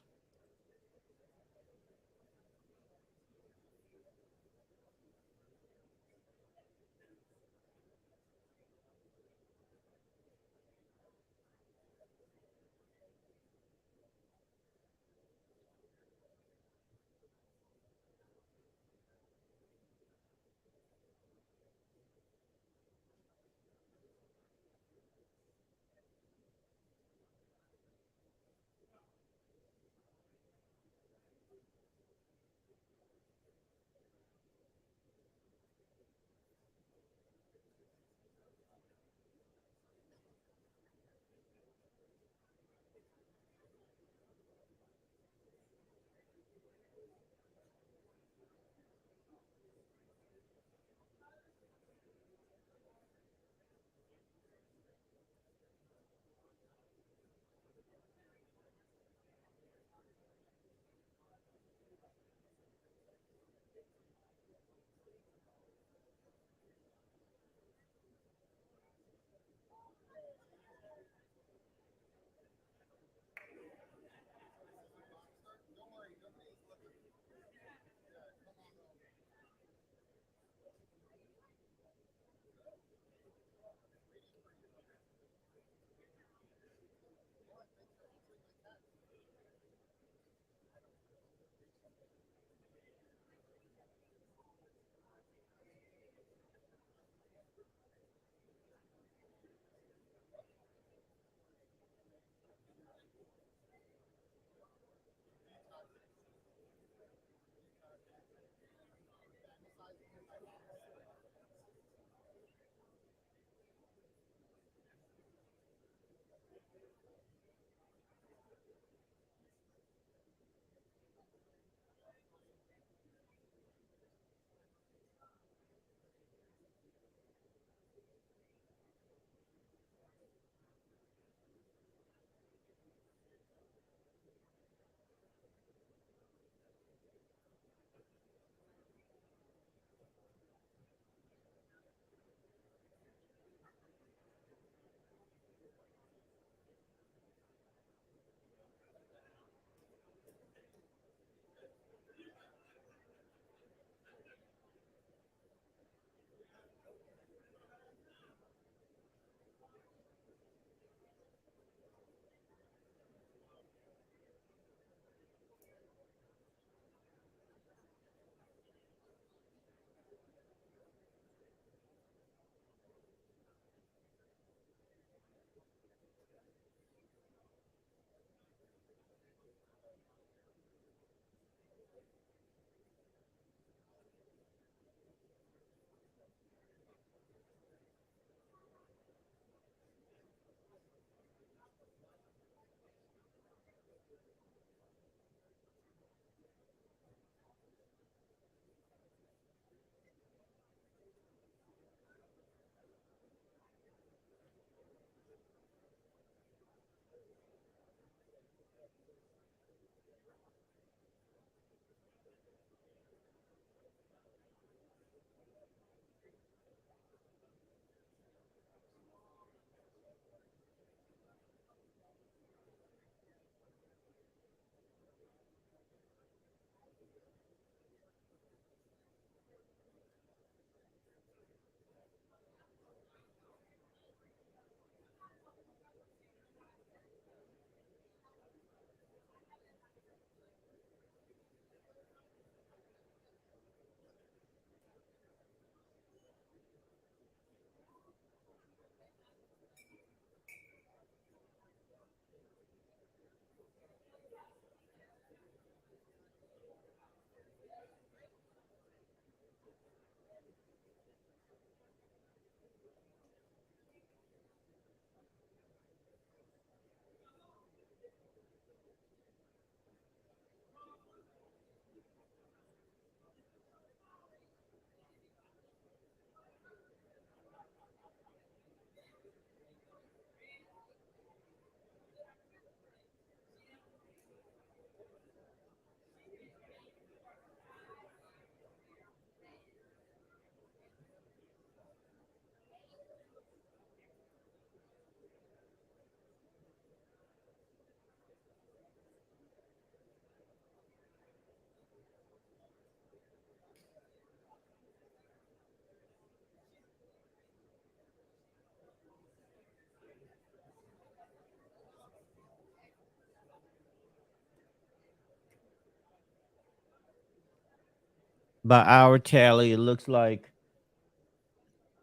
by our tally, it looks like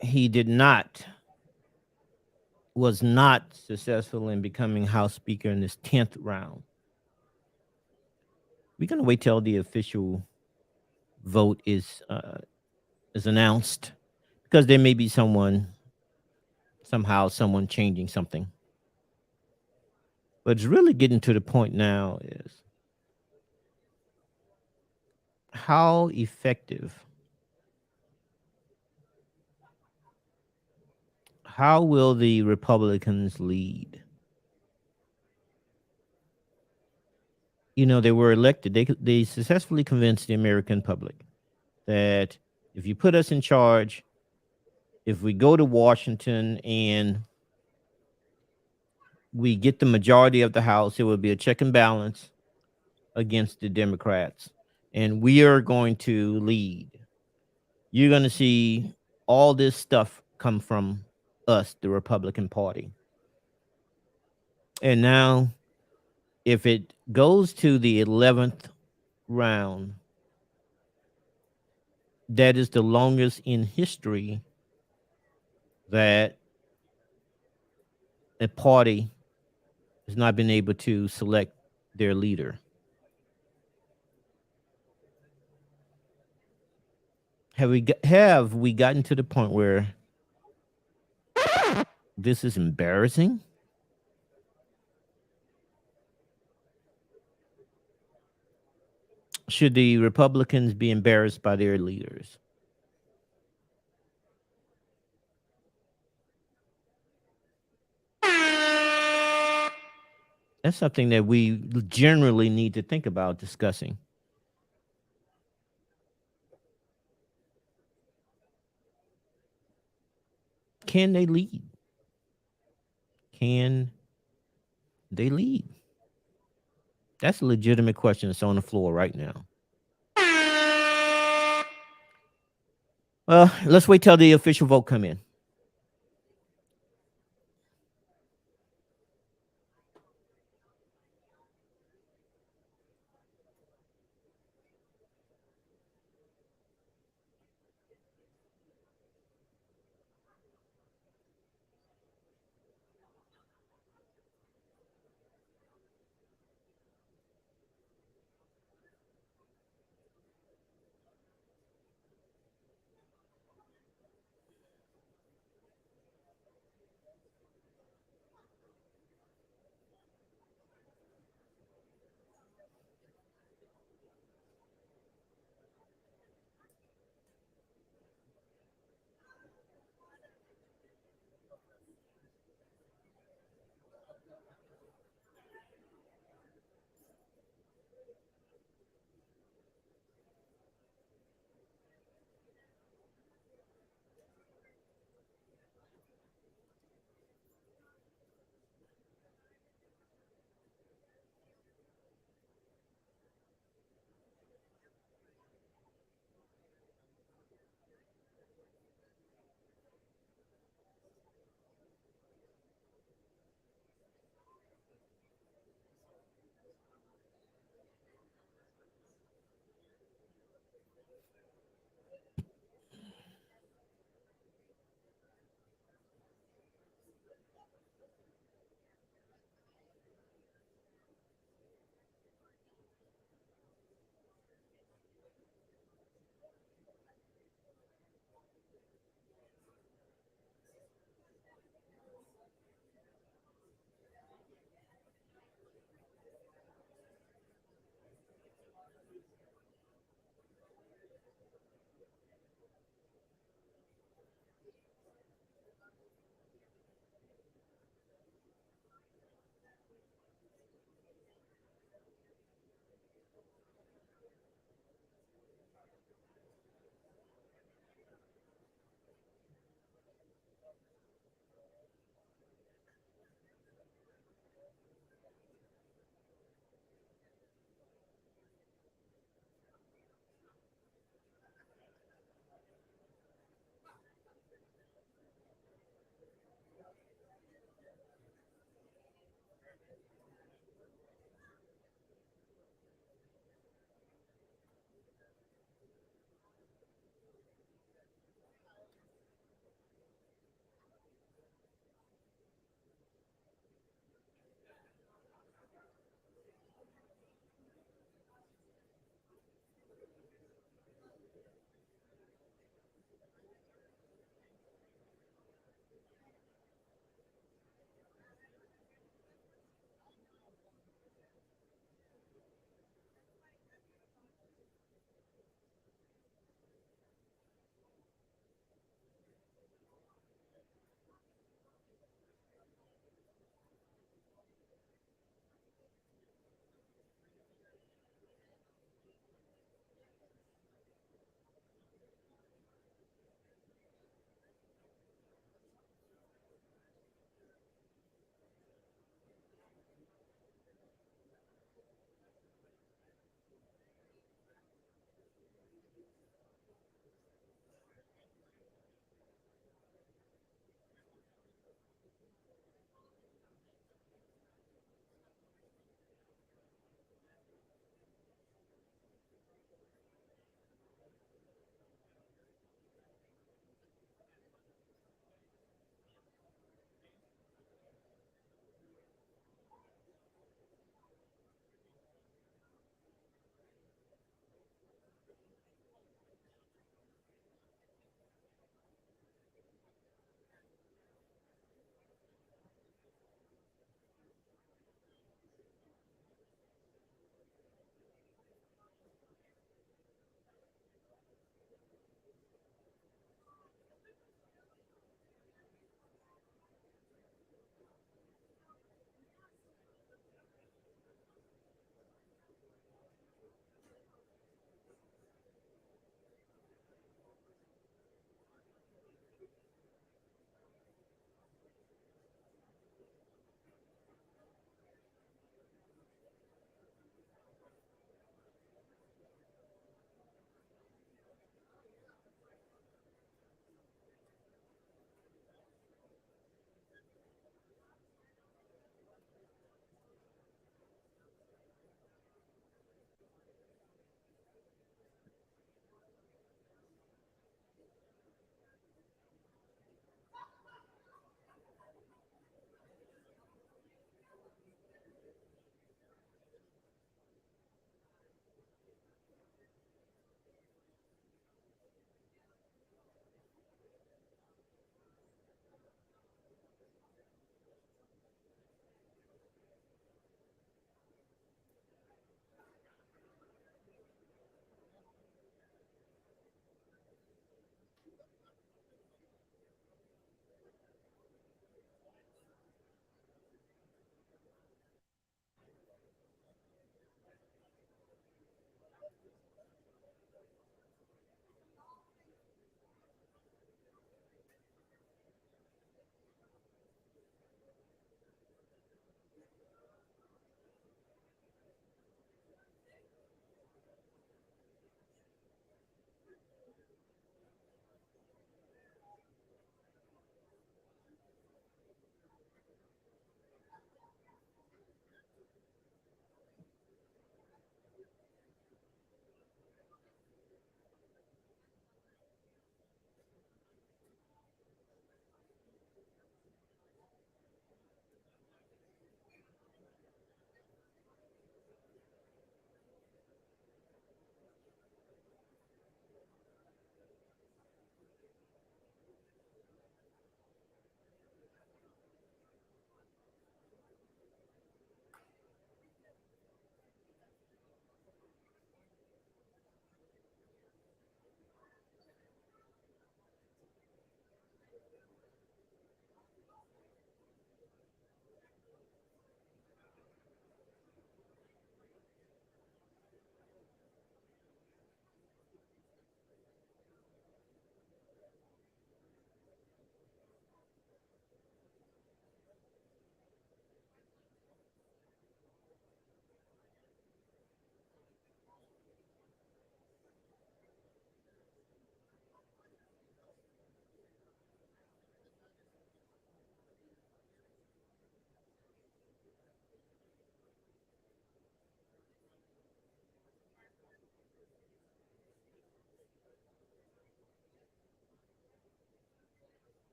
he was not successful in becoming House Speaker in this 10th round. We're going to wait till the official vote is announced, because there may be someone changing something. But it's really getting to the point now is how effective, how will the Republicans lead? You know, they were elected. They successfully convinced the American public that if you put us in charge, if we go to Washington and we get the majority of the House, it will be a check and balance against the Democrats, and we are going to lead. You're going to see all this stuff come from us, the Republican Party. And now, if it goes to the 11th round, that is the longest in history that a party has not been able to select their leader. Have we gotten to the point where this is embarrassing? Should the Republicans be embarrassed by their leaders? That's something that we generally need to think about discussing. Can they lead? Can they lead? That's a legitimate question that's on the floor right now. Well, let's wait till the official vote come in.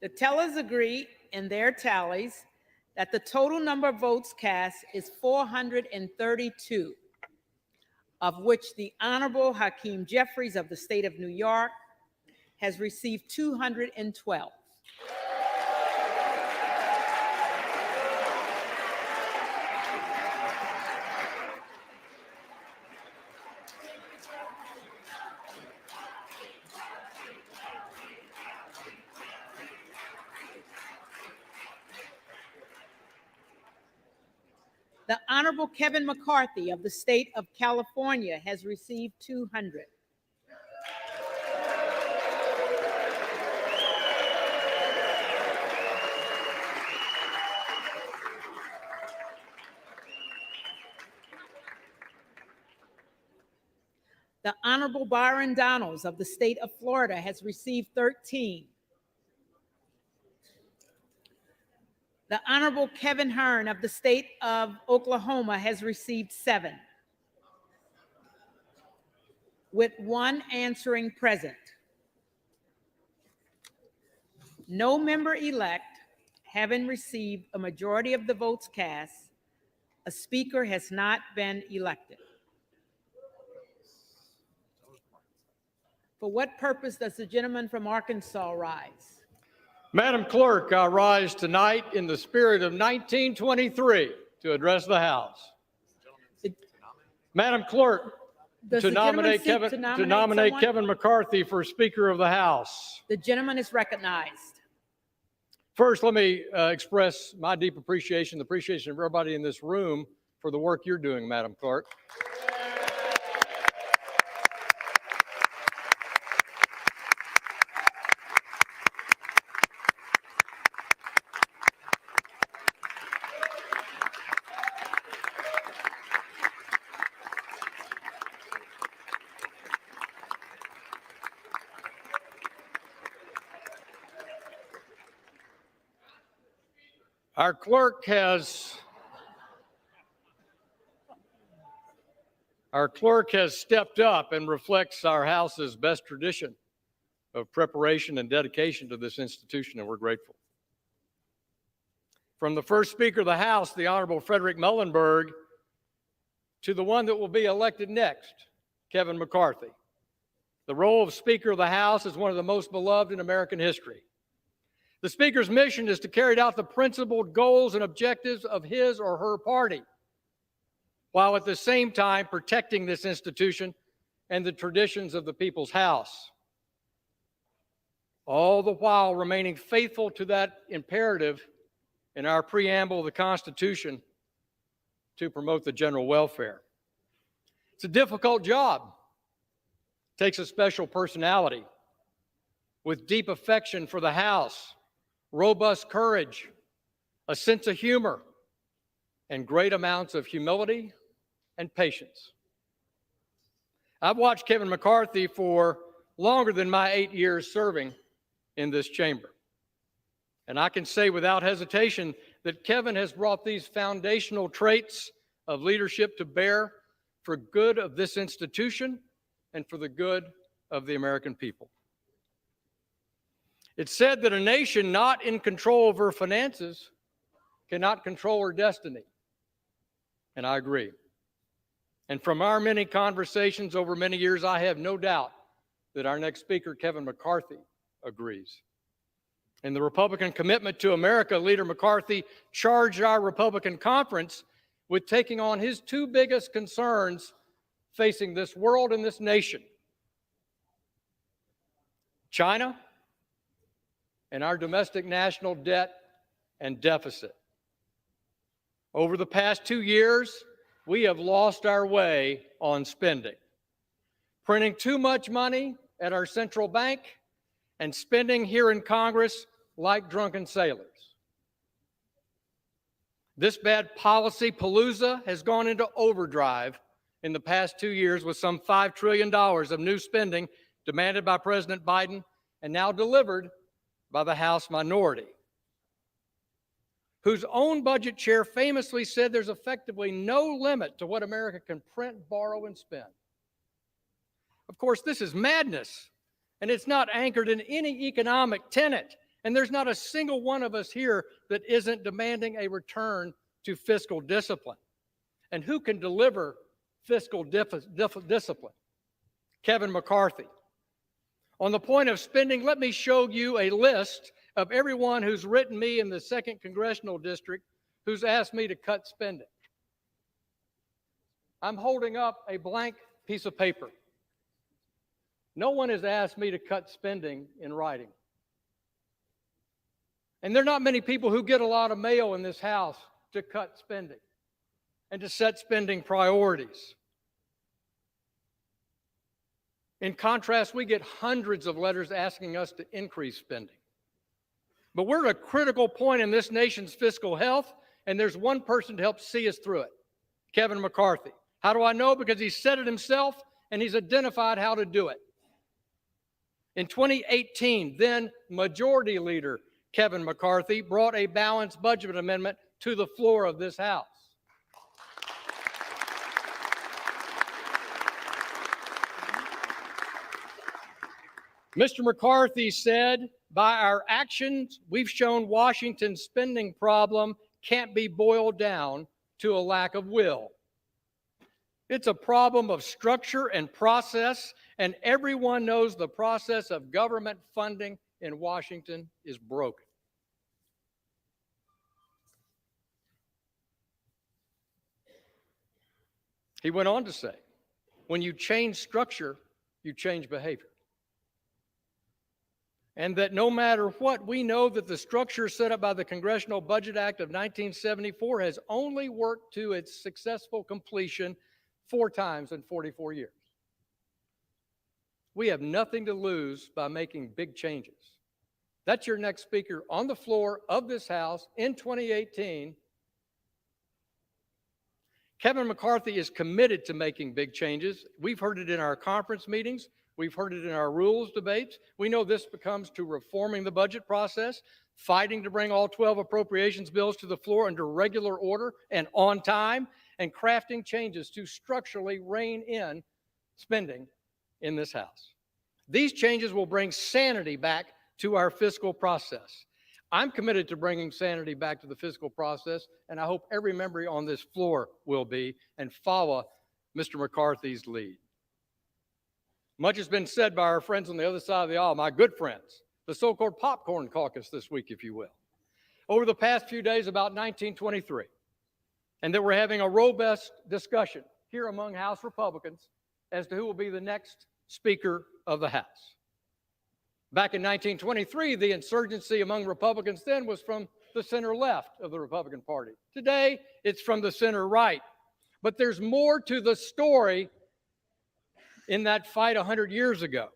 The tellers agree in their tallies that the total number of votes cast is 432, of which the Honorable Hakeem Jeffries of the state of New York has received 212. The Honorable Kevin McCarthy of the state of California has received 200. The Honorable Byron Donalds of the state of Florida has received 13. The Honorable Kevin Hearn of the state of Oklahoma has received 7, with 1 answering present. No member-elect having received a majority of the votes cast, a speaker has not been elected. For what purpose does the gentleman from Arkansas rise? Madam Clerk, I rise tonight in the spirit of 1923 to address the House. Madam Clerk, to nominate Kevin McCarthy for Speaker of the House. The gentleman is recognized. First, let me express my deep appreciation, the appreciation of everybody in this room for the work you're doing, Madam Clerk. Our clerk has stepped up and reflects our House's best tradition of preparation and dedication to this institution, and we're grateful. From the first Speaker of the House, the Honorable Frederick Muhlenberg, to the one that will be elected next, Kevin McCarthy. The role of Speaker of the House is one of the most beloved in American history. The Speaker's mission is to carry out the principled goals and objectives of his or her party, while at the same time protecting this institution and the traditions of the people's house. All the while remaining faithful to that imperative in our preamble of the Constitution to promote the general welfare. It's a difficult job. It takes a special personality with deep affection for the House, robust courage, a sense of humor, and great amounts of humility and patience. I've watched Kevin McCarthy for longer than my 8 years serving in this chamber. And I can say without hesitation that Kevin has brought these foundational traits of leadership to bear for good of this institution and for the good of the American people. It's said that a nation not in control of her finances cannot control her destiny. And I agree. And from our many conversations over many years, I have no doubt that our next speaker, Kevin McCarthy, agrees. In the Republican Commitment to America, Leader McCarthy charged our Republican conference with taking on his 2 biggest concerns facing this world and this nation: China and our domestic national debt and deficit. Over the past 2 years, we have lost our way on spending, printing too much money at our central bank and spending here in Congress like drunken sailors. This bad policy palooza has gone into overdrive in the past 2 years with some $5 trillion of new spending demanded by President Biden and now delivered by the House minority, whose own budget chair famously said there's effectively no limit to what America can print, borrow, and spend. Of course, this is madness, and it's not anchored in any economic tenet, And there's not a single one of us here that isn't demanding a return to fiscal discipline. And who can deliver fiscal discipline? Kevin McCarthy. On the point of spending, let me show you a list of everyone who's written me in the 2nd Congressional District who's asked me to cut spending. I'm holding up a blank piece of paper. No one has asked me to cut spending in writing. And there are not many people who get a lot of mail in this House to cut spending and to set spending priorities. In contrast, we get hundreds of letters asking us to increase spending. But we're at a critical point in this nation's fiscal health, and there's one person to help see us through it, Kevin McCarthy. How do I know? Because he said it himself, and he's identified how to do it. In 2018, then Majority Leader Kevin McCarthy brought a balanced budget amendment to the floor of this House. Mr. McCarthy said, by our actions, we've shown Washington's spending problem can't be boiled down to a lack of will. It's a problem of structure and process, and everyone knows the process of government funding in Washington is broken. He went on to say, when you change structure, you change behavior. And that no matter what, we know that the structure set up by the Congressional Budget Act of 1974 has only worked to its successful completion 4 times in 44 years. We have nothing to lose by making big changes. That's your next speaker on the floor of this House in 2018. Kevin McCarthy is committed to making big changes. We've heard it in our conference meetings. We've heard it in our rules debates. We know this becomes to reforming the budget process, fighting to bring all 12 appropriations bills to the floor under regular order and on time, and crafting changes to structurally rein in spending in this House. These changes will bring sanity back to our fiscal process. I'm committed to bringing sanity back to the fiscal process, and I hope every member on this floor will be and follow Mr. McCarthy's lead. Much has been said by our friends on the other side of the aisle, my good friends, the so-called popcorn caucus this week, if you will, over the past few days about 1923, and that we're having a robust discussion here among House Republicans as to who will be the next Speaker of the House. Back in 1923, the insurgency among Republicans then was from the center left of the Republican Party. Today, it's from the center right. But there's more to the story in that fight 100 years ago.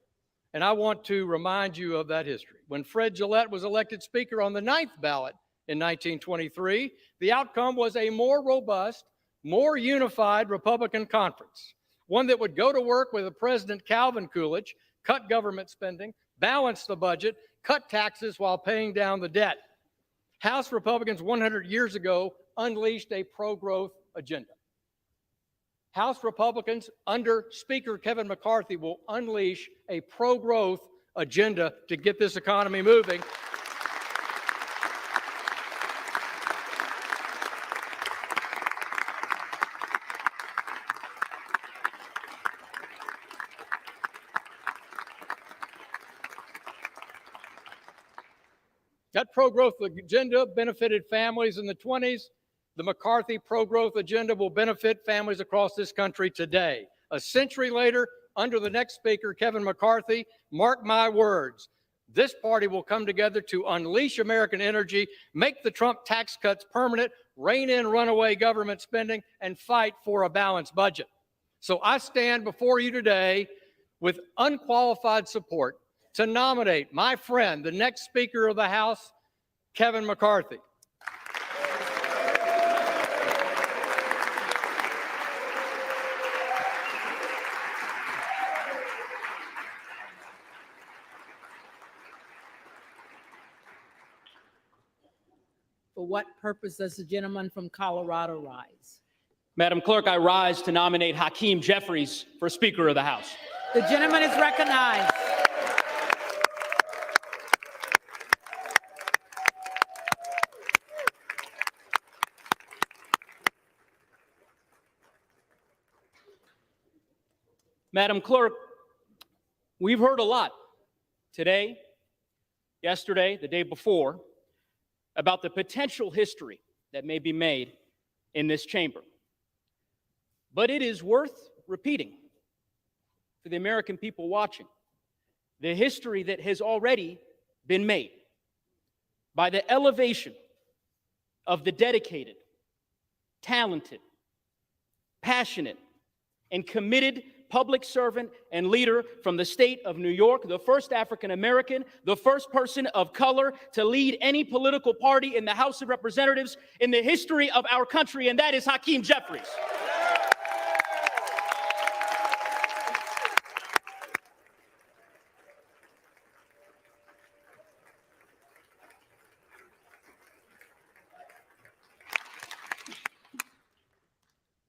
And I want to remind you of that history. When Fred Gillette was elected Speaker on the 9th ballot in 1923, the outcome was a more robust, more unified Republican conference, one that would go to work with President Calvin Coolidge, cut government spending, balance the budget, cut taxes while paying down the debt. House Republicans 100 years ago unleashed a pro-growth agenda. House Republicans under Speaker Kevin McCarthy will unleash a pro-growth agenda to get this economy moving. That pro-growth agenda benefited families in the 20s. The McCarthy pro-growth agenda will benefit families across this country today. A century later, under the next Speaker, Kevin McCarthy, mark my words, this party will come together to unleash American energy, make the Trump tax cuts permanent, rein in runaway government spending, and fight for a balanced budget. So I stand before you today with unqualified support to nominate my friend, the next Speaker of the House, Kevin McCarthy. For what purpose does the gentleman from Colorado rise? Madam Clerk, I rise to nominate Hakeem Jeffries for Speaker of the House. The gentleman is recognized. Madam Clerk, we've heard a lot today, yesterday, the day before, about the potential history that may be made in this chamber. But it is worth repeating for the American people watching the history that has already been made by the elevation of the dedicated, talented, passionate, and committed public servant and leader from the state of New York, the first African American, the first person of color to lead any political party in the House of Representatives in the history of our country, and that is Hakeem Jeffries.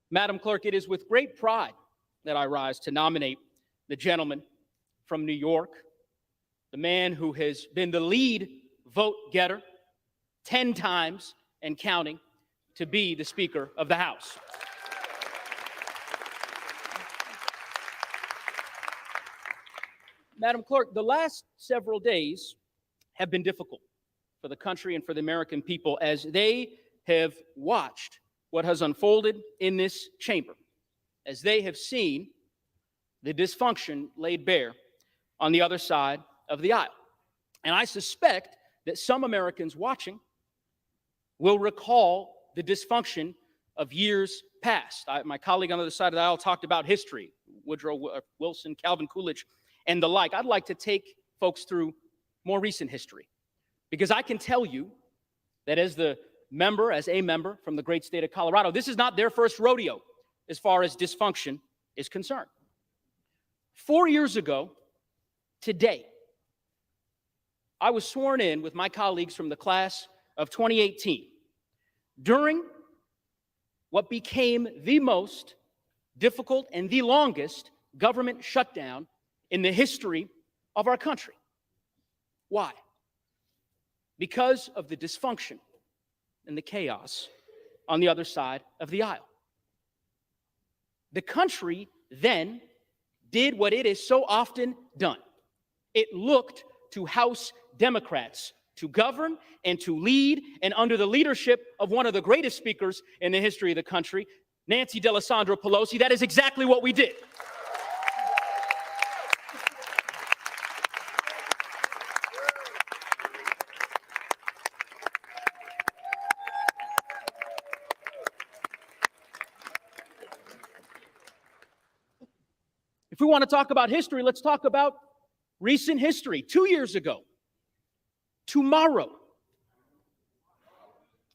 Madam Clerk, it is with great pride that I rise to nominate the gentleman from New York, the man who has been the lead vote getter 10 times and counting, to be the Speaker of the House. Madam Clerk, the last several days have been difficult for the country and for the American people as they have watched what has unfolded in this chamber, as they have seen the dysfunction laid bare on the other side of the aisle. And I suspect that some Americans watching will recall the dysfunction of years past. My colleague on the other side of the aisle talked about history, Woodrow Wilson, Calvin Coolidge, and the like. I'd like to take folks through more recent history, because I can tell you that as a member from the great state of Colorado, this is not their first rodeo as far as dysfunction is concerned. 4 years ago today, I was sworn in with my colleagues from the class of 2018 during what became the most difficult and the longest government shutdown in the history of our country. Why? Because of the dysfunction and the chaos on the other side of the aisle. The country then did what it has so often done. It looked to House Democrats to govern and to lead, and under the leadership of one of the greatest speakers in the history of the country, Nancy Pelosi, that is exactly what we did. If we want to talk about history, let's talk about recent history. 2 years ago, tomorrow,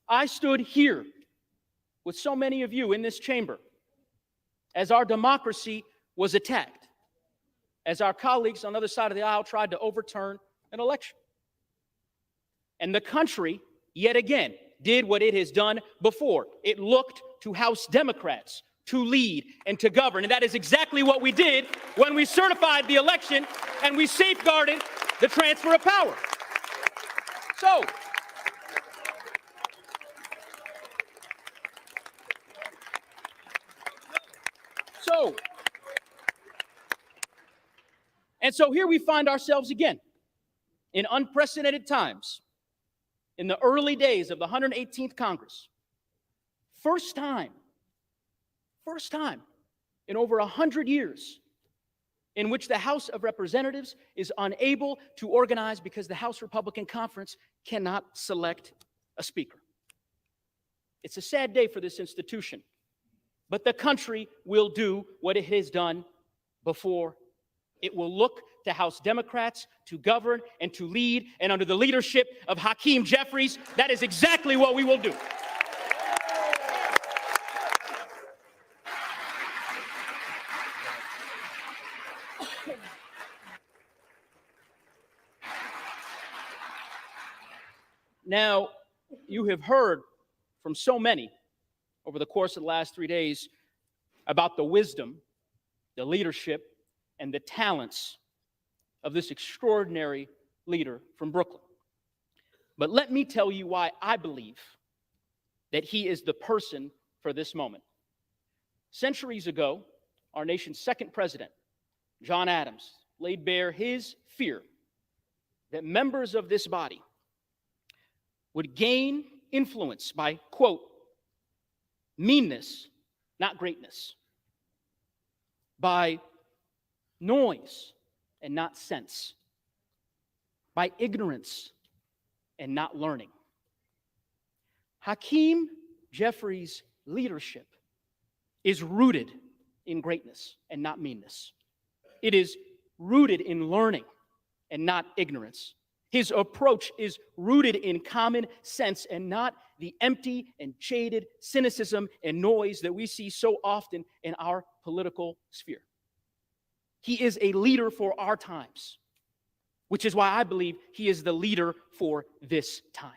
I stood here with so many of you in this chamber as our democracy was attacked, as our colleagues on the other side of the aisle tried to overturn an election. And the country, yet again, did what it has done before. It looked to House Democrats to lead and to govern. And that is exactly what we did when we certified the election and we safeguarded the transfer of power. So here we find ourselves again in unprecedented times in the early days of the 118th Congress. First time in over 100 years in which the House of Representatives is unable to organize because the House Republican Conference cannot select a speaker. It's a sad day for this institution, but the country will do what it has done before. It will look to House Democrats to govern and to lead, and under the leadership of Hakeem Jeffries, that is exactly what we will do. Now, you have heard from so many over the course of the last 3 days about the wisdom, the leadership, and the talents of this extraordinary leader from Brooklyn. But let me tell you why I believe that he is the person for this moment. Centuries ago, our nation's second president, John Adams, laid bare his fear that members of this body would gain influence by, quote, meanness, not greatness, by noise and not sense, by ignorance and not learning. Hakeem Jeffries' leadership is rooted in greatness and not meanness. It is rooted in learning and not ignorance. His approach is rooted in common sense and not the empty and jaded cynicism and noise that we see so often in our political sphere. He is a leader for our times, which is why I believe he is the leader for this time.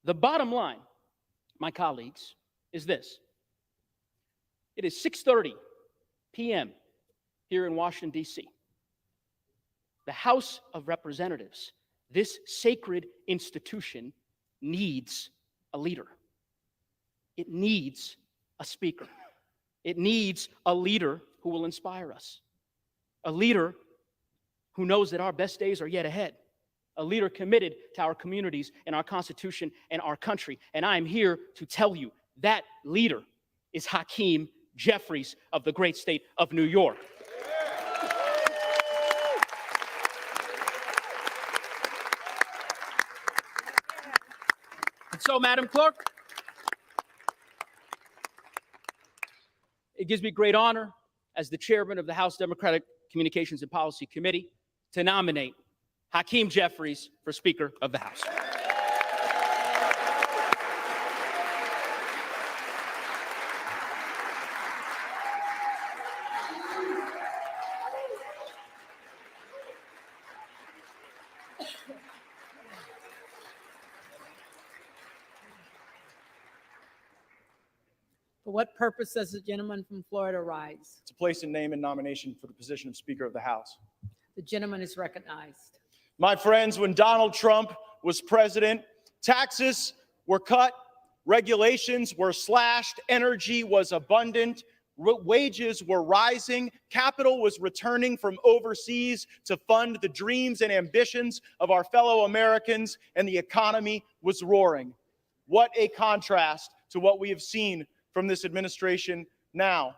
The bottom line, my colleagues, is this. It is 6:30 p.m. here in Washington, D.C. The House of Representatives, this sacred institution, needs a leader. It needs a speaker. It needs a leader who will inspire us. A leader who knows that our best days are yet ahead. A leader committed to our communities and our Constitution and our country. And I am here to tell you that leader is Hakeem Jeffries of the great state of New York. And so, Madam Clerk, it gives me great honor as the chairman of the House Democratic Communications and Policy Committee to nominate Hakeem Jeffries for Speaker of the House. For what purpose does the gentleman from Florida rise? To place a name and nomination for the position of Speaker of the House. The gentleman is recognized. My friends, when Donald Trump was president, taxes were cut, regulations were slashed, energy was abundant, wages were rising, capital was returning from overseas to fund the dreams and ambitions of our fellow Americans, and the economy was roaring. What a contrast to what we have seen from this administration now.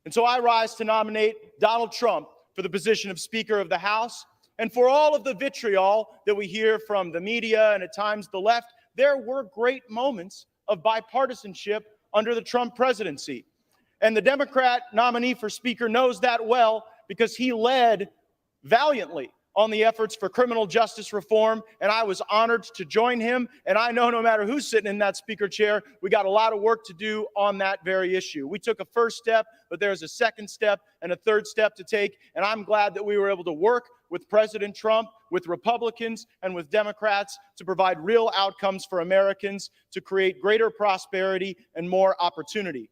And so I rise to nominate Donald Trump for the position of Speaker of the House. And for all of the vitriol that we hear from the media and at times the left, there were great moments of bipartisanship under the Trump presidency. And the Democrat nominee for Speaker knows that well because he led valiantly on the efforts for criminal justice reform, and I was honored to join him. And I know no matter who's sitting in that Speaker chair, we got a lot of work to do on that very issue. We took a first step, but there's a second step and a third step to take, and I'm glad that we were able to work with President Trump, with Republicans, and with Democrats to provide real outcomes for Americans, to create greater prosperity and more opportunity.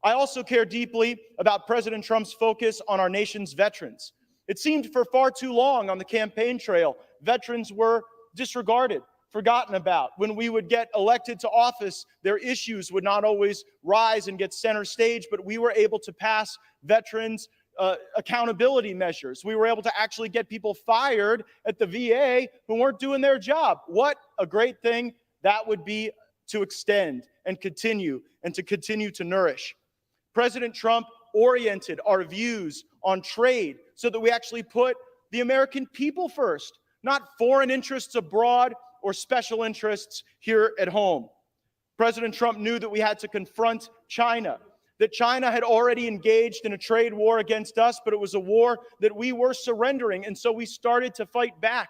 I also care deeply about President Trump's focus on our nation's veterans. It seemed for far too long on the campaign trail, veterans were disregarded, forgotten about. When we would get elected to office, their issues would not always rise and get center stage, but we were able to pass veterans accountability measures. We were able to actually get people fired at the VA who weren't doing their job. What a great thing that would be to extend and continue to nourish. President Trump oriented our views on trade so that we actually put the American people first, not foreign interests abroad or special interests here at home. President Trump knew that we had to confront China, that China had already engaged in a trade war against us, but it was a war that we were surrendering, and so we started to fight back.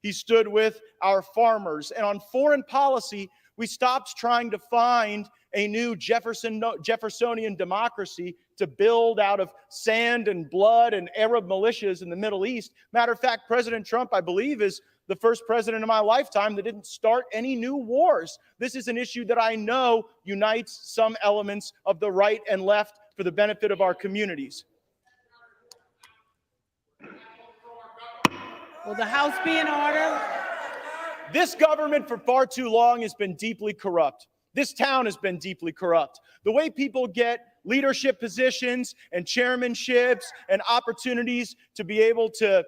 He stood with our farmers, and on foreign policy, we stopped trying to find a new Jeffersonian democracy to build out of sand and blood and Arab militias in the Middle East. Matter of fact, President Trump, I believe, is the first president in my lifetime that didn't start any new wars. This is an issue that I know unites some elements of the right and left for the benefit of our communities. Will the House be in order? This government for far too long has been deeply corrupt. This town has been deeply corrupt. The way people get leadership positions and chairmanships and opportunities to be able to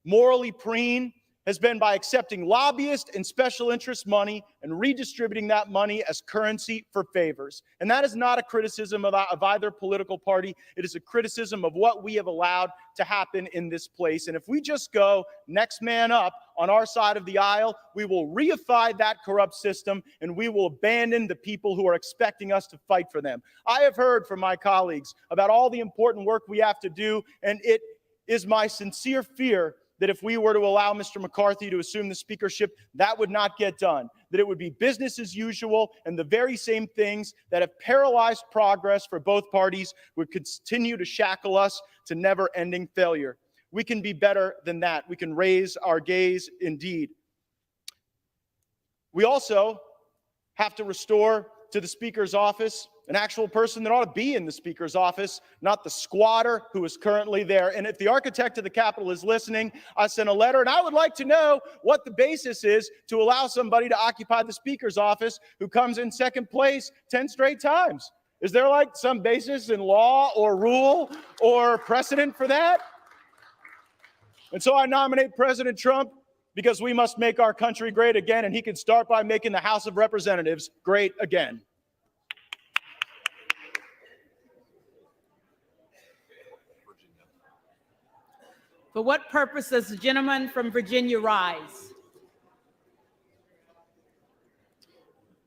morally preen has been by accepting lobbyist and special interest money and redistributing that money as currency for favors. And that is not a criticism of either political party. It is a criticism of what we have allowed to happen in this place. And if we just go next man up on our side of the aisle, we will reify that corrupt system and we will abandon the people who are expecting us to fight for them. I have heard from my colleagues about all the important work we have to do, and it is my sincere fear that if we were to allow Mr. McCarthy to assume the speakership, that would not get done, that it would be business as usual, and the very same things that have paralyzed progress for both parties would continue to shackle us to never-ending failure. We can be better than that. We can raise our gaze indeed. We also have to restore to the Speaker's office an actual person that ought to be in the Speaker's office, not the squatter who is currently there. And if the architect of the Capitol is listening, I sent a letter, and I would like to know what the basis is to allow somebody to occupy the Speaker's office who comes in second place 10 straight times. Is there like some basis in law or rule or precedent for that? And so I nominate President Trump because we must make our country great again, and he can start by making the House of Representatives great again. For what purpose does the gentleman from Virginia rise?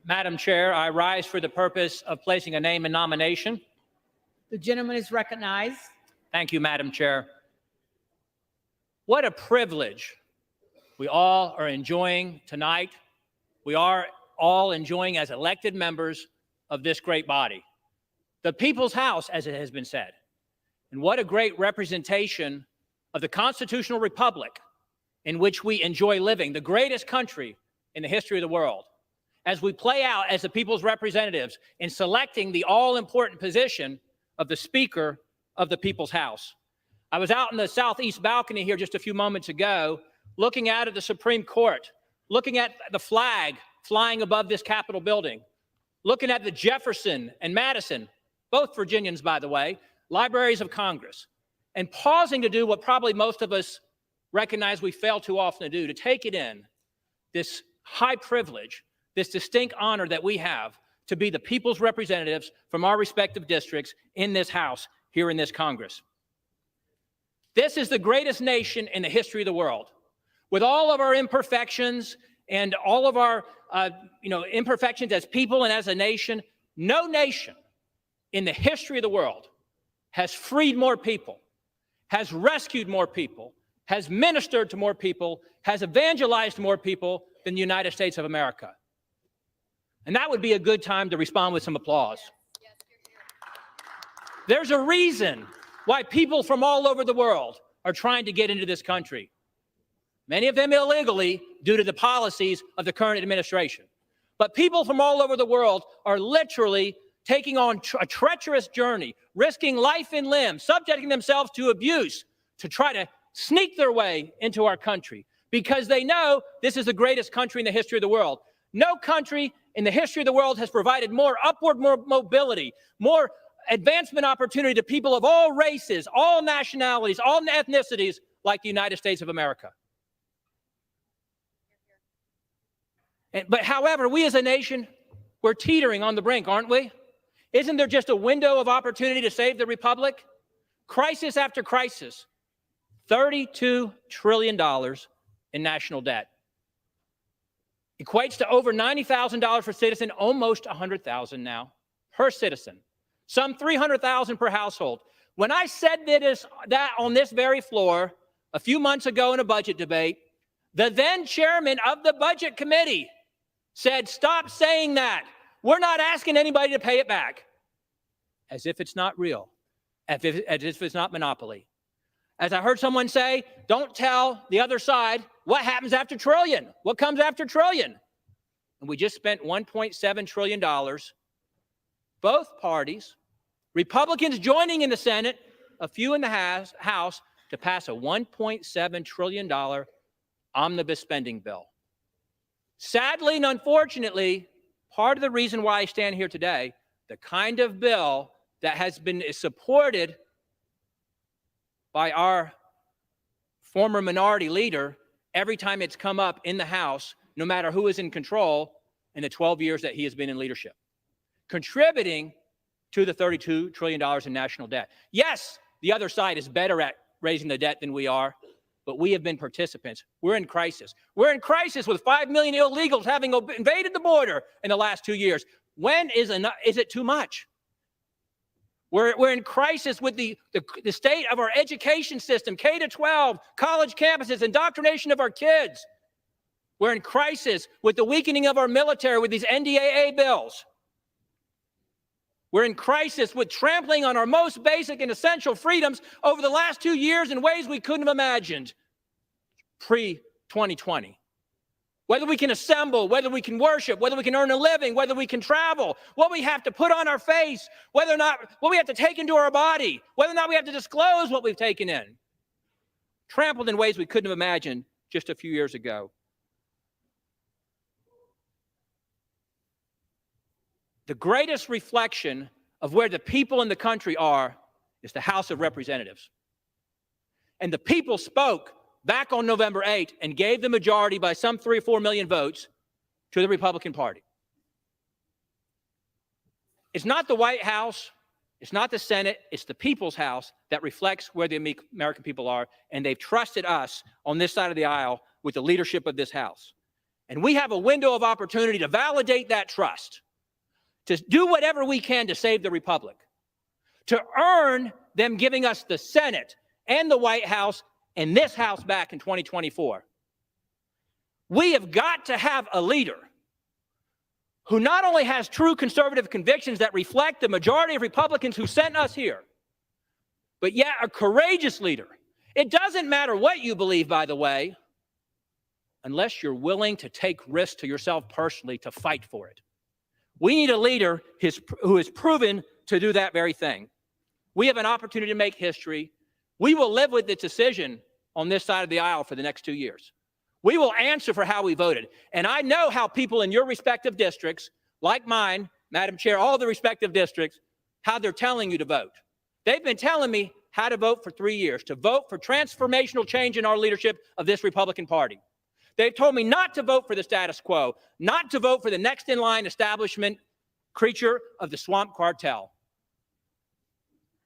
Madam Chair, I rise for the purpose of placing a name in nomination. The gentleman is recognized. Thank you, Madam Chair. What a privilege we all are enjoying tonight. We are all enjoying as elected members of this great body. The People's House, as it has been said. And what a great representation of the constitutional republic in which we enjoy living, the greatest country in the history of the world, as we play out as the people's representatives in selecting the all-important position of the Speaker of the People's House. I was out in the southeast balcony here just a few moments ago, looking out at the Supreme Court, looking at the flag flying above this Capitol building, looking at the Jefferson and Madison, both Virginians, by the way, libraries of Congress, and pausing to do what probably most of us recognize we fail too often to do, to take it in, this high privilege, this distinct honor that we have to be the people's representatives from our respective districts in this House, here in this Congress. This is the greatest nation in the history of the world. With all of our imperfections and all of our imperfections as people and as a nation, no nation in the history of the world has freed more people, has rescued more people, has ministered to more people, has evangelized more people than the United States of America. And that would be a good time to respond with some applause. There's a reason why people from all over the world are trying to get into this country. Many of them illegally due to the policies of the current administration. But people from all over the world are literally taking on a treacherous journey, risking life and limb, subjecting themselves to abuse to try to sneak their way into our country because they know this is the greatest country in the history of the world. No country in the history of the world has provided more upward mobility, more advancement opportunity to people of all races, all nationalities, all ethnicities like the United States of America. But however, we as a nation, we're teetering on the brink, aren't we? Isn't there just a window of opportunity to save the republic? Crisis after crisis, $32 trillion in national debt. Equates to over $90,000 per citizen, almost $100,000 now per citizen. Some $300,000 per household. When I said that on this very floor a few months ago in a budget debate, the then chairman of the budget committee said, "Stop saying that. We're not asking anybody to pay it back." As if it's not real, as if it's not monopoly. As I heard someone say, don't tell the other side what happens after trillion. What comes after trillion? And we just spent $1.7 trillion. Both parties, Republicans joining in the Senate, a few in the House, to pass a $1.7 trillion omnibus spending bill. Sadly and unfortunately, part of the reason why I stand here today, the kind of bill that is supported by our former minority leader every time it's come up in the House, no matter who is in control in the 12 years that he has been in leadership, contributing to the $32 trillion in national debt. Yes, the other side is better at raising the debt than we are, but we have been participants. We're in crisis. We're in crisis with 5 million illegals having invaded the border in the last 2 years. When is it too much? We're in crisis with the state of our education system, K to 12, college campuses, indoctrination of our kids. We're in crisis with the weakening of our military with these NDAA bills. We're in crisis with trampling on our most basic and essential freedoms over the last 2 years in ways we couldn't have imagined pre-2020. Whether we can assemble, whether we can worship, whether we can earn a living, whether we can travel, what we have to put on our face, whether or not what we have to take into our body, whether or not we have to disclose what we've taken in. Trampled in ways we couldn't have imagined just a few years ago. The greatest reflection of where the people in the country are is the House of Representatives. And the people spoke back on November 8th and gave the majority by some 3 or 4 million votes to the Republican Party. It's not the White House, it's not the Senate, it's the people's house that reflects where the American people are, and they've trusted us on this side of the aisle with the leadership of this House. And we have a window of opportunity to validate that trust, to do whatever we can to save the Republic, to earn them giving us the Senate and the White House and this House back in 2024. We have got to have a leader who not only has true conservative convictions that reflect the majority of Republicans who sent us here, but yet a courageous leader. It doesn't matter what you believe, by the way, unless you're willing to take risks to yourself personally to fight for it. We need a leader who is proven to do that very thing. We have an opportunity to make history. We will live with the decision on this side of the aisle for the next 2 years. We will answer for how we voted. And I know how people in your respective districts, like mine, Madam Chair, all the respective districts, how they're telling you to vote. They've been telling me how to vote for 3 years, to vote for transformational change in our leadership of this Republican Party. They've told me not to vote for the status quo, not to vote for the next in line establishment creature of the swamp cartel,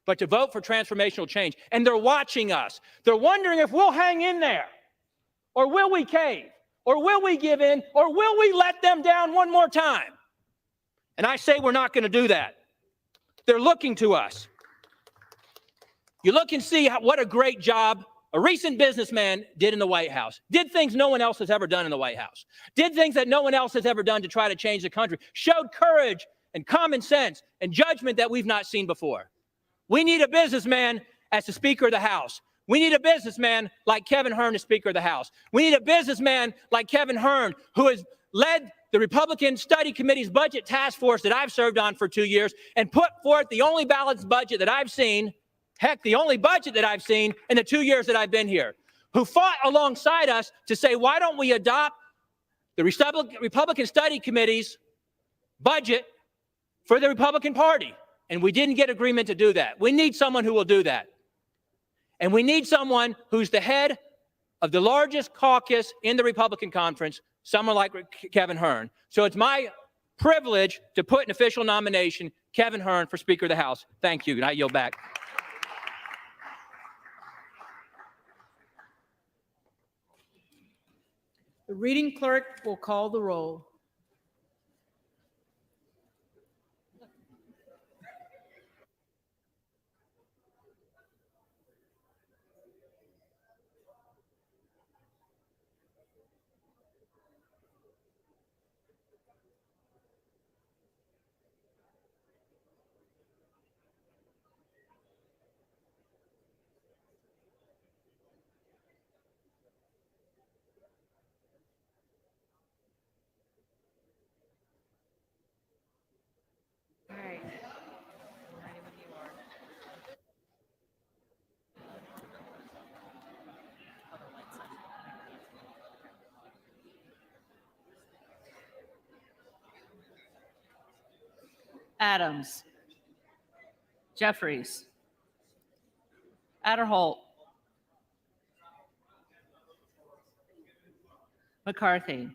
but to vote for transformational change. And they're watching us. They're wondering if we'll hang in there, or will we cave, or will we give in, or will we let them down one more time? And I say we're not going to do that. They're looking to us. You look and see what a great job a recent businessman did in the White House, did things no one else has ever done in the White House, did things that no one else has ever done to try to change the country, showed courage and common sense and judgment that we've not seen before. We need a businessman as the Speaker of the House. We need a businessman like Kevin Hern as Speaker of the House. We need a businessman like Kevin Hern, who has led the Republican Study Committee's budget task force that I've served on for 2 years and put forth the only balanced budget that I've seen, heck, the only budget that I've seen in the 2 years that I've been here, who fought alongside us to say, why don't we adopt the Republican Study Committee's budget for the Republican Party? And we didn't get agreement to do that. We need someone who will do that. And we need someone who's the head of the largest caucus in the Republican conference, someone like Kevin Hern. So it's my privilege to put an official nomination, Kevin Hern, for Speaker of the House. Thank you, and I yield back. The reading clerk will call the roll. All right. I'm ready when you are. Adams. Jeffries. Adderholt. McCarthy.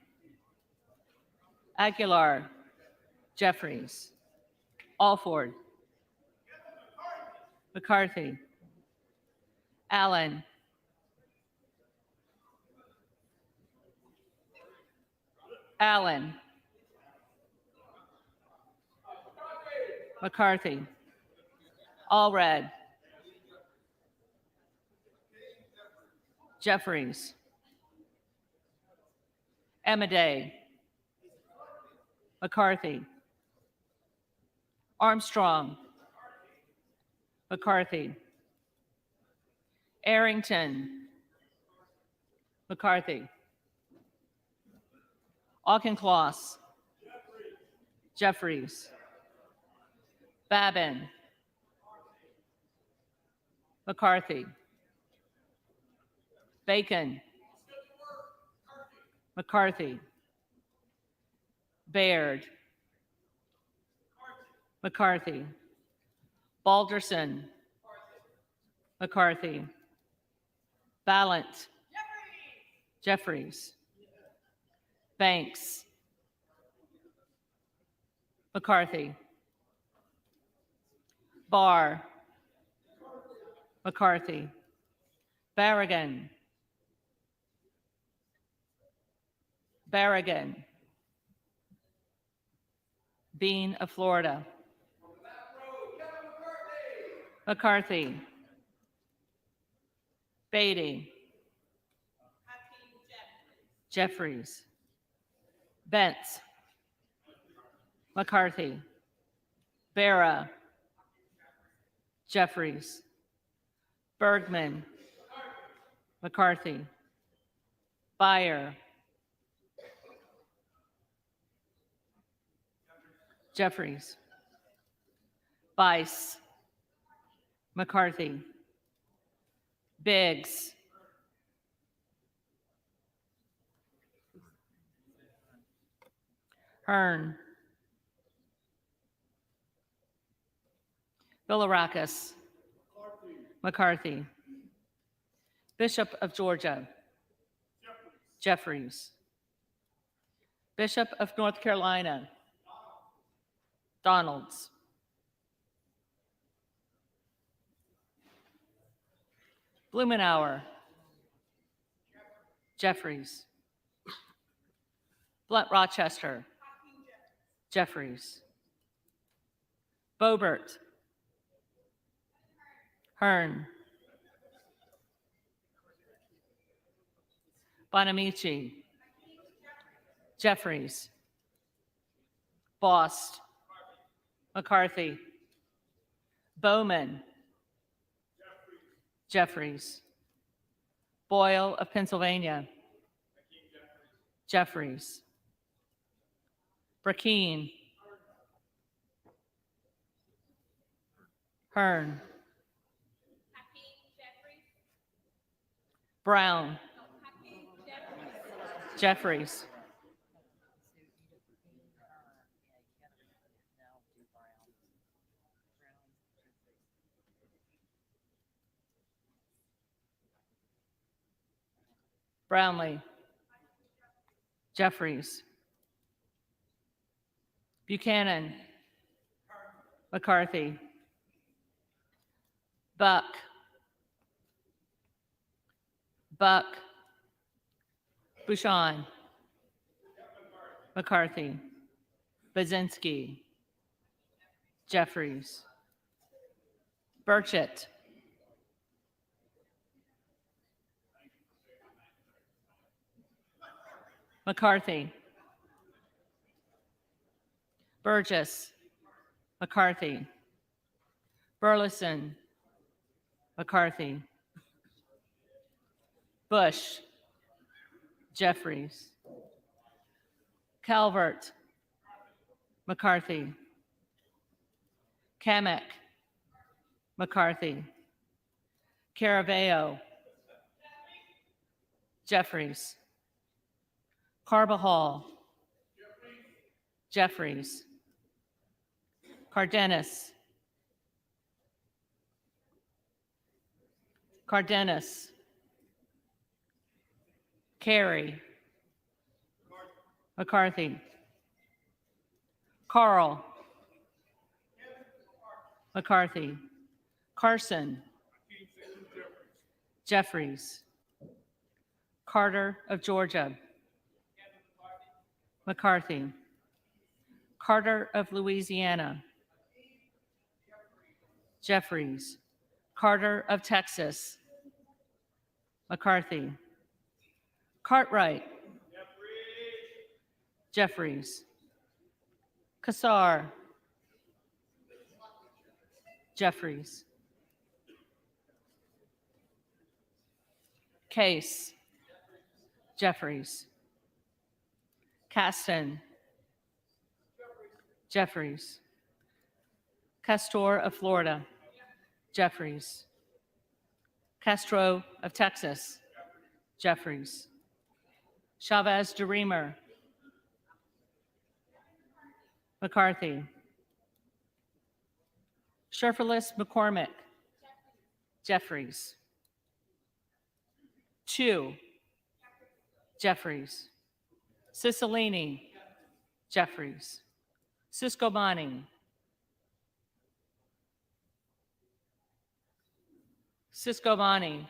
Aguilar. Jeffries. Alford. McCarthy. Allen. Allen. McCarthy. Allred. Jeffries. Emiday. McCarthy. Armstrong. McCarthy. Arrington. McCarthy. Auchincloss. Jeffries. Babin. McCarthy. Bacon. McCarthy. Baird. McCarthy. Balderson. McCarthy. Ballant. Jeffries. Banks. McCarthy. Barr. McCarthy. Barragan. Barragan. Bean of Florida. McCarthy. Beatty. Jeffries. Bentz. McCarthy. Barra. Jeffries. Bergman. McCarthy. Beyer. Jeffries. Bice. McCarthy. Biggs. Hearn. Bilirakis. McCarthy. Bishop of Georgia. Jeffries. Bishop of North Carolina. Donalds. Blumenauer. Jeffries. Blunt Rochester. Jeffries. Boebert. Hearn. Bonamici. Jeffries. Bost. McCarthy. Bowman. Jeffries. Boyle of Pennsylvania. Jeffries. Brackeen. Hearn. Brown. Jeffries. Brownlee. Jeffries. Buchanan. McCarthy. Buck. Buck. Bouchon. McCarthy. Bazinski. Jeffries. Burchett. McCarthy. Burgess. McCarthy. Burleson. McCarthy. Bush. Jeffries. Calvert. McCarthy. Kamek. McCarthy. Caraveo. Jeffries. Carbajal. Jeffries. Cardenas. Cardenas. Carey. McCarthy. Carl. McCarthy. Carson. Jeffries. Carter of Georgia. McCarthy. Carter of Louisiana. Jeffries. Carter of Texas. McCarthy. Cartwright. Jeffries. Kassar. Jeffries. Case. Jeffries. Caston. Jeffries. Castor of Florida. Jeffries. Castro of Texas. Jeffries. Chavez DeRemer. McCarthy. Sherferless McCormick. Jeffries. 2. Jeffries. Cicilline. Jeffries. Siscobani. Siscobani.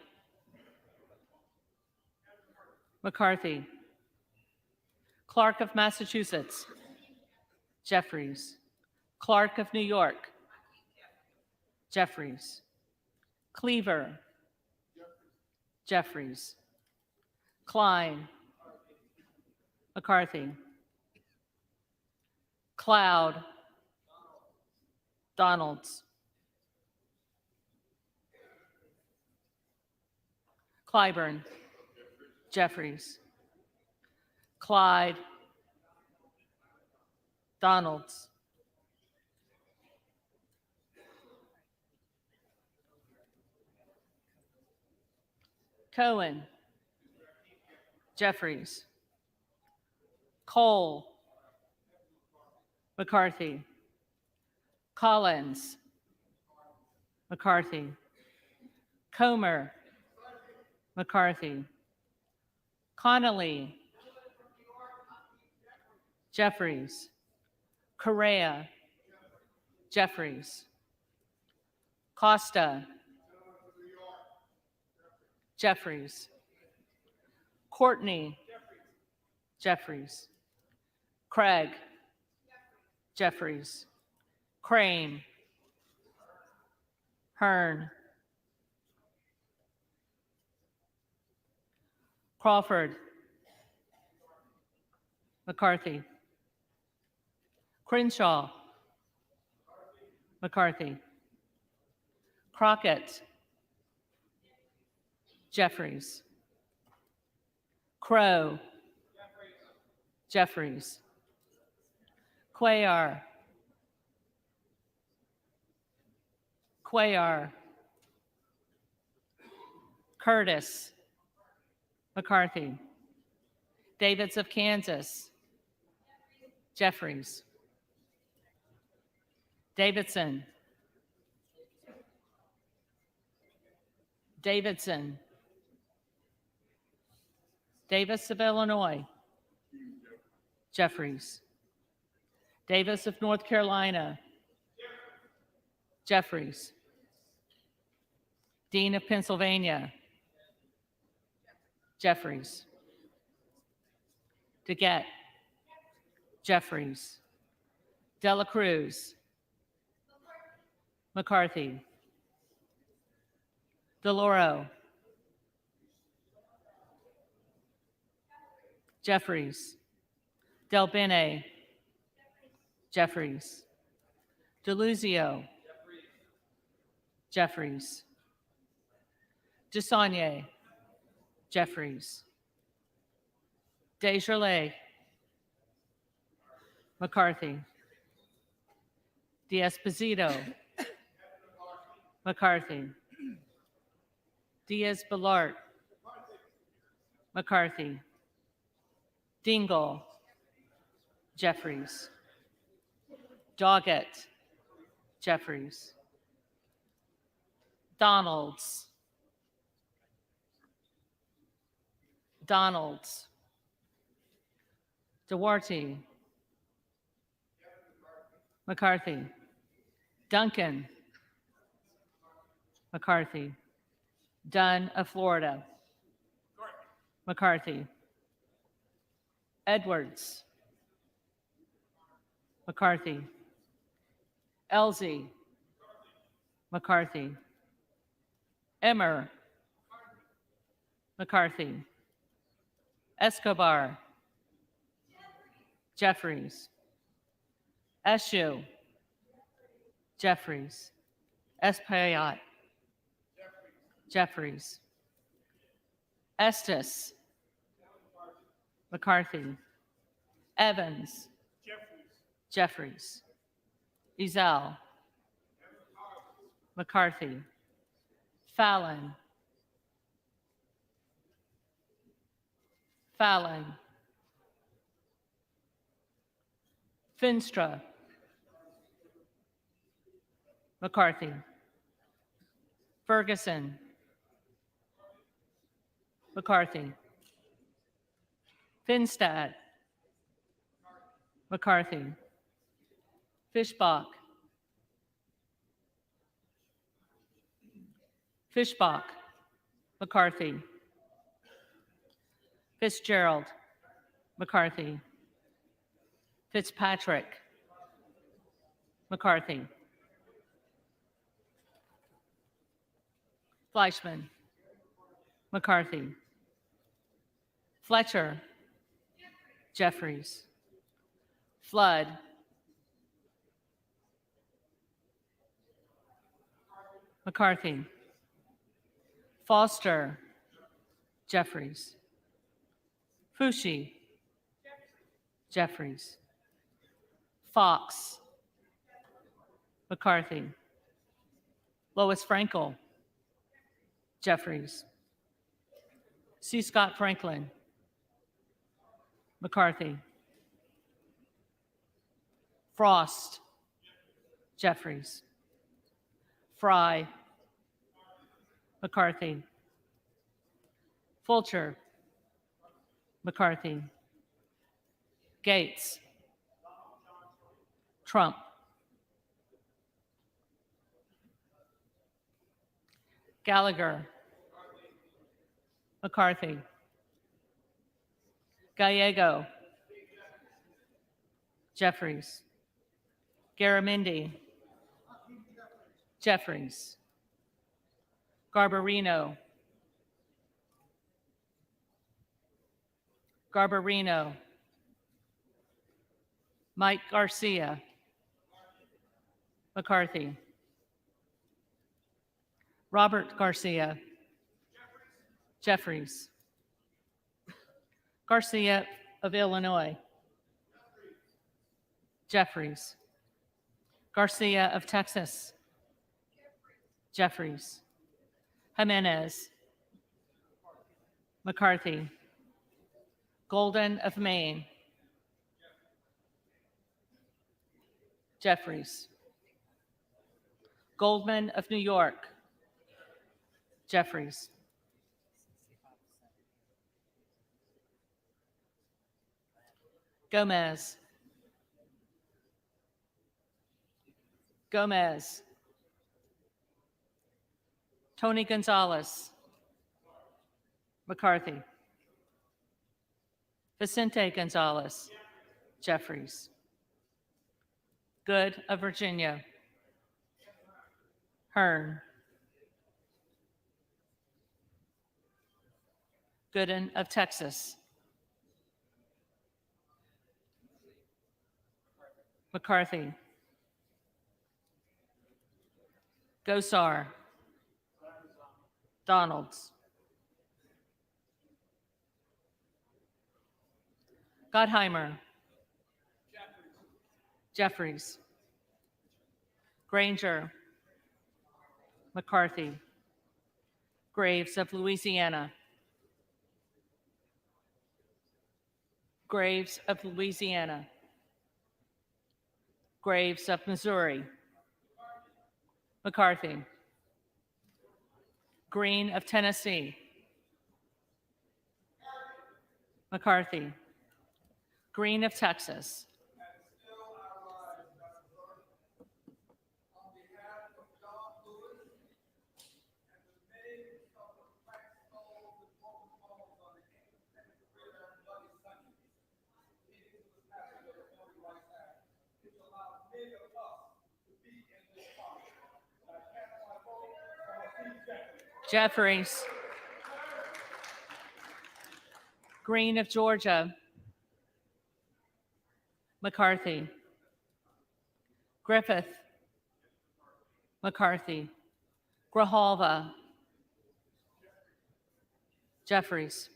McCarthy. Clark of Massachusetts. Jeffries. Clark of New York. Jeffries. Cleaver. Jeffries. Klein. McCarthy. Cloud. Donalds. Clyburn. Jeffries. Clyde. Donalds. Cohen. Jeffries. Cole. McCarthy. Collins. McCarthy. Comer. McCarthy. Connolly. Jeffries. Correa. Jeffries. Costa. Jeffries. Courtney. Jeffries. Craig. Jeffries. Crane. Hearn. Crawford. McCarthy. Crenshaw. McCarthy. Crockett. Jeffries. Crow. Jeffries. Cuellar. Cuellar. Curtis. McCarthy. Davids of Kansas. Jeffries. Davidson. Davidson. Davis of Illinois. Jeffries. Davis of North Carolina. Jeffries. Dean of Pennsylvania. Jeffries. DeGette. Jeffries. Dela Cruz. McCarthy. DeLauro. Jeffries. Del Bene. Jeffries. DeLuzio. Jeffries. DeSaulnier. Jeffries. Desjardins. McCarthy. D'Esposito. McCarthy. Diaz-Balart. McCarthy. Dingell. Jeffries. Doggett. Jeffries. Donalds. Donalds, Duarte, McCarthy, Duncan, McCarthy, Dunn of Florida, McCarthy, Edwards, McCarthy, Elsie, McCarthy, Emmer, McCarthy, Escobar, Jeffries, Eshoo, Jeffries, Espaillat, Jeffries, Estes, McCarthy, Evans, Jeffries, Ezell, McCarthy, Fallon, Fallon, Finstra, McCarthy, Ferguson, McCarthy, Finstad, McCarthy, Fischbach, Fischbach, McCarthy, Fitzgerald, McCarthy, Fitzpatrick, McCarthy, Fleischman, McCarthy, Fletcher, Jeffries, Flood, McCarthy, Foster, Jeffries, Fushi, Jeffries, Fox, McCarthy, Lois Frankel, Jeffries, C. Scott Franklin, McCarthy, Frost, Jeffries, Fry, McCarthy, Fulcher, McCarthy, Gates, Trump, Gallagher, McCarthy, Gallego, Jeffries, Garamendi, Jeffries, Garbarino, Garbarino, Mike Garcia, McCarthy, Robert Garcia, Jeffries, Garcia of Illinois, Jeffries, Garcia of Texas, Jeffries, Jimenez, McCarthy, Golden of Maine, Jeffries, Goldman of New York, Jeffries, Gomez, Gomez, Tony Gonzalez, McCarthy, Vicente Gonzalez, Jeffries, Good of Virginia, Hearn, Gooden of Texas, McCarthy, Gosar, Donalds, Gottheimer, Jeffries, Granger, McCarthy, Graves of Louisiana, Graves of Louisiana, Graves of Missouri, McCarthy, Green of Tennessee, McCarthy. Green of Texas. Jeffries. Green of Georgia. McCarthy. Griffith. McCarthy. Grijalva. Jeffries.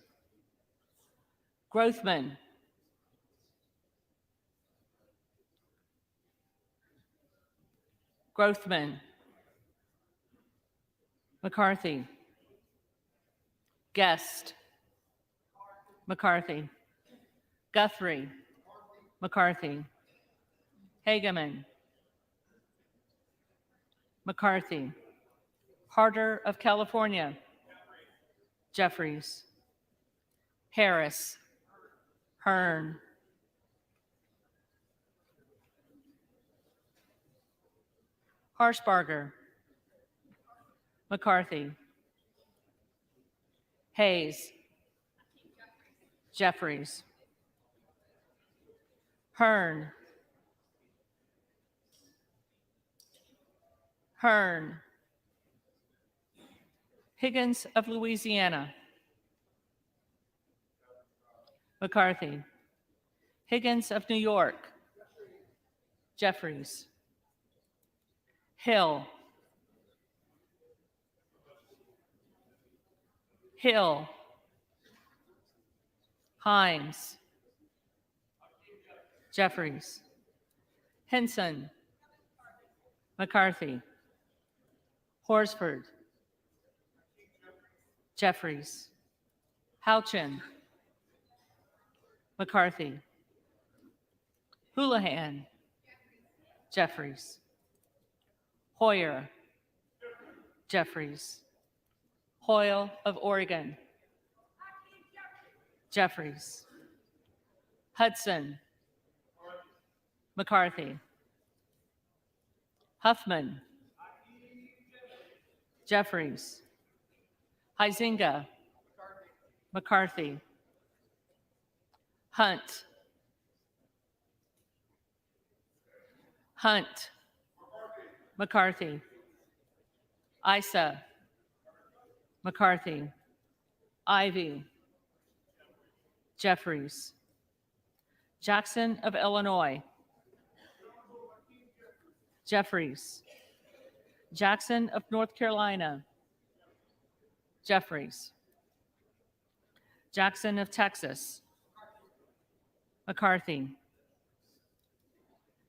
Grothman. Grothman. McCarthy. Guest. McCarthy. Guthrie. McCarthy. Hageman. McCarthy. Harder of California. Jeffries. Harris. Hearn. Harshbarger. McCarthy. Hayes. Jeffries. Hearn. Hearn. Higgins of Louisiana. McCarthy. Higgins of New York. Jeffries. Hill. Hill. Himes. Jeffries. Henson. McCarthy. Horsford. Jeffries. Houchin. McCarthy. Houlihan. Jeffries. Hoyer. Jeffries. Hoyle of Oregon. Jeffries. Hudson. McCarthy. Huffman. Jeffries. Huizinga. McCarthy. Hunt. Hunt. McCarthy. Issa. McCarthy. Ivy. Jeffries. Jackson of Illinois. Jeffries. Jackson of North Carolina. Jeffries. Jackson of Texas. McCarthy.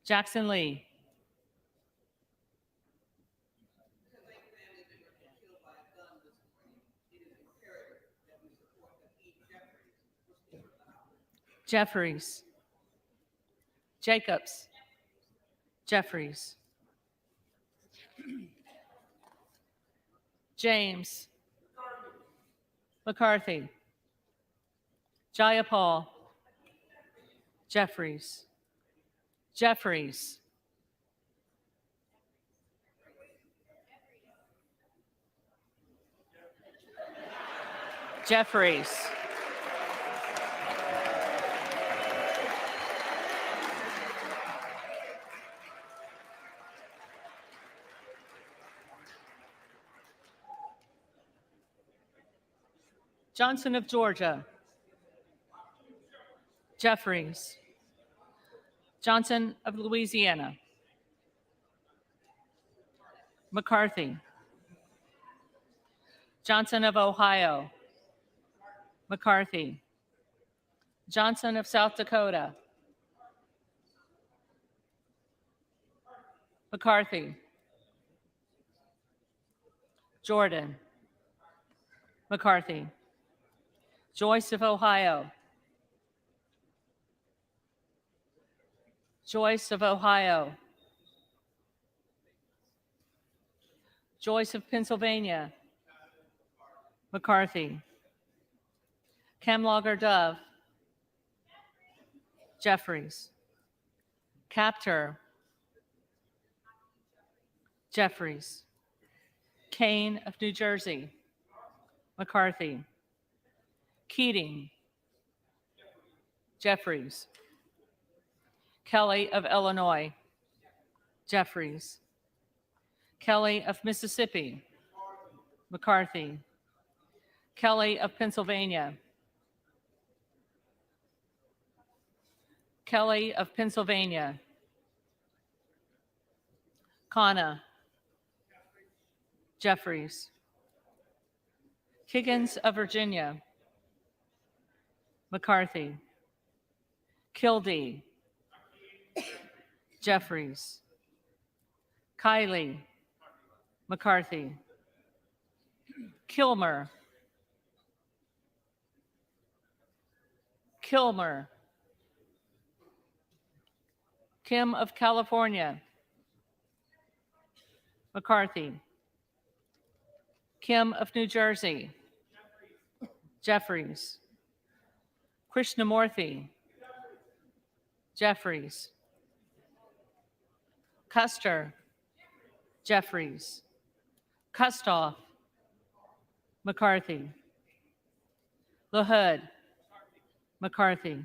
Jackson Lee. Jeffries. Jacobs. Jeffries. James. McCarthy. Jayapal. Jeffries. Jeffries. Jeffries. Johnson of Georgia. Jeffries. Johnson of Louisiana. McCarthy. Johnson of Ohio. McCarthy. Johnson of South Dakota. McCarthy. Jordan. McCarthy. Joyce of Ohio. Joyce of Ohio. Joyce of Pennsylvania. McCarthy. Camlogger Dove. Jeffries. Capter. Jeffries. Kane of New Jersey. McCarthy. Keating. Jeffries. Kelly of Illinois. Jeffries. Kelly of Mississippi. McCarthy. Kelly of Pennsylvania. Kelly of Pennsylvania. Khanna. Jeffries. Higgins of Virginia. McCarthy. Kildee. Jeffries. Kiley. McCarthy. Kilmer. Kilmer. Kim of California. McCarthy. Kim of New Jersey. Jeffries. Krishnamurthy. Jeffries. Custer. Jeffries. Kustoff. McCarthy. LaHood. McCarthy.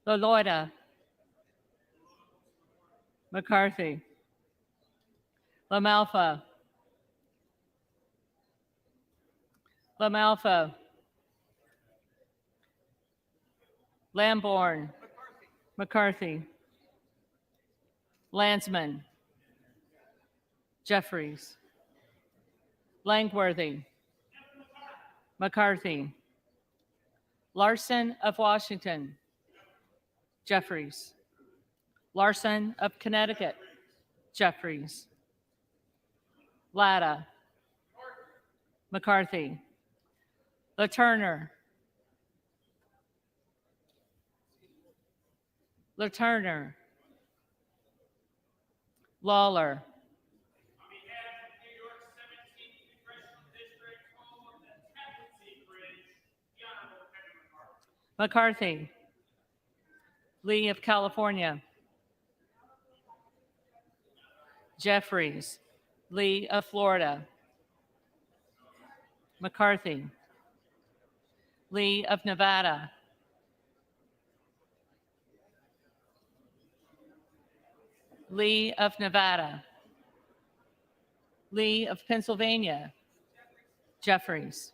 LaLoida. McCarthy. LaMalfa. LaMalfa. Lamborn. McCarthy. Landsman. Jeffries. Langworthy. McCarthy. Larson of Washington. Jeffries. Larson of Connecticut. Jeffries. Latta. McCarthy. LaTurner. LaTurner. Lawler. McCarthy. Lee of California. Jeffries. Lee of Florida. McCarthy. Lee of Nevada. Lee of Nevada. Lee of Pennsylvania. Jeffries.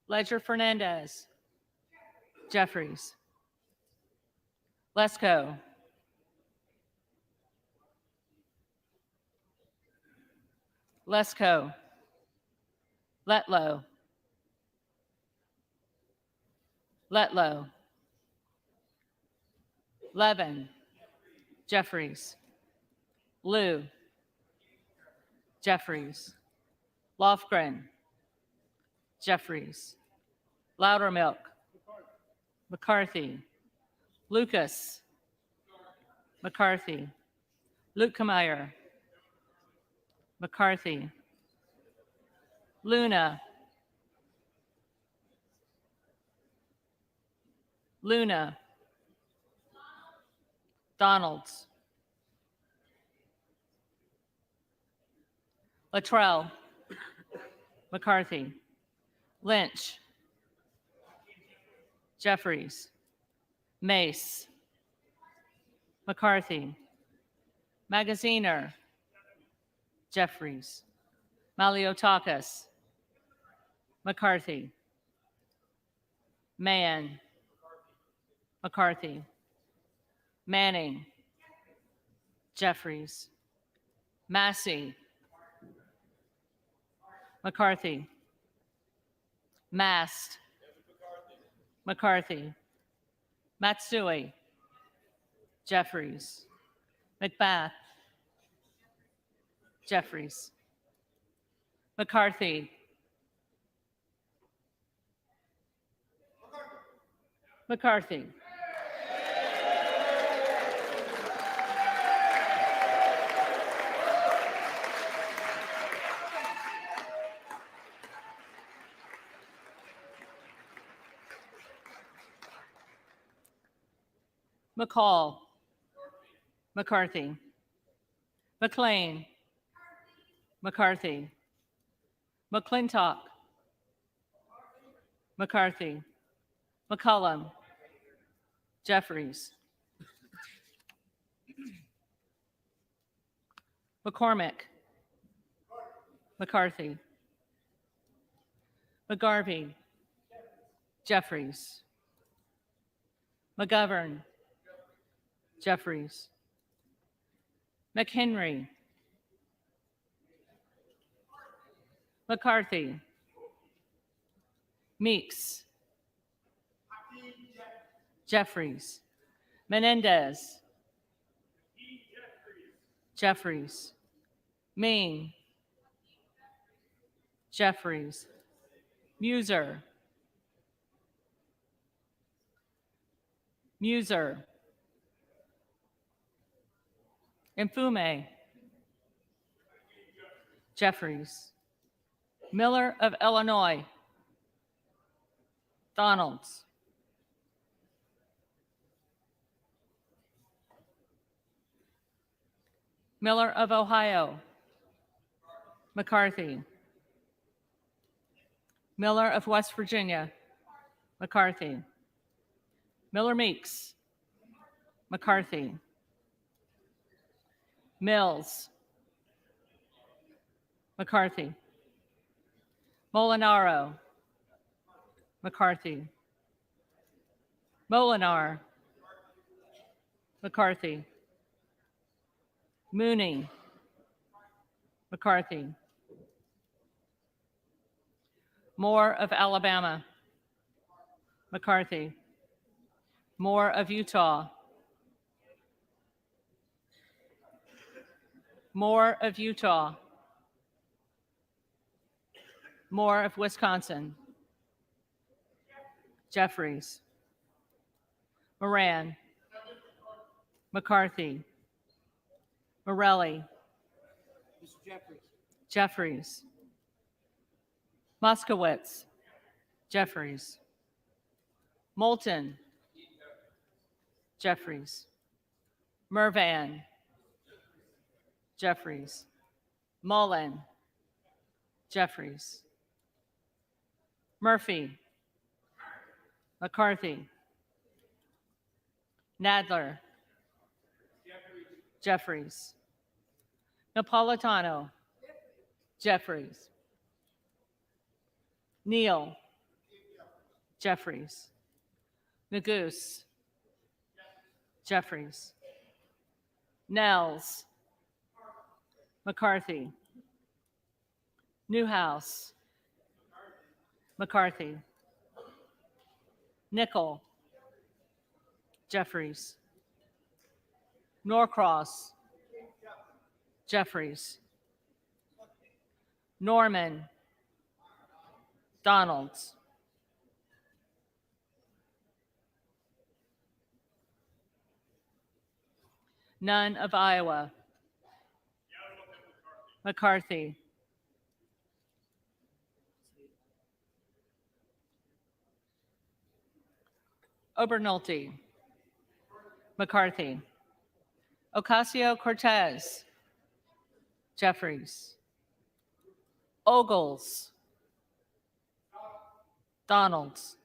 Ledger Fernandez. Jeffries. Lesko. Lesko. Letlow. Letlow. Levin. Jeffries. Liu. Jeffries. Lofgren. Jeffries. Loudermilk. McCarthy. Lucas. McCarthy. Luetkemeyer. McCarthy. Luna. Luna. Donalds. Luttrell. McCarthy. Lynch. Jeffries. Mace. McCarthy. Magaziner. Jeffries. Maliotakis. McCarthy. Mann. McCarthy. Manning. Jeffries. Massey. McCarthy. Mast. McCarthy. Matsui. Jeffries. McBath. Jeffries. McCarthy. McCarthy. McCall, McCarthy, McLean, McCarthy, McClintock, McCarthy, McCollum, Jeffries, McCormick, McCarthy, McGarvey, Jeffries, McGovern, Jeffries, McHenry, McCarthy, Meeks, Jeffries, Menendez, Jeffries, Ming, Jeffries, Muser, Mfume, Jeffries, Miller of Illinois, Donalds, Miller of Ohio, McCarthy, Miller of West Virginia, McCarthy, Miller Meeks, McCarthy, Mills, McCarthy, Molinaro, McCarthy, Molinar, McCarthy, Mooney, McCarthy, Moore of Alabama, McCarthy, Moore of Utah, Moore of Utah, Moore of Wisconsin, Jeffries, Moran, McCarthy, Morelli, Jeffries, Moskowitz, Jeffries, Moulton, Jeffries, Mervan, Jeffries, Mullen, Jeffries, Murphy, McCarthy, Nadler, Jeffries, Napolitano, Jeffries, Neal, Jeffries, Magoo's, Jeffries, Nels, McCarthy, Newhouse, McCarthy, Nickel, Jeffries, Norcross, Jeffries, Norman, Donalds, None of Iowa, McCarthy, Obernolte, McCarthy, Ocasio-Cortez, Jeffries, Ogles, Donalds,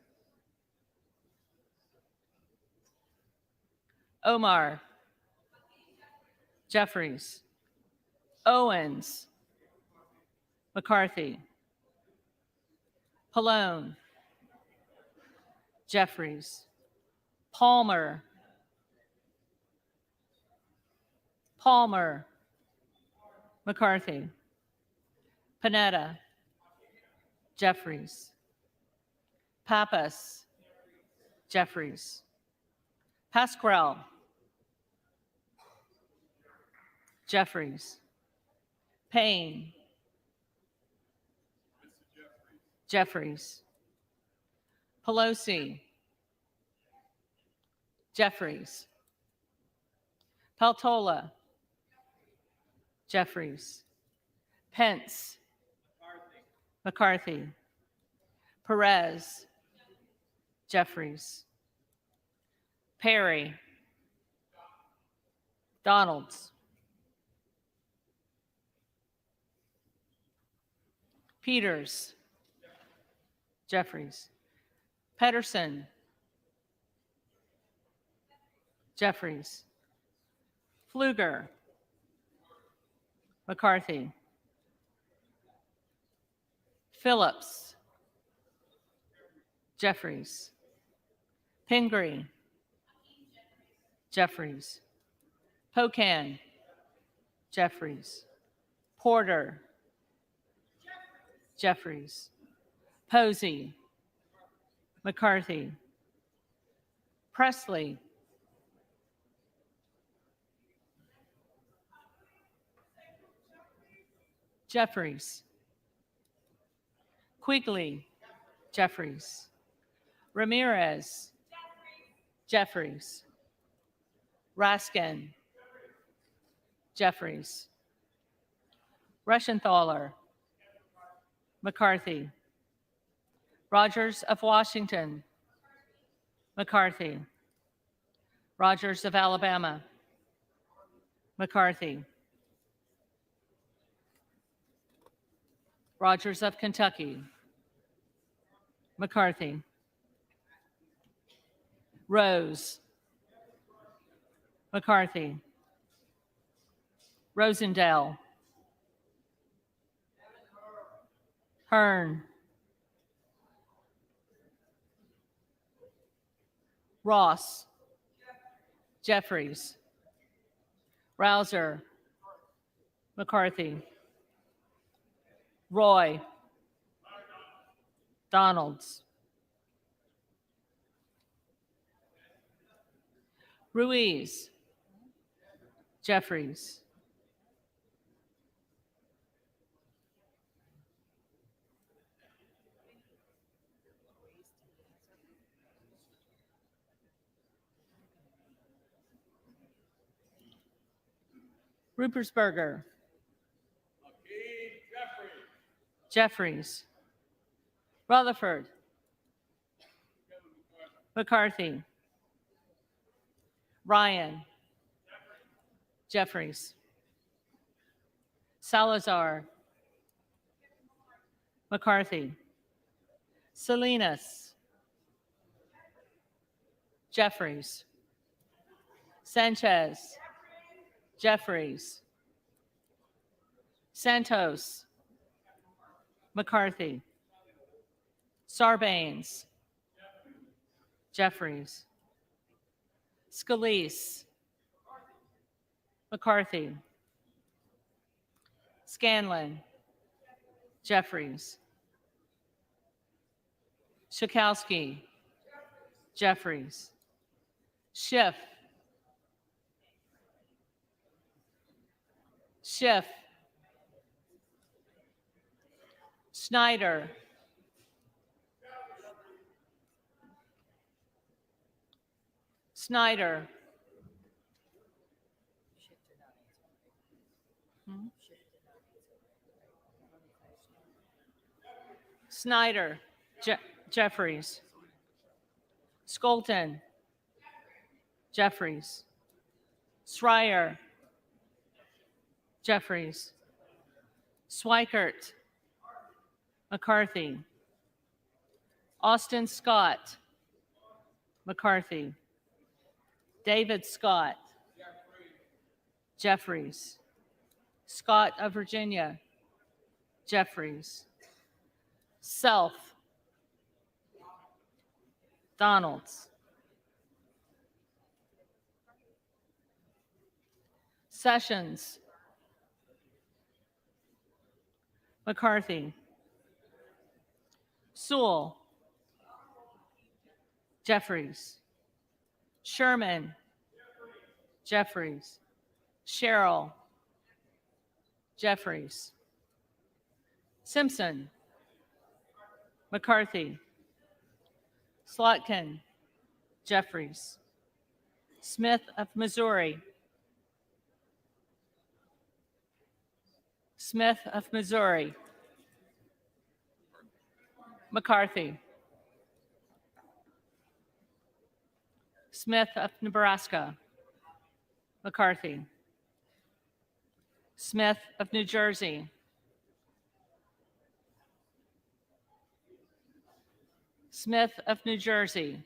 Omar, Jeffries, Owens, McCarthy, Pallone, Jeffries, Palmer, McCarthy, Panetta, Jeffries, Pappas, Jeffries, Pasquarel, Jeffries, Payne, Jeffries, Pelosi, Jeffries, Peltola, Jeffries, Pence, McCarthy, Perez, Jeffries, Perry, Donalds. Peters. Jeffries. Pedersen. Jeffries. Pfluger. McCarthy. Phillips. Jeffries. Pingree. Jeffries. Pocan. Jeffries. Porter. Jeffries. Posey. McCarthy. Presley. Jeffries. Quigley. Jeffries. Ramirez. Jeffries. Raskin. Jeffries. Reschenthaler. McCarthy. Rogers of Washington. McCarthy. Rogers of Alabama. McCarthy. Rogers of Kentucky. McCarthy. Rose. McCarthy. Rosendale. Hearn. Ross. Jeffries. Rouser. McCarthy. Roy. Donalds. Ruiz. Jeffries. Rupersberger. Jeffries. Rutherford. McCarthy. Ryan. Jeffries. Salazar. McCarthy. Salinas. Jeffries. Sanchez. Jeffries. Santos. McCarthy. Sarbanes. Jeffries. Scalise. McCarthy. Scanlon. Jeffries. Schakowsky. Jeffries. Schiff. Schiff. Snyder. Snyder. Snyder. Jeffries. Skolton. Jeffries. Schreier. Jeffries. Swikert. McCarthy. Austin Scott. McCarthy. David Scott. Jeffries. Scott of Virginia. Jeffries. Self. Donalds. Sessions. McCarthy. Sewell. Jeffries. Sherman. Jeffries. Sherrill. Jeffries. Simpson. McCarthy. Slotkin. Jeffries. Smith of Missouri. Smith of Missouri. McCarthy. Smith of Nebraska. McCarthy. Smith of New Jersey. Smith of New Jersey.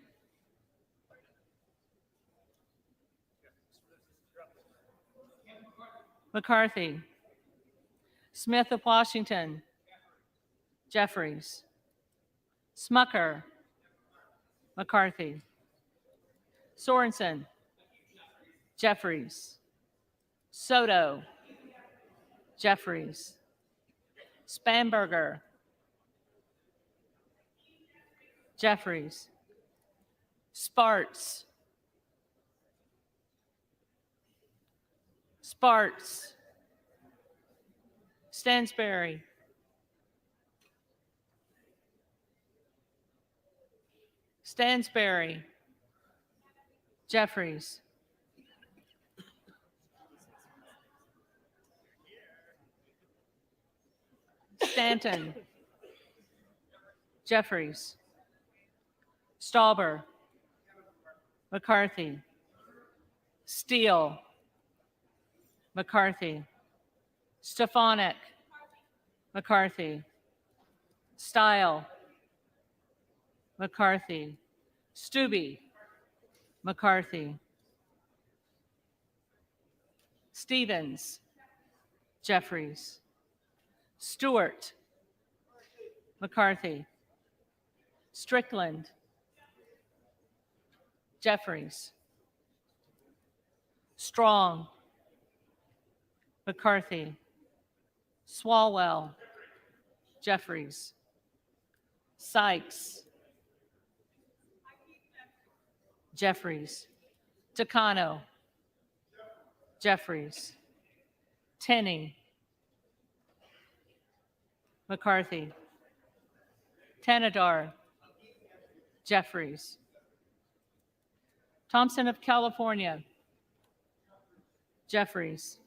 McCarthy. Smith of Washington. Jeffries. Smucker. McCarthy. Sorensen. Jeffries. Soto. Jeffries. Spanberger. Jeffries. Sparts. Sparts. Stansberry. Stansberry. Jeffries. Stanton. Jeffries. Stauber. McCarthy. Steele. McCarthy. Stefanik. McCarthy. Style. McCarthy. Stubbe. McCarthy. Stevens. Jeffries. Stewart. McCarthy. Strickland. Jeffries. Strong. McCarthy. Swalwell. Jeffries. Sykes. Jeffries. Takano. Jeffries. Tenney. McCarthy. Tanadar. Jeffries. Thompson of California. Jeffries.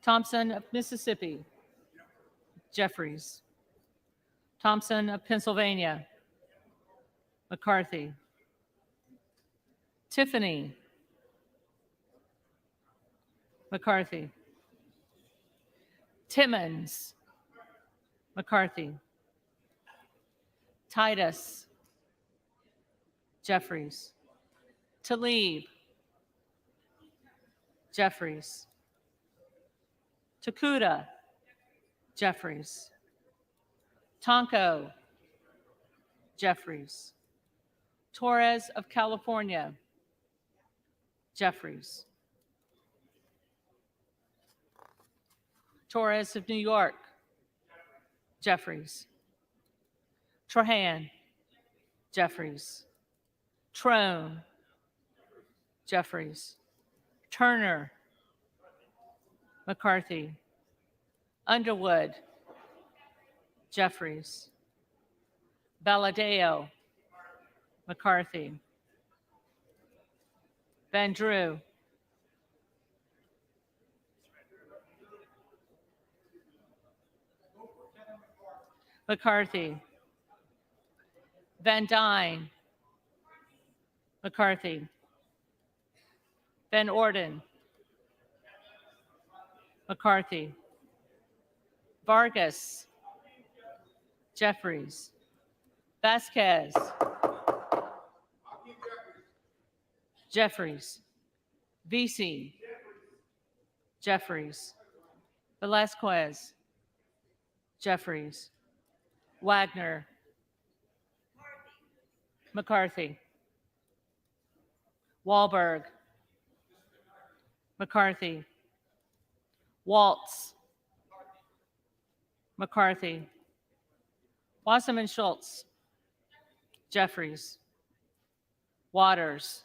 Thompson of Mississippi. Jeffries. Thompson of Pennsylvania. McCarthy. Tiffany. McCarthy. Timmons. McCarthy. Titus. Jeffries. Tlaib. Jeffries. Takuda. Jeffries. Tonko. Jeffries. Torres of California. Jeffries. Torres of New York. Jeffries. Trahan. Jeffries. Trone. Jeffries. Turner. McCarthy. Underwood. Jeffries. Valadeo. McCarthy. Van Drew. McCarthy. Van Dyne. McCarthy. Van Orden. McCarthy. Vargas. Jeffries. Vasquez. Jeffries. Vesey. Jeffries. Velasquez. Jeffries. Wagner. McCarthy. Wahlberg. McCarthy. Waltz. McCarthy. Wasserman Schultz. Jeffries. Waters.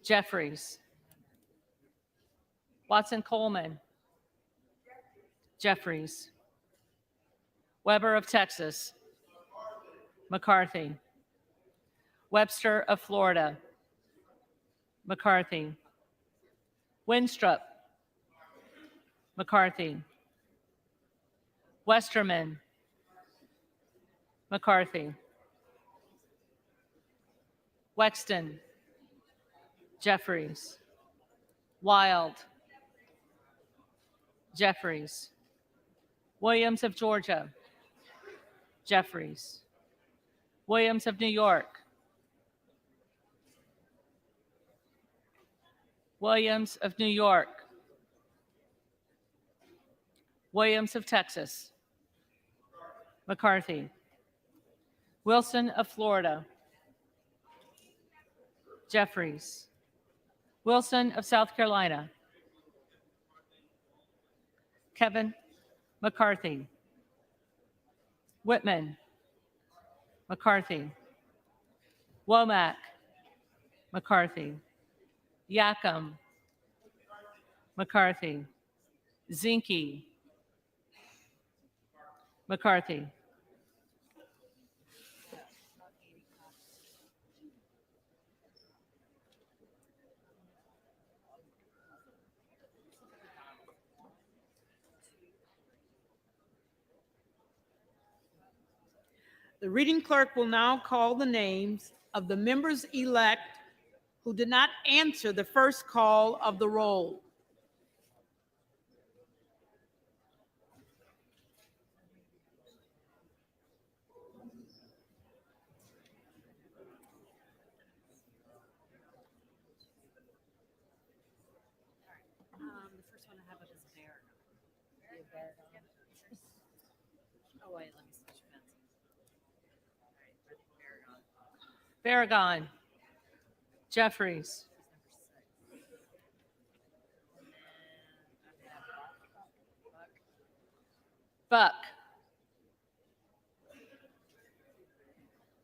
Jeffries. Watson Coleman. Jeffries. Weber of Texas. McCarthy. Webster of Florida. McCarthy. Winstrup. McCarthy. Westerman. McCarthy. Wexton. Jeffries. Wild. Jeffries. Williams of Georgia. Jeffries. Williams of New York. Williams of New York. Williams of Texas. McCarthy. Wilson of Florida. Jeffries. Wilson of South Carolina. Kevin McCarthy. Whitman. McCarthy. Womack. McCarthy. Yackham. McCarthy. Zinke. McCarthy. The reading clerk will now call the names of the members-elect who did not answer the first call of the roll. The first one I have up is Byron. Oh, wait, let me switch pencils. All right, ready, Byron. Barragon. Jeffries. Buck.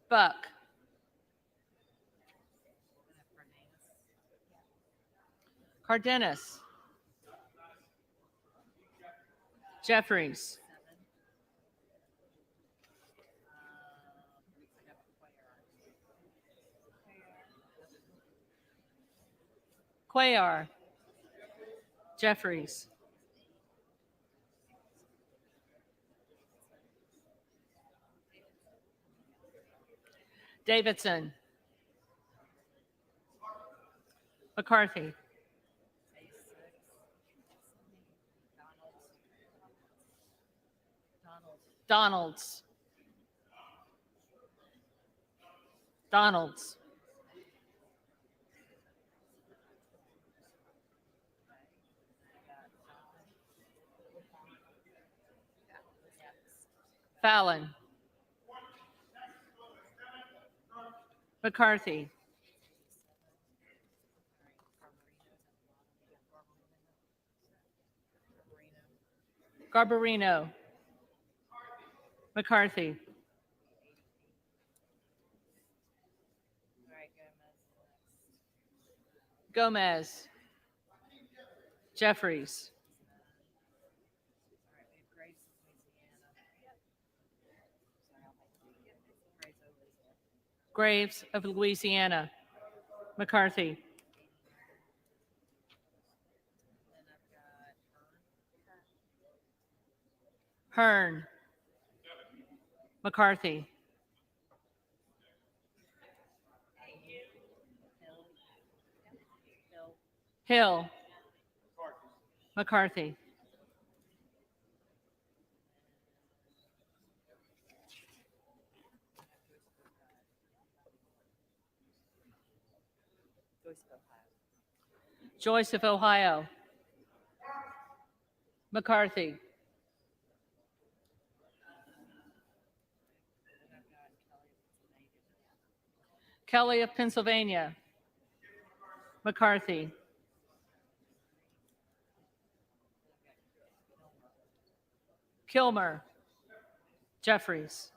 Buck. Cardenas. Jeffries. Cuellar. Jeffries. Davidson. McCarthy. Donalds. Donalds. Fallon. McCarthy. Garbarino. McCarthy. Gomez. Jeffries. Graves of Louisiana. McCarthy. Hearn. McCarthy. Hill. McCarthy. Joyce of Ohio. McCarthy. Kelly of Pennsylvania. McCarthy. Kilmer. Jeffries.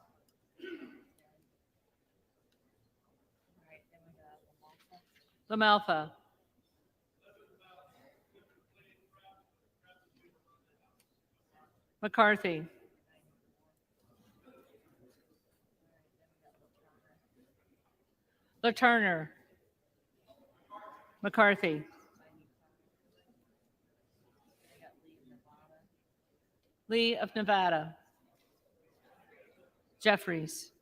LaMalfa. McCarthy. LaTurner. McCarthy. Lee of Nevada. Jeffries.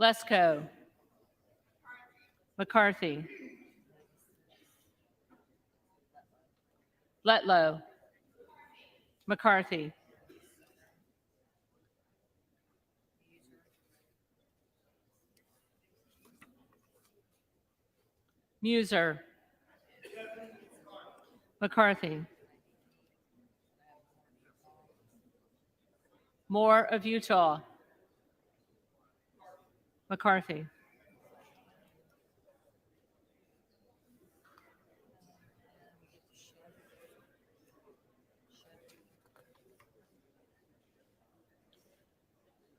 Lesko. McCarthy. Letlow. McCarthy. Muser. McCarthy. Moore of Utah. McCarthy.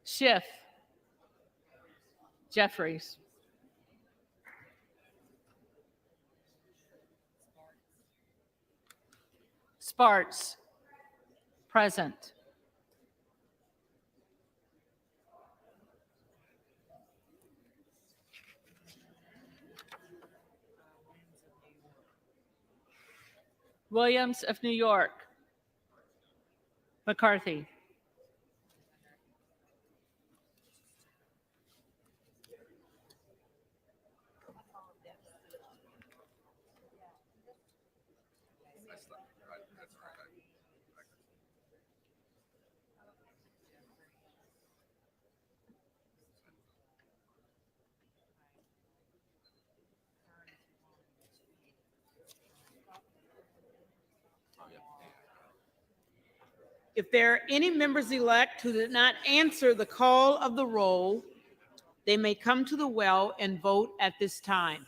Schiff. Jeffries. Sparts. Present. Williams of New York. McCarthy. If there are any members-elect who did not answer the call of the roll, they may come to the well and vote at this time.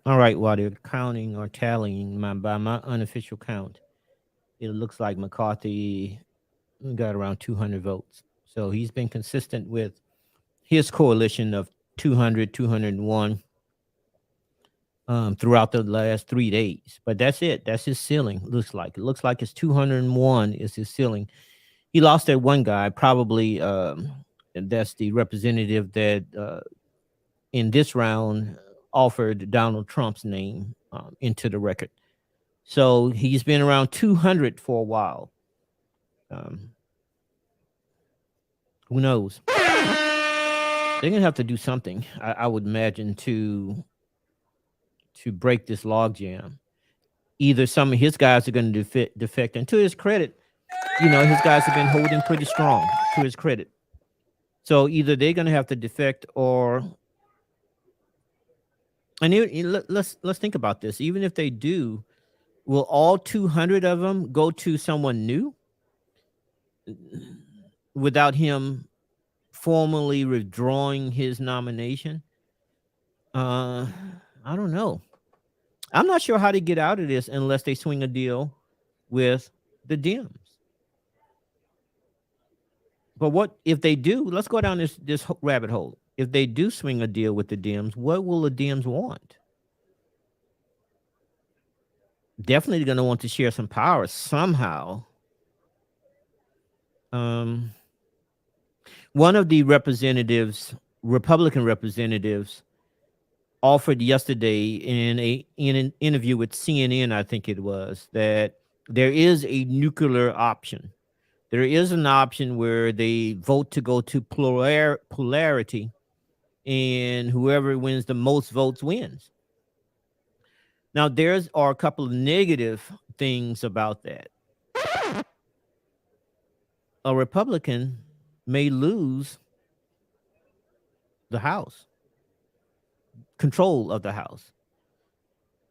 All right, while they're counting or tallying, by my unofficial count, it looks like McCarthy got around 200 votes. So he's been consistent with his coalition of 200, 201 throughout the last 3 days. But that's it. That's his ceiling, looks like. It looks like it's 201 is his ceiling. He lost that one guy, probably, and that's the representative that in this round offered Donald Trump's name into the record. So he's been around 200 for a while. Who knows? They're gonna have to do something, I would imagine, to break this logjam. Either some of his guys are going to defect, and to his credit, his guys have been holding pretty strong. To his credit, so either they're going to have to defect, or let's think about this. Even if they do, will all 200 of them go to someone new without him formally withdrawing his nomination? I don't know. I'm not sure how to get out of this unless they swing a deal with the Dems. But what if they do? Let's go down this rabbit hole. If they do swing a deal with the Dems, what will the Dems want? Definitely going to want to share some power somehow. One of the Republican representatives, offered yesterday in an interview with CNN, I think it was, that there is a nuclear option. There is an option where they vote to go to polarity, and whoever wins the most votes wins. Now, there are a couple of negative things about that. A Republican may lose the House, control of the House.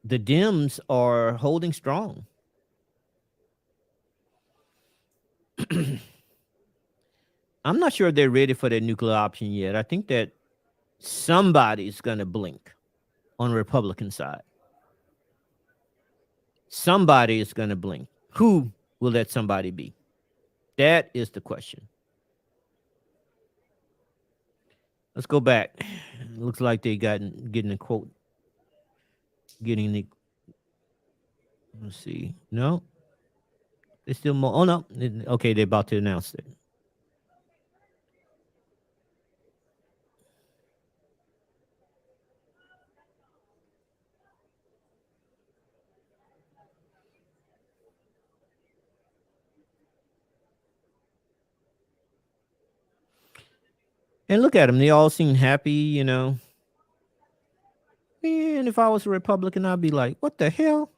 The Dems are holding strong. I'm not sure they're ready for that nuclear option yet. I think that somebody's going to blink on the Republican side. Somebody is going to blink. Who will that somebody be? That is the question. Let's go back. It looks like they getting a quote. Let's see. No. There's still more. Oh, no. Okay, they're about to announce it. And look at them. They all seem happy, And if I was a Republican, I'd be like, what the hell?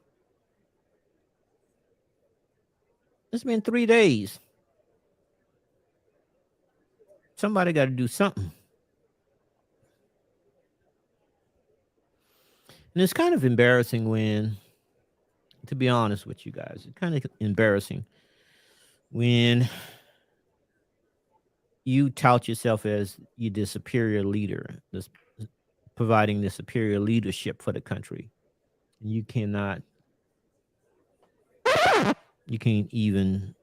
It's been 3 days. Somebody got to do something. And it's kind of embarrassing when, to be honest with you guys, it's kind of embarrassing when you tout yourself as you the superior leader, this providing the superior leadership for the country. You can't even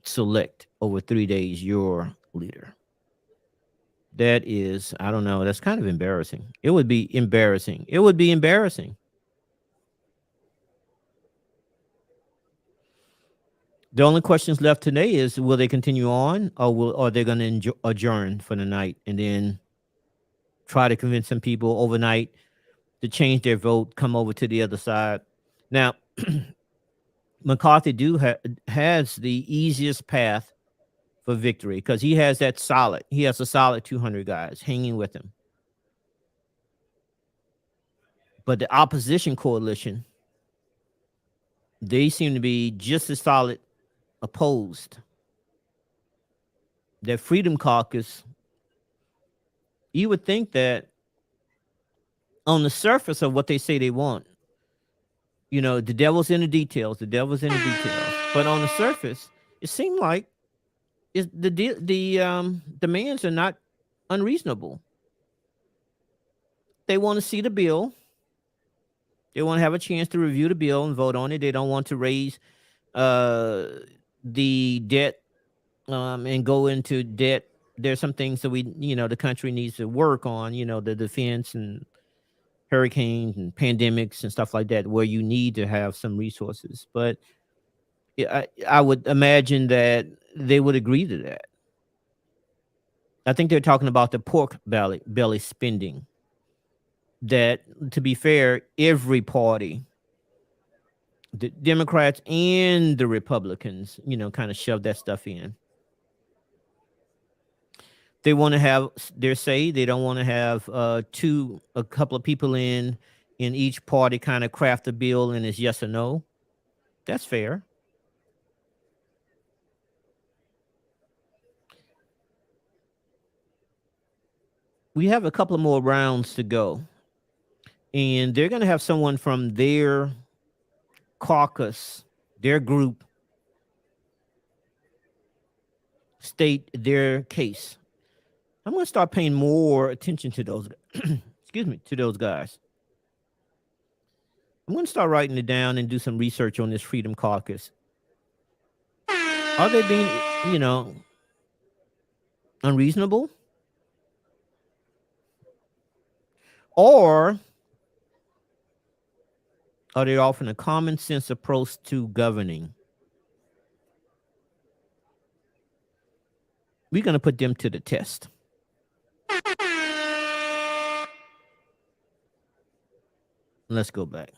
select over 3 days your leader. That is, I don't know, that's kind of embarrassing. It would be embarrassing. It would be embarrassing. The only questions left today is, will they continue on, or are they going to adjourn for the night and then try to convince some people overnight to change their vote, come over to the other side? Now, McCarthy has the easiest path for victory because he has a solid 200 guys hanging with him. But the opposition coalition, they seem to be just as solid opposed. That Freedom Caucus, you would think that on the surface of what they say they want, the devil's in the details. The devil's in the details. But on the surface, it seemed like the demands are not unreasonable. They want to see the bill. They want to have a chance to review the bill and vote on it. They don't want to raise the debt and go into debt. There's some things that the country needs to work on, the defense and hurricanes and pandemics and stuff like that, where you need to have some resources. But I would imagine that they would agree to that. I think they're talking about the pork belly spending. That, to be fair, every party, the Democrats and the Republicans, kind of shove that stuff in. They want to have their say. They don't want to have a couple of people in each party kind of craft a bill and it's yes or no. That's fair. We have a couple of more rounds to go. And they're going to have someone from their caucus, their group, state their case. I'm going to start paying more attention to those, excuse me, to those guys. I'm going to start writing it down and do some research on this Freedom Caucus. Are they being, unreasonable? Or are they offering a common sense approach to governing? We're going to put them to the test. Let's go back.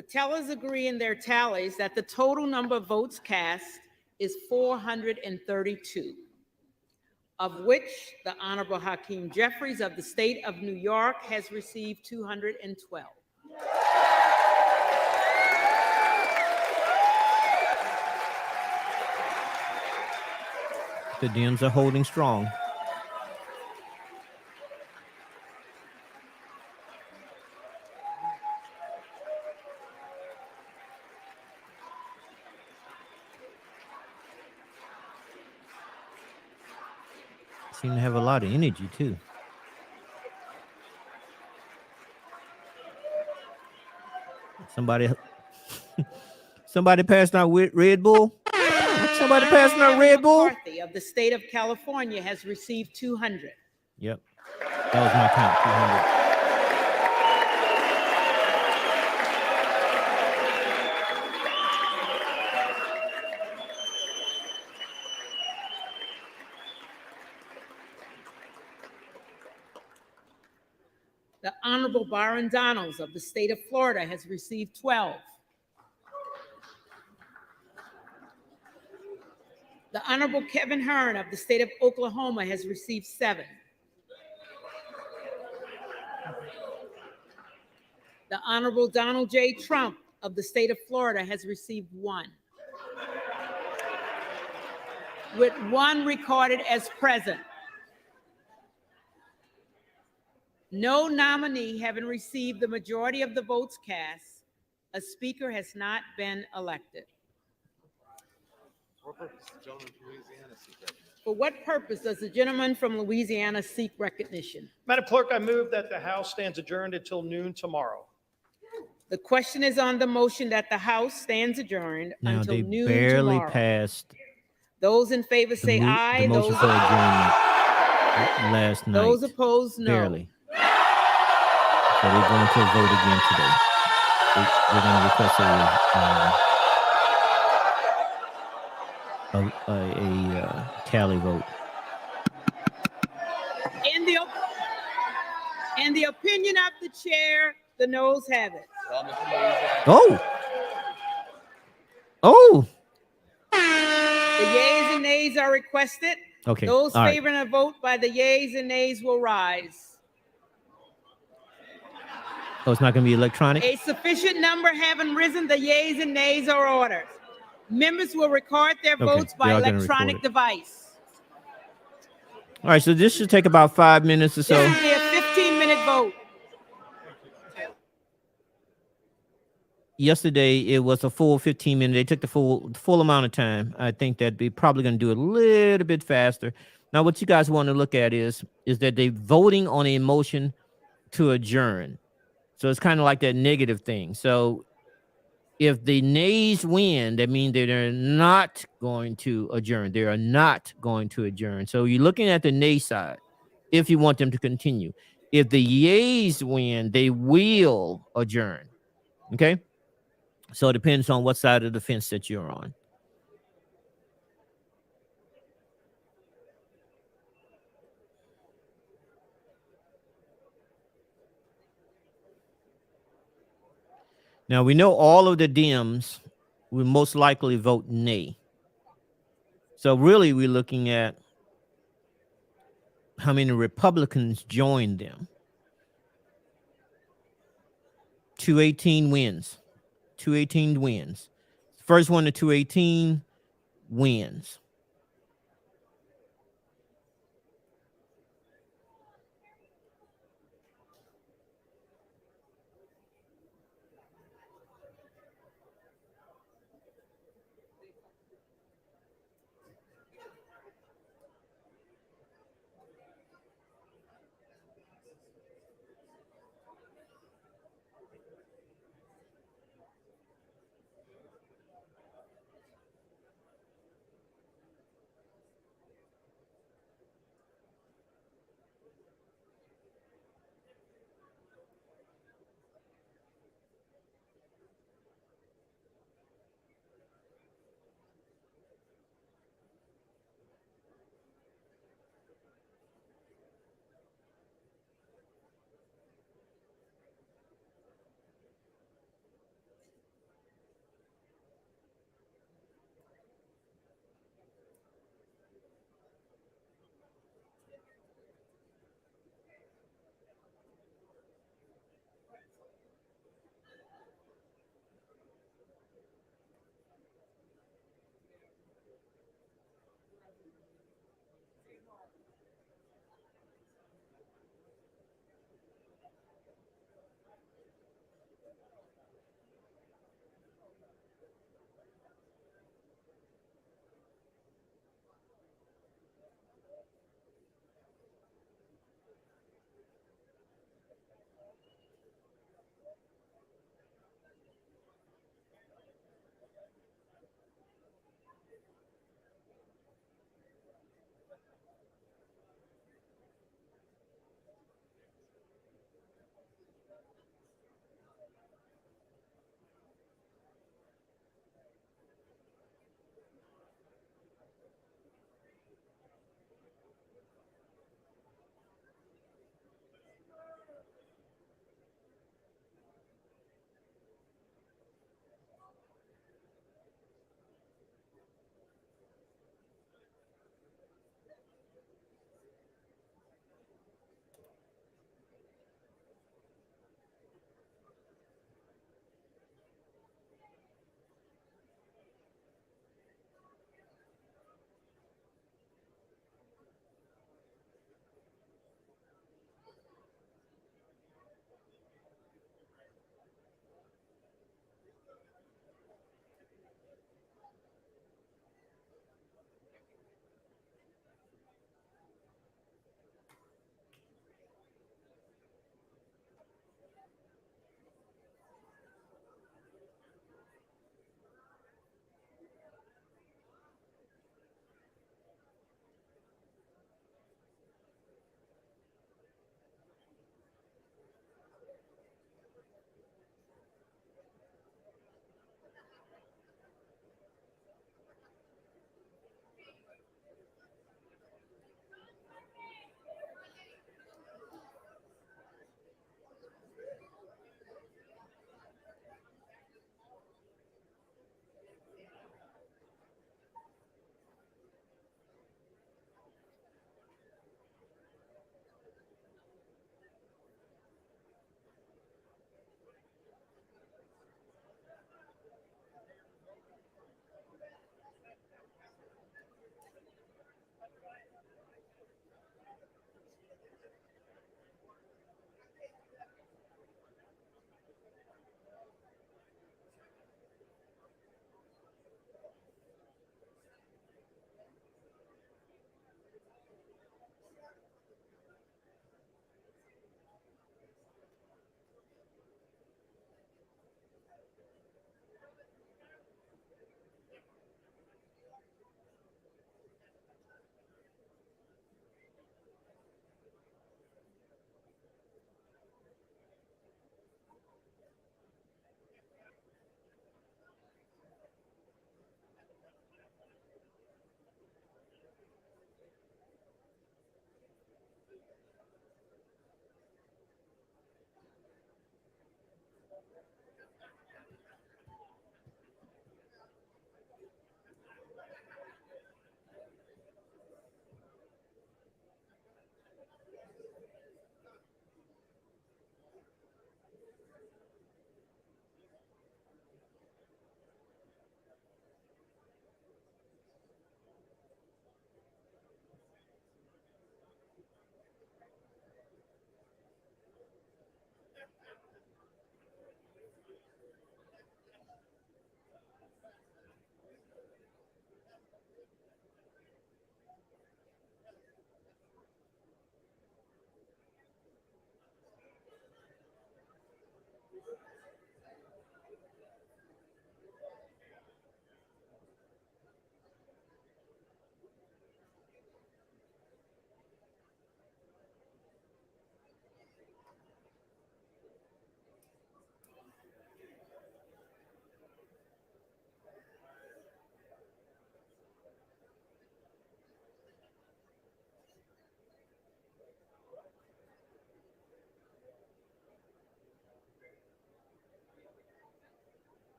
The tellers agree in their tallies that the total number of votes cast is 432, of which the Honorable Hakeem Jeffries of the state of New York has received 212. The Dems are holding strong. Seem to have a lot of energy too. Somebody passing out Red Bull. Somebody passing out Red Bull. McCarthy of the state of California has received 200. Yep, that was my count. 200. The Honorable Byron Donalds of the state of Florida has received 12. The Honorable Kevin Hearn of the state of Oklahoma has received 7. The Honorable Donald J. Trump of the state of Florida has received 1. With 1 recorded as present. No nominee having received the majority of the votes cast, a speaker has not been elected. For what purpose does the gentleman from Louisiana seek recognition? Madam Clerk, I move that the House stands adjourned until noon tomorrow. The question is on the motion that the House stands adjourned Now until they noon barely tomorrow. passed Those in favor say aye. the motion Those for adjournment last night. Those opposed, no. Barely. So they're going to vote again today. They're going to request a tally vote. In the opinion of the chair, the noes have it. Oh. The yeas and nays are requested. Okay. Those all right. favoring a vote by the yeas and nays will rise. Oh, it's not going to be electronic? A sufficient number having risen, the yeas and nays are ordered. Members will record their votes by they are gonna electronic record it. device. All right, so this should take about 5 minutes or so. This will be a 15-minute vote. Yesterday, it was a full 15 minutes. They took the full amount of time. I think that they're probably going to do it a little bit faster. Now, what you guys want to look at is that they're voting on a motion to adjourn. So it's kind of like that negative thing. So if the nays win, that means that they're not going to adjourn. They are not going to adjourn. So you're looking at the nay side if you want them to continue. If the yeas win, they will adjourn. Okay? So it depends on what side of the fence that you're on. Now, we know all of the Dems will most likely vote nay. So really, we're looking at how many Republicans joined them. 218 wins. 218 wins. First one to 218 wins.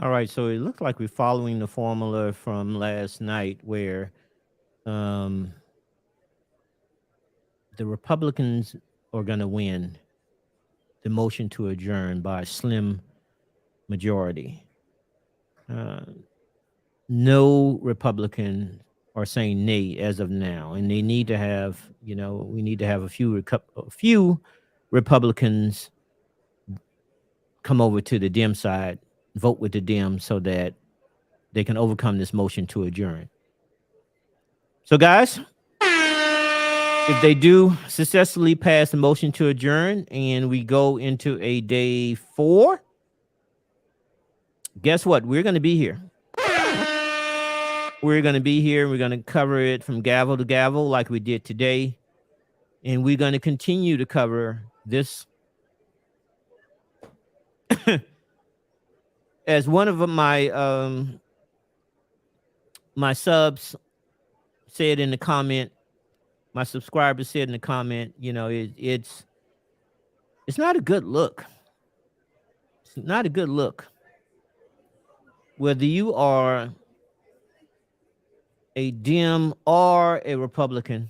All right, so it looks like we're following the formula from last night where um, the Republicans are going to win the motion to adjourn by a slim majority. No Republican are saying nay as of now, and they need to have, we need to have a few Republicans come over to the Dem side, vote with the Dems so that they can overcome this motion to adjourn. So, guys, if they do successfully pass the motion to adjourn and we go into a day 4, guess what? We're going to be here. We're going to be here. We're going to cover it from gavel to gavel like we did today. And we're going to continue to cover this. As one of my my subs said in the comment, my subscriber said in the comment, it's not a good look. It's not a good look. Whether you are a Dem or a Republican,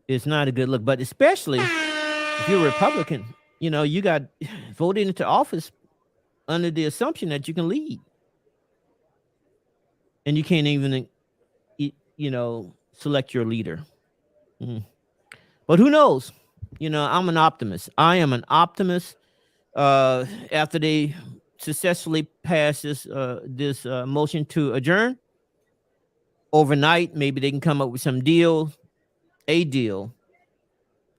it's not a good look. But especially if you're a Republican, you got voted into office under the assumption that you can lead. And you can't even, select your leader. But who knows? I'm an optimist. I am an optimist. After they successfully pass this motion to adjourn overnight, maybe they can come up with a deal,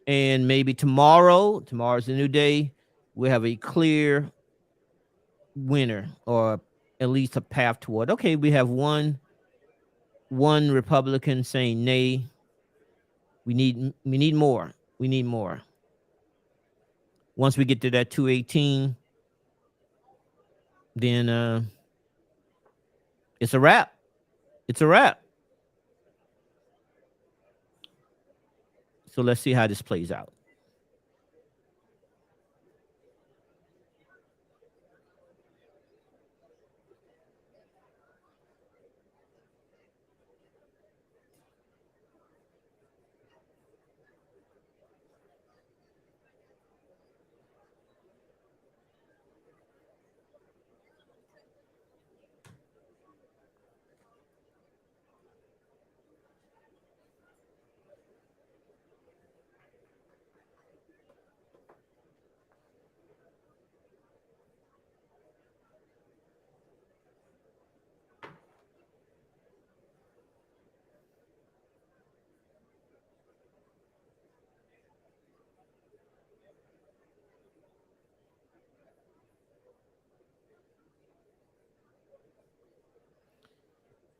and maybe tomorrow's a new day, we'll have a clear winner, or at least a path toward. Okay, we have one Republican saying nay. We need more. We need more. Once we get to that 218, then it's a wrap. It's a wrap. So let's see how this plays out.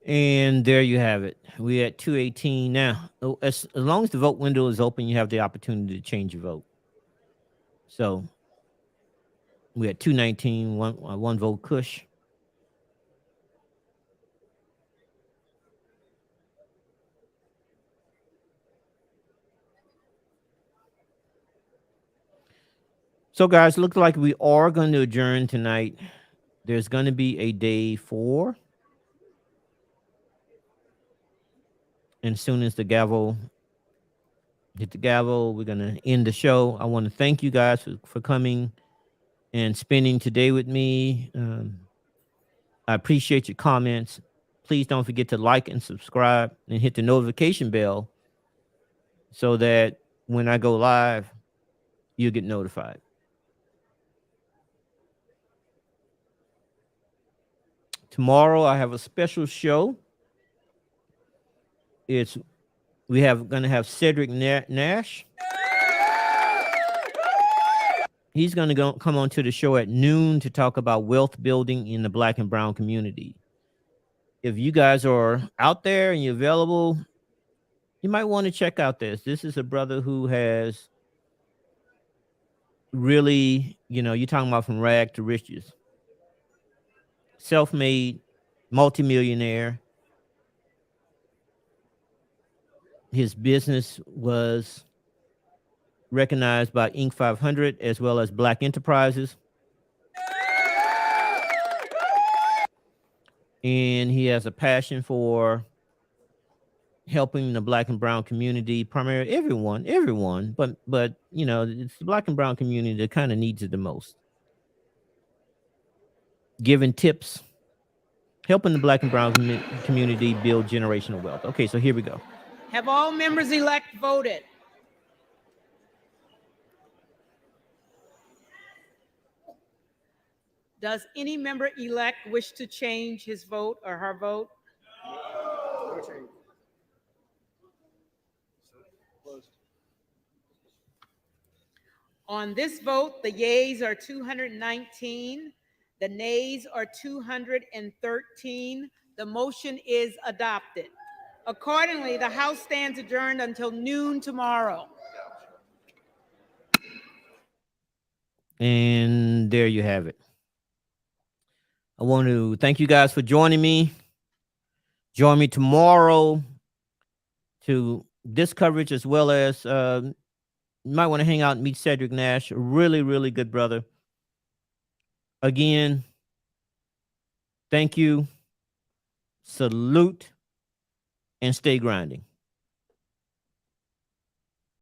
And there you have it. We're at 218 now. As long as the vote window is open, you have the opportunity to change your vote. So we're at 219, one vote Kush. So guys, looks like we are going to adjourn tonight. There's going to be a day 4. And as soon as the gavel hit the gavel, we're going to end the show. I want to thank you guys for coming and spending today with me. I appreciate your comments. Please don't forget to like and subscribe and hit the notification bell so that when I go live, you'll get notified. Tomorrow, I have a special show. Going to have Cedric Nash. He's going to come on to the show at noon to talk about wealth building in the Black and brown community. If you guys are out there and you're available, you might want to check out this. This is a brother who has really, you're talking about from rag to riches. Self-made, multimillionaire. His business was recognized by Inc. 500 as well as Black Enterprises. And he has a passion for helping the Black and brown community, primarily everyone, but it's the Black and brown community that kind of needs it the most. Giving tips, helping the Black and brown community build generational wealth. Okay, so here we go. Have all members-elect voted? Does any member-elect wish to change his vote or her vote? No change. On this vote, the yeas are 219, the nays are 213. The motion is adopted. Accordingly, the House stands adjourned until noon tomorrow. And there you have it. I want to thank you guys for joining me. Join me tomorrow to this coverage, as well as you might want to hang out and meet Cedric Nash, a really, really good brother. Again, thank you, salute, and stay grinding.